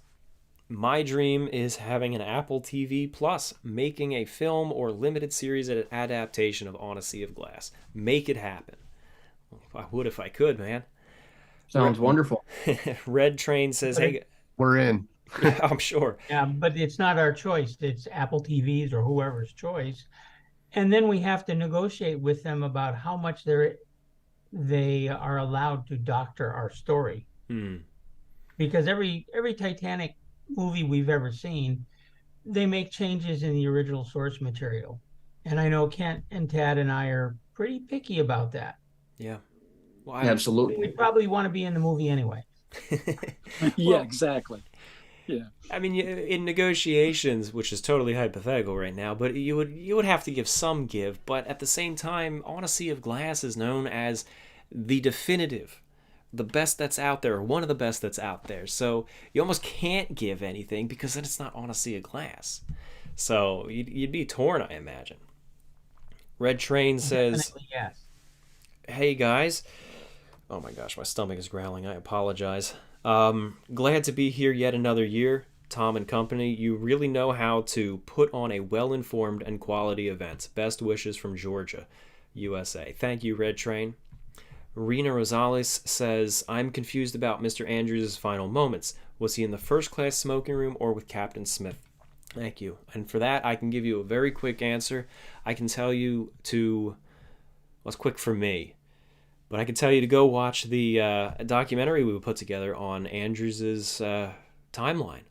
my dream is having an Apple TV Plus, making a film or limited series adaptation of On a Sea of Glass. Make it happen. I would if I could, man. Sounds wonderful. Red Train says, hey, we're in. Yeah, I'm sure. Yeah, but it's not our choice. It's Apple TV's or whoever's choice. And then we have to negotiate with them about how much they are allowed to doctor our story. Because every Titanic movie we've ever seen, they make changes in the original source material. And I know Kent and Tad and I are pretty picky about that. Yeah. Well, absolutely. We probably want to be in the movie anyway. Yeah, exactly. Yeah. I mean, in negotiations, which is totally hypothetical right now, but you would have to give some give. But at the same time, On a Sea of Glass is known as the definitive, the best that's out there, or one of the best that's out there. So you almost can't give anything because then it's not On a Sea of Glass. So you'd be torn, I imagine. Red Train says, yes. Hey guys. Oh my gosh, my stomach is growling. I apologize. Glad to be here yet another year. Tom and company, you really know how to put on a well-informed and quality event. Best wishes from Georgia, USA. Thank you, Red Train. Rena Rosales says, I'm confused about Mr. Andrews' final moments. Was he in the first-class smoking room or with Captain Smith? Thank you. And for that, I can give you a very quick answer. I can tell you to... Well, it's quick for me. But I can tell you to go watch the documentary we put together on Andrews' timeline,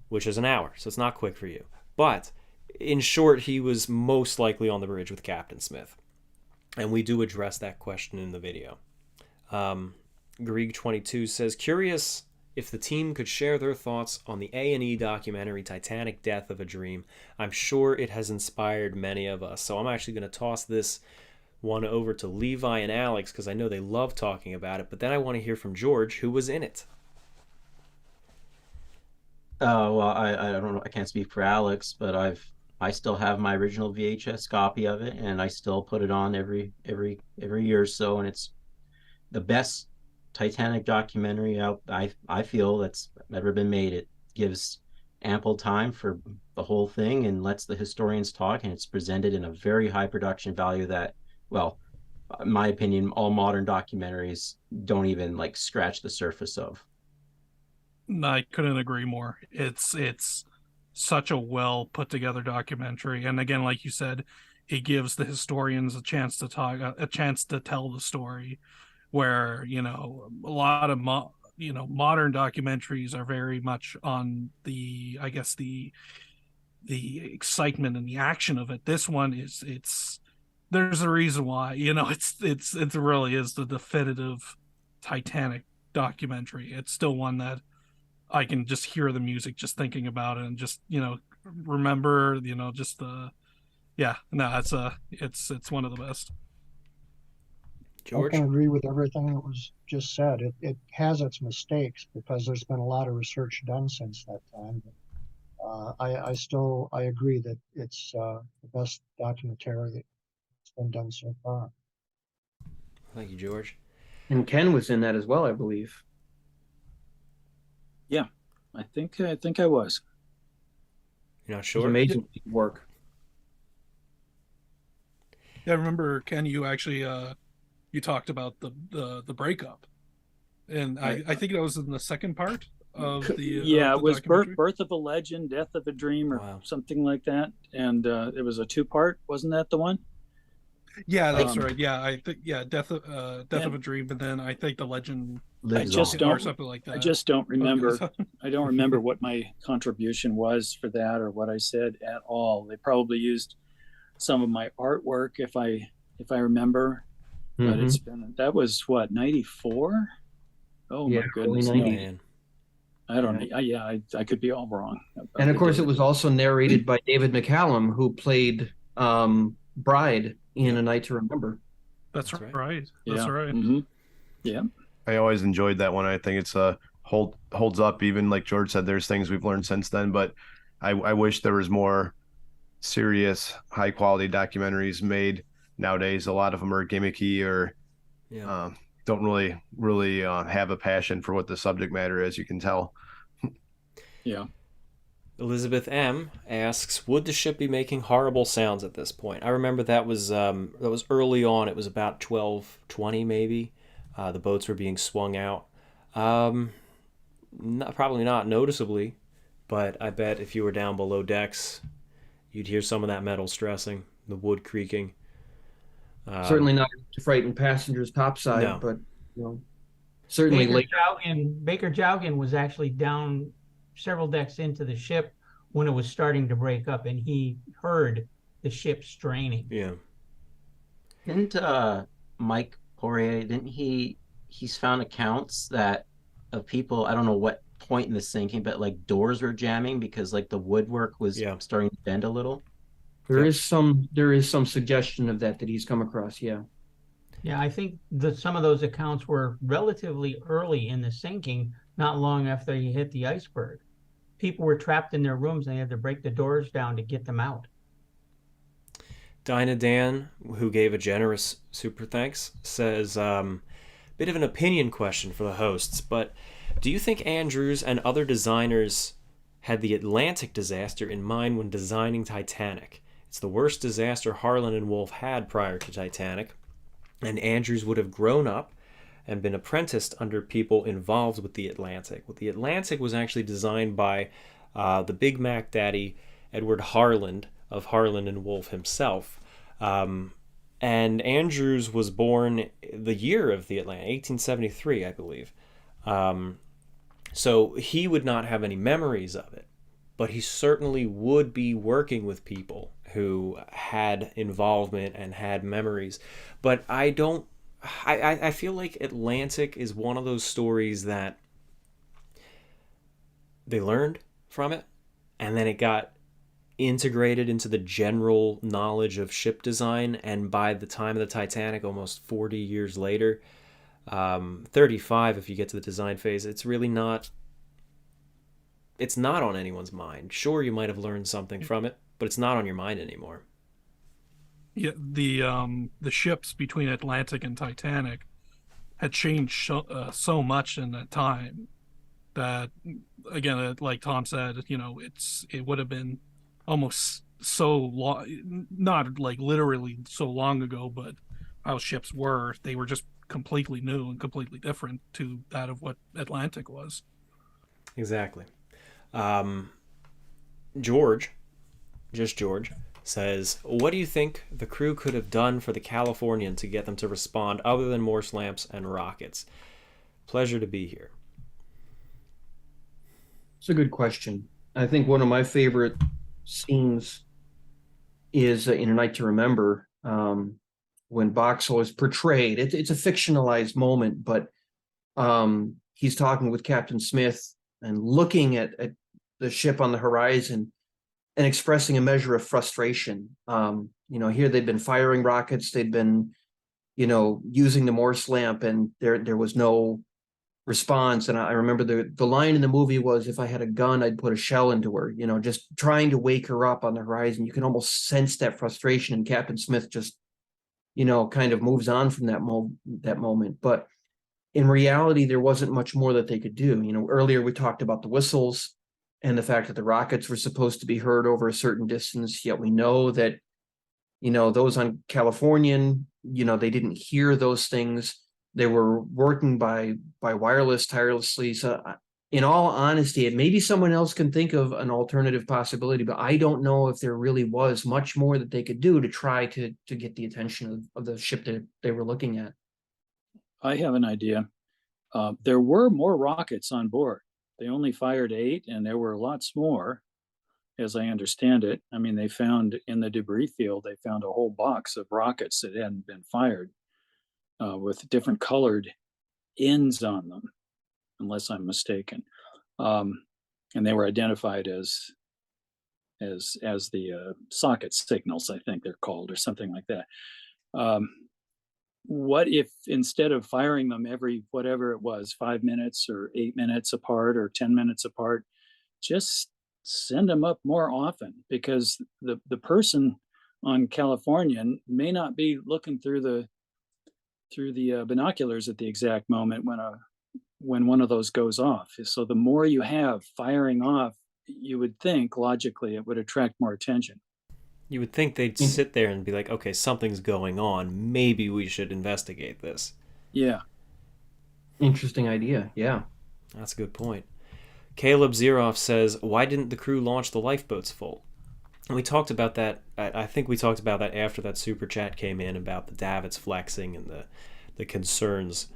which is an hour, so it's not quick for you. But, in short, he was most likely on the bridge with Captain Smith. And we do address that question in the video. Greeg22 says, curious if the team could share their thoughts on the A&E documentary Titanic Death of a Dream. I'm sure it has inspired many of us. So I'm actually going to toss this one over to Levi and Alex because I know they love talking about it. But then I want to hear from George, who was in it. Well, I don't know. I can't speak for Alex, but I still have my original VHS copy of it, and I still put it on every year or so, and the best Titanic documentary out, I feel, that's ever been made. It gives ample time for the whole thing and lets the historians talk, and it's presented in a very high production value that, well, in my opinion, all modern documentaries don't even like scratch the surface of. I couldn't agree more. It's such a well put together documentary, and again, like you said, it gives the historians a chance to talk, a chance to tell the story. Where a lot of modern documentaries are very much on the, I guess, the excitement and the action of it. This one it's there's a reason why it really is the definitive Titanic documentary. It's still one that I can just hear the music just thinking about it, and just remember just the it's one of the best. George? I can agree with everything that was just said. It has its mistakes because there's been a lot of research done since that time. I agree that it's the best documentary that's been done so far. Thank you, George. And Ken was in that as well, I believe. Yeah, I think I was. You're not It was sure? amazing work. Yeah, I remember, Ken, you actually you talked about the breakup, and I think it was in the second part of the it was birth of a legend, death of a dream, or Wow. something like that, and it was a 2-part. Wasn't that the one? Yeah, that's right. Yeah, I think death of a dream, and then I think the legend Lives just on. don't- or something like that. I just don't remember. I don't remember what my contribution was for that or what I said at all. They probably used some of my artwork if I remember. But it's been, that was what, 94? Oh Yeah, my goodness. early No. 90s. Man. I don't know. I could be all wrong. about And of the course, date. it was also narrated by David McCallum, who played Bride in A Night to Remember. That's That's right. right. That's Yeah. right. Mhm. Yeah. I always enjoyed that one. I think it's holds up. Even like George said, there's things we've learned since then, but I wish there was more serious, high quality documentaries made nowadays. A lot of them are gimmicky or Yeah. don't really have a passion for what the subject matter is. You can tell. Yeah. Elizabeth M asks, would the ship be making horrible sounds at this point? I remember that was early on. It was about 12:20 maybe. The boats were being swung out. Probably not noticeably, but I bet if you were down below decks, you'd hear some of that metal stressing, the wood creaking. Certainly not to frighten passengers topside, No. but certainly Baker Jaugen was actually down several decks into the ship when it was starting to break up, and he heard the ship straining. Yeah. Didn't Mike Poirier, he's found accounts that of people, I don't know what point in the sinking, but like doors were jamming because like the woodwork was starting to bend a little. there is some suggestion of that he's come across. Yeah. Yeah, I think that some of those accounts were relatively early in the sinking, not long after he hit the iceberg. People were trapped in their rooms and they had to break the doors down to get them out. Dinah Dan, who gave a generous super thanks, says, bit of an opinion question for the hosts, but do you think Andrews and other designers had the Atlantic disaster in mind when designing Titanic? It's the worst disaster Harlan and Wolfe had prior to Titanic, and Andrews would have grown up and been apprenticed under people involved with the Atlantic. Well, the Atlantic was actually designed by the Big Mac Daddy, Edward Harland, of Harlan and Wolfe himself. And Andrews was born the year of the Atlantic, 1873, I believe. So he would not have any memories of it, but he certainly would be working with people who had involvement and had memories. But I feel like Atlantic is one of those stories that they learned from it, and then it got integrated into the general knowledge of ship design, and by the time of the Titanic, almost 40 years later, 35 if you get to the design phase, it's not on anyone's mind. Sure, you might have learned something from it, but it's not on your mind anymore. Yeah, the ships between Atlantic and Titanic had changed so much in that time that, again, like Tom said, it would have been almost so long, not like literally so long ago, but how ships were, they were just completely new and completely different to that of what Atlantic was. Exactly. George says, what do you think the crew could have done for the Californian to get them to respond other than Morse lamps and rockets? Pleasure to be here. It's a good question. I think one of my favorite scenes is in A Night to Remember, when Boxall is portrayed. It's a fictionalized moment, but he's talking with Captain Smith and looking at the ship on the horizon and expressing a measure of frustration. Here they'd been firing rockets, they'd been, using the Morse lamp, and there was no response. And I remember the line in the movie was, if I had a gun, I'd put a shell into her, just trying to wake her up on the horizon. You can almost sense that frustration, and Captain Smith just, kind of moves on from that moment. But in reality, there wasn't much more that they could do. Earlier we talked about the whistles and the fact that the rockets were supposed to be heard over a certain distance, yet we know that, those on Californian, they didn't hear those things. They were working by wireless tirelessly. So in all honesty, maybe someone else can think of an alternative possibility, but I don't know if there really was much more that they could do to try to get the attention of the ship that they were looking at. I have an idea. There were more rockets on board. They only fired 8, and there were lots more, as I understand it. I mean, they found in the debris field, they found a whole box of rockets that hadn't been fired, with different colored ends on them, unless I'm mistaken. And they were identified as the socket signals, I think they're called, or something like that. What if, instead of firing them every, whatever it was, 5 minutes or 8 minutes apart or 10 minutes apart, just send them up more often? Because the person on Californian may not be looking through the binoculars at the exact moment when one of those goes off. So the more you have firing off, you would think logically it would attract more attention. You would think they'd sit there and be like, okay, something's going on. Maybe we should investigate this. Yeah. Interesting idea. Yeah. That's a good point. Caleb Zeroff says, why didn't the crew launch the lifeboats full? And we talked about that. I think we talked about that after that super chat came in about the davits flexing and the concerns.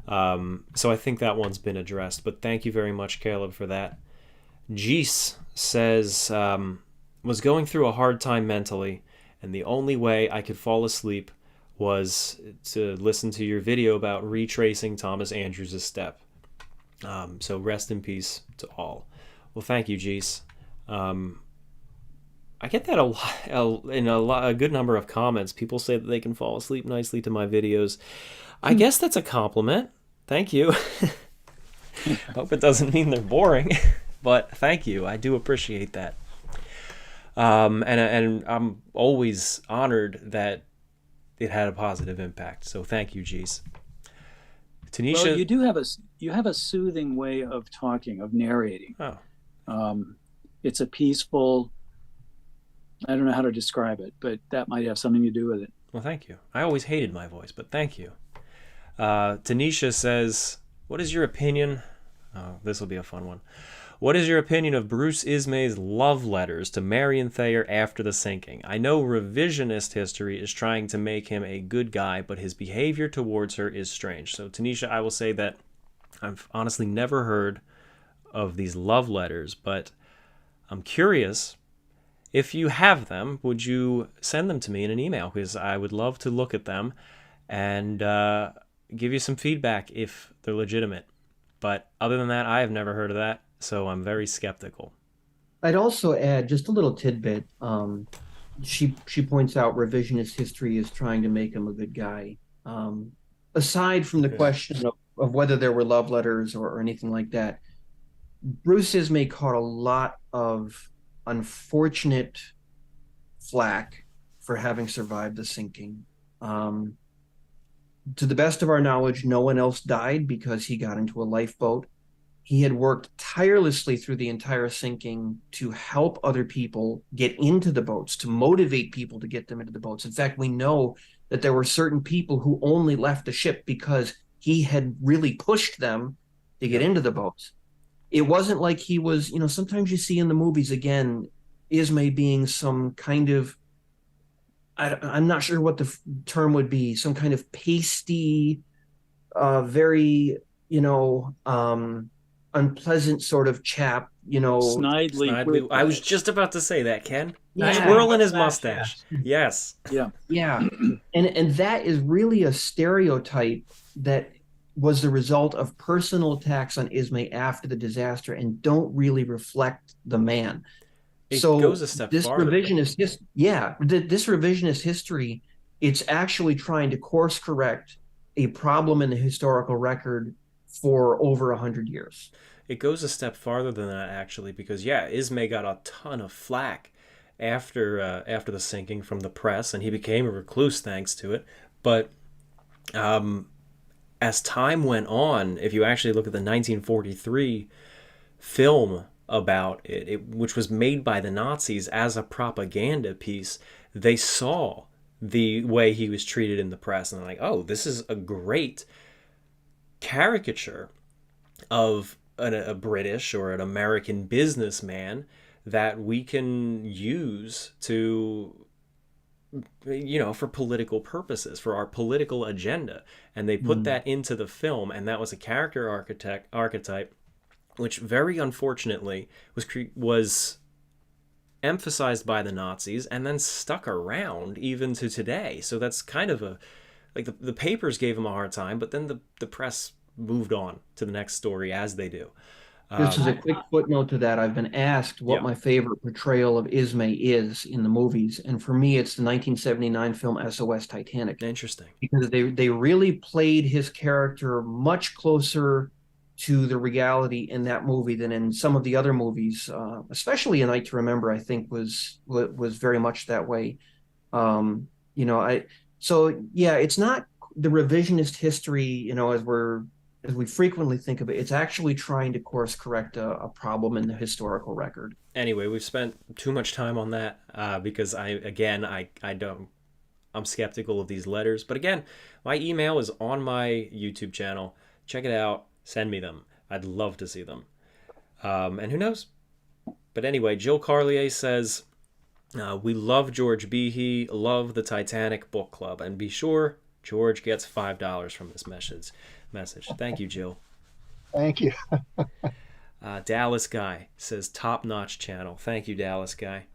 So I think that one's been addressed. But thank you very much, Caleb, for that. Jeese says, was going through a hard time mentally, and the only way I could fall asleep was to listen to your video about retracing Thomas Andrews' step. So rest in peace to all. Well, thank you, Jeese. I get that a good number of comments. People say that they can fall asleep nicely to my videos. I guess that's a compliment. Thank you. Hope it doesn't mean they're boring, but thank you. I do appreciate that. And I'm always honored that it had a positive impact. So thank you, Jeese. Tanisha, well, you have a soothing way of talking, of narrating. Oh. It's a peaceful, I don't know how to describe it, but that might have something to do with it. Well, thank you. I always hated my voice, but thank you. Tanisha says, what is your opinion? Oh, this will be a fun one. What is your opinion of Bruce Ismay's love letters to Marion Thayer after the sinking? I know revisionist history is trying to make him a good guy, but his behavior towards her is strange. So, Tanisha, I will say that I've honestly never heard of these love letters, but I'm curious. If you have them, would you send them to me in an email? Because I would love to look at them and give you some feedback if they're legitimate. But other than that, I have never heard of that. So I'm very skeptical. I'd also add just a little tidbit. She points out revisionist history is trying to make him a good guy. Aside from the question of whether there were love letters or anything like that, Bruce Ismay caught a lot of unfortunate flack for having survived the sinking. to the best of our knowledge, no one else died because he got into a lifeboat. He had worked tirelessly through the entire sinking to help other people get into the boats, to motivate people to get them into the boats. In fact, we know that there were certain people who only left the ship because he had really pushed them to get into the boats. It wasn't like he was, sometimes you see in the movies, again, Ismay being some kind of, I'm not sure what the term would be, some kind of pasty, very, unpleasant sort of chap, Snidely. I was just about to say that, Ken. Yeah. Twirling his mustache. Yes. Yeah. Yeah. And that is really a stereotype that was the result of personal attacks on Ismay after the disaster and don't really reflect the man. It So goes a step this farther. revisionist this revisionist history, it's actually trying to course correct a problem in the historical record for over 100 years. It goes a step farther than that, actually, because Ismay got a ton of flack after the sinking from the press, and he became a recluse thanks to it. But as time went on, if you actually look at the 1943 film about it, which was made by the Nazis as a propaganda piece, they saw the way he was treated in the press, and they're like, oh, this is a great caricature of a British or an American businessman that we can use to, for political purposes, for our political agenda. And they put that into the film, and that was a character archetype, which very unfortunately was emphasized by the Nazis and then stuck around even to today. So that's kind of the papers gave him a hard time, but then the press moved on to the next story, as they do. Just as a quick footnote to that, I've been asked what my favorite portrayal of Ismay is in the movies, and for me, it's the 1979 film SOS Titanic. Interesting. Because they really played his character much closer to the reality in that movie than in some of the other movies, especially A Night to Remember, I think was very much that way. It's not the revisionist history, as we frequently think of it. It's actually trying to course correct a problem in the historical record. Anyway, we've spent too much time on that because I'm skeptical of these letters. But again, my email is on my YouTube channel. Check it out. Send me them. I'd love to see them. And who knows? But anyway, Jill Carlier says, we love George Behe, love the Titanic Book Club, and be sure George gets $5 from this message. Thank you, Jill. Thank you. Dallas Guy says, top-notch channel. Thank you, Dallas Guy.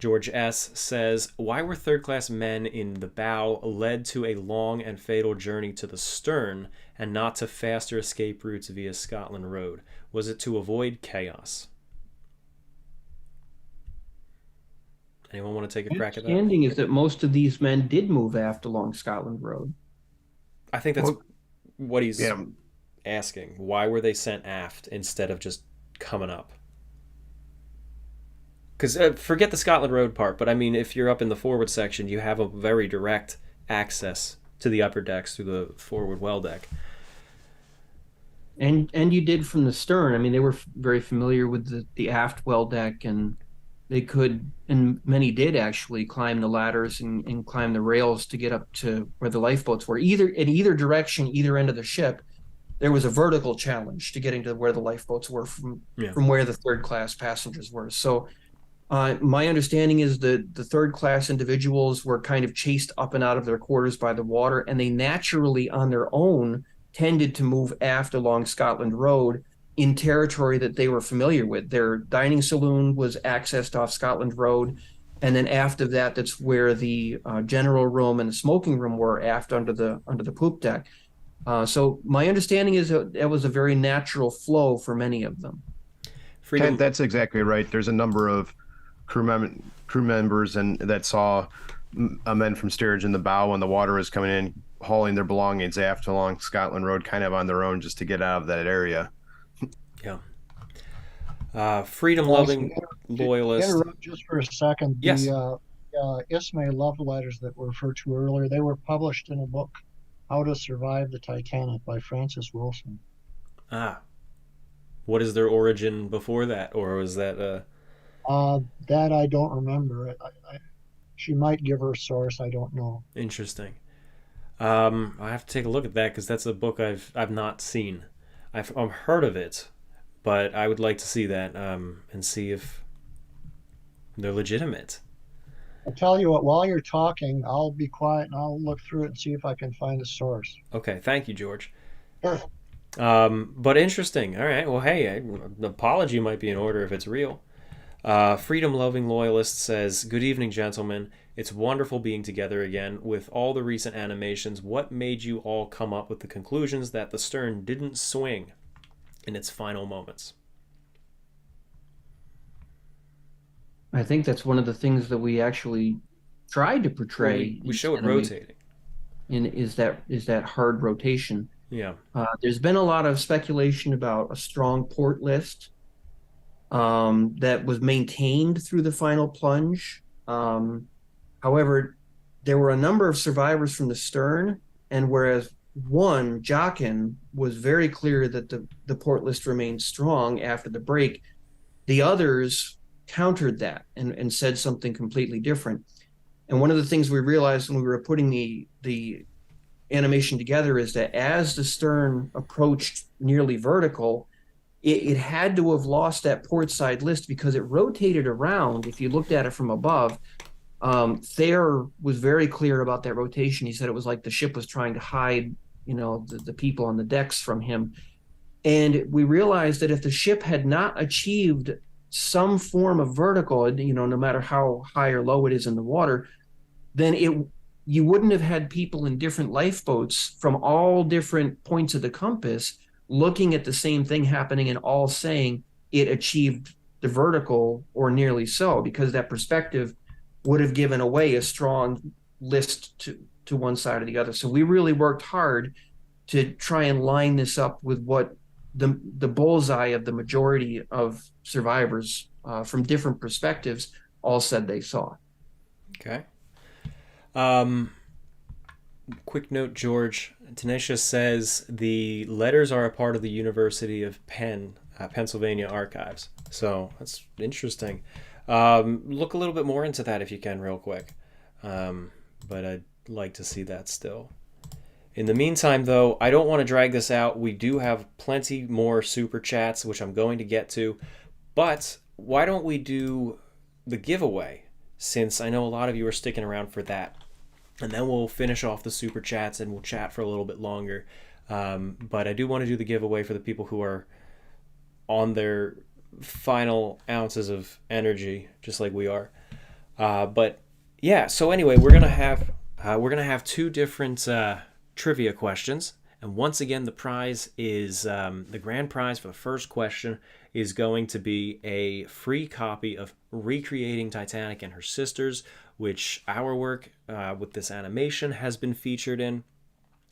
George S. says, why were third-class men in the bow led to a long and fatal journey to the stern and not to faster escape routes via Scotland Road? Was it to avoid chaos? Anyone want to take a crack at that? My understanding is that most of these men did move aft along Scotland Road. I think that's what he's asking. Why were they sent aft instead of just coming up? Because forget the Scotland Road part, but I mean, if you're up in the forward section, you have a very direct access to the upper decks through the forward well deck. And you did from the stern. I mean, they were very familiar with the aft well deck, and they could, and many did actually, climb the ladders and climb the rails to get up to where the lifeboats were. In either direction, either end of the ship, there was a vertical challenge to getting to where the lifeboats were from where the third class passengers were. So my understanding is that the third class individuals were kind of chased up and out of their quarters by the water, and they naturally on their own tended to move aft along Scotland Road in territory that they were familiar with. Their dining saloon was accessed off Scotland Road, and then after that, that's where the general room and the smoking room were aft under the poop deck. So my understanding is that it was a very natural flow for many of them. Ken, that's exactly right. There's a number of crew members and that saw men from steerage in the bow when the water was coming in, hauling their belongings aft along Scotland Road, kind of on their own, just to get out of that area. Yeah. Freedom-loving loyalist. Interrupt just for a second. Yes. The Ismay love letters that were referred to earlier, they were published in a book How to Survive the Titanic by Francis Wilson. Ah, what is their origin before that, or was that That I don't remember. She might give her source. I don't know. interesting? I have to take a look at that because that's a book I've not seen. I've heard of it, but I would like to see that and see if they're legitimate. I'll tell you what, while you're talking, I'll be quiet and I'll look through it and see if I can find a source. Okay, thank you, George. Sure. But interesting. All right. Well, hey, an apology might be in order if it's real. Freedom-loving loyalist says, "Good evening, gentlemen. It's wonderful being together again. With all the recent animations, what made you all come up with the conclusions that the stern didn't swing in its final moments?" I think that's one of the things that we actually tried to portray. We show it in rotating. is that hard rotation. Yeah. There's been a lot of speculation about a strong port list that was maintained through the final plunge. However, there were a number of survivors from the stern, and whereas one, Jockin, was very clear that the port list remained strong after the break, the others countered that and said something completely different. And one of the things we realized when we were putting the animation together is that as the stern approached nearly vertical, it had to have lost that port side list because it rotated around. If you looked at it from above, Thayer was very clear about that rotation. He said it was like the ship was trying to hide, the people on the decks from him. And we realized that if the ship had not achieved some form of vertical, no matter how high or low it is in the water, then you wouldn't have had people in different lifeboats from all different points of the compass looking at the same thing happening and all saying it achieved the vertical or nearly so, because that perspective would have given away a strong list to one side or the other. So we really worked hard to try and line this up with what the bullseye of the majority of survivors from different perspectives all said they saw. Okay. Quick note, George. Tanisha says the letters are a part of the University of Pennsylvania archives. So that's interesting. Look a little bit more into that if you can real quick. But I'd like to see that still. In the meantime, though, I don't want to drag this out. We do have plenty more super chats, which I'm going to get to. But why don't we do the giveaway, since I know a lot of you are sticking around for that. And then we'll finish off the super chats and we'll chat for a little bit longer. But I do want to do the giveaway for the people who are on their final ounces of energy, just like we are. But yeah, so anyway, we're gonna have two different trivia questions, and once again, the prize is the grand prize for the first question is going to be a free copy of Recreating Titanic and Her Sisters, which our work with this animation has been featured in,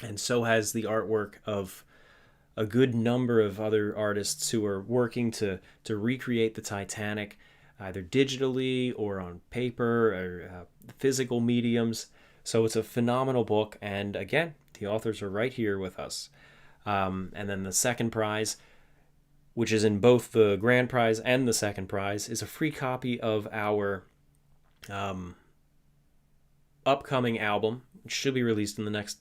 and so has the artwork of a good number of other artists who are working to recreate the Titanic, either digitally or on paper or physical mediums. So it's a phenomenal book, and again, the authors are right here with us. And then the second prize, which is in both the grand prize and the second prize, is a free copy of our upcoming album, which should be released in the next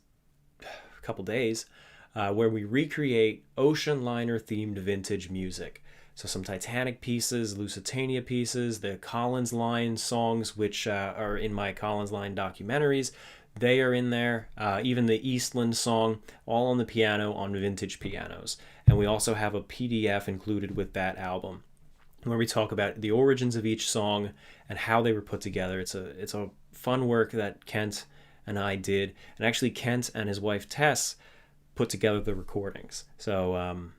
couple days, where we recreate ocean liner themed vintage music. So some Titanic pieces, Lusitania pieces, the Collins Line songs, which are in my Collins Line documentaries, they are in there. Even the Eastland song, all on the piano on vintage pianos. And we also have a PDF included with that album, where we talk about the origins of each song and how they were put together. It's a fun work that Kent and I did, and actually Kent and his wife Tess put together the recordings. So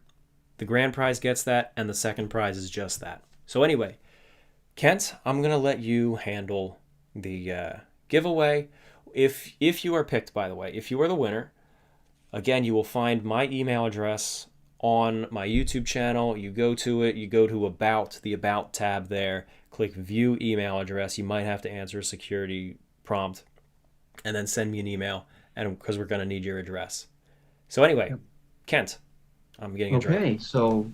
the grand prize gets that, and the second prize is just that. So anyway, Kent, I'm gonna let you handle the giveaway. If you are picked, by the way, if you are the winner, again, you will find my email address on my YouTube channel. You go to it, you go to the About tab there, click View Email Address. You might have to answer a security prompt, and then send me an email, and because we're going to need your address. So anyway, Kent, I'm getting interrupted. Okay, so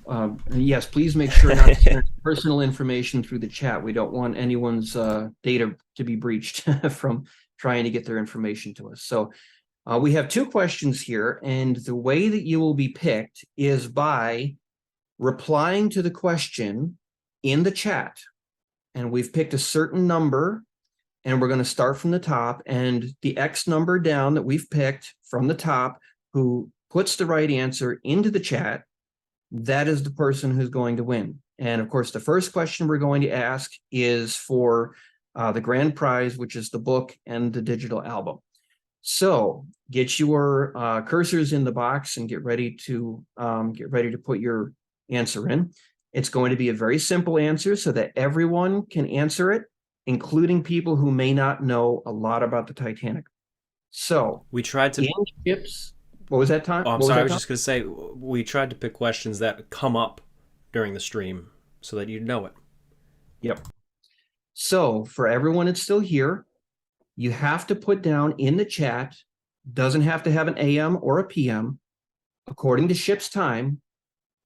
yes, please make sure not to share personal information through the chat. We don't want anyone's data to be breached from trying to get their information to us. So we have 2 questions here, and the way that you will be picked is by replying to the question in the chat. And we've picked a certain number, and we're going to start from the top, and the X number down that we've picked from the top, who puts the right answer into the chat, that is the person who's going to win. And of course, the first question we're going to ask is for the grand prize, which is the book and the digital album. So get your cursors in the box and get ready to put your answer in. It's going to be a very simple answer so that everyone can answer it, including people who may not know a lot about the Titanic. So we tried to ships. What was that, Tom? Oh, I'm sorry. I was just going to say, we tried to pick questions that come up during the stream so that you'd know it. Yep. So for everyone that's still here, you have to put down in the chat, doesn't have to have an AM or a PM, according to ship's time,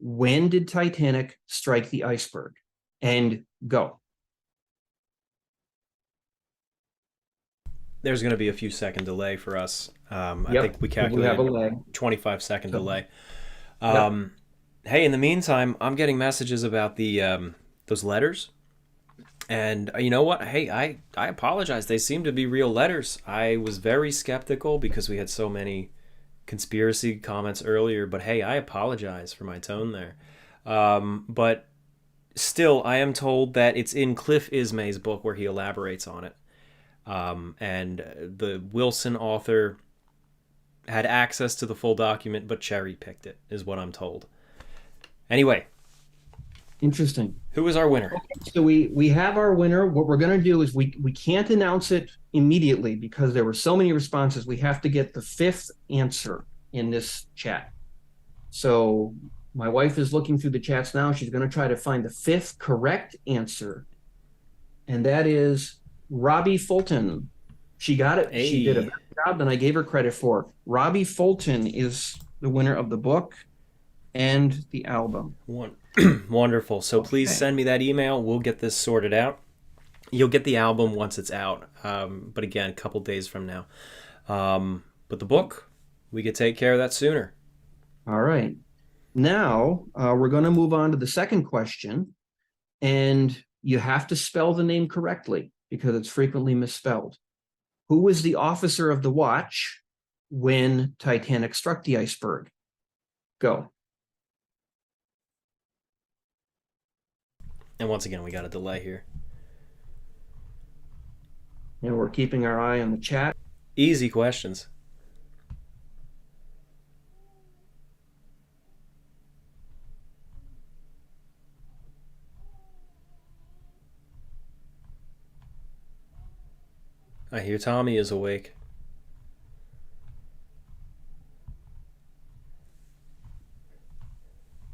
when did Titanic strike the iceberg? And go. There's going to be a few second delay for us. I Yep, think we we calculated have a lag. 25-second So, delay. yep. Hey, in the meantime, I'm getting messages about the those letters. And you know what? Hey, I apologize. They seem to be real letters. I was very skeptical because we had so many conspiracy comments earlier. But hey, I apologize for my tone there. But still, I am told that it's in Cliff Ismay's book where he elaborates on it. And the Wilson author had access to the full document, but cherry-picked it, is what I'm told. Anyway. Interesting. Who is our winner? Okay, so we have our winner. What we're going to do is we can't announce it immediately because there were so many responses. We have to get the 5th answer in this chat. So my wife is looking through the chats now. She's going to try to find the 5th correct answer. And that is Robbie Fulton. She got it. Hey. She did a better job than I gave her credit for. Robbie Fulton is the winner of the book and the album. Wonderful. So please Okay. send me that email. We'll get this sorted out. You'll get the album once it's out. But again, a couple days from now. But the book, we could take care of that sooner. All right. Now we're going to move on to the second question. And you have to spell the name correctly because it's frequently misspelled. Who was the officer of the watch when Titanic struck the iceberg? Go. And once again, we got a delay here. And we're keeping our eye on the chat. Easy questions. I hear Tommy is awake.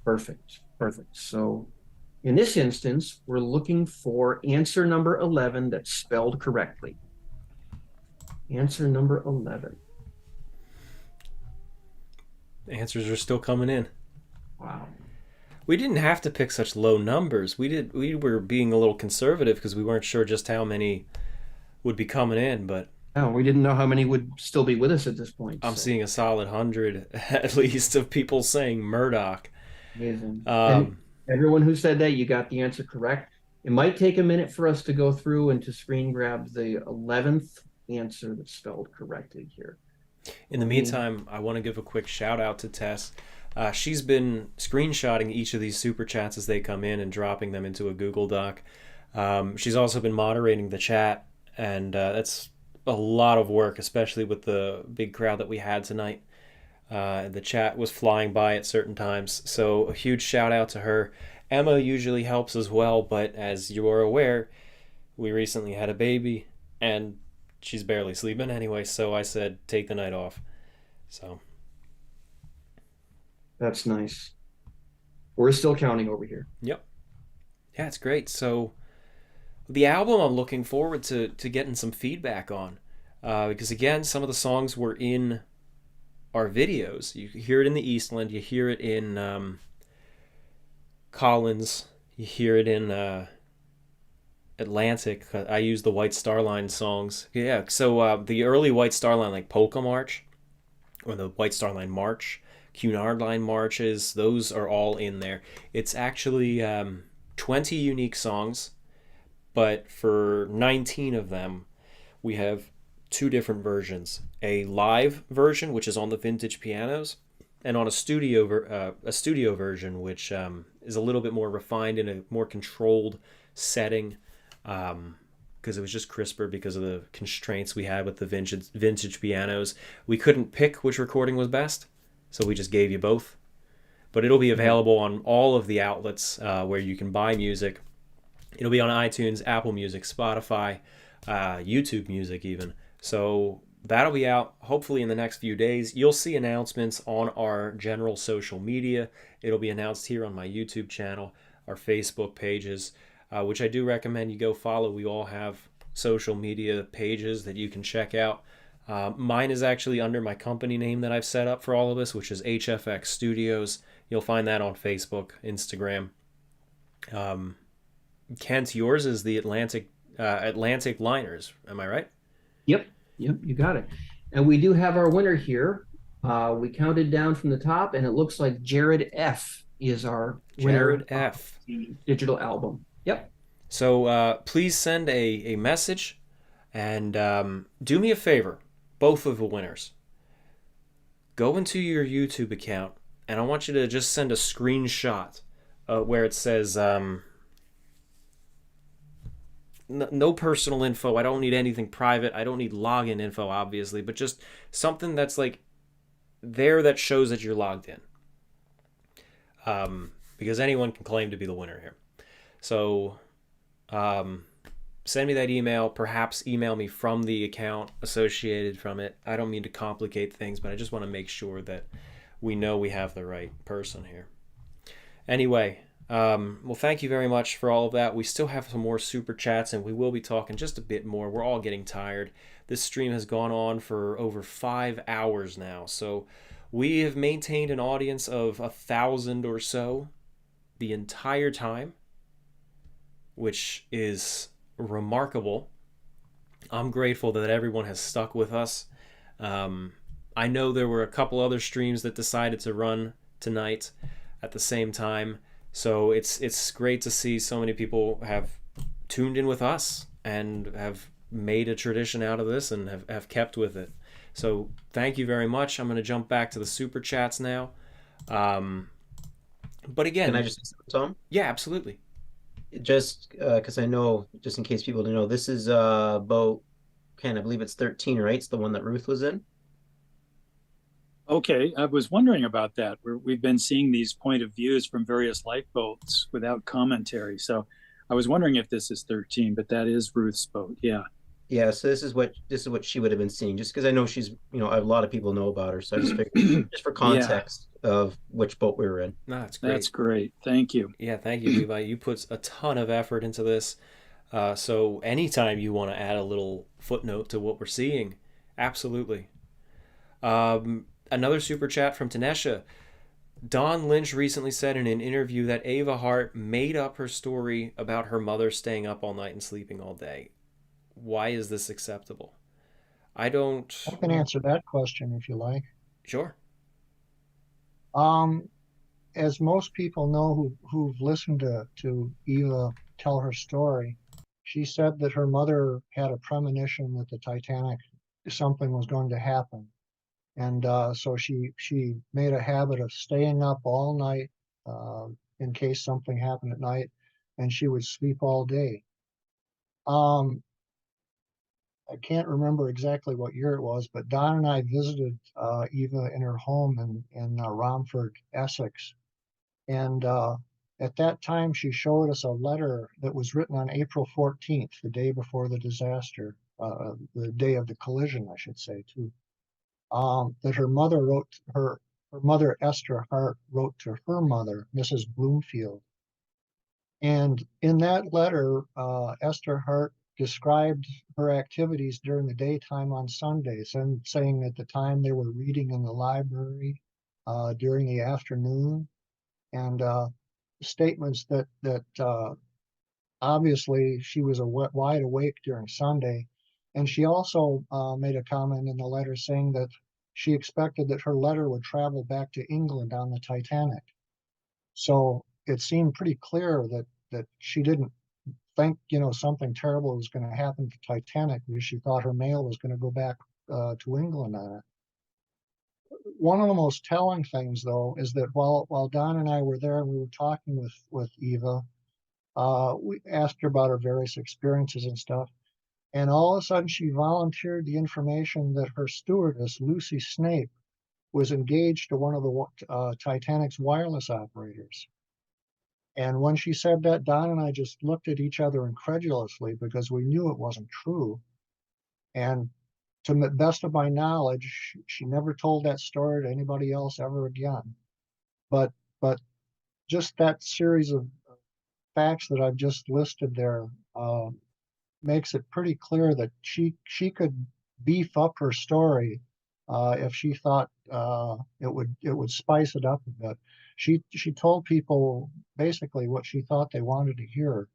Perfect. Perfect. So in this instance, we're looking for answer number 11 that's spelled correctly. Answer number 11. Answers are still coming in. Wow. We didn't have to pick such low numbers. We were being a little conservative because we weren't sure just how many would be coming in, but No, we didn't know how many would still be with us at this point. I'm so seeing a solid 100 at least of people saying Murdoch. amazing. And everyone who said that, you got the answer correct. It might take a minute for us to go through and to screen grab the 11th answer that's spelled correctly here. In the meantime, I want to give a quick shout out to Tess. She's been screenshotting each of these super chats as they come in and dropping them into a Google Doc. She's also been moderating the chat, and that's a lot of work, especially with the big crowd that we had tonight. The chat was flying by at certain times, so a huge shout out to her. Emma usually helps as well, but as you are aware, we recently had a baby, and she's barely sleeping anyway, so I said take the night off. So That's nice. We're still counting over here. yep. Yeah, it's great. So the album I'm looking forward to getting some feedback on. because again, some of the songs were in our videos. You hear it in the Eastland, you hear it in Collins, you hear it in Atlantic. I use the White Star Line songs. Yeah, so the early White Star Line, like Polka March, or the White Star Line March, Cunard Line marches, those are all in there. It's actually 20 unique songs, but for 19 of them, we have two different versions. A live version, which is on the vintage pianos, and on a studio version, which is a little bit more refined in a more controlled setting, because it was just crisper because of the constraints we had with the vintage pianos. We couldn't pick which recording was best, so we just gave you both. But it'll be available on all of the outlets where you can buy music. It'll be on iTunes, Apple Music, Spotify, YouTube Music even. So that'll be out hopefully in the next few days. You'll see announcements on our general social media. It'll be announced here on my YouTube channel, our Facebook pages, which I do recommend you go follow. We all have social media pages that you can check out. Mine is actually under my company name that I've set up for all of this, which is HFX Studios. You'll find that on Facebook, Instagram. Kent, yours is the Atlantic Liners. Am I right? Yep, you got it. And we do have our winner here. We counted down from the top, and it looks like Jared F. is our winner. Jared F. The digital album. Yep. So please send a message, and do me a favor, both of the winners. Go into your YouTube account, and I want you to just send a screenshot where it says no personal info. I don't need anything private. I don't need login info, obviously, but just something that's like there that shows that you're logged in. Because anyone can claim to be the winner here. So send me that email. Perhaps email me from the account associated from it. I don't mean to complicate things, but I just want to make sure that we know we have the right person here. Anyway, well, thank you very much for all of that. We still have some more super chats, and we will be talking just a bit more. We're all getting tired. This stream has gone on for over 5 hours now, so we have maintained an audience of 1,000 or so the entire time, which is remarkable. I'm grateful that everyone has stuck with us. I know there were a couple other streams that decided to run tonight at the same time. So it's great to see so many people have tuned in with us and have made a tradition out of this and have kept with it. So thank you very much. I'm going to jump back to the super chats now. But again, Can I just say something, Tom? Yeah, absolutely. Just because I know, just in case people don't know, this is boat, Ken, I believe it's 13, right? It's the one that Ruth was in. Okay, I was wondering about that. We've been seeing these point of views from various lifeboats without commentary. So I was wondering if this is 13, but that is Ruth's boat. Yeah. Yeah, so this is what she would have been seeing, just because I know she's, a lot of people know about her. So I just figured, just for context of which boat we were in. No, that's great. That's great. Thank you. Yeah, thank you, Levi. You put a ton of effort into this. So anytime you want to add a little footnote to what we're seeing, absolutely. Another super chat from Tanesha. Dawn Lynch recently said in an interview that Ava Hart made up her story about her mother staying up all night and sleeping all day. Why is this acceptable? I can answer that question if you like. Sure. As most people know who've listened to Eva tell her story, she said that her mother had a premonition that the Titanic, something was going to happen. And so she made a habit of staying up all night in case something happened at night, and she would sleep all day. I can't remember exactly what year it was, but Don and I visited Eva in her home in Romford, Essex. And at that time, she showed us a letter that was written on April 14th, the day before the disaster, the day of the collision, I should say, too. That her mother wrote, her mother, Esther Hart, wrote to her mother, Mrs. Bloomfield. And in that letter, Esther Hart described her activities during the daytime on Sundays, and saying at the time they were reading in the library during the afternoon, and statements that obviously she was wide awake during Sunday. And she also made a comment in the letter saying that she expected that her letter would travel back to England on the Titanic. So it seemed pretty clear that she didn't think, something terrible was going to happen to Titanic, because she thought her mail was going to go back to England on it. One of the most telling things, though, is that while Don and I were there and we were talking with Eva, we asked her about her various experiences and stuff. And all of a sudden, she volunteered the information that her stewardess, Lucy Snape, was engaged to one of the Titanic's wireless operators. And when she said that, Don and I just looked at each other incredulously, because we knew it wasn't true. And to the best of my knowledge, she never told that story to anybody else ever again. But just that series of facts that I've just listed there makes it pretty clear that she could beef up her story if she thought it would spice it up a bit. She told people basically what she thought they wanted to hear.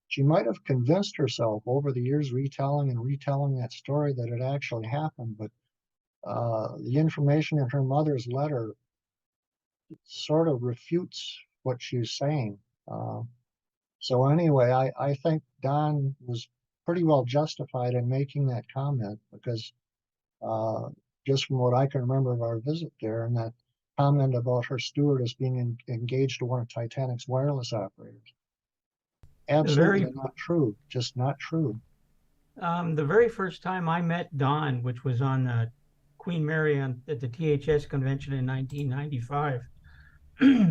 She might have convinced herself over the years, retelling that story, that it actually happened, but the information in her mother's letter sort of refutes what she's saying. So anyway, I think Don was pretty well justified in making that comment, because just from what I can remember of our visit there, and that comment about her stewardess being engaged to one of Titanic's wireless operators. Absolutely not true, just not true. The very first time I met Don, which was on Queen Mary at the THS convention in 1995,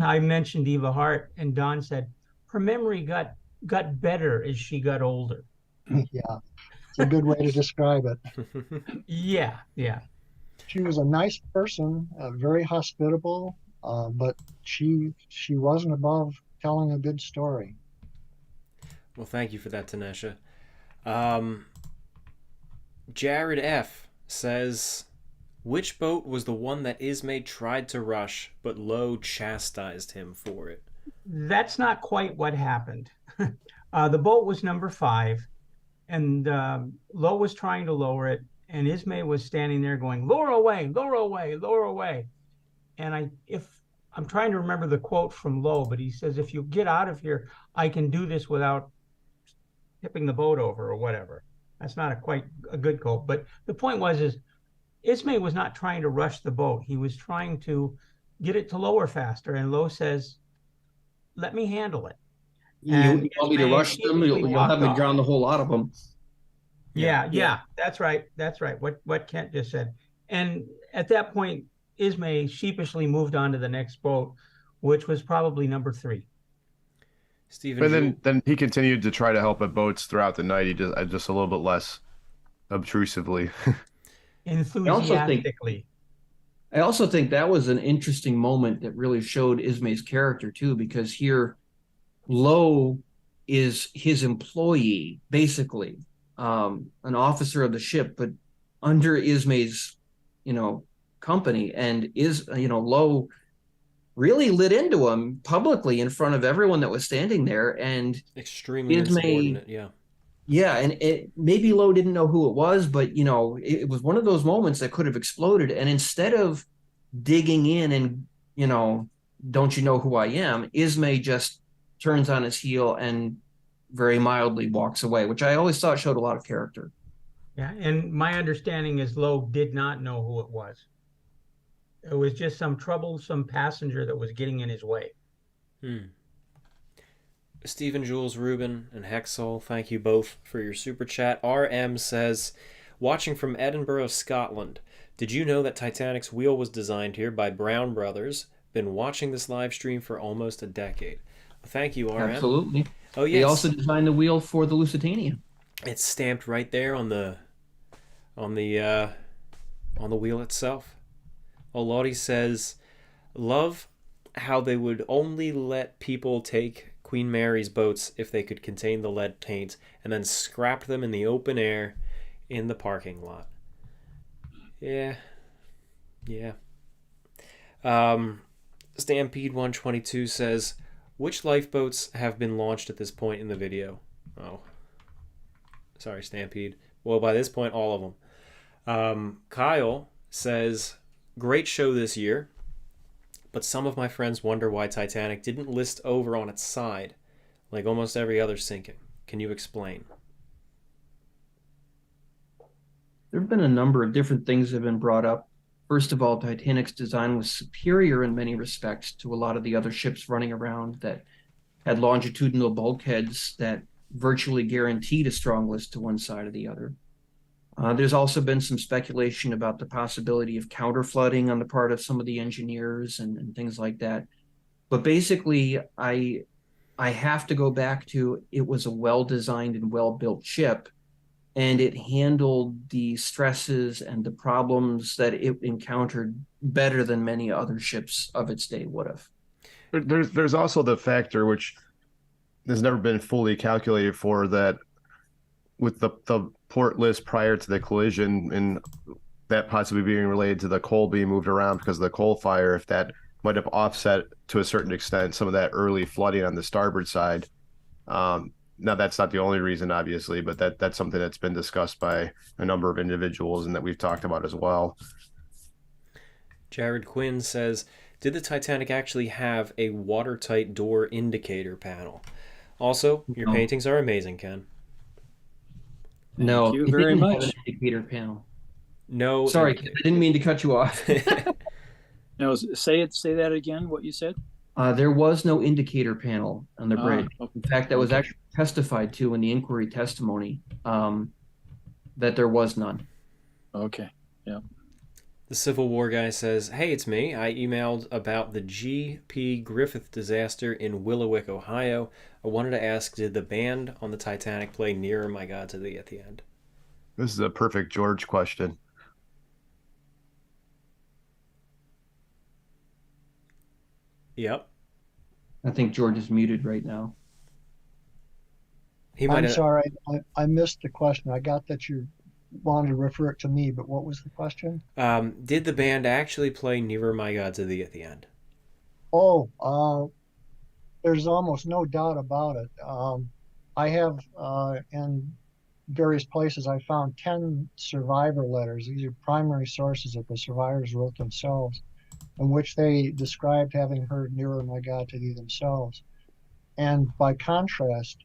I mentioned Eva Hart, and Don said her memory got better as she got older. Yeah, it's a good way to describe it. Yeah. She was a nice person, very hospitable, but she wasn't above telling a good story. Well, thank you for that, Tanesha. Jared F. says, which boat was the one that Ismay tried to rush, but Lowe chastised him for it? That's not quite what happened. The boat was number 5, and Lowe was trying to lower it, and Ismay was standing there going, lower away, lower away, lower away. And I'm trying to remember the quote from Lowe, but he says, if you get out of here, I can do this without tipping the boat over or whatever. That's not quite a good quote, but the point is Ismay was not trying to rush the boat. He was trying to get it to lower faster, and Lowe says, let me handle it. You want me to rush them? You'll have me drown the whole lot of them. Yeah, that's right. What Kent just said. And at that point, Ismay sheepishly moved on to the next boat, which was probably number 3. Stephen, but then he continued to try to help at boats throughout the night. He just a little bit less obtrusively. Enthusiastically. I also think that was an interesting moment that really showed Ismay's character too, because here Lowe is his employee, basically, an officer of the ship, but under Ismay's, company, and Lowe really lit into him publicly in front of everyone that was standing there, and extremely insubordinate. Yeah, and maybe Lowe didn't know who it was, but it was one of those moments that could have exploded. And instead of digging in and don't you know who I am, Ismay just turns on his heel and very mildly walks away, which I always thought showed a lot of character. Yeah, and my understanding is Lowe did not know who it was. It was just some troublesome passenger that was getting in his way. Stephen, Jules, Ruben, and Hexel, thank you both for your super chat. RM says, watching from Edinburgh, Scotland, did you know that Titanic's wheel was designed here by Brown Brothers? Been watching this live stream for almost a decade. Thank you, RM. Absolutely. Oh, yes. They also designed the wheel for the Lusitania. It's stamped right there on the wheel itself. Olodi says, love how they would only let people take Queen Mary's boats if they could contain the lead paint, and then scrapped them in the open air in the parking lot. Yeah. Stampede 122 says, which lifeboats have been launched at this point in the video? Oh, sorry, Stampede. Well, by this point, all of them. Kyle says, great show this year, but some of my friends wonder why Titanic didn't list over on its side, like almost every other sinking. Can you explain? There have been a number of different things that have been brought up. First of all, Titanic's design was superior in many respects to a lot of the other ships running around that had longitudinal bulkheads that virtually guaranteed a strong list to one side or the other. There's also been some speculation about the possibility of counter-flooding on the part of some of the engineers and things like that. But basically, I have to go back to, it was a well-designed and well-built ship, and it handled the stresses and the problems that it encountered better than many other ships of its day would have. There's also the factor which has never been fully calculated for, that with the port list prior to the collision, and that possibly being related to the coal being moved around because of the coal fire, if that might have offset to a certain extent some of that early flooding on the starboard side. Now, that's not the only reason, obviously, but that's something that's been discussed by a number of individuals and that we've talked about as well. Jared Quinn says, did the Titanic actually have a watertight door indicator panel? Also, your paintings are amazing, Ken. No, Thank you it very didn't have much. an indicator panel. No. Sorry, Ken, I didn't mean to cut you off. No, say that again, what you said. There was no indicator panel on the bridge. Okay. In fact, that was actually testified to in the inquiry testimony, that there was none. Okay. Yeah. The Civil War guy says, hey, it's me. I emailed about the G.P. Griffith disaster in Willowick, Ohio. I wanted to ask, did the band on the Titanic play Nearer My God to Thee at the end? This is a perfect George question. Yep. I think George is muted right now. He might I'm have... sorry, I missed the question. I got that you wanted to refer it to me, but what was the question? Did the band actually play Nearer My God to Thee at the end? Oh, there's almost no doubt about it. I have, in various places, I found 10 survivor letters. These are primary sources that the survivors wrote themselves, in which they described having heard Nearer My God to Thee themselves. And by contrast,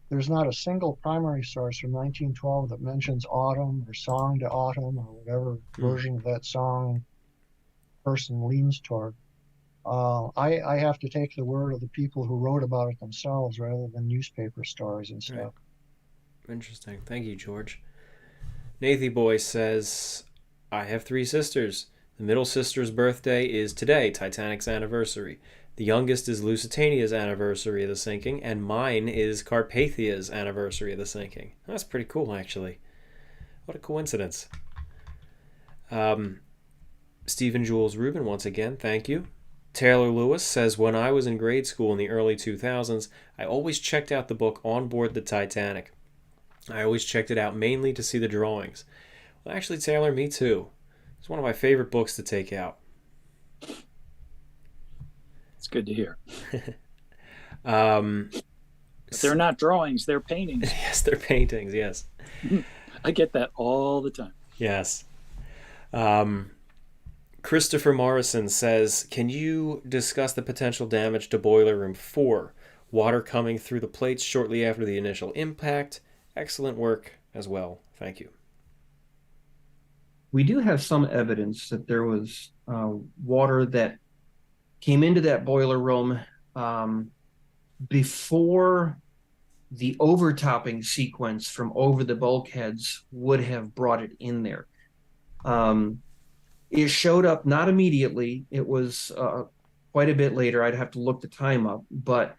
there's not a single primary source from 1912 that mentions autumn or song to autumn or whatever version of that song person leans toward. I have to take the word of the people who wrote about it themselves rather than newspaper stories and stuff. Right. Interesting. Thank you, George. Nathy Boy says, I have 3 sisters. The middle sister's birthday is today, Titanic's anniversary. The youngest is Lusitania's anniversary of the sinking, and mine is Carpathia's anniversary of the sinking. That's pretty cool, actually. What a coincidence. Stephen Jules Rubin, once again, thank you. Taylor Lewis says, when I was in grade school in the early 2000s, I always checked out the book On Board the Titanic. I always checked it out mainly to see the drawings. Well, actually, Taylor, me too. It's one of my favorite books to take out. It's good to hear. But they're not drawings, they're paintings. Yes, they're paintings, yes. I get that all the time. Yes. Christopher Morrison says, can you discuss the potential damage to Boiler Room 4? Water coming through the plates shortly after the initial impact. Excellent work as well. Thank you. We do have some evidence that there was water that came into that boiler room before the overtopping sequence from over the bulkheads would have brought it in there. It showed up not immediately. It was quite a bit later. I'd have to look the time up, but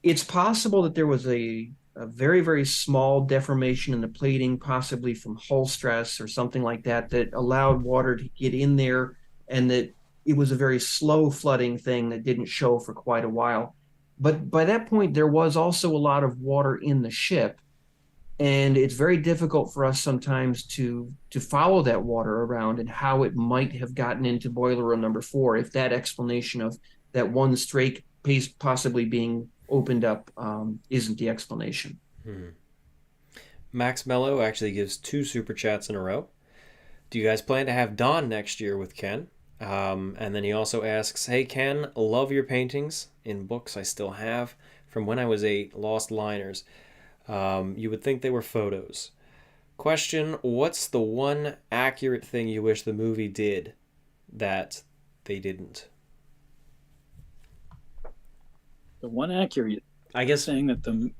it's possible that there was a very, very small deformation in the plating, possibly from hull stress or something like that, that allowed water to get in there, and that it was a very slow flooding thing that didn't show for quite a while. But by that point, there was also a lot of water in the ship. And it's very difficult for us sometimes to follow that water around and how it might have gotten into boiler room number 4 if that explanation of that one strake possibly being opened up isn't the explanation. Max Mello actually gives 2 super chats in a row. Do you guys plan to have Don next year with Ken? And then he also asks, hey Ken, love your paintings in books I still have from when I was 8, Lost Liners. You would think they were photos. Question, what's the one accurate thing you wish the movie did that they didn't? The one accurate, I guess, saying that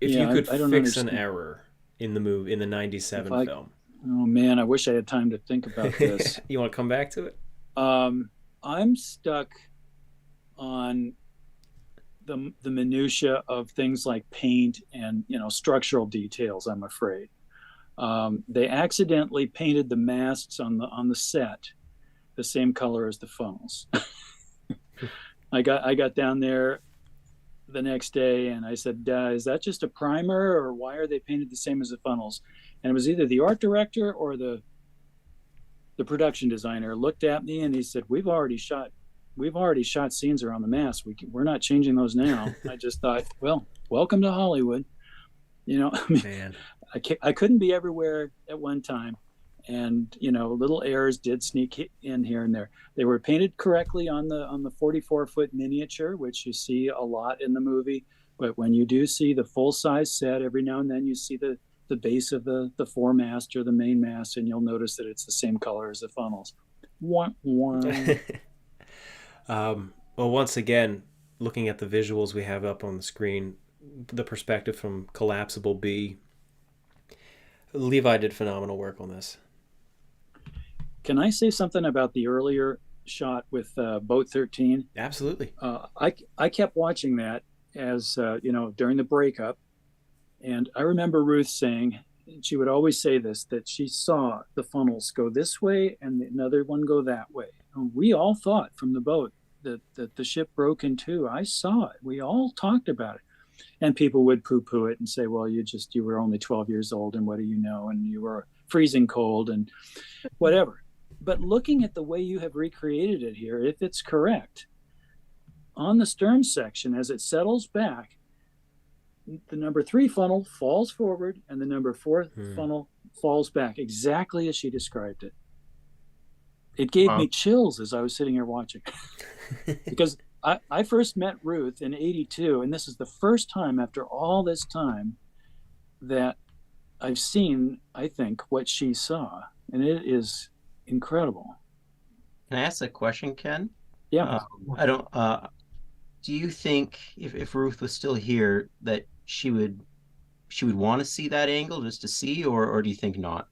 if you could I don't fix understand. an error in the movie, in the 97 film. Oh man, I wish I had time to think about this. You want to come back to it? I'm stuck on the minutia of things like paint and structural details. I'm afraid they accidentally painted the masts on the set the same color as the funnels. I got down there the next day and I said, is that just a primer, or why are they painted the same as the funnels? And it was either the art director or the production designer looked at me and he said, we've already shot scenes around the mast. We're not changing those now. I just thought, well, welcome to Hollywood. Man. I couldn't be everywhere at one time. And, little errors did sneak in here and there. They were painted correctly on the 44-foot miniature, which you see a lot in the movie. But when you do see the full-size set, every now and then you see the base of the foremast or the main mast, and you'll notice that it's the same color as the funnels. Wah, wah. Well, once again, looking at the visuals we have up on the screen, the perspective from Collapsible Behe, Levi did phenomenal work on this. Can I say something about the earlier shot with Boat 13? Absolutely. I kept watching that as, during the breakup. And I remember Ruth saying, she would always say this, that she saw the funnels go this way and another one go that way. And we all thought from the boat that the ship broke in two. I saw it. We all talked about it. And people would poo-poo it and say, well, you were only 12 years old and what do you know? And you were freezing cold and whatever. But looking at the way you have recreated it here, if it's correct, on the stern section, as it settles back, the number 3 funnel falls forward and the number 4 funnel falls back exactly as she described it. It gave me chills as I was sitting here watching. Because I first met Ruth in 82, and this is the first time after all this time that I've seen, I think, what she saw. And it is incredible. Can I ask a question, Ken? Yeah. Do you think if Ruth was still here that she would want to see that angle just to see, or do you think not?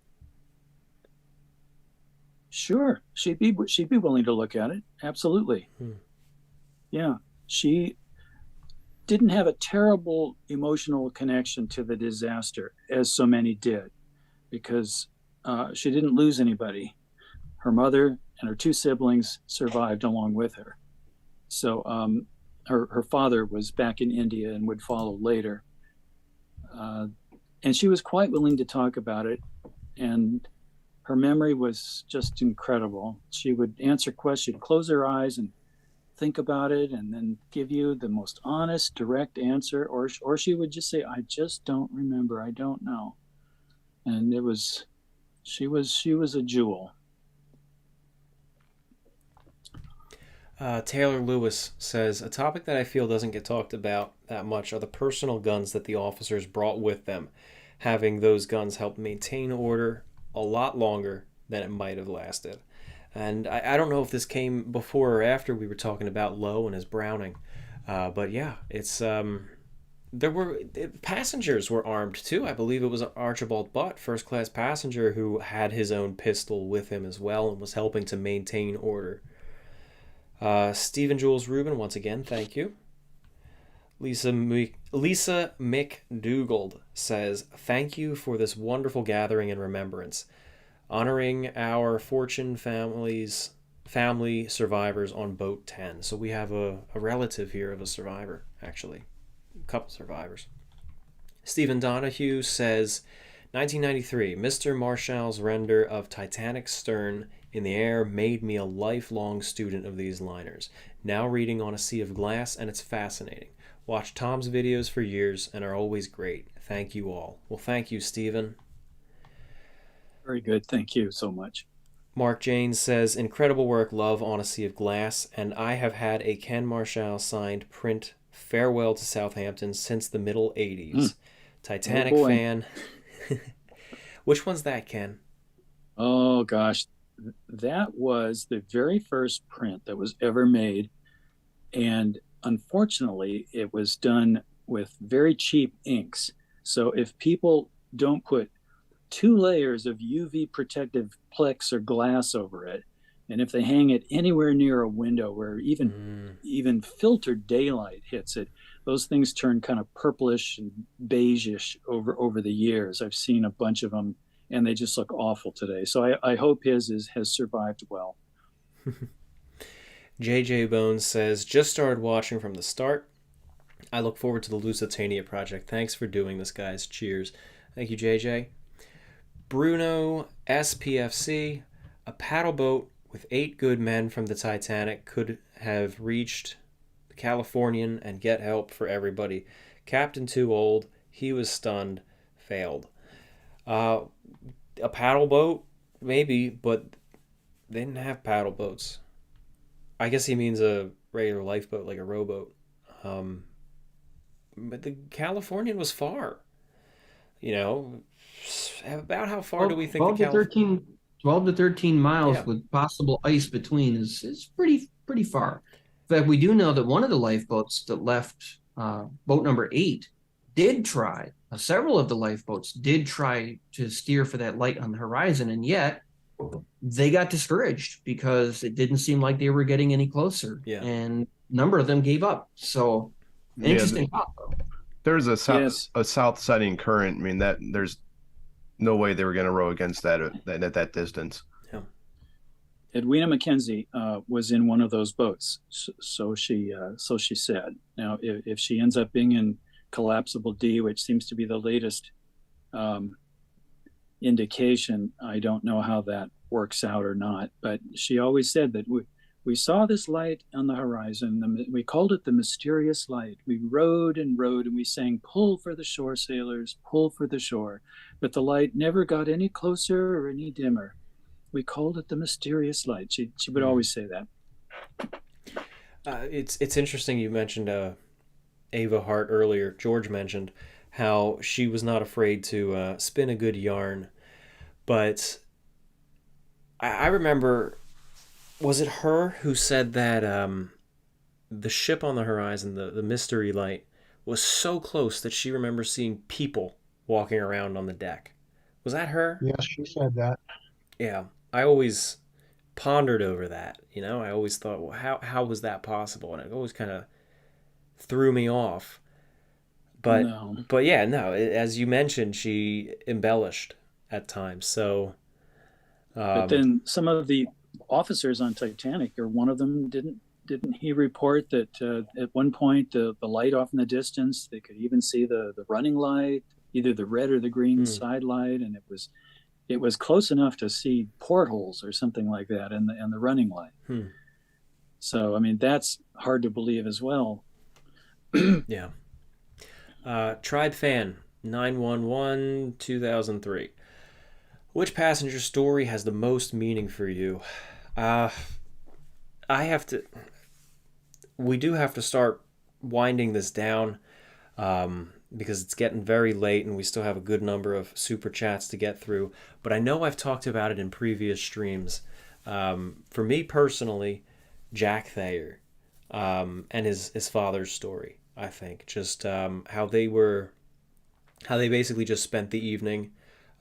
Sure, she'd be willing to look at it. Absolutely. Yeah, she didn't have a terrible emotional connection to the disaster as so many did, because she didn't lose anybody. Her mother and her 2 siblings survived along with her. So her father was back in India and would follow later. And she was quite willing to talk about it. And her memory was just incredible. She would answer questions, close her eyes and think about it, and then give you the most honest, direct answer. Or she would just say, I just don't remember. I don't know. And she was a jewel. Taylor Lewis says, a topic that I feel doesn't get talked about that much are the personal guns that the officers brought with them. Having those guns helped maintain order a lot longer than it might have lasted. And I don't know if this came before or after we were talking about Lowe and his Browning. But yeah, it's passengers were armed too. I believe it was Archibald Butt, first class passenger, who had his own pistol with him as well and was helping to maintain order. Stephen Jules Rubin, once again, thank you. Lisa McDougald says, thank you for this wonderful gathering and remembrance. Honoring our Fortune families family survivors on boat 10. So we have a relative here of a survivor, actually. A couple survivors. Stephen Donahue says, 1993, Mr. Marschall's render of Titanic's stern in the air made me a lifelong student of these liners. Now reading On a Sea of Glass, and it's fascinating. Watched Tom's videos for years and are always great. Thank you all. Well, thank you, Stephen. Very good. Thank you so much. Mark Janes says, incredible work, love On a Sea of Glass, and I have had a Ken Marschall signed print Farewell to Southampton since the middle 80s. Titanic fan. Which one's that, Ken? Oh, gosh. That was the very first print that was ever made. And unfortunately, it was done with very cheap inks. So if people don't put 2 layers of UV protective Plex or glass over it, and if they hang it anywhere near a window where even filtered daylight hits it, those things turn kind of purplish and beigeish over the years. I've seen a bunch of them, and they just look awful today. So I hope his has survived well. JJ Bones says, just started watching from the start. I look forward to the Lusitania project. Thanks for doing this, guys. Cheers. Thank you, JJ. Bruno SPFC, a paddle boat with 8 good men from the Titanic could have reached the Californian and get help for everybody. Captain too old. He was stunned. Failed. A paddle boat? Maybe, but they didn't have paddle boats. I guess he means a regular lifeboat, like a rowboat. But the Californian was far. You know, about how far do we think 12 the to 13 12 to 13 miles with possible ice between is pretty far. In fact, we do know that one of the lifeboats that left boat number 8 did try. Several of the lifeboats did try to steer for that light on the horizon, and yet they got discouraged because it didn't seem like they were getting any closer. Yeah. And a number of them gave up. So interesting thought, though. There's a south setting current. I mean, that there's no way they were going to row against that at that distance. Yeah. Edwina Mackenzie was in one of those boats, so she said. Now, if she ends up being in collapsible D, which seems to be the latest indication, I don't know how that works out or not. But she always said that we saw this light on the horizon. We called it the mysterious light. We rowed and rowed, and we sang, "Pull for the shore, sailors, pull for the shore." But the light never got any closer or any dimmer. We called it the mysterious light. She would always say that. It's interesting you mentioned Ava Hart earlier. George mentioned how she was not afraid to spin a good yarn. But I remember, was it her who said that the ship on the horizon, the mystery light, was so close that she remembers seeing people walking around on the deck? Was that her? Yes, she said that. Yeah. I always pondered over that. You know, I always thought, well, how was that possible? And it always kind of threw me off. But yeah, no, as you mentioned, she embellished at times. So but then some of the officers on Titanic, or one of them, didn't he report that at one point the light off in the distance, they could even see the running light, either the red or the green side light, and it was close enough to see portholes or something like that in the running light. So I mean, that's hard to believe as well. Yeah. Tribe Fan 911 2003. Which passenger story has the most meaning for you? We do have to start winding this down because it's getting very late and we still have a good number of super chats to get through. But I know I've talked about it in previous streams. For me personally, Jack Thayer and his father's story, I think. Just how they basically just spent the evening,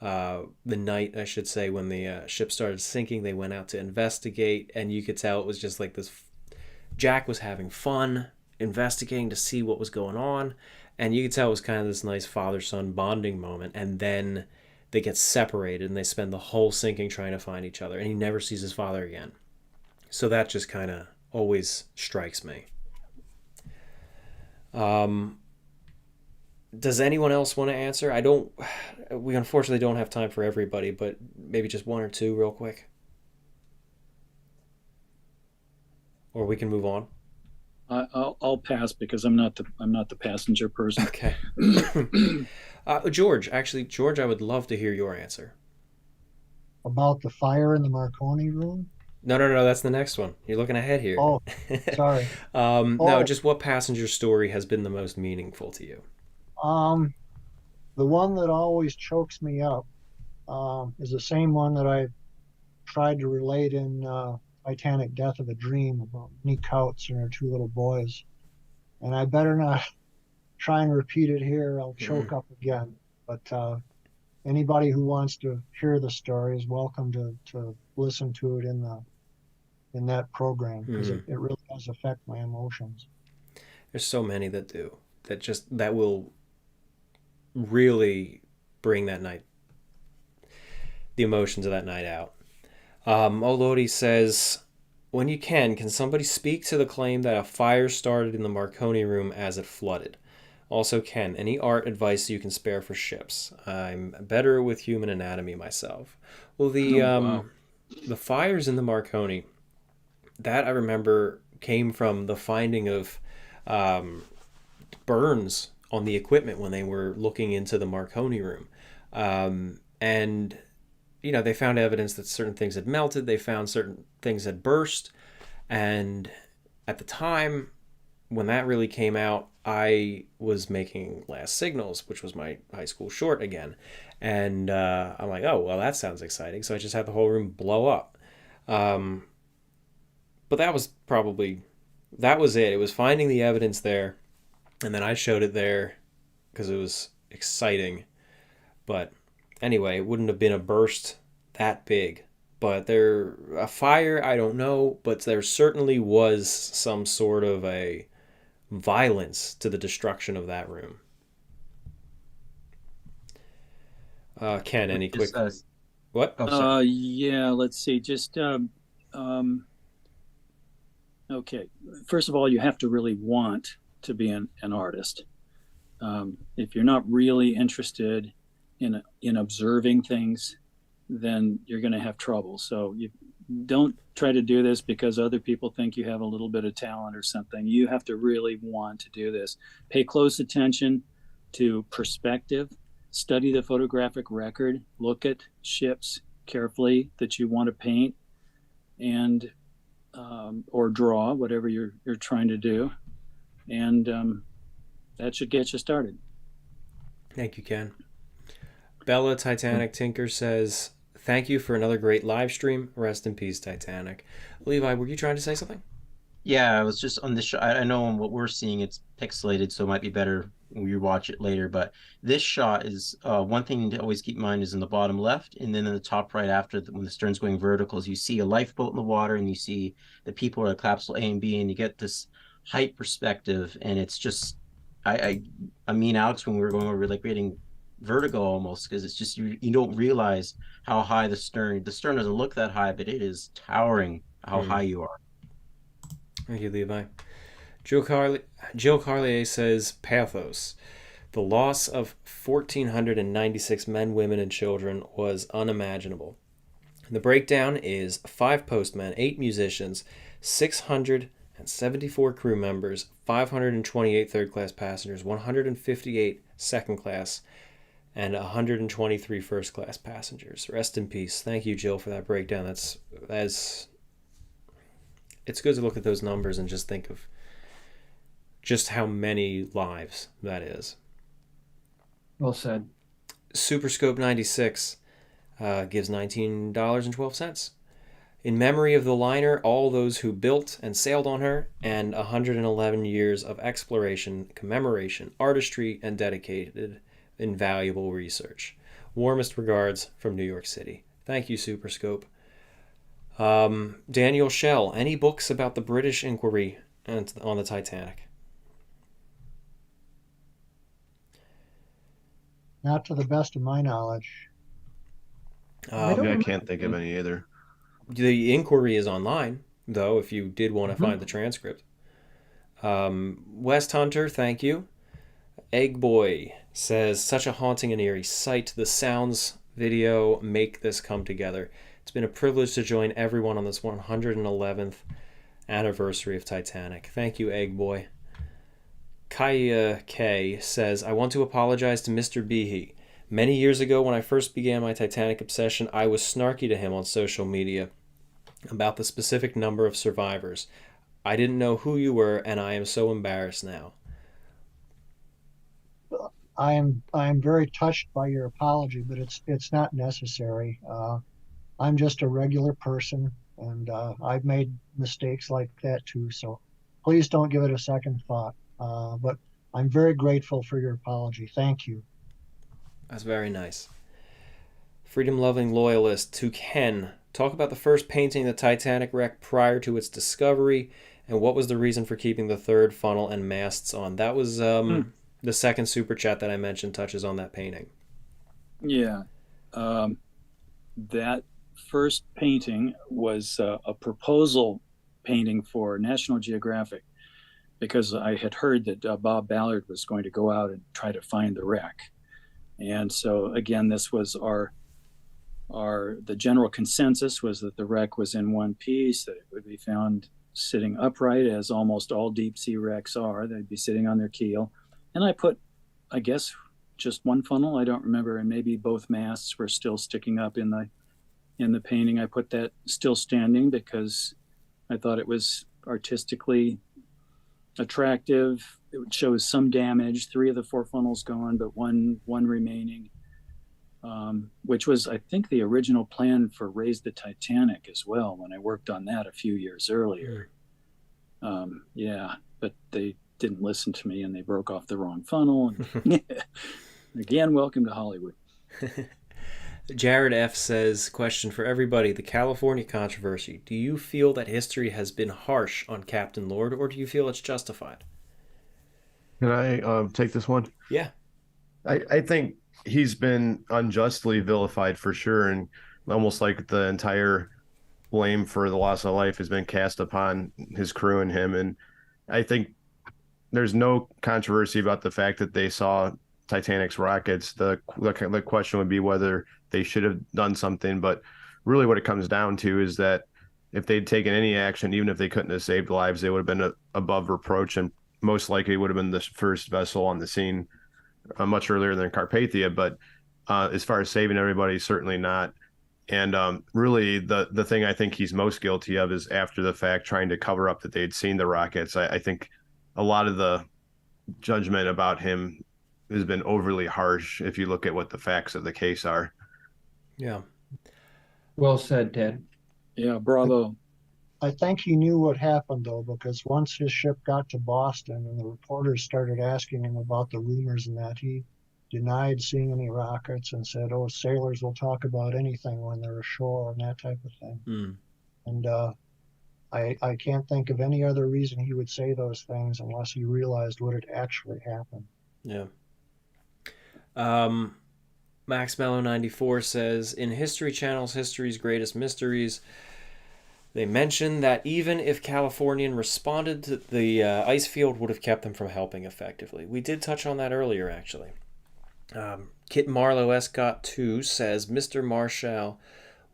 the night, I should say, when the ship started sinking. They went out to investigate, and you could tell it was just like this. Jack was having fun investigating to see what was going on, and you could tell it was kind of this nice father-son bonding moment. And then they get separated, and they spend the whole sinking trying to find each other, and he never sees his father again. So that just kind of always strikes me. Does anyone else want to answer? We unfortunately don't have time for everybody, but maybe just one or two real quick. Or we can move on. I'll pass because I'm not the passenger person. Okay. George, I would love to hear your answer. About the fire in the Marconi room? No, that's the next one. You're looking ahead here. Oh, sorry. No, just what passenger story has been the most meaningful to you? The one that always chokes me up is the same one that I tried to relate in Titanic Death of a Dream about Minnie Couts and her two little boys. And I better not try and repeat it here. I'll choke up again. But anybody who wants to hear the story is welcome to listen to it in that program, because it really does affect my emotions. There's so many that do. That will really bring the emotions of that night out. Olodi says, when you can somebody speak to the claim that a fire started in the Marconi room as it flooded? Also, Ken, any art advice you can spare for ships? I'm better with human anatomy myself. Well, the fires in the Marconi, that I remember came from the finding of burns on the equipment when they were looking into the Marconi room. And, they found evidence that certain things had melted. They found certain things had burst. And at the time when that really came out, I was making Last Signals, which was my high school short again. And I'm like, oh, well, that sounds exciting. So I just had the whole room blow up. But that was it. It was finding the evidence there. And then I showed it there because it was exciting. But anyway, it wouldn't have been a burst that big. But a fire, I don't know. But there certainly was some sort of a violence to the destruction of that room. Ken, any quick... What? Oh, yeah, let's see. Just... okay. First of all, you have to really want to be an artist. If you're not really interested in observing things, then you're going to have trouble. So you don't try to do this because other people think you have a little bit of talent or something. You have to really want to do this. Pay close attention to perspective. Study the photographic record. Look at ships carefully that you want to paint, and or draw, whatever you're trying to do, and that should get you started. Thank you, Ken. Bella Titanic Tinker says, thank you for another great live stream. Rest in peace, Titanic. Levi, were you trying to say something? Yeah, I was just on this shot. I know on what we're seeing, it's pixelated, so it might be better when you watch it later. But this shot is one thing to always keep in mind is in the bottom left, and then in the top right after when the stern's going verticals, you see a lifeboat in the water, and you see the people are at capsule A and B, and you get this height perspective, and it's just, I mean, Alex, when we were going over, like getting vertigo almost, because it's just you don't realize how high the stern doesn't look that high, but it is towering how high you are. Thank you, Levi. Jill Carlier says, pathos. The loss of 1,496 men, women, and children was unimaginable. The breakdown is 5 postmen, 8 musicians, 674 crew members, 528 third-class passengers, 158 second-class, and 123 first-class passengers. Rest in peace. Thank you, Jill, for that breakdown. It's good to look at those numbers and just think of just how many lives that is. Well said. Superscope 96 gives $19.12. In memory of the liner, all those who built and sailed on her, and 111 years of exploration, commemoration, artistry, and dedicated, invaluable research. Warmest regards from New York City. Thank you, Superscope. Daniel Schell, any books about the British inquiry on the Titanic? Not to the best of my knowledge. I can't think of any either. The inquiry is online. though, if you did want to find the transcript. West Hunter, thank you. Egg Boy says, such a haunting and eerie sight. The sounds video make this come together. It's been a privilege to join everyone on this 111th anniversary of Titanic. Thank you, Egg Boy. Kaya K says, I want to apologize to Mr. Behe. Many years ago, when I first began my Titanic obsession, I was snarky to him on social media about the specific number of survivors. I didn't know who you were, and I am so embarrassed now. I am very touched by your apology, but it's not necessary. I'm just a regular person, and I've made mistakes like that too. So please don't give it a second thought. But I'm very grateful for your apology. Thank you. That's very nice. Freedom-loving loyalist to Ken. Talk about the first painting of the Titanic wreck prior to its discovery, and what was the reason for keeping the third funnel and masts on? That was the second super chat that I mentioned touches on that painting. Yeah. That first painting was a proposal painting for National Geographic, because I had heard that Bob Ballard was going to go out and try to find the wreck. And so again, this was the general consensus was that the wreck was in one piece, that it would be found sitting upright, as almost all deep sea wrecks are. They'd be sitting on their keel. And I put, I guess, just one funnel, I don't remember, and maybe both masts were still sticking up in the painting. I put that still standing because I thought it was artistically attractive. It shows some damage, 3 of the 4 funnels gone, but one remaining, which was, I think, the original plan for Raise the Titanic as well, when I worked on that a few years earlier. Yeah, but they didn't listen to me, and they broke off the wrong funnel. And again, welcome to Hollywood. Jared F. says, question for everybody, the California controversy. Do you feel that history has been harsh on Captain Lord, or do you feel it's justified? Can I take this one? Yeah. I think he's been unjustly vilified for sure, and almost like the entire blame for the loss of life has been cast upon his crew and him. And I think there's no controversy about the fact that they saw Titanic's rockets. The question would be whether they should have done something, but really what it comes down to is that if they'd taken any action, even if they couldn't have saved lives, they would have been above reproach, and most likely would have been the first vessel on the scene much earlier than Carpathia. But as far as saving everybody, certainly not. And really the thing I think he's most guilty of is after the fact trying to cover up that they'd seen the rockets. I think a lot of the judgment about him has been overly harsh if you look at what the facts of the case are. Yeah. Well said, Ted. Yeah, bravo. I think he knew what happened, though, because once his ship got to Boston and the reporters started asking him about the rumors and that, he denied seeing any rockets and said, oh, sailors will talk about anything when they're ashore and that type of thing. And I can't think of any other reason he would say those things unless he realized what had actually happened. Yeah. Max Mello 94 says, in History Channel's History's Greatest Mysteries, they mentioned that even if Californian responded to the ice field would have kept them from helping effectively. We did touch on that earlier, actually. Kit Marlowe Escott 2 says, Mr. Marschall,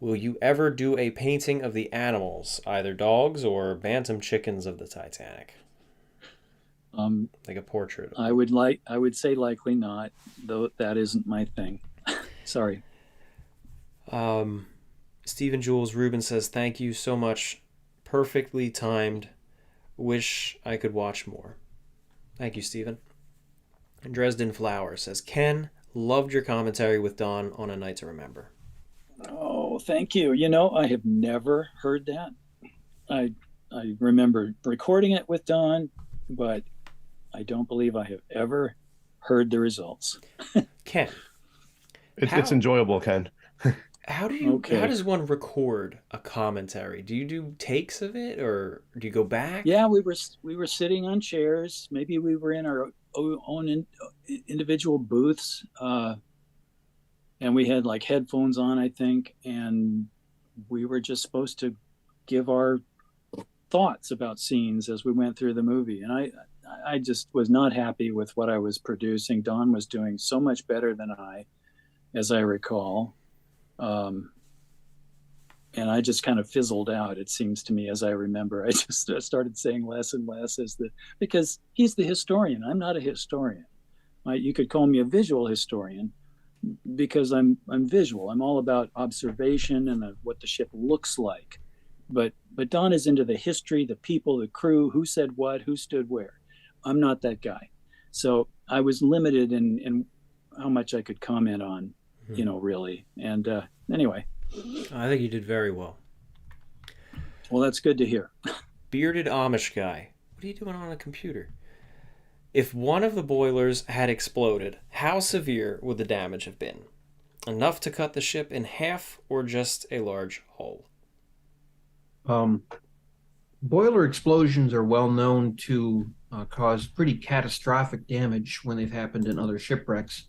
will you ever do a painting of the animals, either dogs or bantam chickens of the Titanic? Like a portrait. I would say likely not, though that isn't my thing. Sorry. Stephen Jules Rubin says, thank you so much. Perfectly timed. Wish I could watch more. Thank you, Stephen. And Dresden Flower says, Ken, loved your commentary with Don on A Night to Remember. Oh, thank you. You know, I have never heard that. I remember recording it with Don, but I don't believe I have ever heard the results. Ken. It's enjoyable, Ken. How does one record a commentary? Do you do takes of it, or do you go back? Yeah, we were sitting on chairs. Maybe we were in our own individual booths, and we had like headphones on, I think, and we were just supposed to give our thoughts about scenes as we went through the movie, and I just was not happy with what I was producing. Don was doing so much better than I, as I recall. And I just kind of fizzled out, it seems to me, as I remember. I just started saying less and less because he's the historian. I'm not a historian. You could call me a visual historian because I'm visual. I'm all about observation and what the ship looks like. But Don is into the history, the people, the crew, who said what, who stood where. I'm not that guy. So I was limited in how much I could comment on, really. And anyway. I think you did very well. Well, that's good to hear. Bearded Amish guy. What are you doing on a computer? If one of the boilers had exploded, how severe would the damage have been? Enough to cut the ship in half or just a large hole? Boiler explosions are well known to cause pretty catastrophic damage when they've happened in other shipwrecks.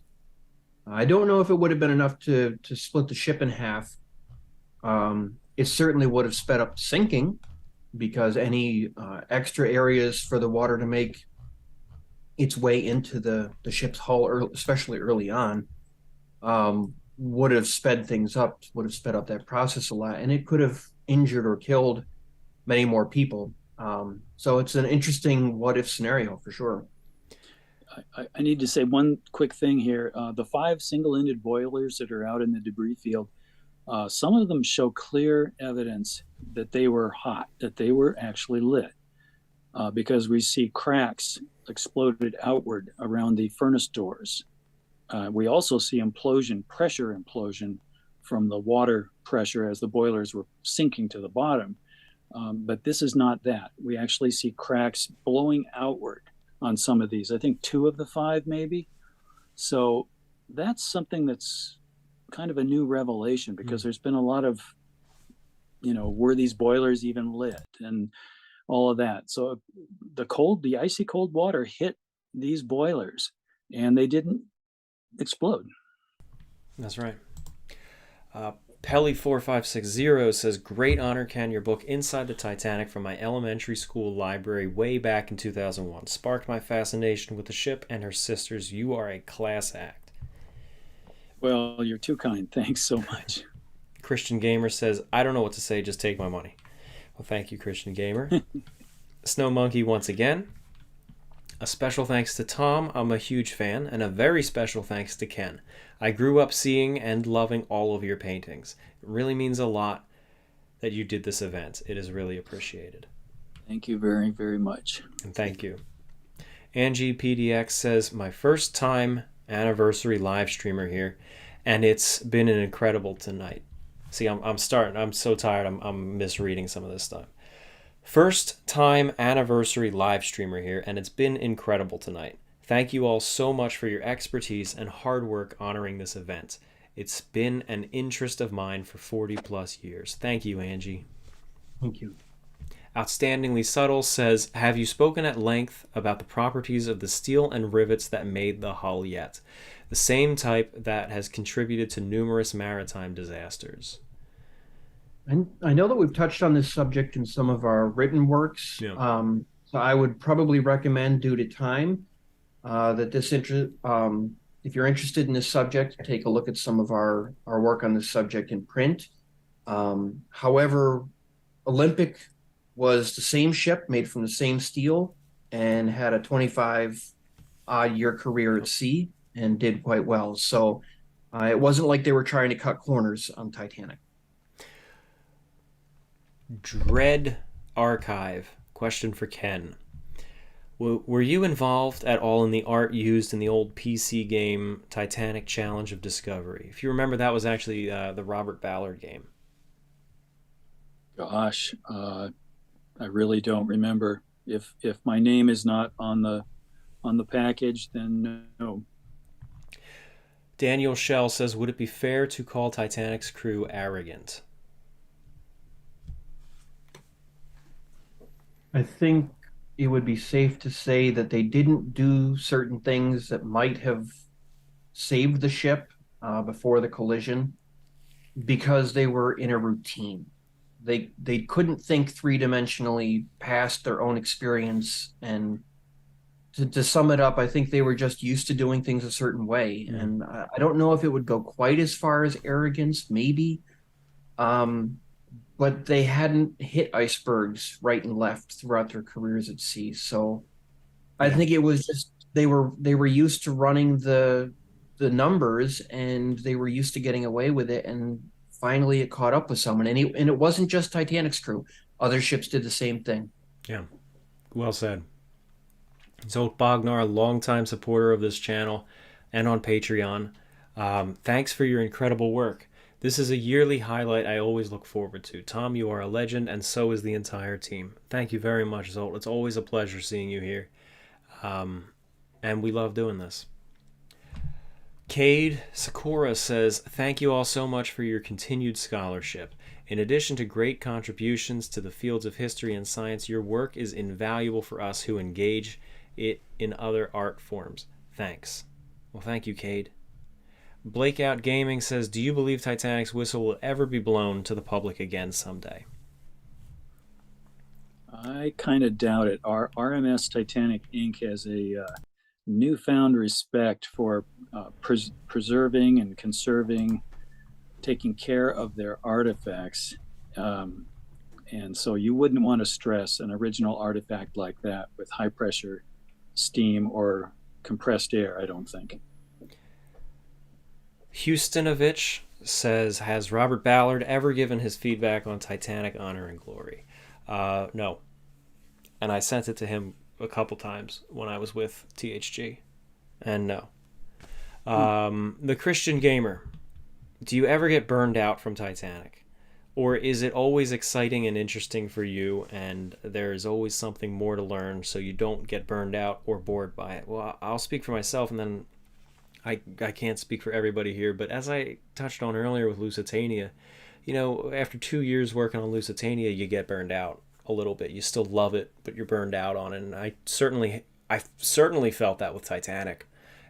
I don't know if it would have been enough to split the ship in half. It certainly would have sped up sinking because any extra areas for the water to make its way into the ship's hull, especially early on, would have sped things up, would have sped up that process a lot, and it could have injured or killed many more people. So it's an interesting what-if scenario for sure. I need to say one quick thing here. The 5 single-ended boilers that are out in the debris field, some of them show clear evidence that they were hot, that they were actually lit, because we see cracks exploded outward around the furnace doors. We also see pressure implosion from the water pressure as the boilers were sinking to the bottom. But this is not that. We actually see cracks blowing outward on some of these. I think 2 of the 5 maybe. So that's something that's kind of a new revelation, because there's been a lot of, were these boilers even lit and all of that. So the icy cold water hit these boilers and they didn't explode. That's right. Pelly4560 says, great honor, Ken. Your book Inside the Titanic from my elementary school library way back in 2001 sparked my fascination with the ship and her sisters. You are a class act. Well, you're too kind. Thanks so much. Christian Gamer says, I don't know what to say. Just take my money. Well, thank you, Christian Gamer. Snow Monkey once again. A special thanks to Tom. I'm a huge fan. And a very special thanks to Ken. I grew up seeing and loving all of your paintings. It really means a lot that you did this event. It is really appreciated. Thank you very, very much. And thank you. Angie PDX says, my first time anniversary live streamer here, and it's been an incredible tonight. See, I'm so tired. I'm misreading some of this stuff. First time anniversary live streamer here, and it's been incredible tonight. Thank you all so much for your expertise and hard work honoring this event. It's been an interest of mine for 40 plus years. Thank you, Angie. Thank you. Outstandingly Subtle says, have you spoken at length about the properties of the steel and rivets that made the hull yet? The same type that has contributed to numerous maritime disasters. And I know that we've touched on this subject in some of our written works. Yeah. So I would probably recommend, due to time, that if you're interested in this subject, take a look at some of our work on this subject in print. However, Olympic was the same ship made from the same steel and had a 25-odd-year career at sea and did quite well. So it wasn't like they were trying to cut corners on Titanic. Dread Archive. Question for Ken. Were you involved at all in the art used in the old PC game Titanic Challenge of Discovery? If you remember, that was actually the Robert Ballard game. Gosh, I really don't remember. If my name is not on the package, then no. Daniel Shell says, would it be fair to call Titanic's crew arrogant? I think it would be safe to say that they didn't do certain things that might have saved the ship before the collision because they were in a routine. they couldn't think three-dimensionally past their own experience. And to sum it up, I think they were just used to doing things a certain way. And I don't know if it would go quite as far as arrogance, maybe. But they hadn't hit icebergs right and left throughout their careers at sea. So I think it was just they were used to running the numbers, and they were used to getting away with it. And finally, it caught up with someone. And it wasn't just Titanic's crew; other ships did the same thing. Yeah, well said. Zolk Bognar, a longtime supporter of this channel and on Patreon. Thanks for your incredible work. This is a yearly highlight I always look forward to. Tom, you are a legend, and so is the entire team. Thank you very much, Zolt. It's always a pleasure seeing you here. And we love doing this. Cade Sakura says, thank you all so much for your continued scholarship. In addition to great contributions to the fields of history and science, your work is invaluable for us who engage it in other art forms. Thanks. Well, thank you, Cade. Blakeout Gaming says, do you believe Titanic's whistle will ever be blown to the public again someday? I kind of doubt it. Our RMS Titanic Inc. has a newfound respect for preserving and conserving, taking care of their artifacts. And so you wouldn't want to stress an original artifact like that with high pressure steam or compressed air, I don't think. Houstonovich says, has Robert Ballard ever given his feedback on Titanic Honor and Glory? No. And I sent it to him a couple times when I was with THG. And no. The Christian Gamer. Do you ever get burned out from Titanic? Or is it always exciting and interesting for you, and there is always something more to learn so you don't get burned out or bored by it? Well, I'll speak for myself, and then I can't speak for everybody here, but as I touched on earlier with Lusitania, you know, after 2 years working on Lusitania, you get burned out a little bit. You still love it, but you're burned out on it. And I certainly felt that with Titanic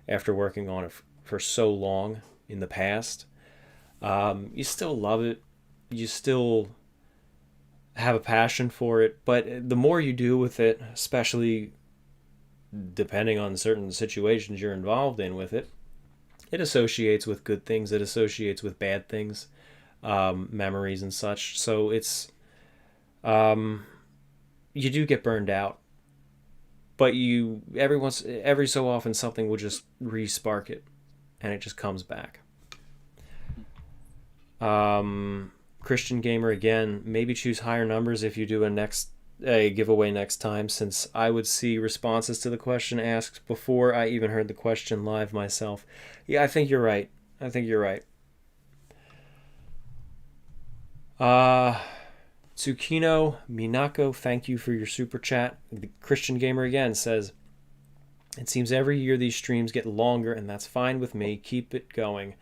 after working on it for so long in the past. You still love it. You still have a passion for it, but the more you do with it, especially depending on certain situations you're involved in with it, it associates with good things, it associates with bad things, memories and such. So it's, you do get burned out, but every so often something will just re-spark it, and it just comes back. Christian Gamer again, maybe choose higher numbers if you do a giveaway next time, since I would see responses to the question asked before I even heard the question live myself. Yeah, I think you're right. Tsukino Minako, thank you for your super chat. The Christian Gamer again says, it seems every year these streams get longer, and that's fine with me. Keep it going.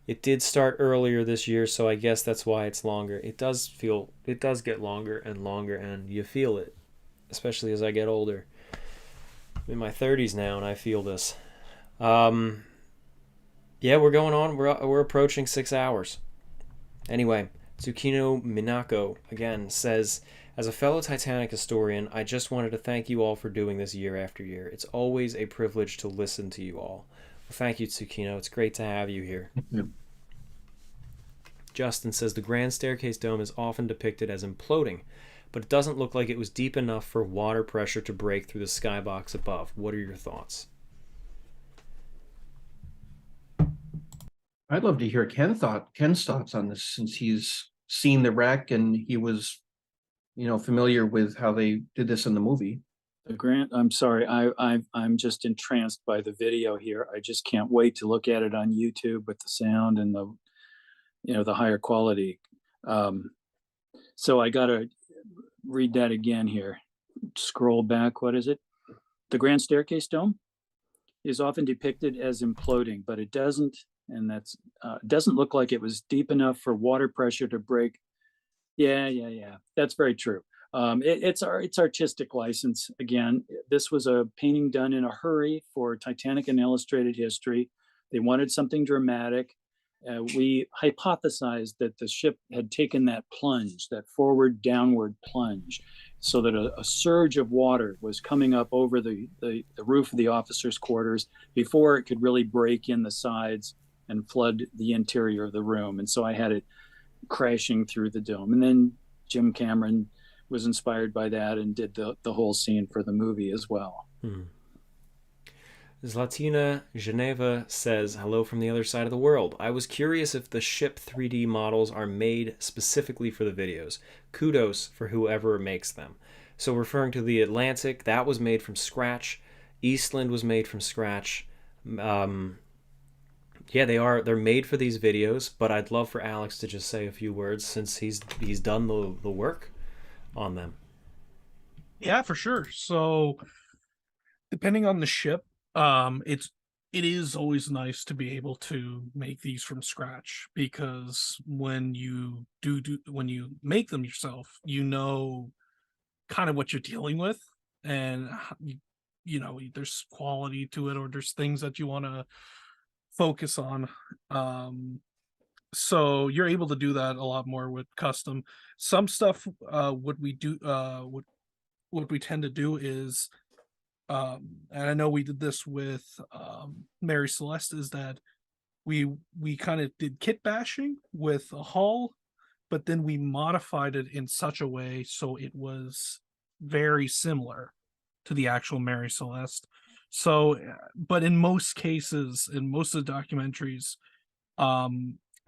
It did start earlier this year, so I guess that's why it's longer. It does get longer and longer, and you feel it, especially as I get older. I'm in my 30s now, and I feel this. Yeah, we're going on. We're approaching 6 hours. Anyway, Tsukino Minako again says, as a fellow Titanic historian, I just wanted to thank you all for doing this year after year. It's always a privilege to listen to you all. Well, thank you, Tsukino. It's great to have you here. Justin says, the Grand Staircase Dome is often depicted as imploding, but it doesn't look like it was deep enough for water pressure to break through the skybox above. What are your thoughts? I'd love to hear Ken's thoughts on this, since he's seen the wreck and he was, familiar with how they did this in the movie. I'm sorry, I'm just entranced by the video here. I just can't wait to look at it on YouTube with the sound and the higher quality. So I gotta read that again here. Scroll back. What is it? The Grand Staircase Dome is often depicted as imploding, but it doesn't. And that's doesn't look like it was deep enough for water pressure to break. Yeah. That's very true. It's artistic license. Again, this was a painting done in a hurry for Titanic and Illustrated History. They wanted something dramatic. we hypothesized that the ship had taken that plunge, that forward downward plunge, so that a surge of water was coming up over the roof of the officers' quarters before it could really break in the sides and flood the interior of the room. And so I had it crashing through the dome. And then Jim Cameron was inspired by that and did the whole scene for the movie as well. Zlatina Geneva says, hello from the other side of the world. I was curious if the ship 3D models are made specifically for the videos. Kudos for whoever makes them. So referring to the Atlantic, that was made from scratch. Eastland was made from scratch. Yeah, they're made for these videos, but I'd love for Alex to just say a few words since he's done the work on them. Yeah, for sure. So depending on the ship, it is always nice to be able to make these from scratch, because when you when you make them yourself, you know kind of what you're dealing with, and you know there's quality to it, or there's things that you want to focus on. So you're able to do that a lot more with custom. Some stuff what we tend to do is, and I know we did this with Mary Celeste, is that we kind of did kit bashing with a hull, but then we modified it in such a way so it was very similar to the actual Mary Celeste. So, but in most cases, in most of the documentaries, I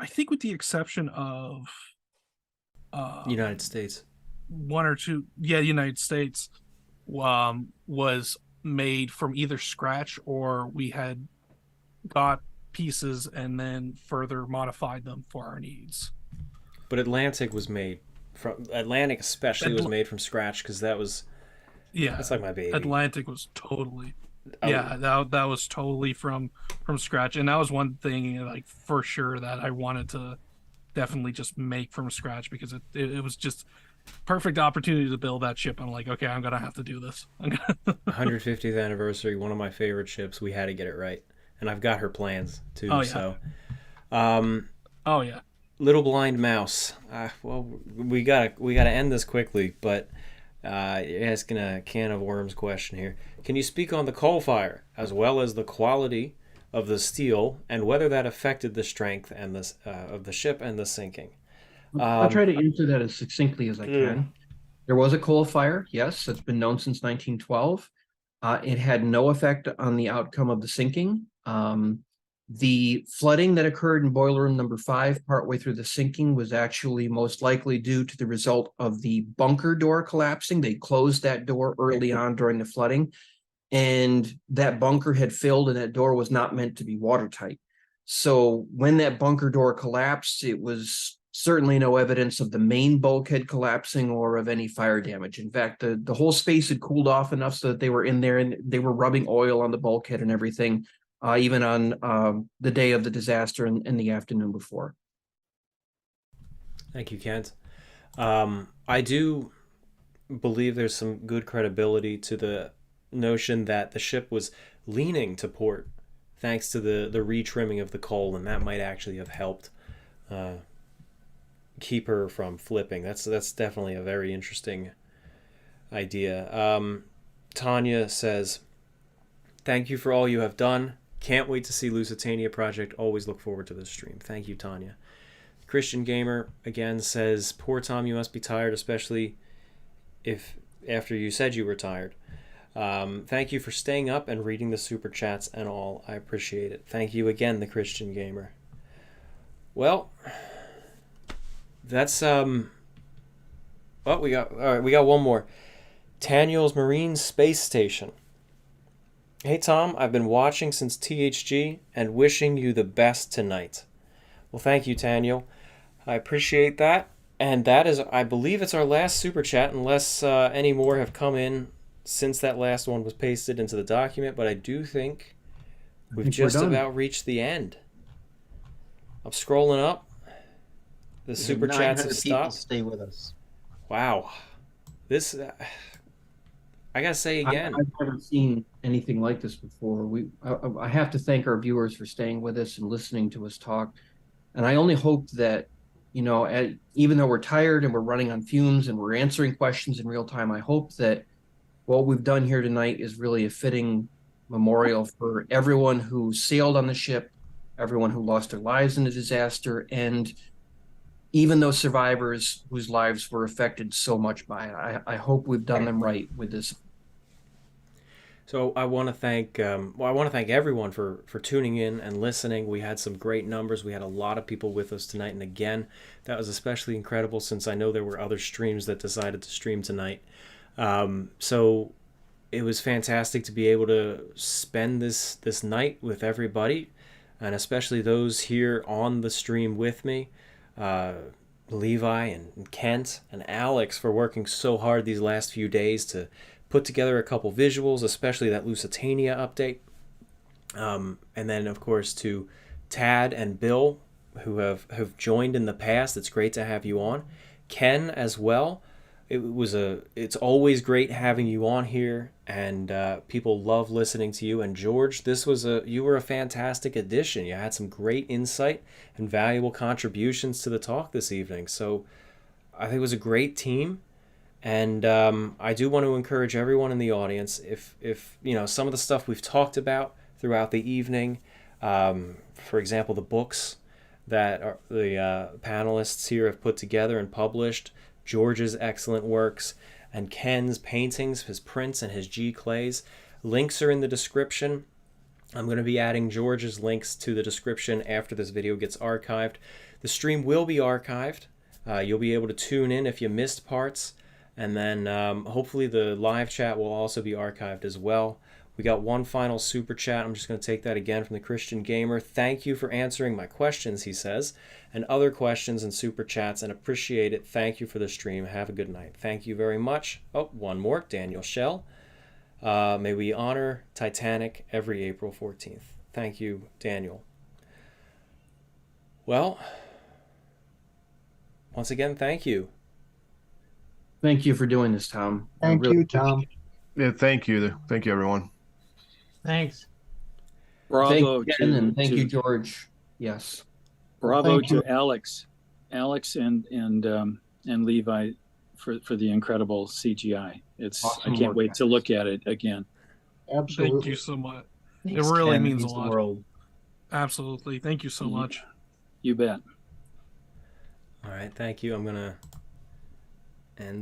think with the exception of United States, one or two, United States was made from either scratch, or we had got pieces and then further modified them for our needs. But Atlantic was made from was made from scratch, because that's like my baby. Atlantic was totally that was totally from scratch, and that was one thing like for sure that I wanted to definitely just make from scratch, because it was just perfect opportunity to build that ship. I'm like, okay, I'm gonna have to do this. 150th anniversary, one of my favorite ships. We had to get it right, and I've got her plans too. Oh, yeah. So, oh yeah. Little Blind Mouse. Well, we gotta end this quickly, but asking a can of worms question here. Can you speak on the coal fire as well as the quality of the steel and whether that affected the strength and of the ship and the sinking? I'll try to answer that as succinctly as I can. There was a coal fire, yes, it's been known since 1912. It had no effect on the outcome of the sinking. The flooding that occurred in boiler room number 5 partway through the sinking was actually most likely due to the result of the bunker door collapsing. They closed that door early on during the flooding, and that bunker had filled, and that door was not meant to be watertight. So when that bunker door collapsed, it was certainly no evidence of the main bulkhead collapsing or of any fire damage. In fact, the whole space had cooled off enough so that they were in there and they were rubbing oil on the bulkhead and everything, even on the day of the disaster and the afternoon before. Thank you, Kent. I do believe there's some good credibility to the notion that the ship was leaning to port thanks to the retrimming of the coal, and that might actually have helped keep her from flipping. That's definitely a very interesting idea. Tanya says, thank you for all you have done. Can't wait to see Lusitania Project. Always look forward to this stream. Thank you, Tanya. Christian Gamer again says, poor Tom, you must be tired, especially if after you said you were tired. Thank you for staying up and reading the super chats and all. I appreciate it. Thank you again, the Christian Gamer. Well, that's we got one more. Daniel's Marine Space Station. Hey Tom, I've been watching since THG and wishing you the best tonight. Well, thank you, Daniel. I appreciate that. And that is, I believe it's our last super chat, unless any more have come in since that last one was pasted into the document. But I do think we've just about reached the end. I'm scrolling up. The super chats have stopped. Stay with us. Wow. This, I gotta say again, I've never seen anything like this before. I have to thank our viewers for staying with us and listening to us talk. And I only hope that, even though we're tired and we're running on fumes and we're answering questions in real time, I hope that what we've done here tonight is really a fitting memorial for everyone who sailed on the ship, everyone who lost their lives in the disaster, and even those survivors whose lives were affected so much by it. I hope we've done them right with this. So I want to thank everyone for tuning in and listening. We had some great numbers. We had a lot of people with us tonight, and again, that was especially incredible since I know there were other streams that decided to stream tonight. So it was fantastic to be able to spend this night with everybody, and especially those here on the stream with me. Levi and Kent and Alex for working so hard these last few days to put together a couple visuals, especially that Lusitania update. And then, of course, to Tad and Bill, who have joined in the past. It's great to have you on. Ken as well. It's always great having you on here, and people love listening to you. And George, you were a fantastic addition. You had some great insight and valuable contributions to the talk this evening. So I think it was a great team. And I do want to encourage everyone in the audience, if some of the stuff we've talked about throughout the evening, for example, the books that the panelists here have put together and published, George's excellent works, and Ken's paintings, his prints, and his G clays. Links are in the description. I'm going to be adding George's links to the description after this video gets archived. The stream will be archived. You'll be able to tune in if you missed parts. And then hopefully the live chat will also be archived as well. We got one final super chat. I'm just going to take that again from the Christian Gamer. Thank you for answering my questions, he says, and other questions and super chats, and appreciate it. Thank you for the stream. Have a good night. Thank you very much. Oh, one more. Daniel Shell. May we honor Titanic every April 14th. Thank you, Daniel. Well, once again, thank you. Thank you for doing this, Tom. Thank you, Tom. Yeah, thank you. Thank you, everyone. Thanks. Bravo Thank you, Ken, and thank to you, George. Yes. bravo Thank you. to Alex and Levi for the incredible CGI. Awesome I can't work, wait guys. to look at it again. Absolutely. Thank you so much. Thanks, it really Ken. means a the lot. world. Absolutely. Thank you so much. You bet. All right, thank you. I'm going to end the